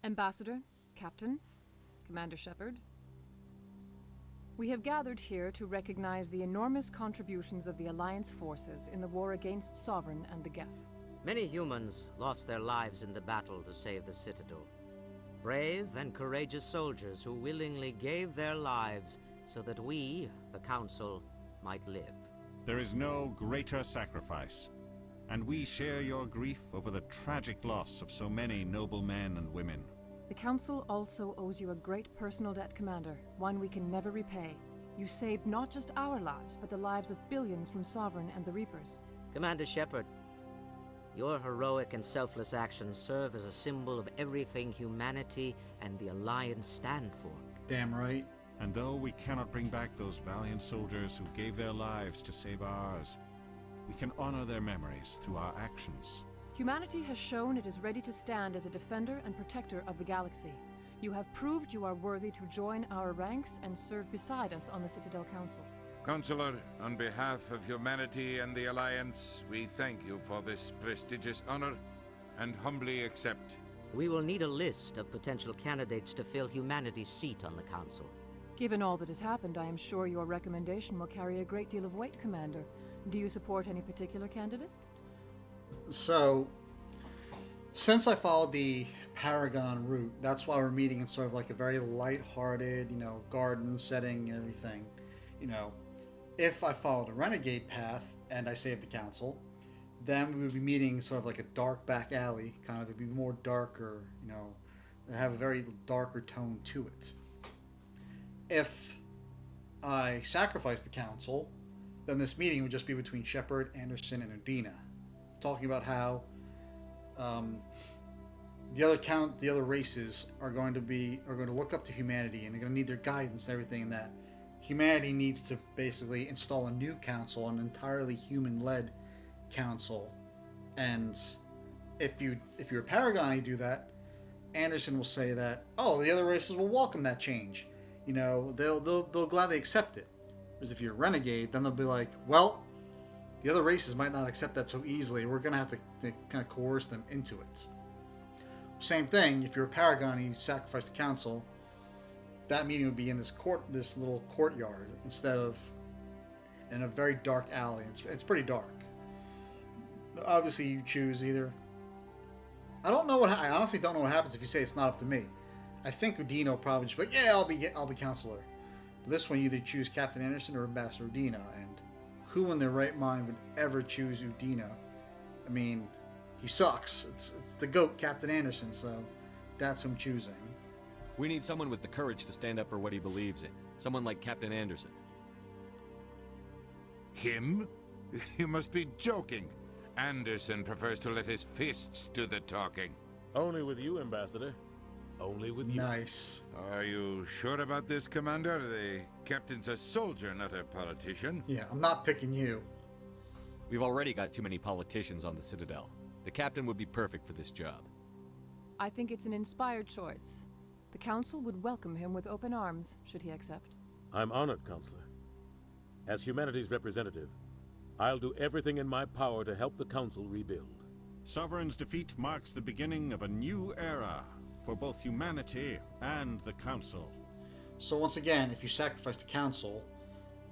S15: Ambassador, Captain, Commander Shepard. We have gathered here to recognize the enormous contributions of the Alliance forces in the war against Sovereign and the Geth.
S22: Many humans lost their lives in the battle to save the Citadel. Brave and courageous soldiers who willingly gave their lives so that we, the Council, might live.
S23: There is no greater sacrifice, and we share your grief over the tragic loss of so many noble men and women.
S15: The Council also owes you a great personal debt, Commander, one we can never repay. You saved not just our lives, but the lives of billions from Sovereign and the Reapers.
S22: Commander Shepard, your heroic and selfless actions serve as a symbol of everything humanity and the Alliance stand for.
S1: Damn right.
S23: And though we cannot bring back those valiant soldiers who gave their lives to save ours, we can honor their memories through our actions.
S15: Humanity has shown it is ready to stand as a defender and protector of the galaxy. You have proved you are worthy to join our ranks and serve beside us on the Citadel Council.
S9: Counselor, on behalf of humanity and the Alliance, we thank you for this prestigious honor and humbly accept.
S22: We will need a list of potential candidates to fill humanity's seat on the Council.
S15: Given all that has happened, I am sure your recommendation will carry a great deal of weight, Commander. Do you support any particular candidate?
S1: So, since I followed the Paragon route, that's why we're meeting in sort of like a very light-hearted, garden setting and everything. If I followed a renegade path and I saved the council, then we would be meeting sort of like a dark back alley, kind of. It'd be more darker, have a very darker tone to it. If I sacrificed the council, then this meeting would just be between Shepard, Anderson, and Udina, talking about how the other races are going to look up to humanity, and they're going to need their guidance and everything, and that humanity needs to basically install a new council, an entirely human-led council. And if you're a Paragon, you do that, Anderson will say that, oh, the other races will welcome that change. They'll gladly accept it. Whereas if you're a renegade, then they'll be like, well, the other races might not accept that so easily. We're going to have to kind of coerce them into it. Same thing, if you're a Paragon and you sacrifice the council, that meeting would be in this little courtyard, instead of in a very dark alley. It's pretty dark. Obviously, you choose either. I honestly don't know what happens if you say it's not up to me. I think Udina will probably just be like, yeah, I'll be counselor. But this one, you either choose Captain Anderson or Ambassador Udina, and who in their right mind would ever choose Udina? I mean, he sucks. It's the GOAT, Captain Anderson, so that's who I'm choosing.
S7: We need someone with the courage to stand up for what he believes in. Someone like Captain Anderson.
S9: Him? You must be joking. Anderson prefers to let his fists do the talking.
S4: Only with you, Ambassador. Only with you.
S1: Nice.
S9: Are you sure about this, Commander? The captain's a soldier, not a politician.
S1: Yeah, I'm not picking you.
S7: We've already got too many politicians on the Citadel. The captain would be perfect for this job.
S15: I think it's an inspired choice. The Council would welcome him with open arms, should he accept.
S4: I'm honored, Counselor. As humanity's representative, I'll do everything in my power to help the Council rebuild.
S23: Sovereign's defeat marks the beginning of a new era for both humanity and the Council.
S1: So once again, if you sacrifice the council,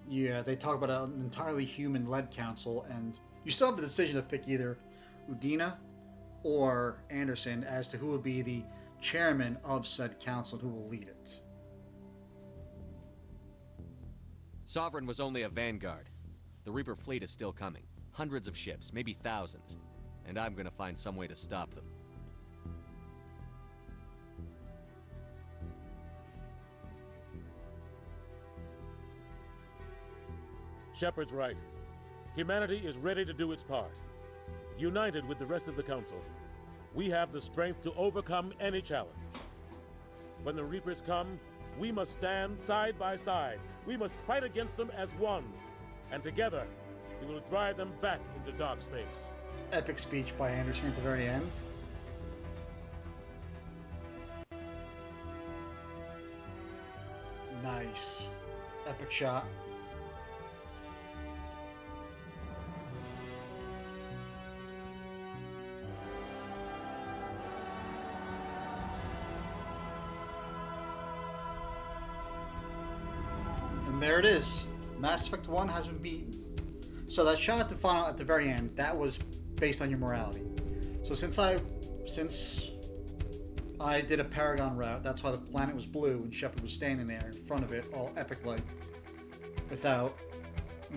S1: they talk about an entirely human-led council, and you still have the decision to pick either Udina or Anderson as to who will be the chairman of said council and who will lead it.
S7: Sovereign was only a vanguard. The Reaper fleet is still coming. Hundreds of ships, maybe thousands. And I'm gonna find some way to stop them.
S4: Shepard's right. Humanity is ready to do its part. United with the rest of the Council, we have the strength to overcome any challenge. When the Reapers come, we must stand side by side. We must fight against them as one. And together, we will drive them back into dark space.
S1: Epic speech by Anderson at the very end. Nice. Epic shot. And there it is. Mass Effect 1 has been beaten. So that shot at the very end, that was based on your morality. So since I did a Paragon route, that's why the planet was blue and Shepard was standing there in front of it, all epic-like, without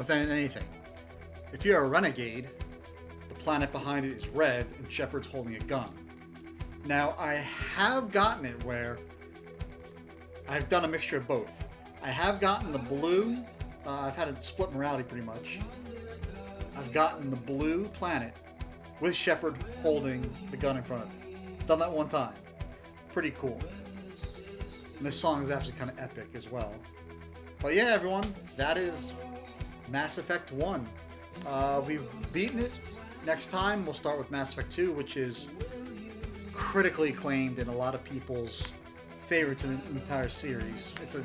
S1: anything. If you're a renegade, the planet behind it is red and Shepard's holding a gun. Now, I have gotten it where I've done a mixture of both. I have gotten the blue, I've had a split morality pretty much. I've gotten the blue planet with Shepard holding the gun in front of it. Done that one time. Pretty cool. And this song is actually kind of epic as well. But yeah, everyone, that is Mass Effect 1. We've beaten it. Next time, we'll start with Mass Effect 2, which is critically acclaimed in a lot of people's favorites in the entire series. It's a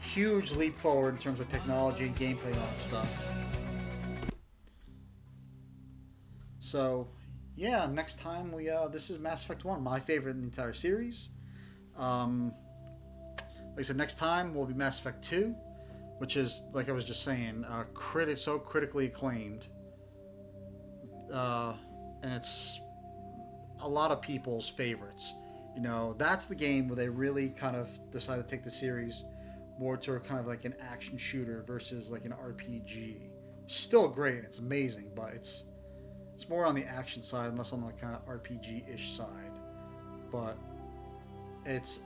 S1: huge leap forward in terms of technology and gameplay and all that stuff. So, yeah, next time this is Mass Effect 1, my favorite in the entire series. Like I said, next time will be Mass Effect 2, which is, like I was just saying, so critically acclaimed. And it's a lot of people's favorites. You know, that's the game where they really kind of decided to take the series more to kind of like an action shooter versus like an RPG. Still great, it's amazing, but it's more on the action side, less on the kind of RPG-ish side. But it's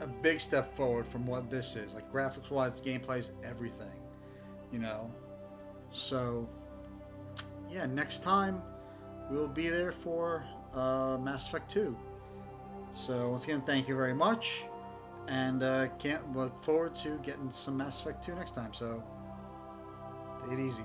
S1: a big step forward from what this is. Like graphics-wise, gameplay, everything. You know, so yeah, next time we'll be there for Mass Effect 2. So once again, thank you very much, and can't look forward to getting some Mass Effect 2 next time. So take it easy.